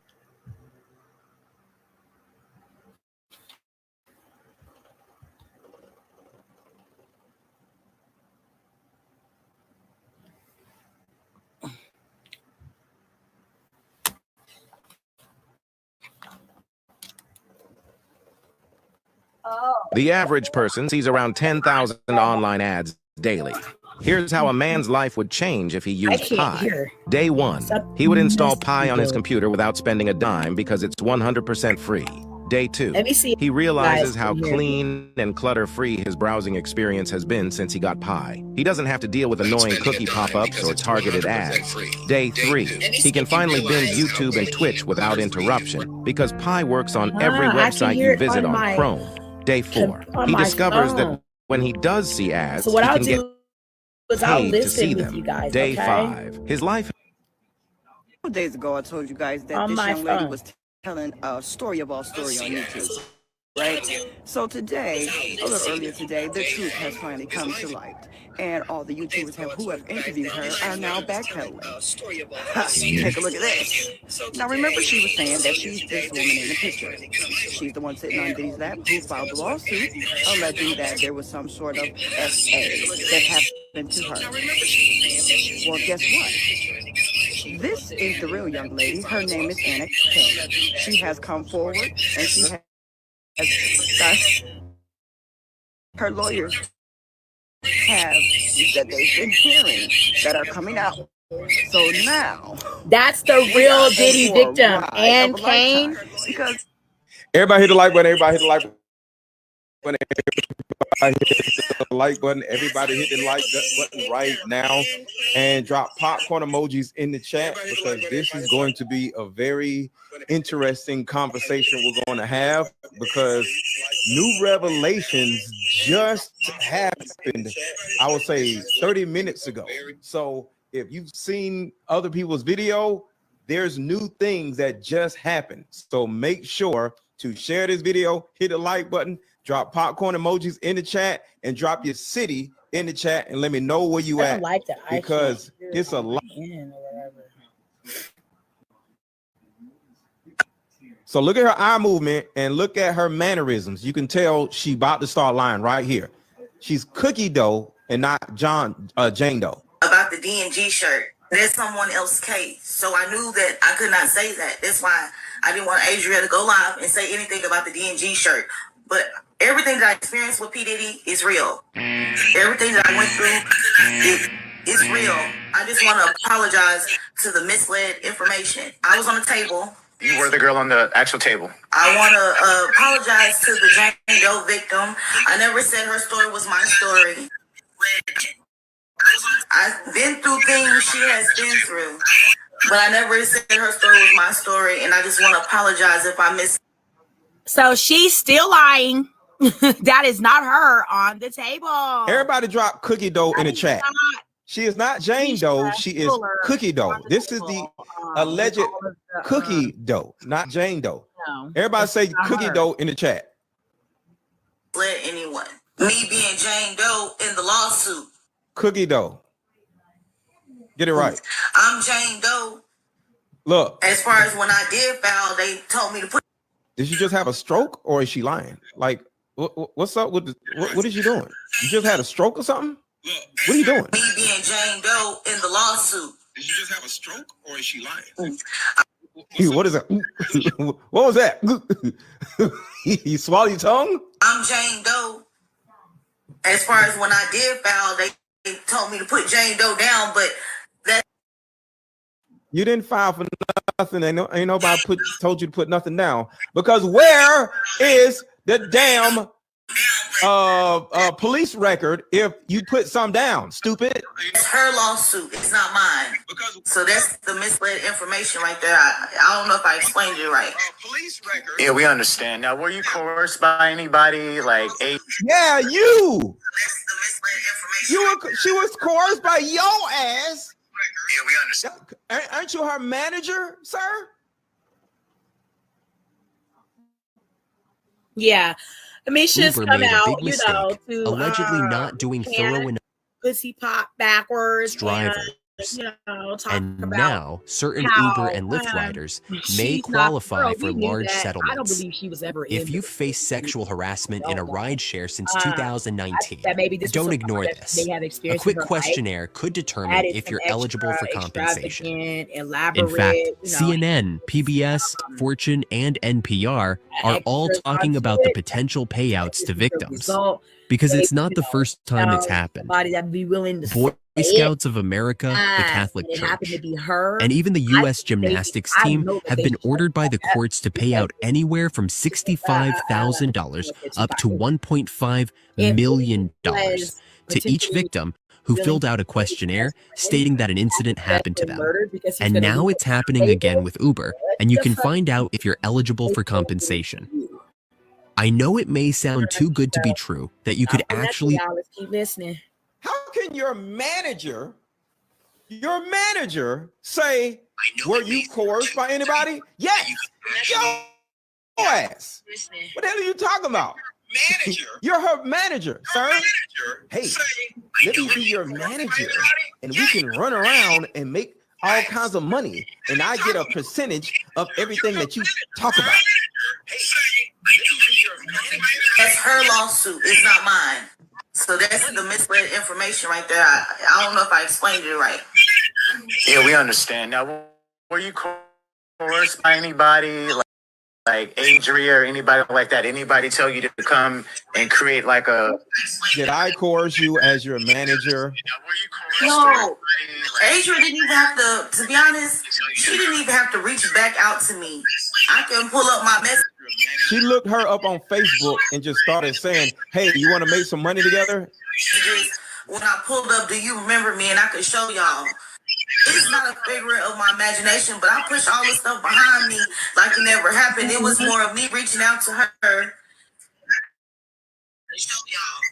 The average person sees around 10,000 online ads daily. Here's how a man's life would change if he used Pi. Day 1, he would install Pi on his computer without spending a dime because it's 100% free. Day 2, he realizes how clean and clutter-free his browsing experience has been since he got Pi. He doesn't have to deal with annoying cookie pop-ups or targeted ads. Day 3, he can finally binge YouTube and Twitch without interruption because Pi works on every website you visit on Chrome. Day 4, he discovers that when he does see ads, he can get paid to see them. Day 5, his life. A couple days ago, I told you guys that this young lady was telling a story of all story on YouTube, right? So today, a little earlier today, the truth has finally come to light, and all the YouTubers who have interviewed her are now backpedaling. Take a look at this. Now remember, she was saying that she's this woman in the picture. She's the one sitting on Diddy's lap who filed the lawsuit, alleging that there was some sort of SA that happened to her. Well, guess what? This is the real young lady. Her name is Anna K. She has come forward and she has discussed her lawyers have that they've been hearing that are coming out. So now that's the real Diddy victim and Kane. Because everybody hit the like button. Everybody hit the like button. Everybody hit the like button. Everybody hit the like button right now and drop popcorn emojis in the chat because this is going to be a very interesting conversation we're going to have because new revelations just happened, I would say 30 minutes ago. So if you've seen other people's video, there's new things that just happened. So make sure to share this video, hit the like button, drop popcorn emojis in the chat, and drop your city in the chat and let me know where you at because it's a lot. So look at her eye movement and look at her mannerisms. You can tell she about to start lying right here. She's cookie dough and not Jane Doe. About the D&G shirt, there's someone else's case. So I knew that I could not say that. That's why I didn't want Adria to go live and say anything about the D&G shirt. But everything that I experienced with P. Diddy is real. Everything that I went through is real. I just want to apologize to the misled information. I was on the table. You were the girl on the actual table. I want to apologize to the Jane Doe victim. I never said her story was my story. I've been through things she has been through, but I never said her story was my story, and I just want to apologize if I missed. So she's still lying. That is not her on the table. Everybody drop cookie dough in the chat. She is not Jane Doe. She is cookie dough. This is the alleged cookie dough, not Jane Doe. No, everybody say cookie dough in the chat. Let anyone. Me being Jane Doe in the lawsuit. Cookie dough. Get it right. I'm Jane Doe. Look. As far as when I did file, they told me to put. Did she just have a stroke or is she lying? Like, what's up with what is she doing? You just had a stroke or something? What are you doing? Me being Jane Doe in the lawsuit. Did you just have a stroke or is she lying? What is that? What was that? You swallow your tongue? I'm Jane Doe. As far as when I did file, they told me to put Jane Doe down, but that you didn't file for nothing. Ain't nobody told you to put nothing down because where is the damn police record if you put some down, stupid? It's her lawsuit. It's not mine. So that's the misled information right there. I don't know if I explained it right. Police record. Yeah, we understand. Now, were you coerced by anybody? Like, yeah, you. She was coerced by your ass. Yeah, we understand. Aren't you her manager, sir? Yeah. Misha's Uber come made a out, big mistake, to allegedly not doing thorough enough pussy pop backwards. driver. And now, certain Uber and Lyft riders may qualify for large settlements. If you've faced sexual harassment in a rideshare since 2019, don't ignore this. A quick questionnaire could determine if you're eligible for compensation. In fact, CNN, PBS, Fortune, and NPR are all talking about the potential payouts to victims, because it's not the first time it's happened. Boy Scouts of America, the Catholic Church, and even the U.S. gymnastics team have been ordered by the courts to pay out anywhere from $65,000 up to $1.5 million to each victim who filled out a questionnaire stating that an incident happened to them. And now it's happening again with Uber, and you can find out if you're eligible for compensation. I know it may sound too good to be true that you could actually... Keep listening. How can your manager say, were you coerced by anybody? Yes. Your ass. What the hell are you talking about? You're her manager, sir. Hey, let me be your manager, and we can run around and make all kinds of money, and I get a percentage of everything that you talk about. That's her lawsuit. It's not mine. So that's the misled information right there. I don't know if I explained it right. Yeah, we understand. Now, were you coerced by anybody, like Adria or anybody like that? Anybody tell you to come and create like a... Did I coerce you as your manager? No. Adria didn't even have to be honest, she didn't even have to reach back out to me. I can pull up my message. She looked her up on Facebook and just started saying, hey, you want to make some money together? When I pulled up, do you remember me? And I could show y'all. It's not a figure of my imagination, but I push all this stuff behind me like it never happened. It was more of me reaching out to her.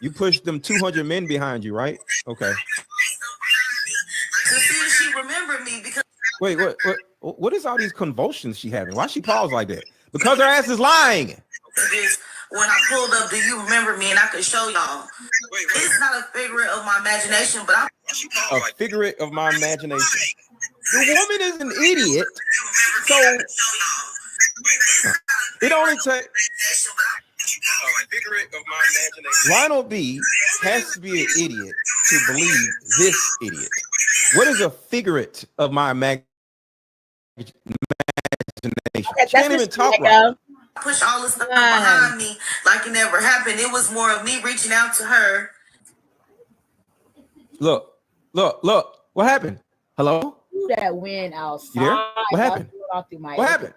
You pushed them 200 men behind you, right? Okay. To see if she remembered me because... Wait, what is all these convulsions she having? Why she pause like that? Because her ass is lying. When I pulled up, do you remember me? And I could show y'all. It's not a figure of my imagination, but a figure of my imagination. The woman is an idiot. So it only takes... Lionel B has to be an idiot to believe this idiot. What is a figurate of my imagination? She can't even talk right. Push all this stuff behind me like it never happened. It was more of me reaching out to her. Look. What happened? Hello? Who that win outside? You there? What happened? What happened?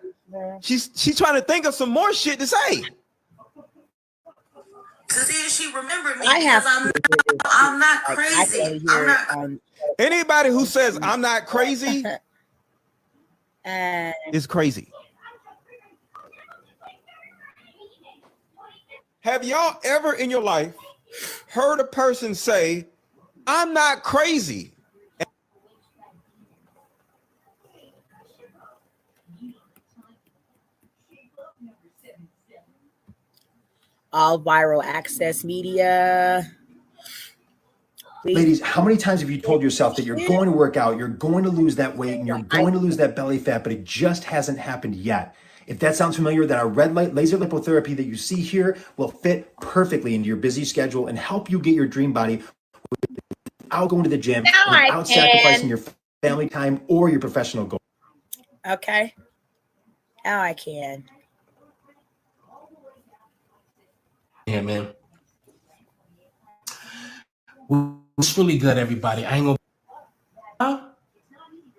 She's trying to think of some more shit to say. To see if she remembered me, because I'm not crazy. I'm not. Anybody who says I'm not crazy is crazy. Have y'all ever in your life heard a person say, I'm not crazy? All viral access media. Ladies, how many times have you told yourself that you're going to work out, you're going to lose that weight, and you're going to lose that belly fat, but it just hasn't happened yet? If that sounds familiar, then our red light laser lipotherapy that you see here will fit perfectly into your busy schedule and help you get your dream body without going to the gym, without sacrificing your family time or your professional goals. Okay. Now I can. Yeah, man. It's really good, everybody. I ain't gonna...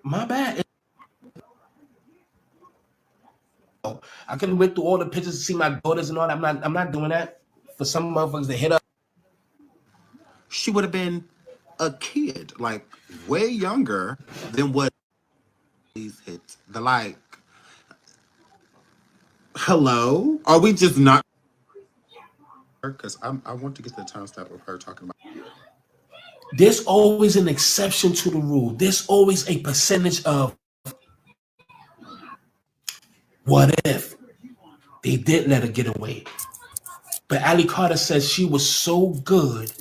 my bad. I could have went through all the pictures to see my daughters and all that. I'm not doing that. For some motherfuckers to hit up. She would have been a kid, like way younger than what these hits. The like, hello? Are we just not? Because I want to get to the timestamp of her talking about. There's always an exception to the rule. There's always a percentage of what if they did let her get away. But Ali Carter says she was so good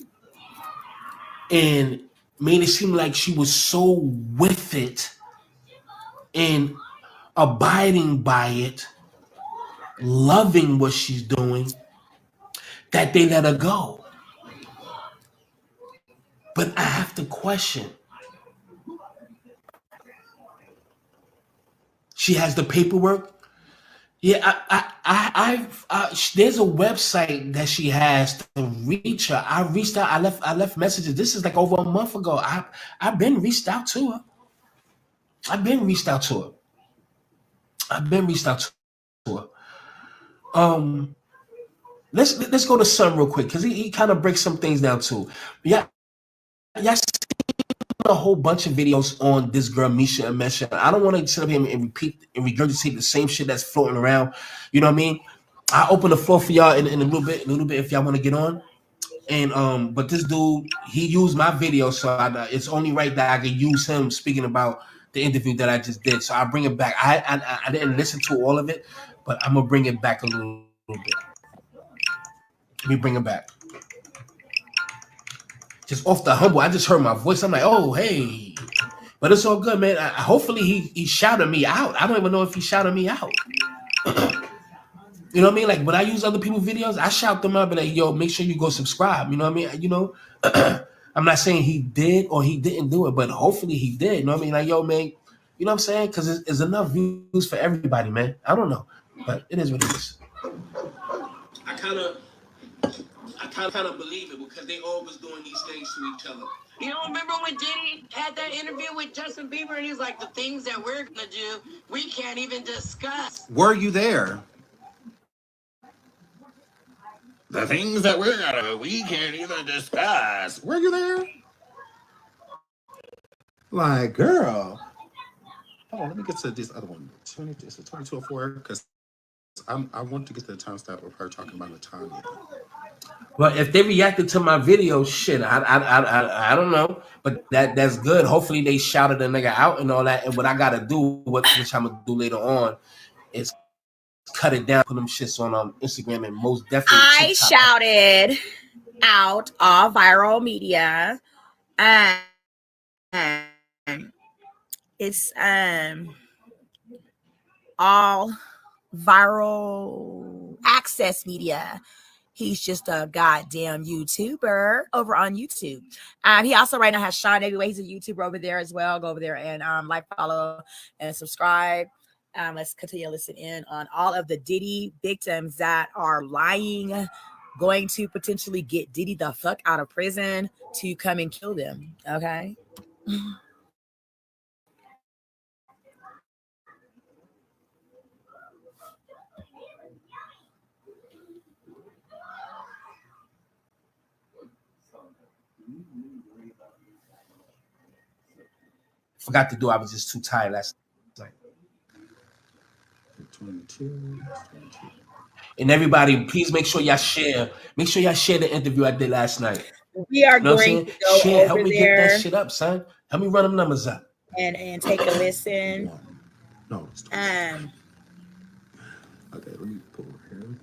in made it seem like she was so with it and abiding by it, loving what she's doing, that they let her go. But I have to question. She has the paperwork. Yeah, there's a website that she has to reach her. I reached out. I left messages. This is like over a month ago. I've been reached out to her. I've been reached out to her. Let's go to Sun real quick because he kind of breaks some things down too. Yeah, a whole bunch of videos on this girl Misha and Mesha. I don't want to sit up here and repeat and regurgitate the same shit that's floating around. You know what I mean? I open the floor for y'all in a little bit if y'all want to get on. And but this dude, he used my video, so it's only right that I can use him speaking about the interview that I just did. So I bring it back. I didn't listen to all of it, but I'm gonna bring it back a little bit. Let me bring it back. Just off the humble, I just heard my voice. I'm like, oh, hey. But it's all good, man. Hopefully he shouted me out. I don't even know if he shouted me out. You know what I mean? Like when I use other people's videos, I shout them out, but like, yo, make sure you go subscribe. You know what I mean? You know, I'm not saying he did or he didn't do it, but hopefully he did. You know what I mean? Like, yo, man, you know what I'm saying? Because it's enough views for everybody, man. I don't know, but it is what it is. I kind of believe it because they always doing these things to each other. You don't remember when Diddy had that interview with Justin Bieber and he's like, the things that we're gonna do, we can't even discuss. Were you there? The things that we're gonna do, we can't even discuss. Were you there? Like, girl. Oh, let me get to this other one. It's a 2204 because I want to get to the timestamp of her talking about Latanya. Well, if they reacted to my video, shit, I don't know, but that's good. Hopefully they shouted the nigga out and all that. And what I gotta do, which I'm gonna do later on, is cut it down, put them shits on Instagram and most definitely. I shouted out all viral media, and it's all viral access media. He's just a goddamn YouTuber over on YouTube. He also right now has Sean Everyway. He's a YouTuber over there as well. Go over there and like, follow, and subscribe. Let's continue to listen in on all of the Diddy victims that are lying, going to potentially get Diddy the fuck out of prison to come and kill them. Okay. Forgot to do. I was just too tired last night. 22. And everybody, please make sure y'all share. Make sure y'all share the interview I did last night. We are going to go share. over Help me there. Get that shit up, son. Help me run them numbers up. And take a listen. No. Okay, let me pull him.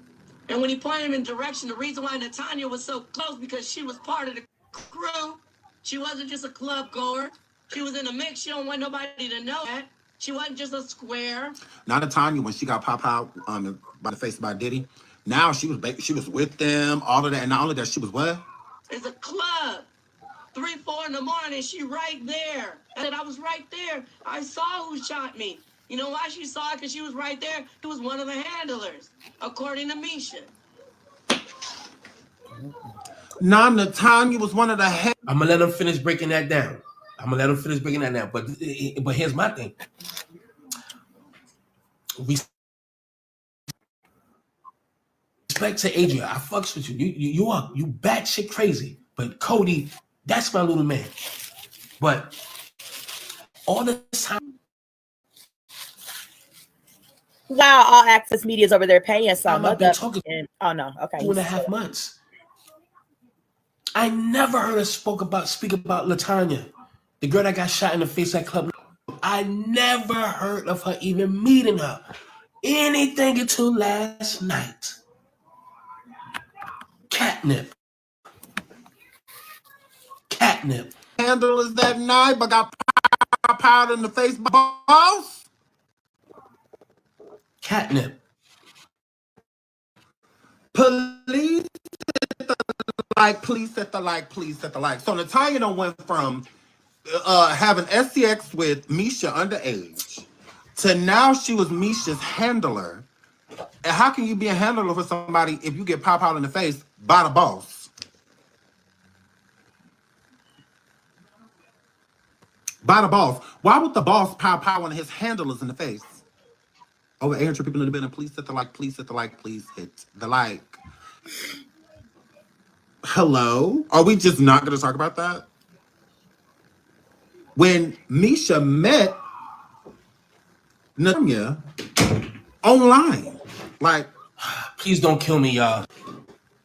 And when he pointed him in direction, the reason why Latanya was so close because she was part of the crew. She wasn't just a club goer. She was in the mix. She don't want nobody to know that. She wasn't just a square. Not Latanya when she got pop out by the face by Diddy. Now she was with them, all of that, and not only that, she was what? It's a club. 3, 4 in the morning. She right there. And I was right there. I saw who shot me. You know why she saw it? Because she was right there. It was one of the handlers, according to Misha. Nah, Latanya was one of the head. I'm gonna let them finish breaking that down. But here's my thing. Respect to Adria. I fucks with you. You batshit crazy. But Cody, that's my little man. But all this time. Wow, all access media is over there paying some. I've been talking. Oh no, okay. 2.5 months. I never heard her speak about Latanya, the girl that got shot in the face at Club. I never heard of her even meeting her. Anything until last night. Catnip. handlers that night, but got powder in the face, boss. Catnip. Police at the like, police at the like, police at the like. So Natalia done went from having SCX with Misha underage to now she was Misha's handler. And how can you be a handler for somebody if you get pop out in the face by the boss? By the boss. Why would the boss pow on his handlers in the face? Over 800 people in the building. Please hit the like. Please hit the like. Please hit the like. Hello? Are we just not going to talk about that? When Misha met Natalia online, like, please don't kill me, y'all.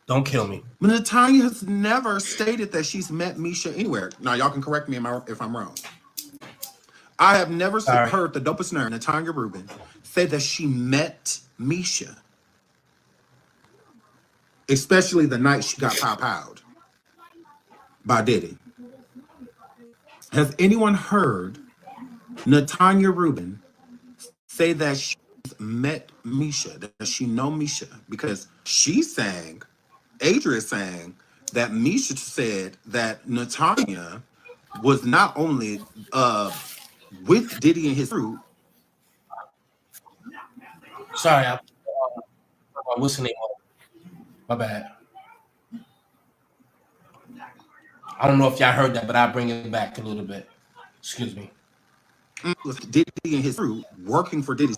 Don't kill me. Natalia has never stated that she's met Misha anywhere. Now, y'all can correct me if I'm wrong. I have never heard the dopest nerd, Natalia Rubin, say that she met Misha. Especially the night she got pop-out by Diddy. Has anyone heard Natalia Rubin say that she's met Misha, that she know Misha? Because she's saying, Adria is saying, that Misha said that Natalia was not only with Diddy and his crew. Sorry, what's the name? My bad. I don't know if y'all heard that, but I'll bring it back a little bit. Excuse me. With Diddy and his crew working for Diddy.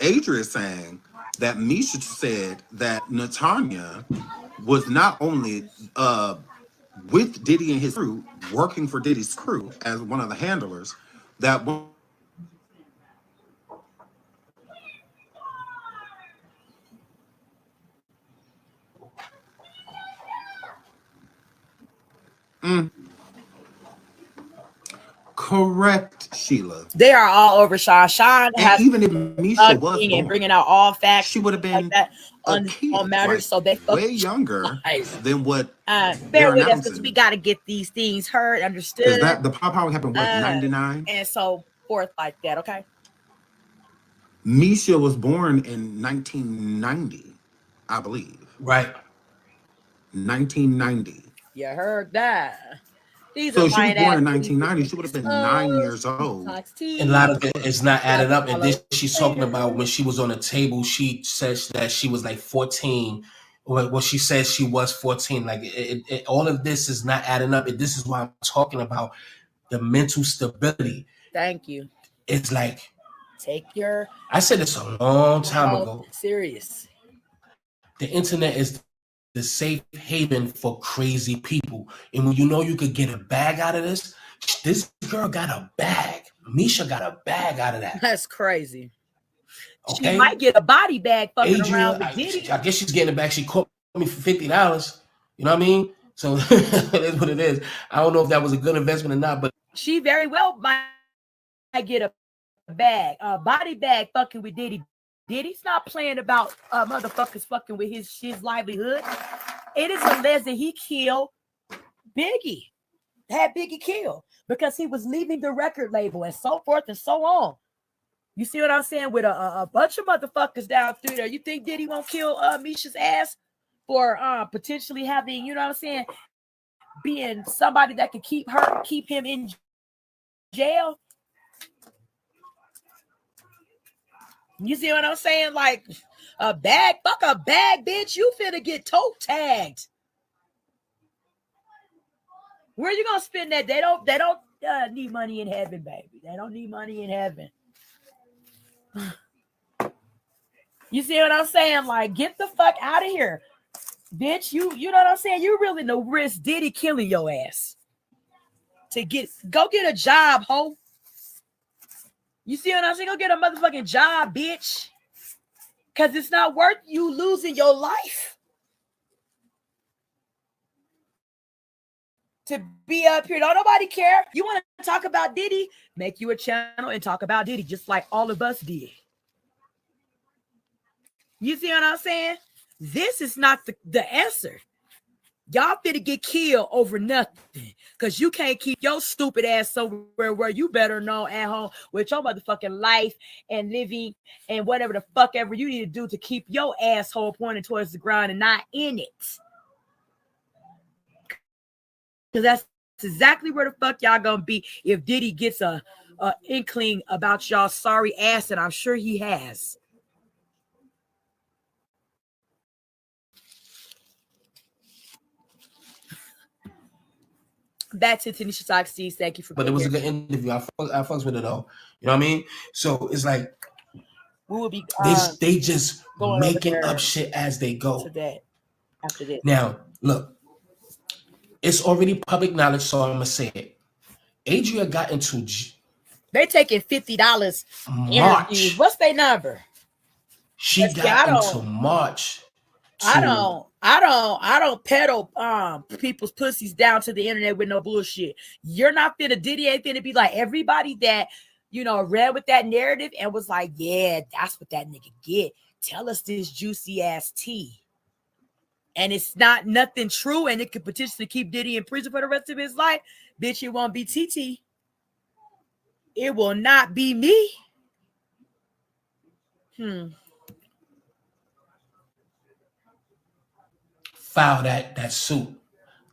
Adria is saying that Misha said that Natalia was not only with Diddy and his crew working for Diddy's crew as one of the handlers, that correct, Sheila. They are all over Sean. Sean has even if Misha was born, and bringing out all facts, she would have been like that on matters. Like, so they way younger than what. Bear with us because we got to get these things heard, understood. Because that the pop out happened what 99 and so forth like that. Okay. Misha was born in 1990, I believe. Right. 1990. You heard that. These so she was born in 1990. She would have been 9 years old. And a lot of it is not added up. And this she's talking about when she was on the table, she says that she was like 14. Well, she says she was 14. Like all of this is not adding up. And this is why I'm talking about the mental stability. Thank you. It's like take your. I said this a long time ago. Serious. The internet is the safe haven for crazy people. And when you know you could get a bag out of this girl got a bag. Misha got a bag out of that. That's crazy. Okay? She might get a body bag fucking around with Diddy. I guess she's getting it back. She caught me for $50. You know what I mean? So that's what it is. I don't know if that was a good investment or not, but she very well might get a bag, a body bag fucking with Diddy. Diddy's not playing about motherfuckers fucking with his livelihood. It is alleged that he killed Biggie, had Biggie killed because he was leaving the record label and so forth and so on. You see what I'm saying? With a bunch of motherfuckers down through there. You think Diddy won't kill Misha's ass for potentially having, you know what I'm saying, being somebody that could keep him in jail? You see what I'm saying? Like a bag, fuck a bag, bitch. You finna get toe tagged. Where are you gonna spend that? They don't need money in heaven, baby. They don't need money in heaven. You see what I'm saying? Like, get the fuck out of here, bitch. You know what I'm saying? You really no risk Diddy killing your ass. Go get a job, ho. You see what I'm saying? Go get a motherfucking job, bitch. Because it's not worth you losing your life to be up here. Don't nobody care. You want to talk about Diddy? Make you a channel and talk about Diddy just like all of us did. You see what I'm saying? This is not the answer. Y'all finna get killed over nothing. Because you can't keep your stupid ass somewhere where you better know at home with your motherfucking life and living and whatever the fuck ever you need to do to keep your asshole pointed towards the ground and not in it. Because that's exactly where the fuck y'all gonna be if Diddy gets a inkling about y'all sorry ass, and I'm sure he has. That's it, Tanisha Soxy. Thank you for. But it was a good interview. I fucks with it though. You know what I mean? So it's like we will be. They just making up shit as they go. After this. Now look, it's already public knowledge, so I'm gonna say it. Adria got into. They taking $50. March. What's their number? She got into March. I don't peddle people's pussies down to the internet with no bullshit. You're not finna, Diddy ain't finna be like everybody that, you know, read with that narrative and was like, yeah, that's what that nigga get. Tell us this juicy ass tea. And it's not nothing true, and it could potentially keep Diddy in prison for the rest of his life. Bitch, it won't be TT. It will not be me. File that suit,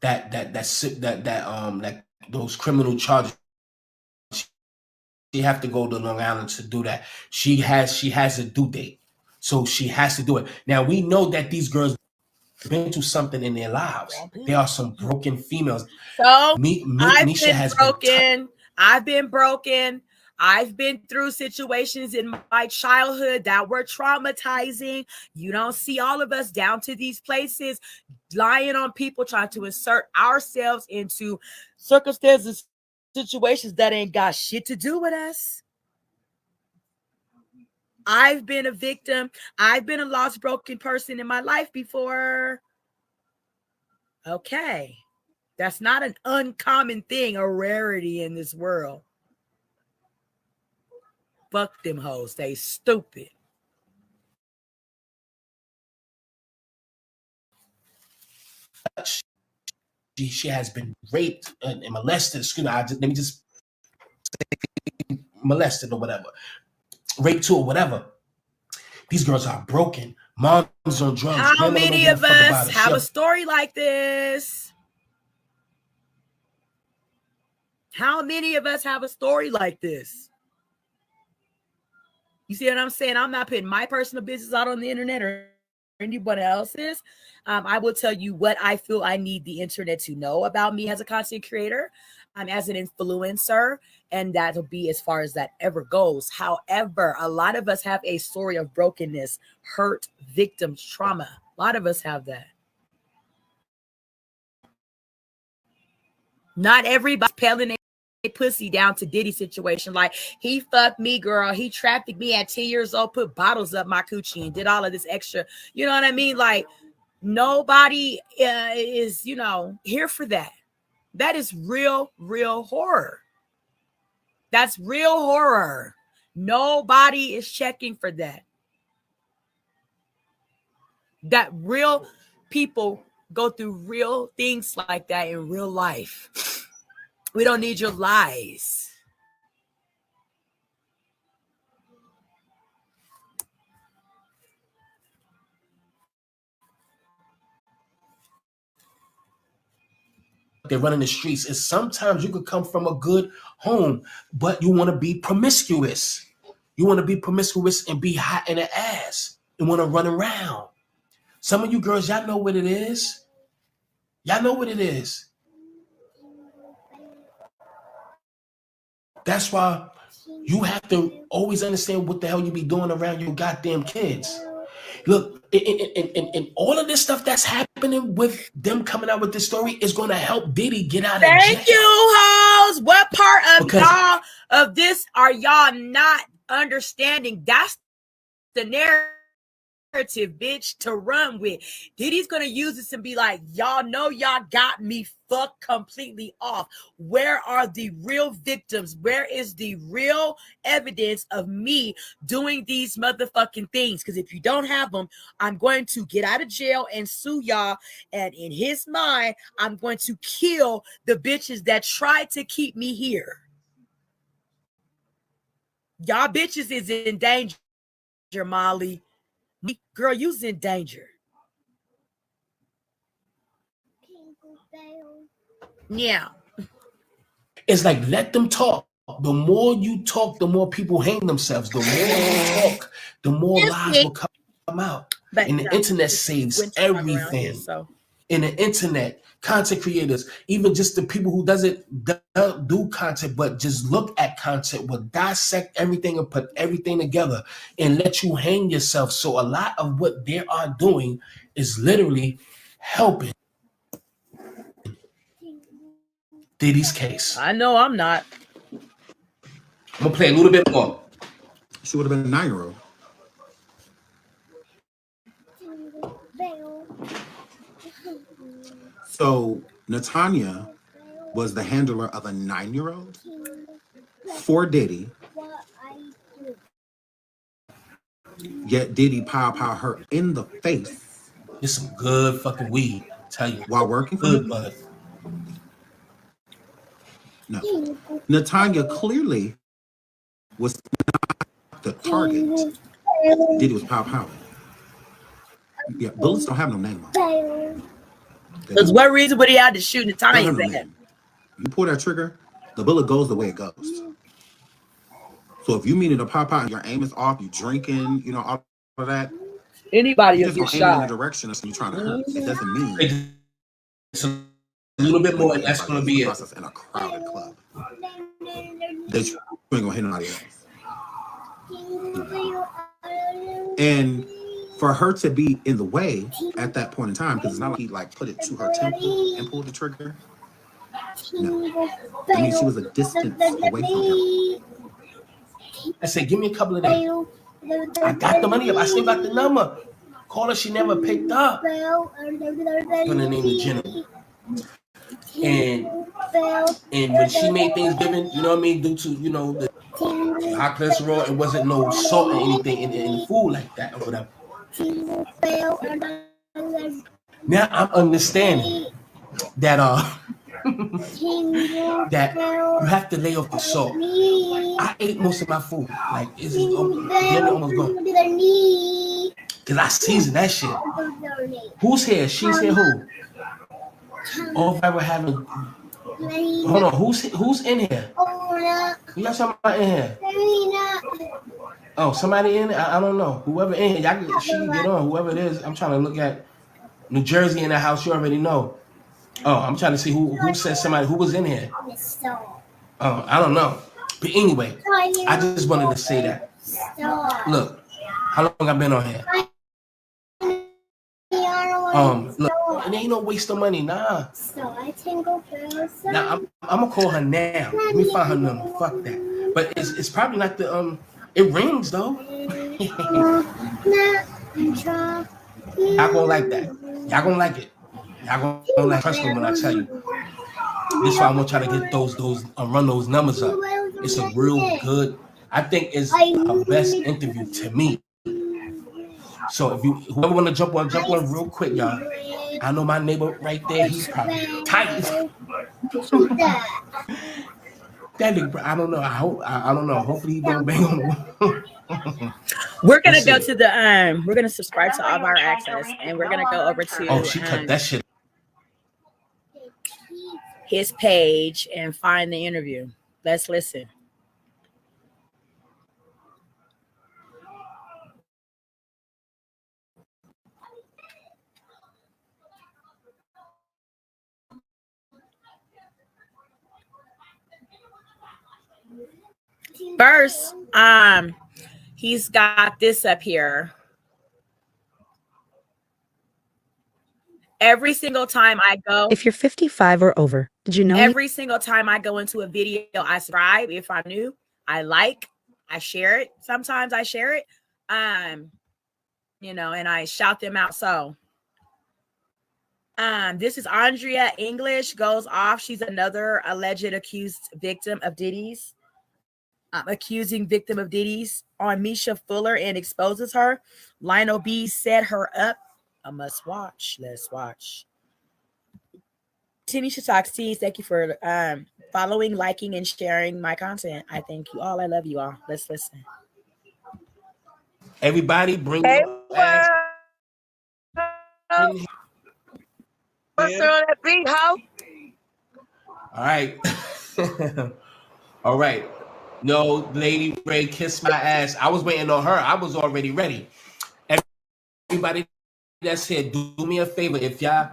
that those criminal charges. She have to go to Long Island to do that. She has a due date, so she has to do it. Now we know that these girls been through something in their lives. They are some broken females. So Nisha has broken. I've been broken. I've been through situations in my childhood that were traumatizing. You don't see all of us down to these places lying on people, trying to insert ourselves into circumstances, situations that ain't got shit to do with us. I've been a victim. I've been a lost, broken person in my life before. Okay. That's not an uncommon thing, a rarity in this world. Fuck them hoes. They stupid. She has been raped and molested. Excuse me, let me just say molested or whatever. Raped too or whatever. These girls are broken. Moms on drugs. How many of us have a story like this? How many of us have a story like this? You see what I'm saying? I'm not putting my personal business out on the internet or anybody else's. I will tell you what I feel I need the internet to know about me as a content creator, as an influencer, and that'll be as far as that ever goes. However, a lot of us have a story of brokenness, hurt, victims, trauma. A lot of us have that. Not everybody's peddling a pussy down to Diddy situation. Like, he fucked me, girl. He trafficked me at 10 years old, put bottles up my coochie and did all of this extra. You know what I mean? Like, nobody is, you know, here for that. That is real horror. That's real horror. Nobody is checking for that. That real people go through real things like that in real life. We don't need your lies. They're running the streets. And sometimes you could come from a good home, but you want to be promiscuous. You want to be promiscuous and be hot in the ass and want to run around. Some of you girls, y'all know what it is. Y'all know what it is. That's why you have to always understand what the hell you be doing around your goddamn kids. Look, and all of this stuff that's happening with them coming out with this story is going to help Diddy get out of jail. Thank you, hoes. What part of y'all of this are y'all not understanding? That's the narrative bitch, to run with. Diddy's gonna use this and be like, y'all know y'all got me fucked completely off. Where are the real victims? Where is the real evidence of me doing these motherfucking things? Because if you don't have them, I'm going to get out of jail and sue y'all. And in his mind, I'm going to kill the bitches that tried to keep me here. Y'all bitches is in danger, Molly. Girl, you's in danger. Yeah. It's like, let them talk. The more you talk, the more people hang themselves. The more you talk, the more lies will come out. But and the internet saves everything. Here, so. In the internet, content creators, even just the people who don't do content, but just look at content, will dissect everything and put everything together and let you hang yourself. So a lot of what they are doing is literally helping Diddy's case. I know I'm not. I'm gonna play a little bit more. She would have been a 9-year-old. So Natanya was the handler of a 9-year-old for Diddy. Yet Diddy pow her in the face. It's some good fucking weed, tell you. While working for good him. Bud. No. Natanya clearly was not the target. Diddy was pow. Yeah, bullets don't have no name on it. Because what reason would he have to shoot Natanya's at? You pull that trigger, the bullet goes the way it goes. So if you mean it a pop out and your aim is off, you drinking, you know, all of that. Anybody will get shot. In the direction of you trying to hurt. It doesn't mean it's a little bit more, and that's going to be it. In a crowded club, that you ain't gonna hit nobody else. And for her to be in the way at that point in time, because it's not like he like put it to her temple and pulled the trigger. No, I mean she was a distance away from him. I said, give me a couple of days. I got the money up. I still got the number. Call her, she never picked up. I'm gonna name the general. And when she made Thanksgiving, you know what I mean, due to, you know, the high cholesterol, it wasn't no salt or anything in the food like that or whatever. Now I'm understanding that that you have to lay off the salt. I ate most of my food. Like it's almost gone. Cause I seasoned that shit. Who's here? She's here. Who? Oh, if I were having. Hold on. Who's in here? You got somebody in here? Oh, somebody in? I don't know. Whoever in here, she can get on. Whoever it is, I'm trying to look at New Jersey in the house. You already know. Oh, I'm trying to see who said somebody who was in here. Oh, I don't know. But anyway, I just wanted to say that. Look, how long I've been on here? Look, it ain't no waste of money, nah. Now I'm gonna call her now. Let me find her number. Fuck that. But it's probably not the It rings though. Y'all gonna like that. Y'all gonna like it. Y'all gonna like trust me when I tell you. This is why I want y'all to get those run those numbers up. It's a real good. I think it's her best interview to me. So if whoever want to jump on real quick, y'all. I know my neighbor right there. He's probably tight. That nigga, I don't know. I don't know. Hopefully he don't bang on the. We're gonna go to the We're gonna subscribe to all of our access, and we're gonna go over to. Oh, she cut that shit. His page and find the interview. Let's listen. First, he's got this up here. Every single time I go, if you're 55 or over, did you know? Every single time I go into a video, I subscribe. If I'm new, I like, I share it. Sometimes I share it. you know, and I shout them out. So this is Andrea English goes off. She's another alleged accused victim of Diddy's. Accusing victim of Diddy's on Misha Fuller and exposes her. Lionel B set her up. A must watch. Let's watch. Tanisha Talks Tees, thank you for following, liking, and sharing my content. I thank you all. I love you all. Let's listen. Everybody bring your ass in here. On that beat, how? All right. All right. No, Lady Ray, kiss my ass. I was waiting on her. I was already ready. Everybody that's here, do me a favor. If y'all,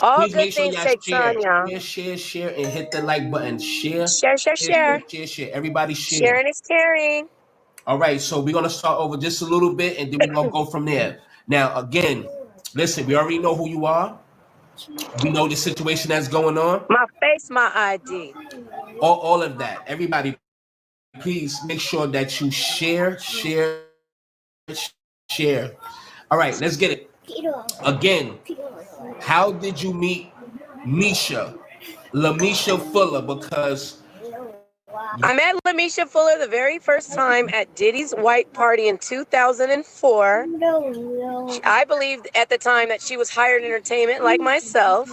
All please good make sure things y'all take time, y'all. share, and hit the like button. Share. Share. Everybody share. Sharing is caring. All right, so we're gonna start over just a little bit, and then we're gonna go from there. Now, again, listen, we already know who you are. We know the situation that's going on. My face, my ID. All of that. Everybody, please make sure that you share. All right, let's get it. Again, how did you meet Misha? LaMisha Fuller, because I met LaMisha Fuller the very first time at Diddy's white party in 2004. I believed at the time that she was hired entertainment like myself.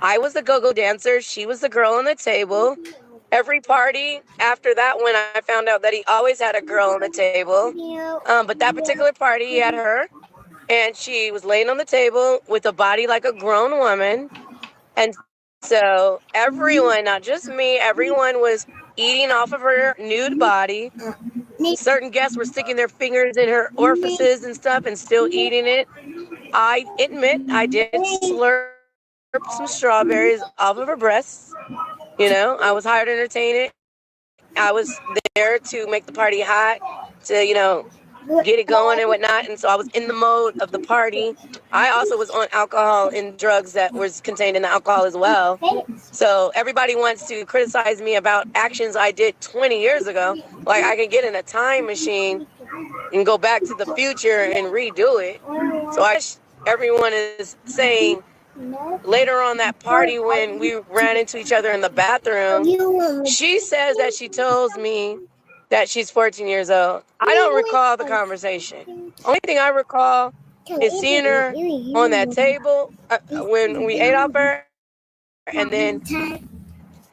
I was the go-go dancer. She was the girl on the table. Every party after that one, I found out that he always had a girl on the table. But that particular party, he had her. And she was laying on the table with a body like a grown woman. And so everyone, not just me, everyone was eating off of her nude body. Certain guests were sticking their fingers in her orifices and stuff and still eating it. I admit I did slurp some strawberries off of her breasts. You know, I was hired to entertain it. I was there to make the party hot, to, you know, get it going and whatnot. And so I was in the mode of the party. I also was on alcohol and drugs that was contained in the alcohol as well. So everybody wants to criticize me about actions I did 20 years ago. Like I can get in a time machine and go back to the future and redo it. So everyone is saying later on that party when we ran into each other in the bathroom, she says that she tells me that she's 14 years old. I don't recall the conversation. Only thing I recall is seeing her on that table when we ate off her, and then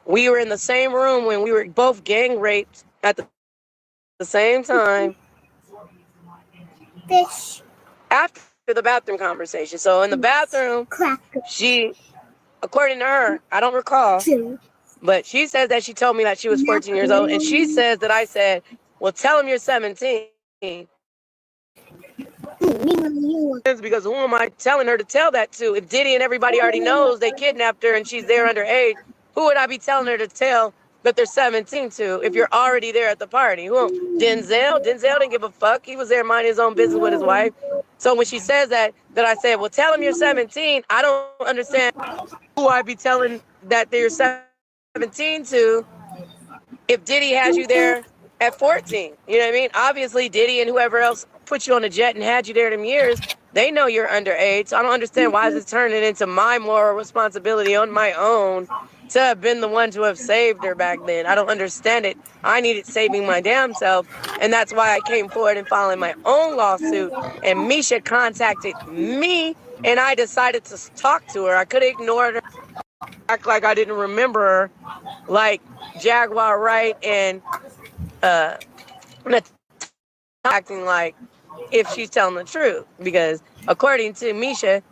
we were in the same room when we were both gang raped at the same time. After the bathroom conversation. So in the bathroom, she, according to her, I don't recall, but she says that she told me that she was 14 years old, and she says that I said, well, tell him you're 17. Because who am I telling her to tell that to? If Diddy and everybody already knows they kidnapped her and she's there underage, who would I be telling her to tell that they're 17 to if you're already there at the party? Who? Denzel? Denzel didn't give a fuck. He was there minding his own business with his wife. So when she says that I said, well, tell him you're 17, I don't understand who I'd be telling that they're 17 to if Diddy has you there at 14. You know what I mean? Obviously, Diddy and whoever else put you on a jet and had you there them years, they know you're underage. So I don't understand why is it turning into my moral responsibility on my own to have been the one to have saved her back then. I don't understand it. I needed saving my damn self. And that's why I came forward and filed my own lawsuit. And Misha contacted me and I decided to talk to her. I could have ignored her, act like I didn't remember her, like Jaguar Wright and acting like if she's telling the truth, because according to Misha,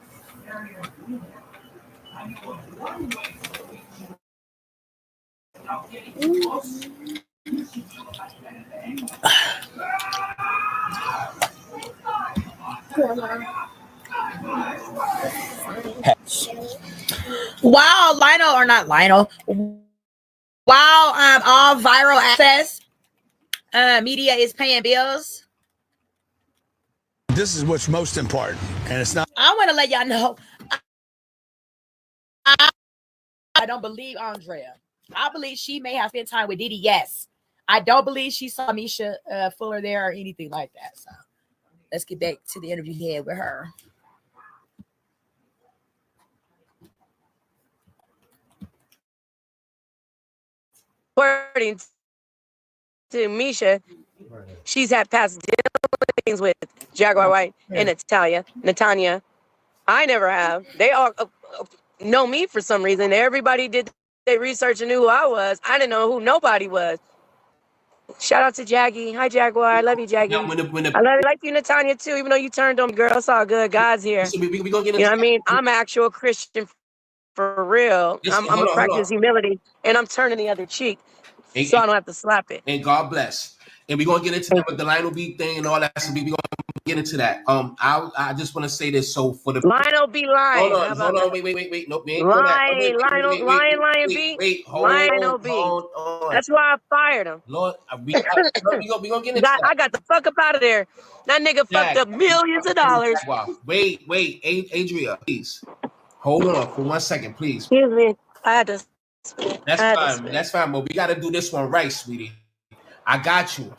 wow, Lionel or not Lionel. Wow, all viral access. Media is paying bills. This is what's most important, and it's not. I want to let y'all know. I don't believe Andrea. I believe she may have spent time with Diddy. Yes, I don't believe she saw Misha Fuller there or anything like that. So Let's get back to the interview he had with her. According to Misha, she's had past dealings with Jaguar White and Natanya. I never have. They all know me for some reason. Everybody did their research and knew who I was. I didn't know who nobody was. Shout out to Jaggy. Hi, Jaguar. I love you, Jaggy. I like you, Natanya, too, even though you turned on me, girl. It's all good. God's here. So we gonna get you know what I mean? I'm an actual Christian for real. I'm a practice humility, and I'm turning the other cheek so I don't have to slap it. And God bless. And we're gonna get into that with the Lionel B thing and all that. So we're gonna get into that. I just want to say this. So for the Lionel B lying. hold on, wait. Nope, we ain't Lion B. Wait, hold on. That's why I fired him. Lord, we gonna get into that. I got the fuck up out of there. That nigga fucked up millions of dollars. Wait, Adria, please. Hold on for 1 second, please. Excuse me. I had to. That's fine, but we got to do this one right, sweetie. I got you.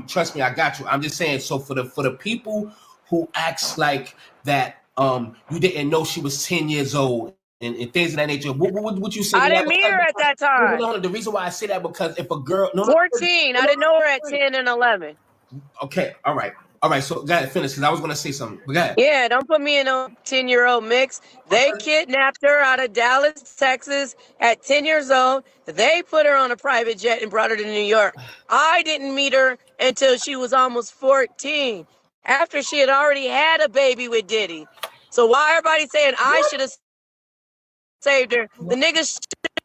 Trust me, I got you. I'm just saying. So for the people who acts like that, you didn't know she was 10 years old and things of that nature. What would you say? I didn't meet her at that time. No, the reason why I say that because if a girl, 14, I didn't know her at 10 and 11. Okay, all right. So go ahead, finish because I was gonna say something. But go ahead. Yeah, don't put me in a 10-year-old mix. They kidnapped her out of Dallas, Texas at 10 years old. They put her on a private jet and brought her to New York. I didn't meet her until she was almost 14, after she had already had a baby with Diddy. So why everybody saying I should have saved her? The niggas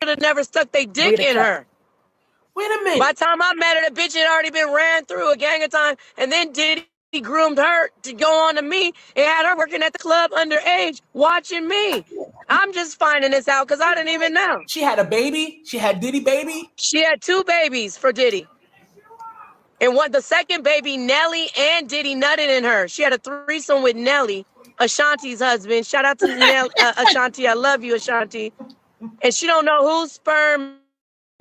should have never stuck their dick in her. Wait a minute. By the time I met her, the bitch had already been ran through a gang of time, and then Diddy groomed her to go on to me and had her working at the club underage watching me. I'm just finding this out because I didn't even know. She had a baby? She had Diddy baby? She had 2 babies for Diddy. And the second baby, Nelly and Diddy nutted in her. She had a threesome with Nelly, Ashanti's husband. Shout out to Ashanti. I love you, Ashanti. And she don't know whose sperm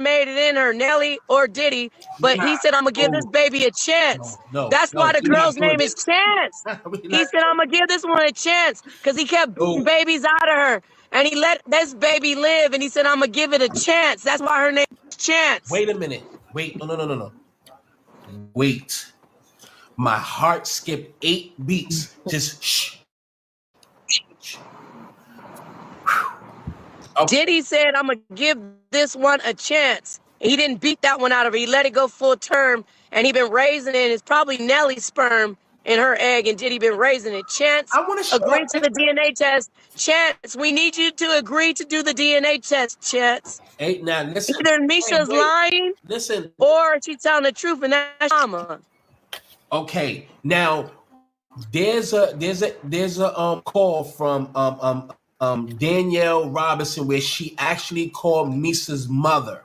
made it in her, Nelly or Diddy, but he said, I'm gonna give this baby a chance. That's why the girl's name is Chance. He said, I'm gonna give this one a chance because he kept beating babies out of her and he let this baby live and he said, I'm gonna give it a chance. That's why her name is Chance. Wait a minute. Wait, no. Wait. My heart skipped 8 beats. Just shh. Diddy said, I'm gonna give this one a chance. He didn't beat that one out of her. He let it go full term, and he been raising it. It's probably Nelly's sperm in her egg, and Diddy been raising it. Chance, agree to the DNA test. Chance, we need you to agree to do the DNA test, Chance. Hey, now listen. Either Misha's lying, or she's telling the truth, and that's drama. Okay, now there's a call from Danielle Robinson where she actually called Misa's mother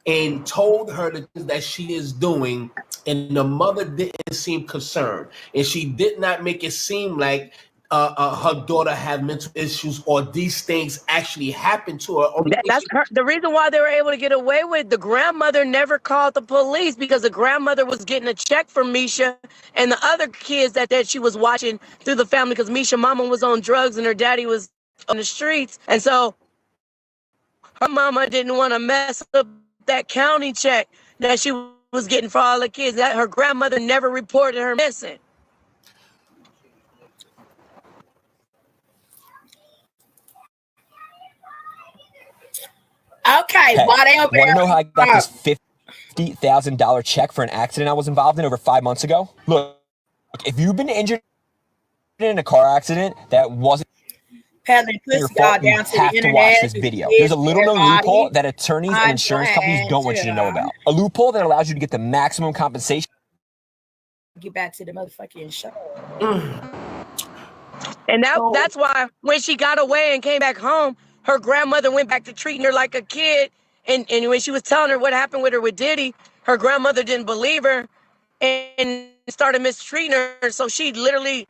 and told her that she is doing, and the mother didn't seem concerned, and she did not make it seem like her daughter had mental issues or these things actually happened to her. That's the reason why they were able to get away with it. The grandmother never called the police because the grandmother was getting a check from Misha and the other kids that she was watching through the family because Misha's mama was on drugs and her daddy was on the streets. And so her mama didn't want to mess up that county check that she was getting for all the kids. That her grandmother never reported her missing. Okay, why they over there? Want to know how I got this $50,000 check for an accident I was involved in over 5 months ago? Look, if you've been injured in a car accident that wasn't your fault, you have to watch this video. There's a little known loophole that attorneys and insurance companies don't want you to know about. A loophole that allows you to get the maximum compensation. Get back to the motherfucking show. And that's why when she got away and came back home, her grandmother went back to treating her like a kid. And when she was telling her what happened with her with Diddy, her grandmother didn't believe her and started mistreating her. So she literally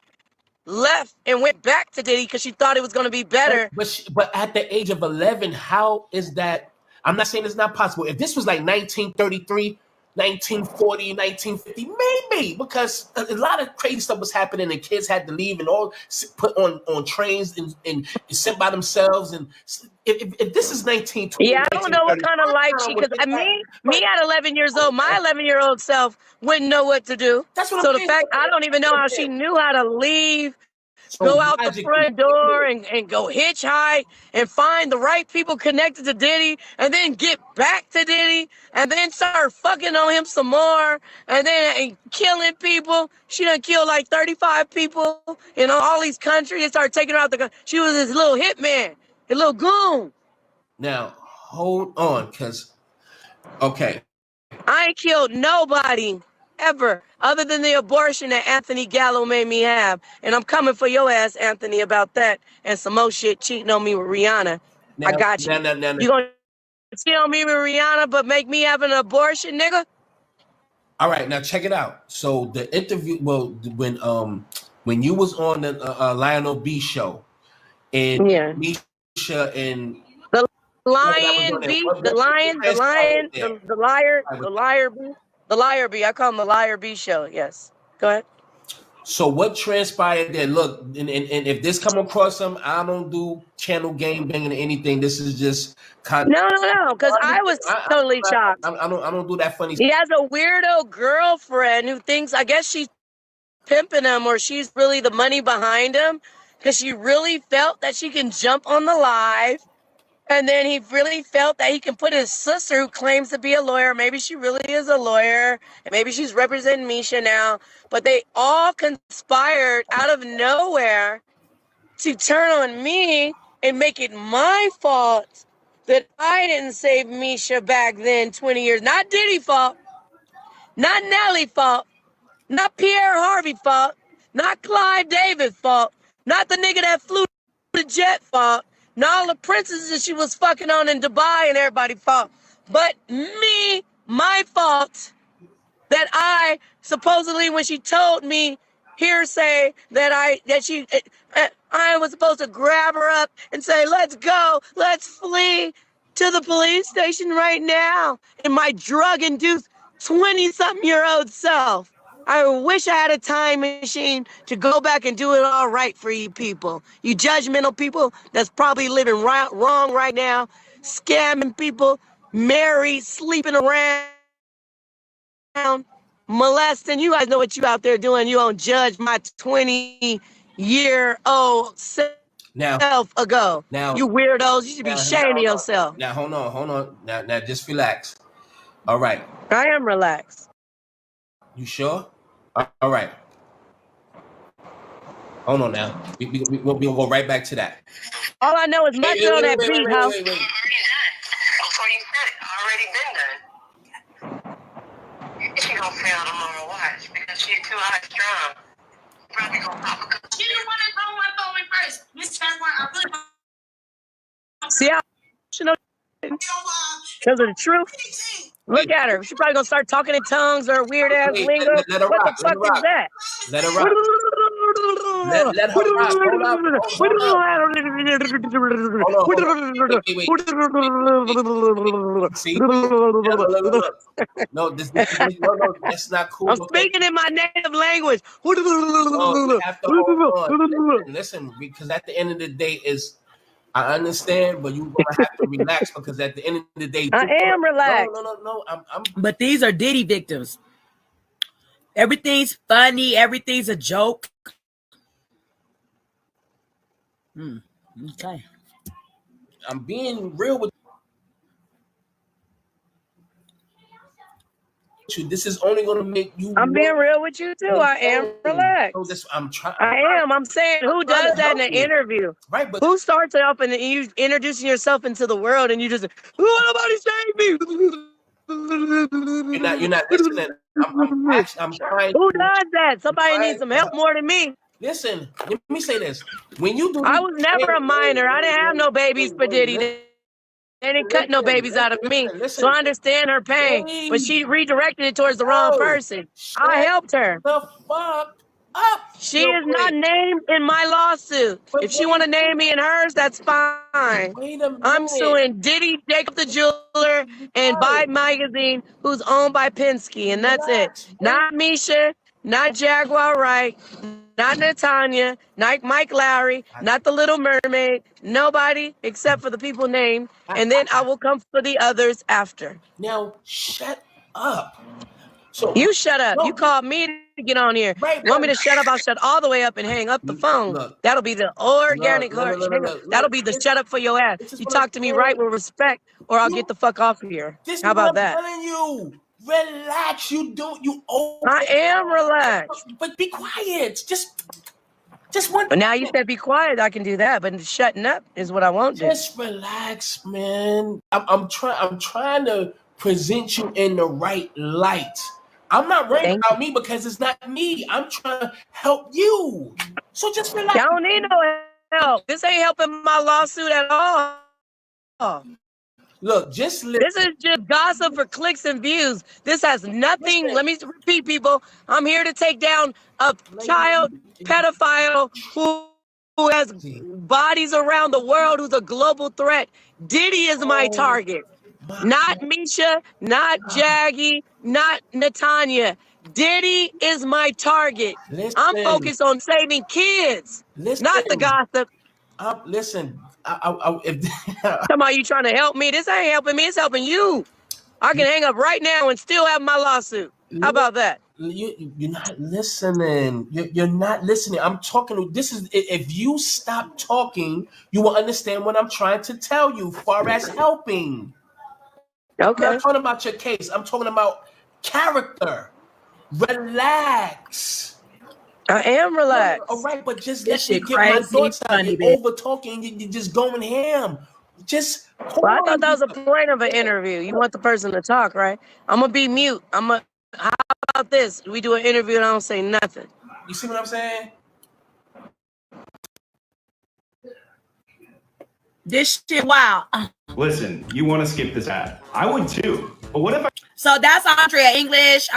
left and went back to Diddy because she thought it was going to be better. But at the age of 11, how is that? I'm not saying it's not possible. If this was like 1933, 1940, 1950, maybe, because a lot of crazy stuff was happening and kids had to leave and all put on trains and sent by themselves. And if this is 1920, yeah, I don't know what kind of life because me at 11 years old, my 11-year-old self wouldn't know what to do. That's what so I'm the saying. fact I don't even know how she knew how to leave, go out the front door and go hitchhike and find the right people connected to Diddy and then get back to Diddy and then start fucking on him some more and then killing people. She done killed like 35 people in all these countries. They started taking her out she was his little hitman, his little goon. Now, hold on, because, okay. I ain't killed nobody ever other than the abortion that Anthony Gallo made me have. And I'm coming for your ass, Anthony, about that and some more shit cheating on me with Rihanna. Now, I got you. You gonna cheat on me with Rihanna but make me have an abortion, nigga? All right, now check it out. So the interview, well, when you was on the Lionel B show, and Misha and the Lion B, the liar B. I call him the Liar B show. Yes, go ahead. So what transpired there? Look, and if this come across him, I don't do channel game banging or anything. This is just no, because I was totally shocked. I don't do that funny. He has a weirdo girlfriend who thinks, I guess she's pimping him or she's really the money behind him because she really felt that she can jump on the live. And then he really felt that he can put his sister, who claims to be a lawyer, maybe she really is a lawyer, and maybe she's representing Misha now, but they all conspired out of nowhere to turn on me and make it my fault that I didn't save Misha back then 20 years. Not Diddy fault, not Nelly fault, not Pierre Harvey fault, not Clyde Davis fault, not the nigga that flew the jet fault, not all the princesses she was fucking on in Dubai and everybody fault, but me, my fault, that I supposedly, when she told me hearsay that I was supposed to grab her up and say, let's go, let's flee to the police station right now, in my drug-induced 20-something-year-old self. I wish I had a time machine to go back and do it all right for you people. You judgmental people that's probably living wrong right now, scamming people, married, sleeping around, molesting. You guys know what you out there doing. You don't judge my 20-year-old self ago. Now, you weirdos, you should be ashamed of yourself. Now, hold on. Now, just relax. All right. I am relaxed. You sure? All right. Hold on now. We'll go right back to that. All I know is much on that beat, house. Before you said it, already been done. She don't fail tomorrow, watch, because she's too high strong. Probably gonna pop a couple. She didn't want to throw my phone in first. Miss Chadwell, I really. See how she knows because of the truth. Look at her. She's probably gonna start talking in tongues or weird ass lingo. What the fuck is that? Let her rock. Let her rock. Hold up. See? Look. No, that's not cool. I'm speaking in my native language. You have to hold on. Listen, because at the end of the day I understand, but you're gonna have to relax because at the end of the day, I am relaxed. No. But these are Diddy victims. Everything's funny. Everything's a joke. Okay. I'm being real with you. This is only gonna make you. I'm being real with you too. I am relaxed. I'm trying. I'm saying, who does that in an interview? Right, but who starts it off and you introducing yourself into the world and you just, nobody save me. You're not listening. I'm trying. Who does that? Somebody needs some help more than me. Listen, let me say this. When you do, I was never a minor. I didn't have no babies for Diddy. They didn't cut no babies out of me. So I understand her pain. But she redirected it towards the wrong person. I helped her. The fuck up. She is not named in my lawsuit. If she want to name me in hers, that's fine. Wait a minute. I'm suing Diddy, Jacob the Jeweler, and Vibe Magazine, who's owned by Penske, and that's it. Not Misha, not Jaguar Wright, not Natanya, not Mike Lowry, not the Little Mermaid, nobody except for the people named, and then I will come for the others after. Now, shut up. So you shut up. You called me to get on here. You want me to shut up? I'll shut all the way up and hang up the phone. That'll be the organic That'll be the shut up for your ass. You talk to me right with respect, or I'll get the fuck off of here. How about that? I'm telling you. Relax. You I am relaxed. But be quiet. Just one. But now you said be quiet. I can do that, but shutting up is what I won't do. Just relax, man. I'm trying to present you in the right light. I'm not worried about me because it's not me. I'm trying to help you. So just relax. I don't need no help. This ain't helping my lawsuit at all. Look, just listen. This is just gossip for clicks and views. This has nothing. Let me repeat, people. I'm here to take down a child pedophile who has bodies around the world, who's a global threat. Diddy is my target. Not Misha, not Jaggy, not Natanya. Diddy is my target. I'm focused on saving kids, not the gossip. Listen, Come on, you trying to help me? This ain't helping me. It's helping you. I can hang up right now and still have my lawsuit. How about that? You're not listening. You're not listening. I'm talking. This is if you stop talking, you will understand what I'm trying to tell you. Far as helping. Okay. I'm not talking about your case. I'm talking about character. Relax. I am relaxed. All right, but just let me get my thoughts out. You're over talking. You're just going ham. Just. Well, I thought that was the point of an interview. You want the person to talk, right? I'm gonna be mute. How about this? We do an interview and I don't say nothing. You see what I'm saying? This shit, wow. Listen, you want to skip this ad? I would too. But what if I? So that's Andrea English.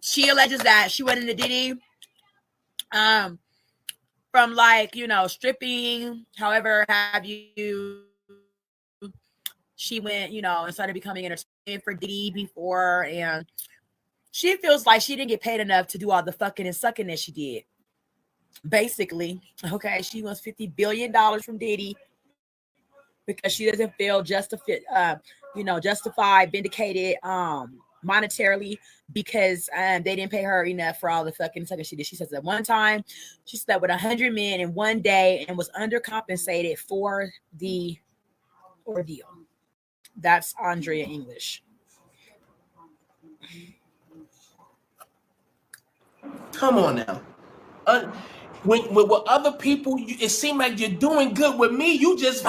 She alleges that she went into Diddy, from stripping, however have you. She went, and started becoming entertainment for Diddy before, and she feels like she didn't get paid enough to do all the fucking and sucking that she did. Basically, okay, she wants $50 billion from Diddy because she doesn't feel justified, vindicated, monetarily because they didn't pay her enough for all the fucking sucking she did. She says at one time she slept with 100 men in one day and was undercompensated for the ordeal. That's Andrea English. Come on now. With other people, it seems like you're doing good. With me, you just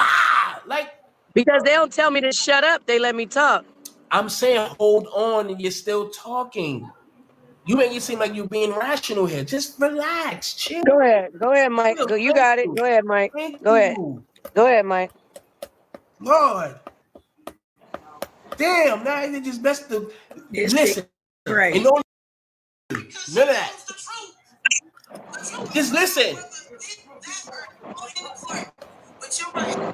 because they don't tell me to shut up. They let me talk. I'm saying hold on, and you're still talking. You make it seem like you're being rational here. Just relax, chill. Go ahead, Mike. You got it. Go ahead, Mike. Go ahead, Mike. Lord. Damn, now they just best to listen. Right. And none of that. Just listen. But you're right.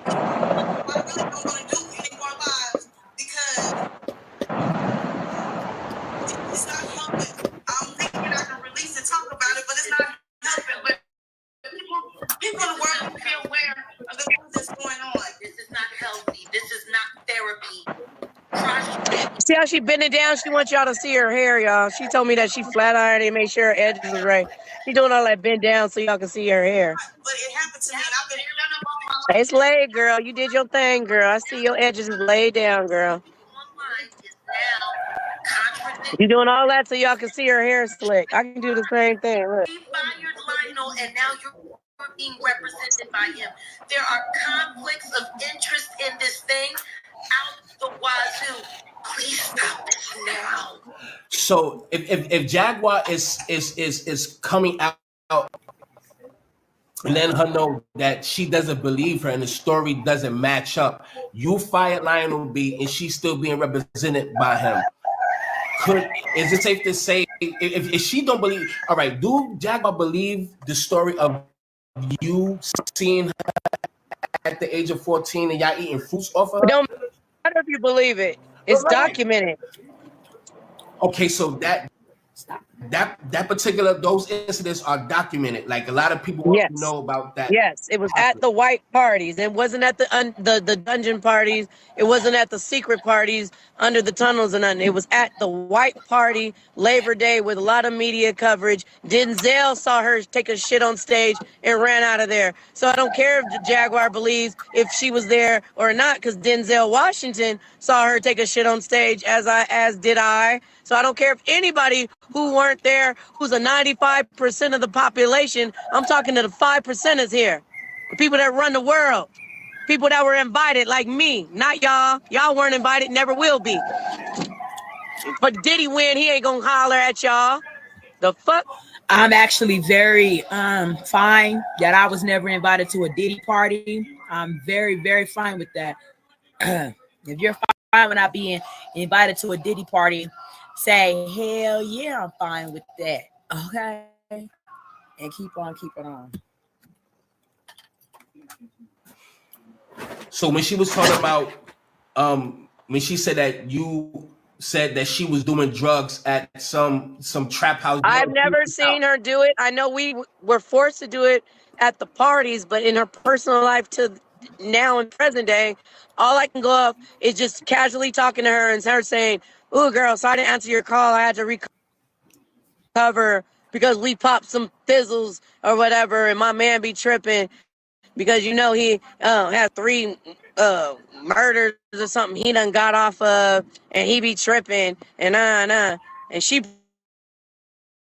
What I really don't want to do is make more lives because it's not helping. I'm thinking I can release and talk about it, but it's not helping. But people in the world be aware of the things that's going on. This is not healthy. This is not therapy. See how she bending down? She wants y'all to see her hair, y'all. She told me that she flat ironed and made sure her edges was right. She doing all that bend down so y'all can see her hair. But it happened to me, and I've been hearing them all my life. It's laid, girl. You did your thing, girl. I see your edges is laid down, girl. You doing all that so y'all can see her hair slick. I can do the same thing. Look. He fired Lionel, and now you're being represented by him. There are conflicts of interest in this thing out the wazoo. Please stop this now. So if Jaguar is coming out and letting her know that she doesn't believe her and the story doesn't match up, you fired Lionel B and she's still being represented by him. is it safe to say if she don't believe? All right, do Jaguar believe the story of you seeing her at the age of 14 and y'all eating fruits off of her? It don't matter if you believe it. It's documented. Okay, so that particular those incidents are documented. Like a lot of people want to know about that. Yes, it was at the white parties. It wasn't at the dungeon parties. It wasn't at the secret parties under the tunnels and nothing. It was at the white party Labor Day with a lot of media coverage. Denzel saw her take a shit on stage and ran out of there. So I don't care if the Jaguar believes if she was there or not, because Denzel Washington saw her take a shit on stage, as did I. So I don't care if anybody who weren't there, who's a 95% of the population. I'm talking to the 5%ers here, the people that run the world, people that were invited like me, not y'all. Y'all weren't invited, never will be. But Diddy win, he ain't gonna holler at y'all. The fuck? I'm actually very fine that I was never invited to a Diddy party. I'm very, very fine with that. If you're fine with not being invited to a Diddy party, say, hell yeah, I'm fine with that. Okay? And keep on keeping on. So when she was talking about, when she said that you said that she was doing drugs at some trap house. I've never seen her do it. I know we were forced to do it at the parties, but in her personal life to now in present day, all I can go off is just casually talking to her and her saying, "Ooh, girl, so I didn't answer your call. I had to recover because we popped some fizzles or whatever, and my man be tripping because he has 3 murders or something he done got off of, and he be tripping and and she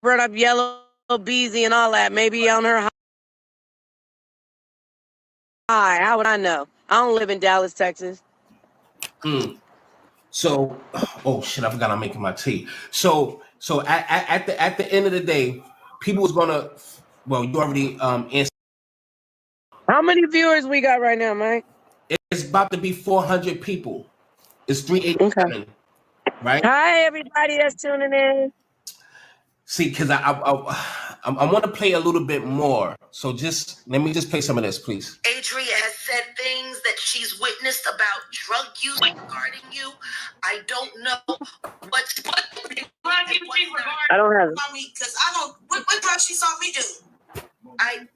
brought up Yellow Beezy and all that, maybe on her high. How would I know? I don't live in Dallas, Texas. So, oh shit, I forgot I'm making my tea. So at the end of the day, people was gonna. Well, you already answered. How many viewers we got right now, Mike? It's about to be 400 people. It's 387. Okay. Right? Hi, everybody that's tuning in. See, because I want to play a little bit more. So let me play some of this, please. Adria has said things that she's witnessed about drug use regarding you. I don't know what I don't have it. Because I don't. What drug she saw me do? I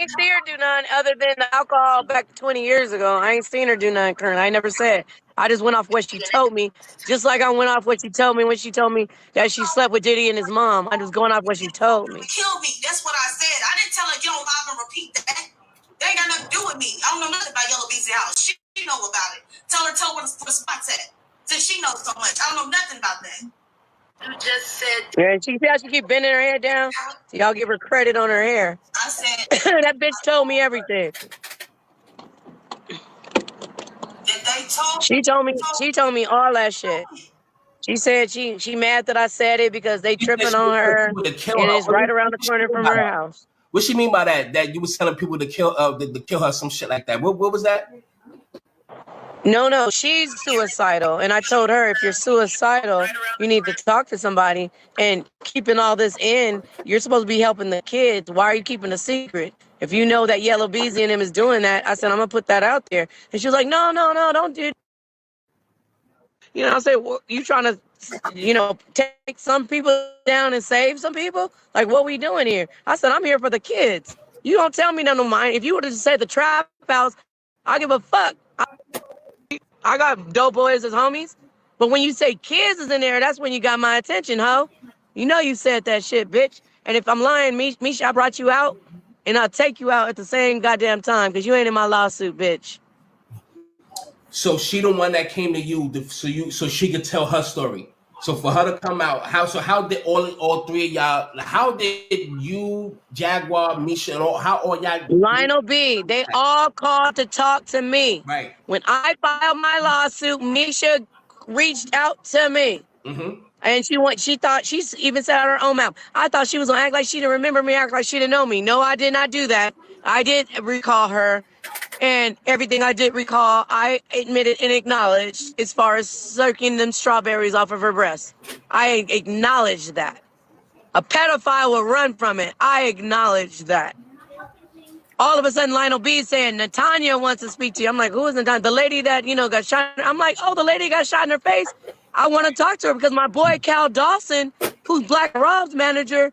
ain't seen her do none other than the alcohol back 20 years ago. I ain't seen her do none current. I never said. I just went off what she told me, just like I went off what she told me when she told me that she slept with Diddy and his mom. I was going off what she told me. Kill me. That's what I said. I didn't tell her get on live and repeat that. They ain't got nothing to do with me. I don't know nothing about Yellow Beezy house. She know about it. Tell her where the spot's at. Since she knows so much. I don't know nothing about that. You just said. Yeah, she keep bending her head down. So y'all give her credit on her hair. I said. That bitch told me everything. She told me all that shit. She said she mad that I said it because they tripping on her and it's right around the corner from her house. What she mean by that? That you was telling people to kill her, some shit like that. What was that? No, she's suicidal. And I told her, if you're suicidal, you need to talk to somebody. And keeping all this in, you're supposed to be helping the kids. Why are you keeping a secret? If you know that Yellow Beezy and him is doing that, I said, I'm going to put that out there. And she was like, no, don't do it. I said, well, you trying to, take some people down and save some people? Like, what we doing here? I said, I'm here for the kids. You don't tell me none of mine. If you would have said the trap house, I give a fuck. I got dope boys as homies. But when you say kids is in there, that's when you got my attention, ho. You know you said that shit, bitch. And if I'm lying, Misha, I brought you out, and I'll take you out at the same goddamn time, because you ain't in my lawsuit, bitch. So she the one that came to you, so she could tell her story. So for her to come out, how did all 3 of y'all? How did you, Jaguar, Misha, and how all y'all? Lionel B. They all called to talk to me. Right. When I filed my lawsuit, Misha reached out to me. Mm-hmm. And she thought, she even said out her own mouth, I thought she was gonna act like she didn't remember me, act like she didn't know me. No, I did not do that. I did recall her. And everything I did recall, I admitted and acknowledged as far as sucking them strawberries off of her breast. I acknowledged that. A pedophile will run from it. I acknowledge that. All of a sudden, Lionel B is saying, Natanya wants to speak to you. I'm like, who is Natanya? The lady that, got shot. I'm like, oh, the lady got shot in her face. I want to talk to her because my boy, Cal Dawson, who's Black Rob's manager,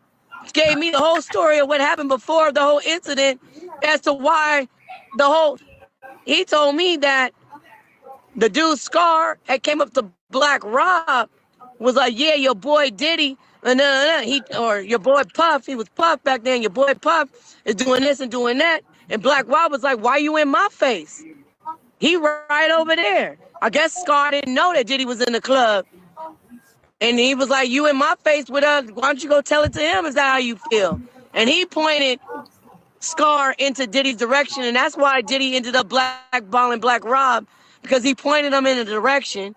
gave me the whole story of what happened before the whole incident as to why he told me that the dude Scar had came up to Black Rob, was like, yeah, your boy Diddy, or your boy Puff, he was Puff back then, your boy Puff is doing this and doing that. And Black Rob was like, why you in my face? He right over there. I guess Scar didn't know that Diddy was in the club. And he was like, you in my face with us, why don't you go tell it to him? Is that how you feel? And he pointed Scar into Diddy's direction, and that's why Diddy ended up blackballing Black Rob, because he pointed him in a direction.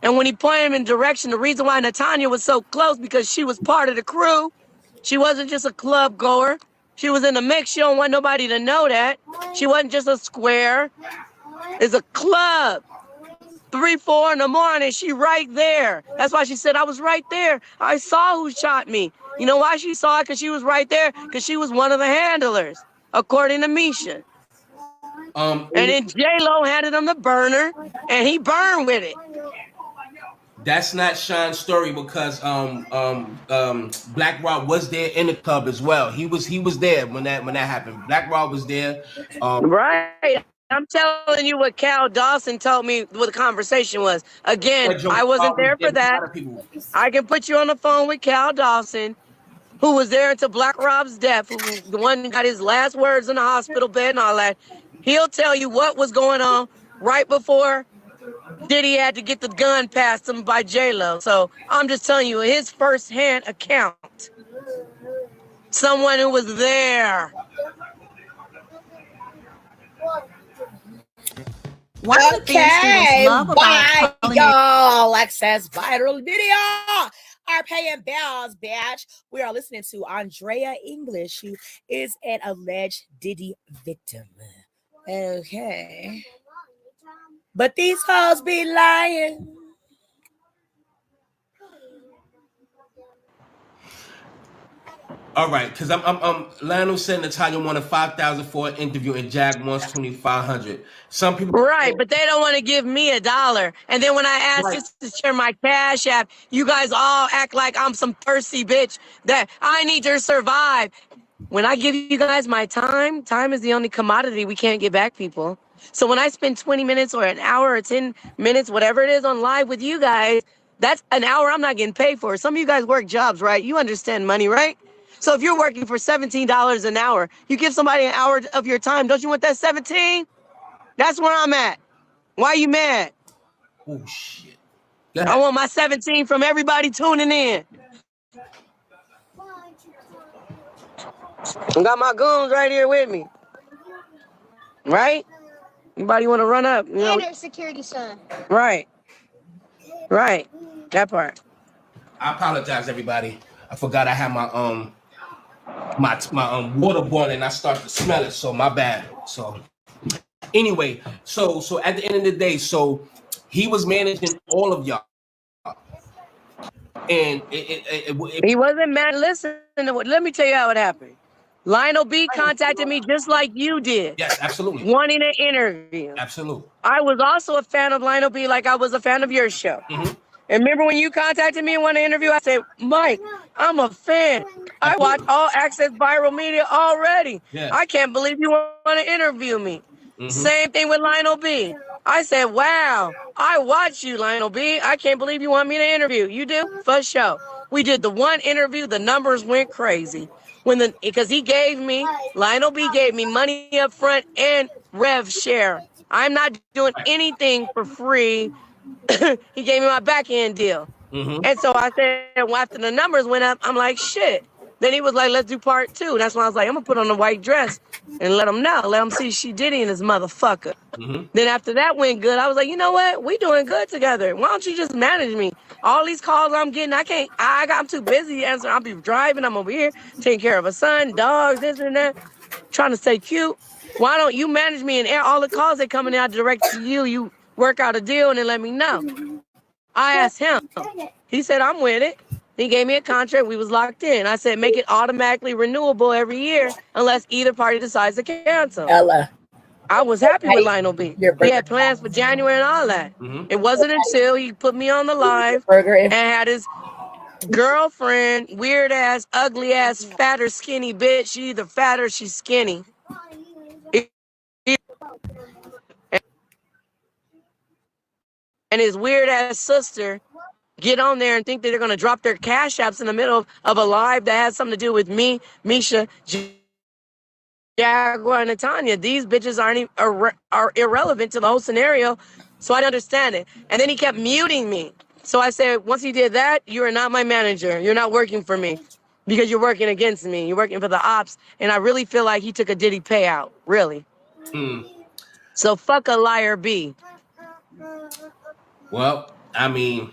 And when he pointed him in direction, the reason why Natanya was so close, because she was part of the crew. She wasn't just a club goer. She was in the mix. She don't want nobody to know that. She wasn't just a square. It's a club. 3, 4 in the morning, she right there. That's why she said, I was right there. I saw who shot me. You know why she saw it? Because she was right there. Because she was one of the handlers, according to Misha. And then J-Lo handed him the burner, and he burned with it. That's not Sean's story, because Black Rob was there in the club as well. He was there when that happened. Black Rob was there. Right. I'm telling you what Cal Dawson told me what the conversation was. Again, I wasn't there for that. I can put you on the phone with Cal Dawson, who was there until Black Rob's death, who the one who got his last words in the hospital bed and all that. He'll tell you what was going on right before Diddy had to get the gun past him by J-Lo. So I'm just telling you his first-hand account. Someone who was there. One of the things students love about y'all access viral video are paying bills, bitch. We are listening to Andrea English, who is an alleged Diddy victim. Okay. But these hoes be lying. All right, because I'm Lionel said Natalia wanted $5,000 for an interview and Jack wants $2,500. Some people but they don't want to give me $1. And then when I ask this to share my Cash App, you guys all act like I'm some thirsty bitch that I need to survive. When I give you guys my time is the only commodity we can't give back, people. So when I spend 20 minutes or an hour or 10 minutes, whatever it is, on live with you guys, that's an hour I'm not getting paid for. Some of you guys work jobs, right? You understand money, right? So if you're working for $17 an hour, you give somebody an hour of your time. Don't you want that 17? That's where I'm at. Why are you mad? Oh, shit. I want my 17 from everybody tuning in. I got my goons right here with me. Right? Anybody want to run up? You know? And their security son. Right. Right. That part. I apologize, everybody. I forgot I had my water boiling and I started to smell it, so my bad. So anyway, so at the end of the day, so he was managing all of y'all. And he wasn't mad. Listen, let me tell you how it happened. Lionel B contacted me just like you did. Yes, absolutely. Wanting an interview. Absolutely. I was also a fan of Lionel B, like I was a fan of your show. Mm-hmm. And remember when you contacted me and wanted an interview, I said, Mike, I'm a fan. I watch All Access Viral Media already. Yeah. I can't believe you want to interview me. Mm-hmm. Same thing with Lionel B. I said, wow, I watch you, Lionel B. I can't believe you want me to interview. You do? For sure. We did the one interview. The numbers went crazy. Because Lionel B gave me money up front and rev share. I'm not doing anything for free. He gave me my back end deal. Mm-hmm. And so I said, well, after the numbers went up, I'm like, shit. Then he was like, let's do part 2. That's when I was like, I'm going to put on a white dress and let him know. Let him see she Diddy and his motherfucker. Mm-hmm. Then after that went good, I was like, you know what? We doing good together. Why don't you just manage me? All these calls I'm getting, I'm too busy to answer. I'll be driving. I'm over here taking care of a son, dogs, this and that, trying to stay cute. Why don't you manage me and all the calls that coming out direct to you? You work out a deal and then let me know. I asked him. He said, I'm with it. He gave me a contract. We was locked in. I said, make it automatically renewable every year unless either party decides to cancel. Ella. I was happy with Lionel B. He had plans for January and all that. It wasn't until he put me on the live and had his girlfriend, weird ass, ugly ass, fat or skinny bitch. She either fat or she's skinny. And his weird ass sister get on there and think that they're going to drop their cash apps in the middle of a live that has something to do with me, Misha, Jaguar, and Tanya. These bitches are irrelevant to the whole scenario, so I understand it. And then he kept muting me. So I said, once he did that, you are not my manager. You're not working for me because you're working against me. You're working for the ops. And I really feel like he took a Diddy payout, really. So fuck a liar B. Well, I mean,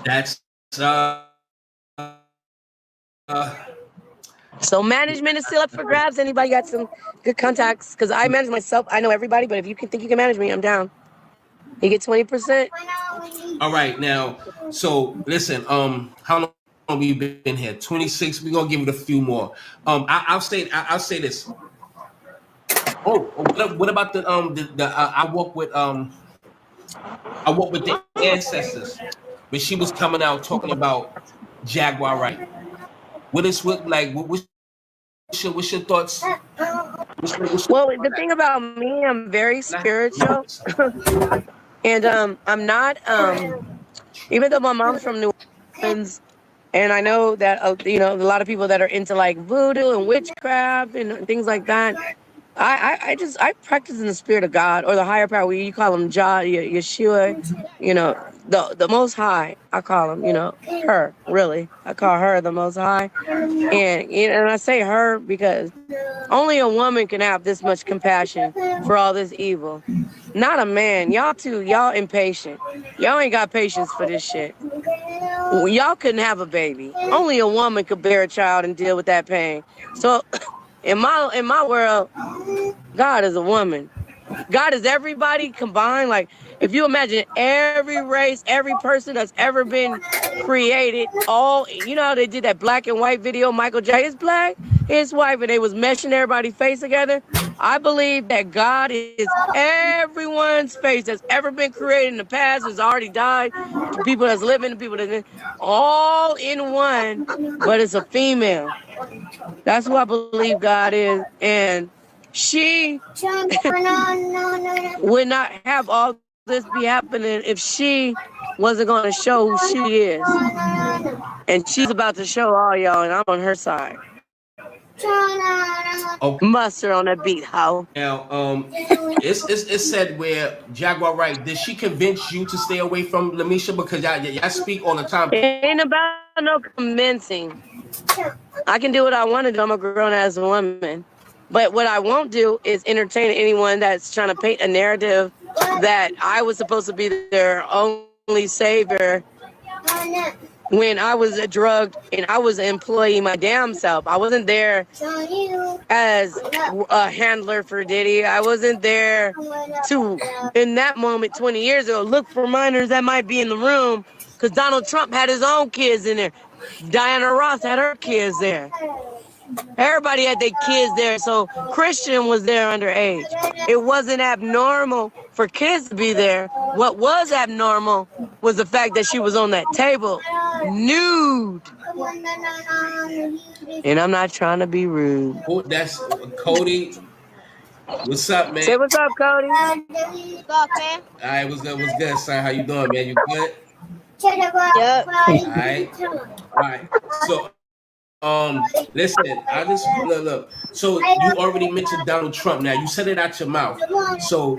that's so management is still up for grabs. Anybody got some good contacts? Because I manage myself. I know everybody, but if you can think you can manage me, I'm down. You get 20%. All right, now, so listen, how long have we been here? 26. We're gonna give it a few more. I'll say this. Oh, what about the I work with the ancestors, but she was coming out talking about Jaguar right. What's your thoughts? Well, the thing about me, I'm very spiritual, and I'm not. Even though my mom's from New Orleans, and I know that a lot of people that are into like voodoo and witchcraft and things like that. I practice in the spirit of God or the higher power. You call him Jah, Yeshua, the Most High. I call him, her. Really, I call her the Most High, and I say her because only a woman can have this much compassion for all this evil. Not a man. Y'all impatient. Y'all ain't got patience for this shit. Y'all couldn't have a baby. Only a woman could bear a child and deal with that pain. So. In my world, God is a woman. God is everybody combined. Like, if you imagine every race, every person that's ever been created, all, how they did that black and white video, Michael J. is black, his wife, and they was meshing everybody's face together. I believe that God is everyone's face that's ever been created in the past, has already died, the people that's living, the people that's all in one, but it's a female. That's who I believe God is. And she would not have all this be happening if she wasn't going to show who she is. And she's about to show all y'all, and I'm on her side. Okay. Mustard on that beat, how? Now, it's said where Jaguar right. Did she convince you to stay away from Lamisha because y'all speak all the time? It ain't about no convincing. I can do what I want to do. I'm a grown-ass woman. But what I won't do is entertain anyone that's trying to paint a narrative that I was supposed to be their only savior when I was drugged and I was an employee my damn self. I wasn't there as a handler for Diddy. I wasn't there to, in that moment 20 years ago, look for minors that might be in the room because Donald Trump had his own kids in there. Diana Ross had her kids there. Everybody had their kids there, so Christian was there underage. It wasn't abnormal for kids to be there. What was abnormal was the fact that she was on that table, nude. And I'm not trying to be rude. Oh, that's Cody. What's up, man? Say what's up, Cody. What's up, man? All right, what's good, son? How you doing, man? You good? Yep. All right. So, listen, I just look. So you already mentioned Donald Trump. Now you said it out your mouth. So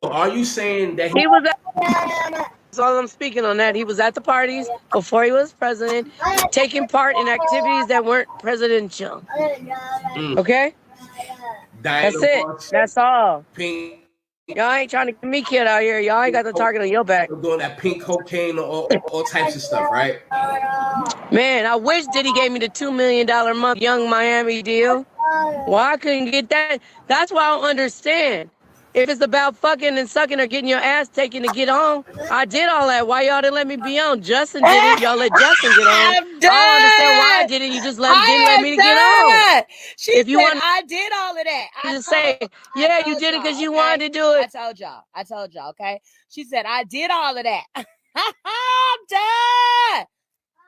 are you saying that he was? That's all I'm speaking on that. He was at the parties before he was president, taking part in activities that weren't presidential. Okay? That's it. That's all. Pink. Y'all ain't trying to get me killed out here. Y'all ain't got the target on your back. Doing that pink cocaine or all types of stuff, right? Man, I wish Diddy gave me the $2 million a month Young Miami deal. Why I couldn't get that? That's why I don't understand. If it's about fucking and sucking or getting your ass taken to get on, I did all that. Why y'all didn't let me be on? Justin did it. Y'all let Justin get on. I'm I don't understand why I done. didn't. You just didn't let I me am to get on. done. She If you said want I did all of that. to just say, yeah, you did it because you wanted to do it. I told y'all, okay? She said I did all of that. I'm done.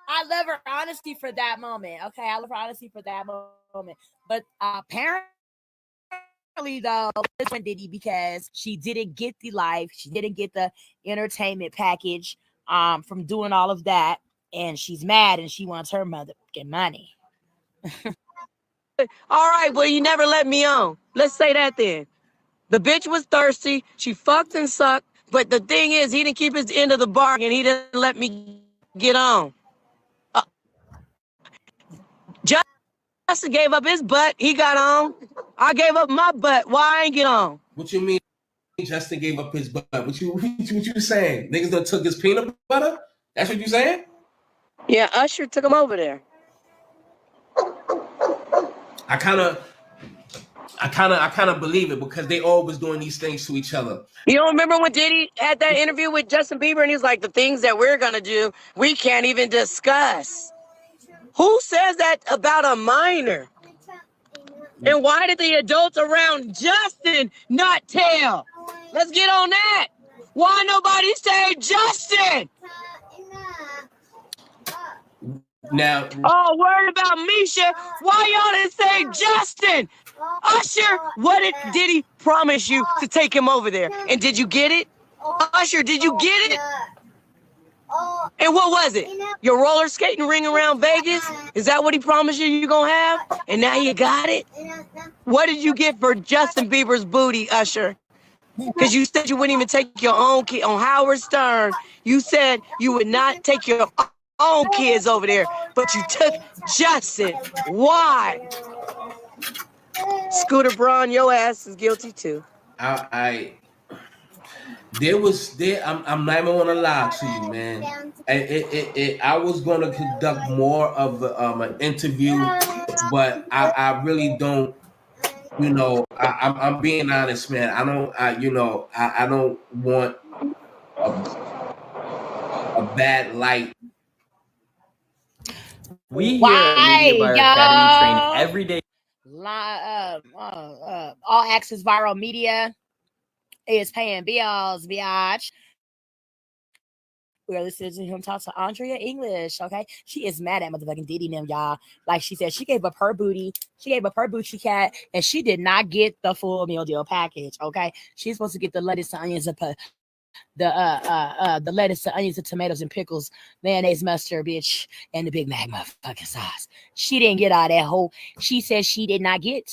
I love her honesty for that moment. Okay, I love her honesty for that moment. But apparently, though, this one Diddy because she didn't get the life, she didn't get the entertainment package from doing all of that, and she's mad and she wants her mother to get money. All right, well, you never let me on. Let's say that then. The bitch was thirsty. She fucked and sucked. But the thing is, he didn't keep his end of the bargain. He didn't let me get on. Justin gave up his butt. He got on. I gave up my butt. Why I ain't get on? What you mean Justin gave up his butt? What you saying? Niggas done took his peanut butter? That's what you saying? Yeah, Usher took him over there. I kind of believe it because they always doing these things to each other. You don't remember when Diddy had that interview with Justin Bieber and he's like, the things that we're gonna do, we can't even discuss. Who says that about a minor? And why did the adults around Justin not tell? Let's get on that. Why nobody say Justin? Now, worried about Misha. Why y'all didn't say Justin? Usher, what did Diddy promise you to take him over there? And did you get it? Usher, did you get it? And what was it? Your roller skating ring around Vegas? Is that what he promised you gonna have? And now you got it? What did you get for Justin Bieber's booty, Usher? Because you said you wouldn't even take your own kid on Howard Stern. You said you would not take your own kids over there, but you took Justin. Why? Scooter Braun, your ass is guilty too. I'm not even gonna lie to you, man. I was gonna conduct more of an interview, but I really don't. You know, I'm being honest, man. I don't want a bad light. We here at Media Bar Academy train every day. All Access Viral Media is paying bills, biatch. We're listening to him talk to Andrea English, okay? She is mad at motherfucking Diddy and them, y'all. Like she said, she gave up her booty. She gave up her booty cat, and she did not get the full meal deal package, okay? She's supposed to get the lettuce, the onions, the lettuce, the onions, the tomatoes, and pickles, mayonnaise, mustard, bitch, and the Big Mac motherfucking sauce. She didn't get all that whole. She said she did not get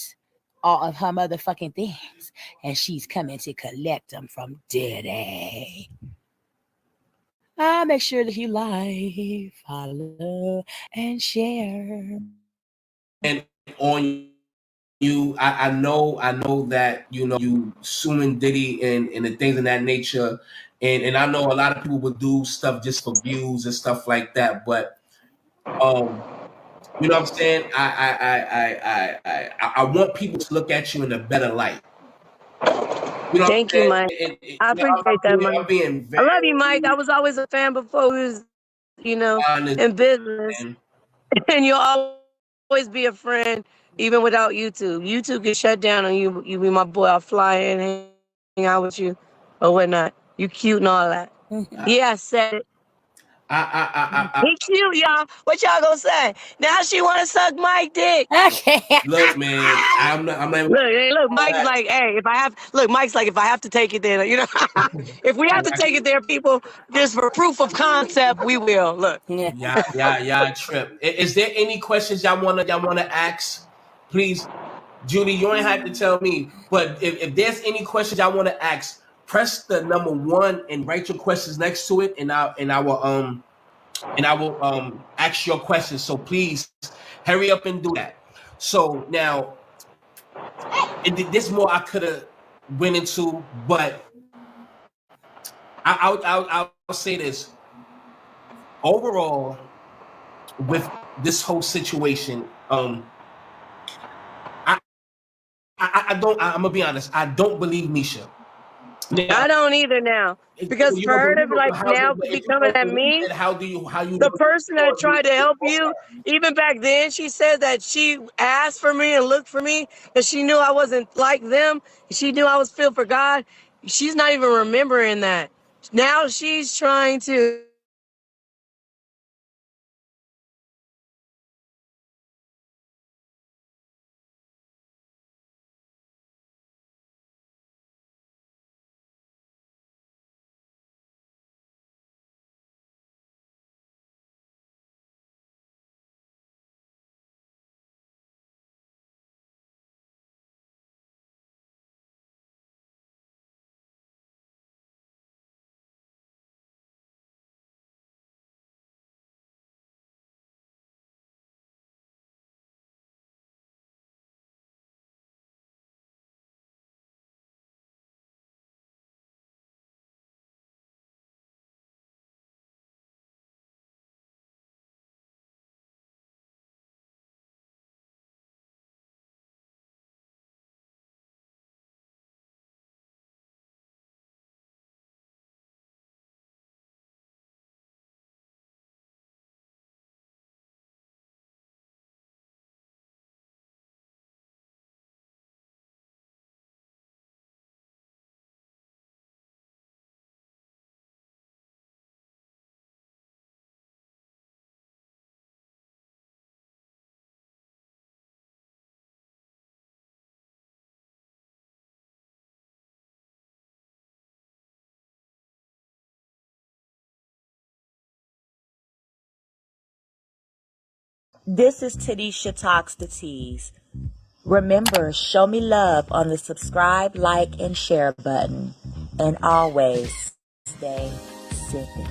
all of her motherfucking things, and she's coming to collect them from Diddy. Make sure that you like, follow, and share. And on you, I know that you suing Diddy and the things of that nature, and I know a lot of people would do stuff just for views and stuff like that. But you know what I'm saying? I want people to look at you in a better light. You know Thank you, Mike. I appreciate that, Mike. I love you, Mike. I was always a fan before we was, in business. And you'll always be a friend, even without YouTube. YouTube gets shut down and you be my boy. I'll fly in and hang out with you or whatnot. You cute and all that. Yeah, I said it. He cute, y'all. What y'all gonna say? Now she wanna suck Mike dick. Look, man, I'm not. Look, Mike's like, hey, Mike's like, if I have to take it there, if we have to take it there, people, just for proof of concept, we will. Look. Yeah, trip. Is there any questions y'all wanna ask? Please, Judy, you don't have to tell me. But if there's any questions y'all wanna ask, press the number 1 and write your questions next to it, and I will ask your questions. So please hurry up and do that. So now, this more I could have went into, but I'll say this. Overall, with this whole situation, I'm gonna be honest. I don't believe Misha. I don't either now. Because for her to like now be coming at me, the person that tried to help you, even back then, she said that she asked for me and looked for me because she knew I wasn't like them. She knew I was filled for God. She's not even remembering that. Now she's trying to. This is Tanisha Talks to Tease. Remember, show me love on the subscribe, like, and share button. And always stay sipping.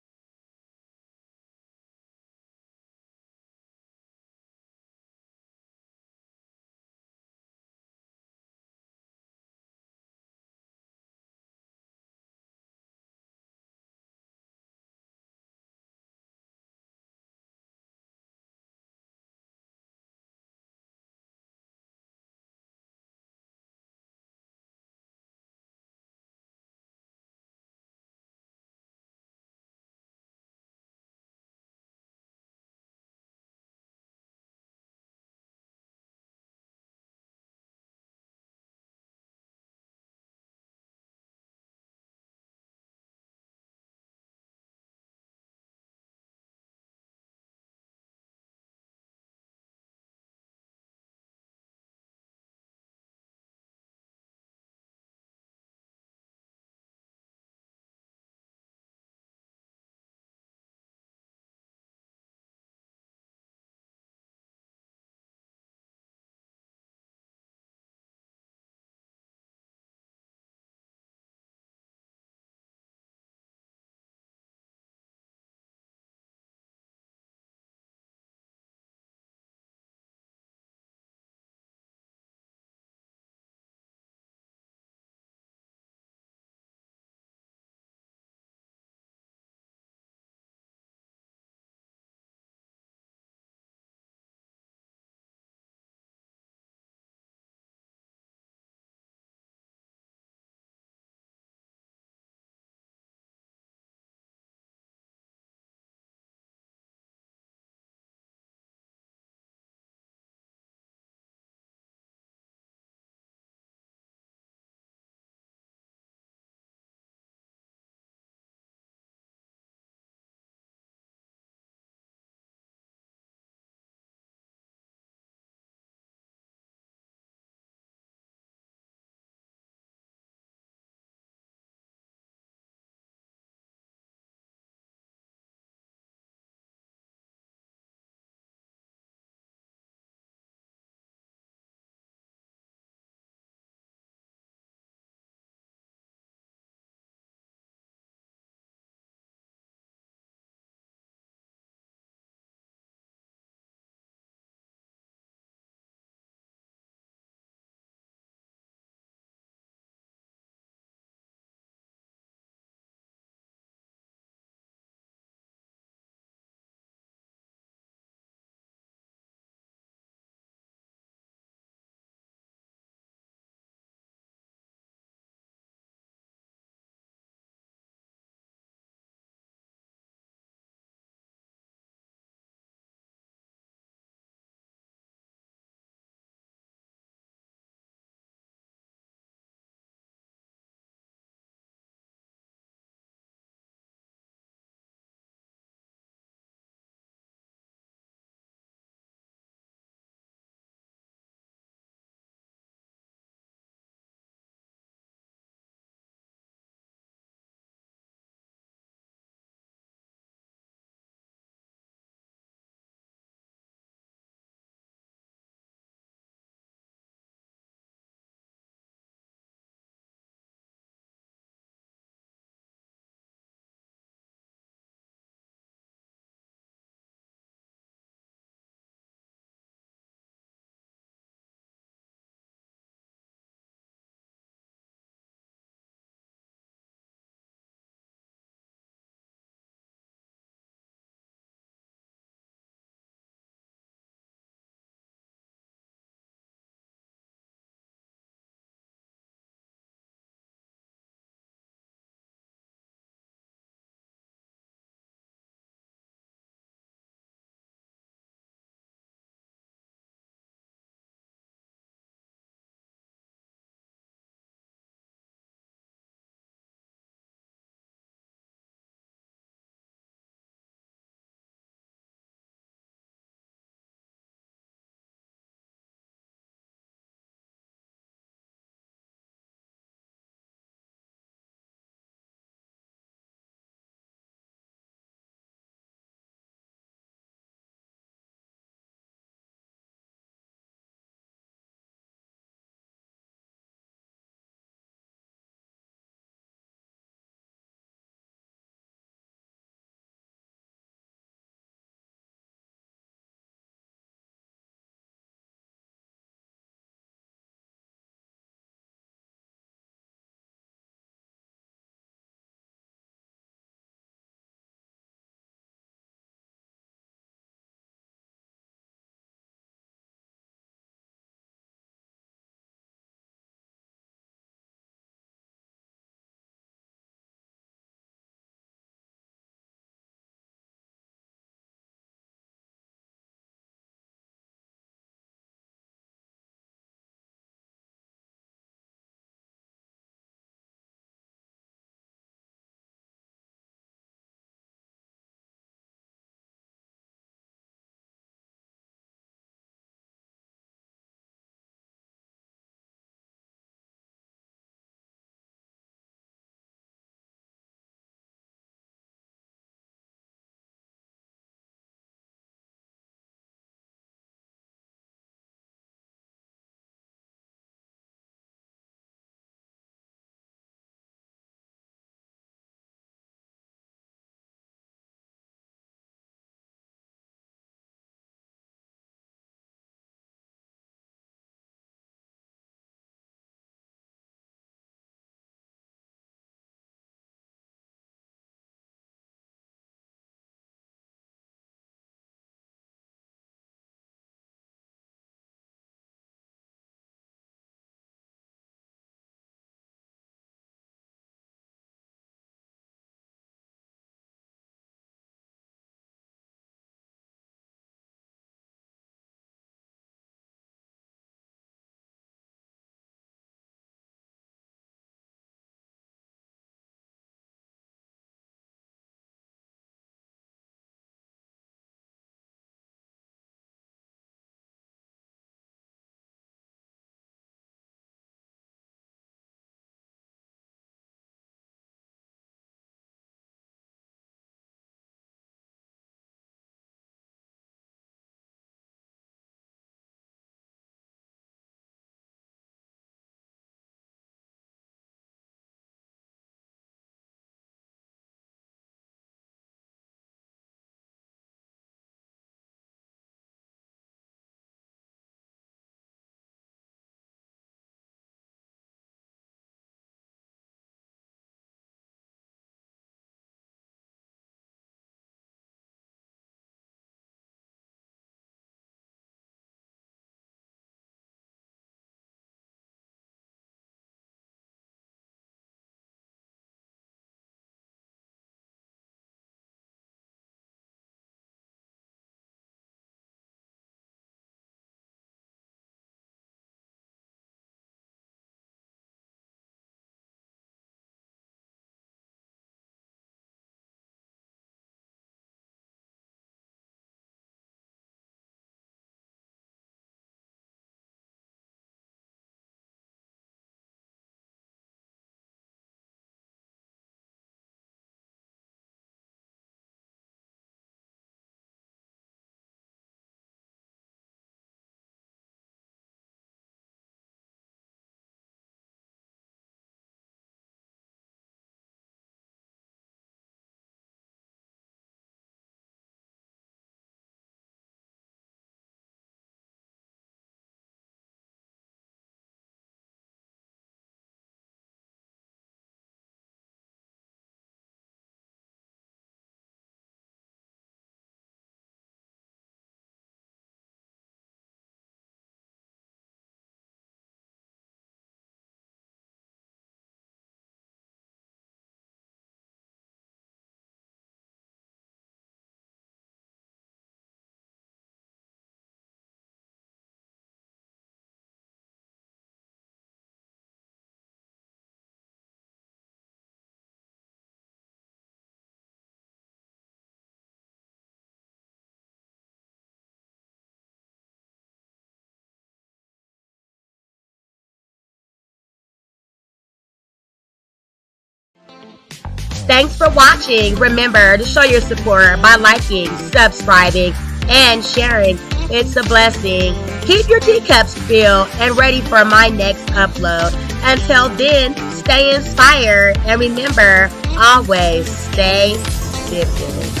Thanks for watching. Remember to show your support by liking, subscribing, and sharing. It's a blessing. Keep your teacups filled and ready for my next upload. Until then, stay inspired and remember, always stay dipping.